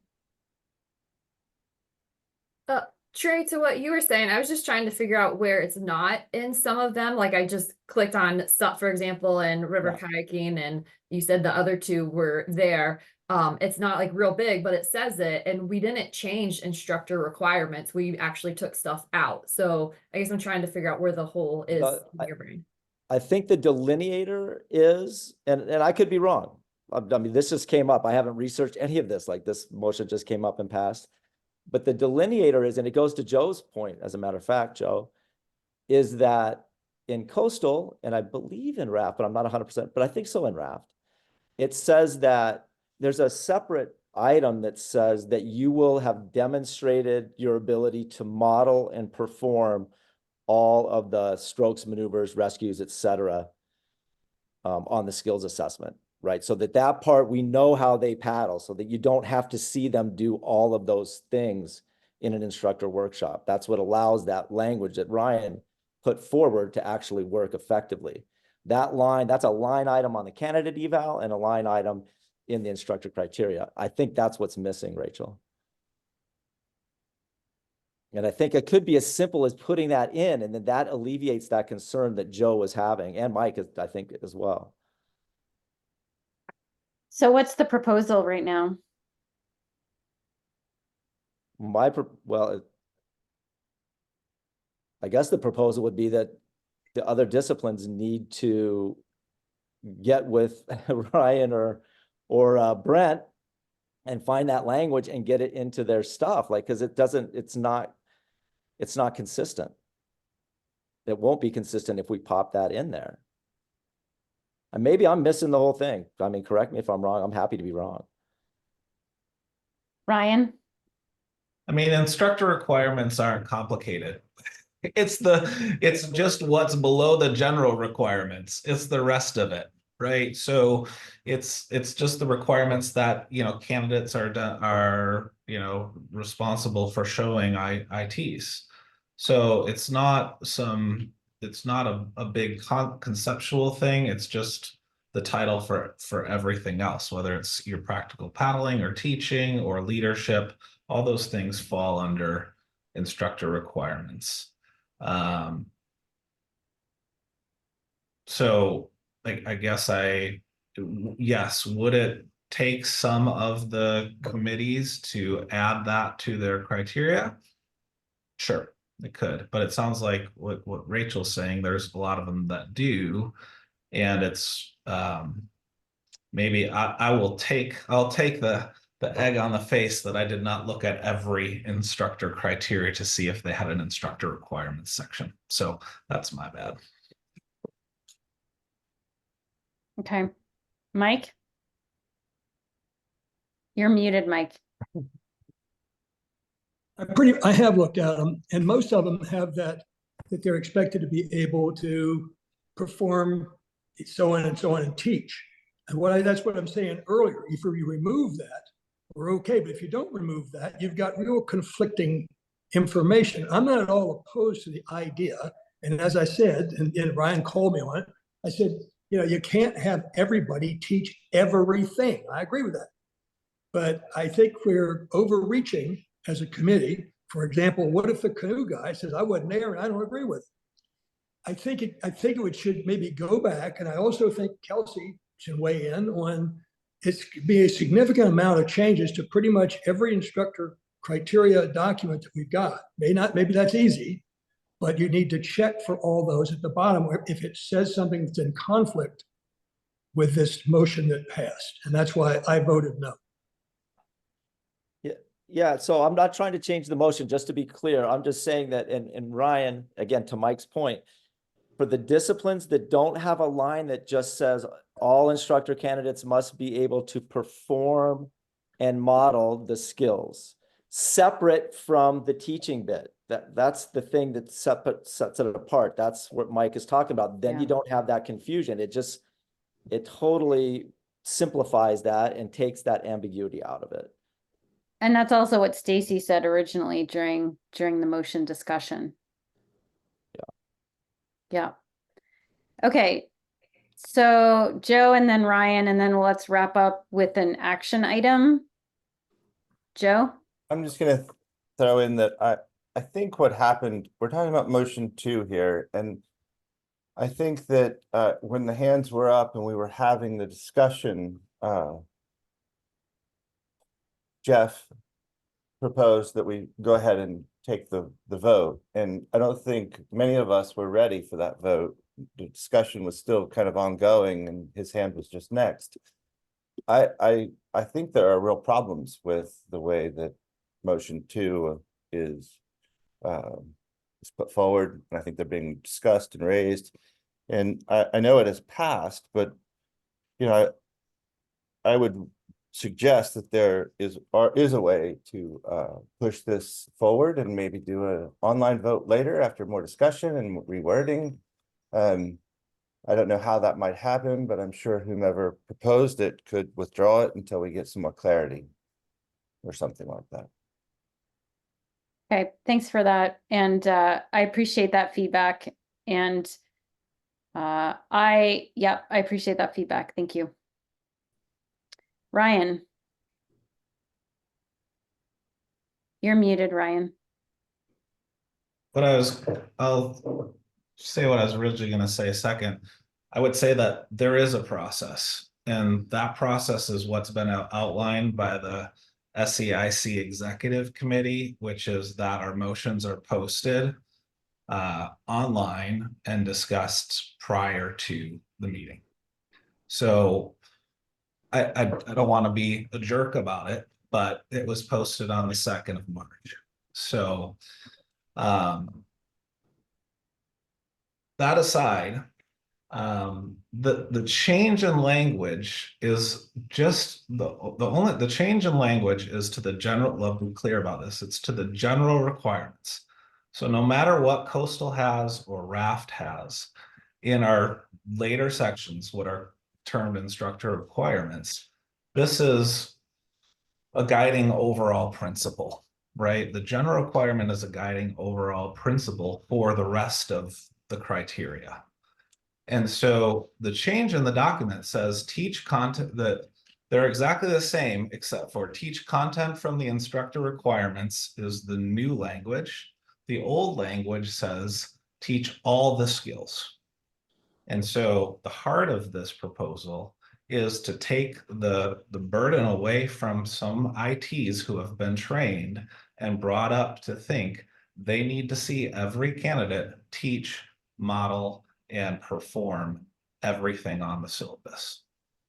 Trey, to what you were saying, I was just trying to figure out where it's not in some of them. Like, I just clicked on SUP, for example, and river kayaking, and you said the other 2 were there. It's not like real big, but it says it, and we didn't change instructor requirements. We actually took stuff out. So I guess I'm trying to figure out where the hole is in your brain. I think the delineator is, and I could be wrong. I mean, this just came up. I haven't researched any of this. Like, this motion just came up and passed. But the delineator is, and it goes to Joe's point, as a matter of fact, Joe, is that in coastal, and I believe in raft, but I'm not 100%, but I think so in raft, it says that there's a separate item that says that you will have demonstrated your ability to model and perform all of the strokes, maneuvers, rescues, etc. On the skills assessment, right? So that part, we know how they paddle, so that you don't have to see them do all of those things in an instructor workshop. That's what allows that language that Ryan put forward to actually work effectively. That line, that's a line item on the candidate eval and a line item in the instructor criteria. I think that's what's missing, Rachel. And I think it could be as simple as putting that in, and then that alleviates that concern that Joe was having, and Mike, I think, as well. So what's the proposal right now? Well, I guess the proposal would be that the other disciplines need to get with Ryan or Brent and find that language and get it into their stuff, like, because it's not consistent. It won't be consistent if we pop that in there. And maybe I'm missing the whole thing. I mean, correct me if I'm wrong. I'm happy to be wrong. Ryan? I mean, instructor requirements aren't complicated. It's just what's below the general requirements. It's the rest of it, right? So it's just the requirements that, candidates are responsible for showing ITs. So it's not a big conceptual thing. It's just the title for everything else, whether it's your practical paddling or teaching or leadership. All those things fall under instructor requirements. So I guess yes, would it take some of the committees to add that to their criteria? Sure, it could, but it sounds like what Rachel's saying, there's a lot of them that do, and it's maybe I'll take the egg on the face that I did not look at every instructor criteria to see if they had an instructor requirements section. So that's my bad. Okay. Mike? You're muted, Mike. I have looked at them, and most of them have that they're expected to be able to perform so on and so on and teach. And that's what I'm saying earlier. If you remove that, we're okay. But if you don't remove that, you've got real conflicting information. I'm not at all opposed to the idea. And as I said, and Ryan called me on it, I said, you can't have everybody teach everything. I agree with that. But I think we're overreaching as a committee. For example, what if the canoe guy says, I wasn't there and I don't agree with it? I think it should maybe go back. And I also think Kelsey should weigh in on it could be a significant amount of changes to pretty much every instructor criteria document that we've got. Maybe that's easy, but you need to check for all those at the bottom if it says something that's in conflict with this motion that passed. And that's why I voted no. Yeah, so I'm not trying to change the motion, just to be clear. I'm just saying that, and Ryan, again, to Mike's point, for the disciplines that don't have a line that just says all instructor candidates must be able to perform and model the skills, separate from the teaching bit. That's the thing that sets it apart. That's what Mike is talking about. Then you don't have that confusion. It totally simplifies that and takes that ambiguity out of it. And that's also what Stacy said originally during the motion discussion. Yeah. Okay. So Joe and then Ryan, and then let's wrap up with an action item. Joe? I'm just going to throw in that I think what happened, we're talking about motion 2 here, and I think that when the hands were up and we were having the discussion, Jeff proposed that we go ahead and take the vote. And I don't think many of us were ready for that vote. The discussion was still kind of ongoing and his hand was just next. I think there are real problems with the way that motion 2 is put forward. And I think they're being discussed and raised. And I know it has passed, but I would suggest that there is a way to push this forward and maybe do an online vote later after more discussion and rewording. I don't know how that might happen, but I'm sure whomever proposed it could withdraw it until we get some more clarity or something like that. Okay, thanks for that. And I appreciate that feedback. And I appreciate that feedback. Thank you. Ryan. You're muted, Ryan. I'll say what I was originally going to say second. I would say that there is a process, and that process is what's been outlined by the SEIC Executive Committee, which is that our motions are posted online and discussed prior to the meeting. So I don't want to be a jerk about it, but it was posted on the 2nd of March. So that aside, the change in language is just the change in language is to the general. Love to be clear about this. It's to the general requirements. So no matter what coastal has or raft has in our later sections, what are termed instructor requirements, this is a guiding overall principle, right? The general requirement is a guiding overall principle for the rest of the criteria. And so the change in the document says teach content, that they're exactly the same, except for teach content from the instructor requirements is the new language. The old language says teach all the skills. And so the heart of this proposal is to take the burden away from some ITs who have been trained and brought up to think they need to see every candidate teach, model, and perform everything on the syllabus.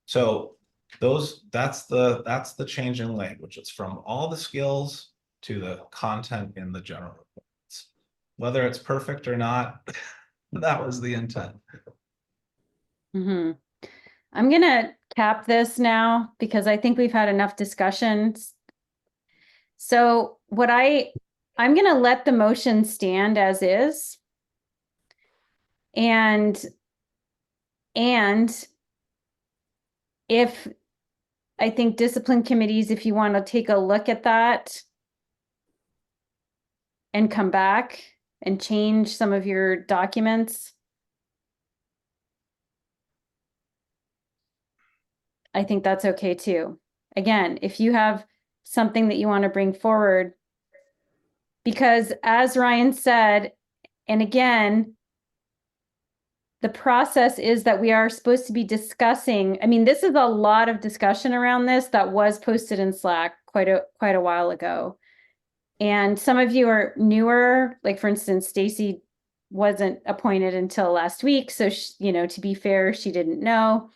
So that's the change in language. It's from all the skills to the content in the general requirements. Whether it's perfect or not, that was the intent. Mm-hmm. I'm gonna cap this now because I think we've had enough discussions. So I'm gonna let the motion stand as is. And if I think discipline committees, if you want to take a look at that and come back and change some of your documents, I think that's okay too. Again, if you have something that you want to bring forward, because as Ryan said, and again, the process is that we are supposed to be discussing, I mean, this is a lot of discussion around this that was posted in Slack quite a while ago. And some of you are newer, like for instance, Stacy wasn't appointed until last week. So, to be fair, she didn't know.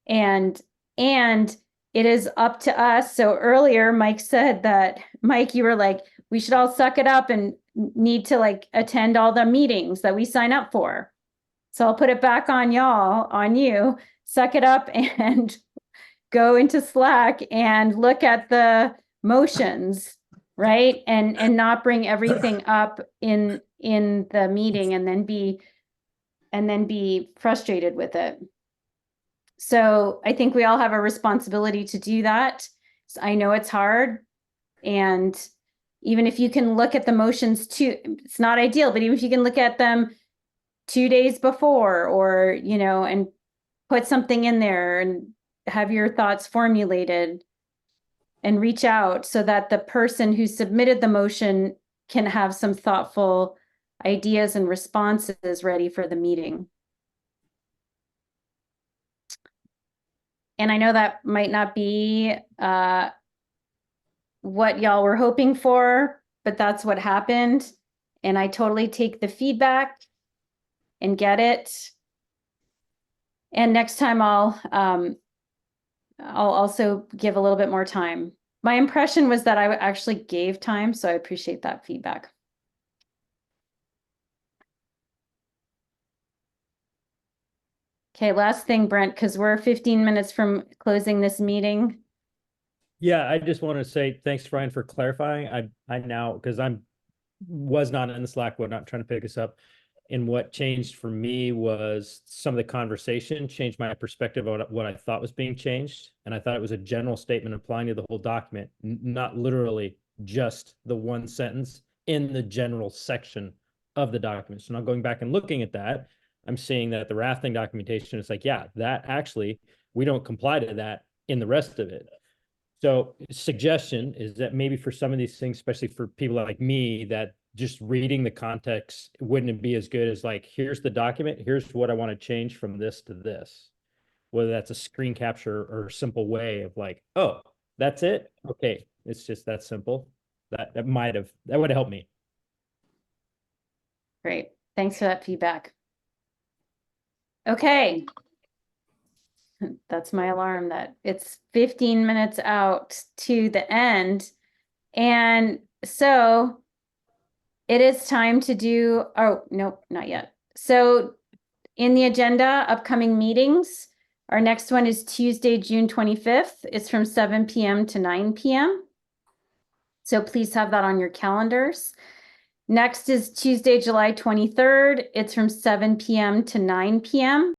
And it is up to us. So earlier, Mike said that, Mike, you were like, we should all suck it up and need to like attend all the meetings that we sign up for. So I'll put it back on y'all, on you, suck it up and go into Slack and look at the motions, right? And not bring everything up in the meeting and then be frustrated with it. So I think we all have a responsibility to do that. So I know it's hard. And even if you can look at the motions too, it's not ideal, but even if you can look at them 2 days before or, and put something in there and have your thoughts formulated and reach out so that the person who submitted the motion can have some thoughtful ideas and responses ready for the meeting. And I know that might not be what y'all were hoping for, but that's what happened. And I totally take the feedback and get it. And next time I'll also give a little bit more time. My impression was that I actually gave time, so I appreciate that feedback. Okay, last thing, Brent, because we're 15 minutes from closing this meeting. Yeah, I just want to say thanks, Ryan, for clarifying. I now, because was not in the Slack, we're not trying to pick us up. And what changed for me was some of the conversation changed my perspective on what I thought was being changed. And I thought it was a general statement applying to the whole document, not literally just the one sentence in the general section of the document. So now going back and looking at that, I'm seeing that the rafting documentation is like, yeah, that actually, we don't comply to that in the rest of it. So suggestion is that maybe for some of these things, especially for people like me, that just reading the context wouldn't be as good as like, here's the document, here's what I want to change from this to this. Whether that's a screen capture or a simple way of like, oh, that's it. Okay, it's just that simple. That would have helped me. Great. Thanks for that feedback. Okay. That's my alarm that it's 15 minutes out to the end. And so it is time to do, oh, nope, not yet. So in the agenda, upcoming meetings, our next one is Tuesday, June 25th. It's from 7 p.m. to 9 p.m. So please have that on your calendars. Next is Tuesday, July 23rd. It's from 7 p.m. to 9 p.m.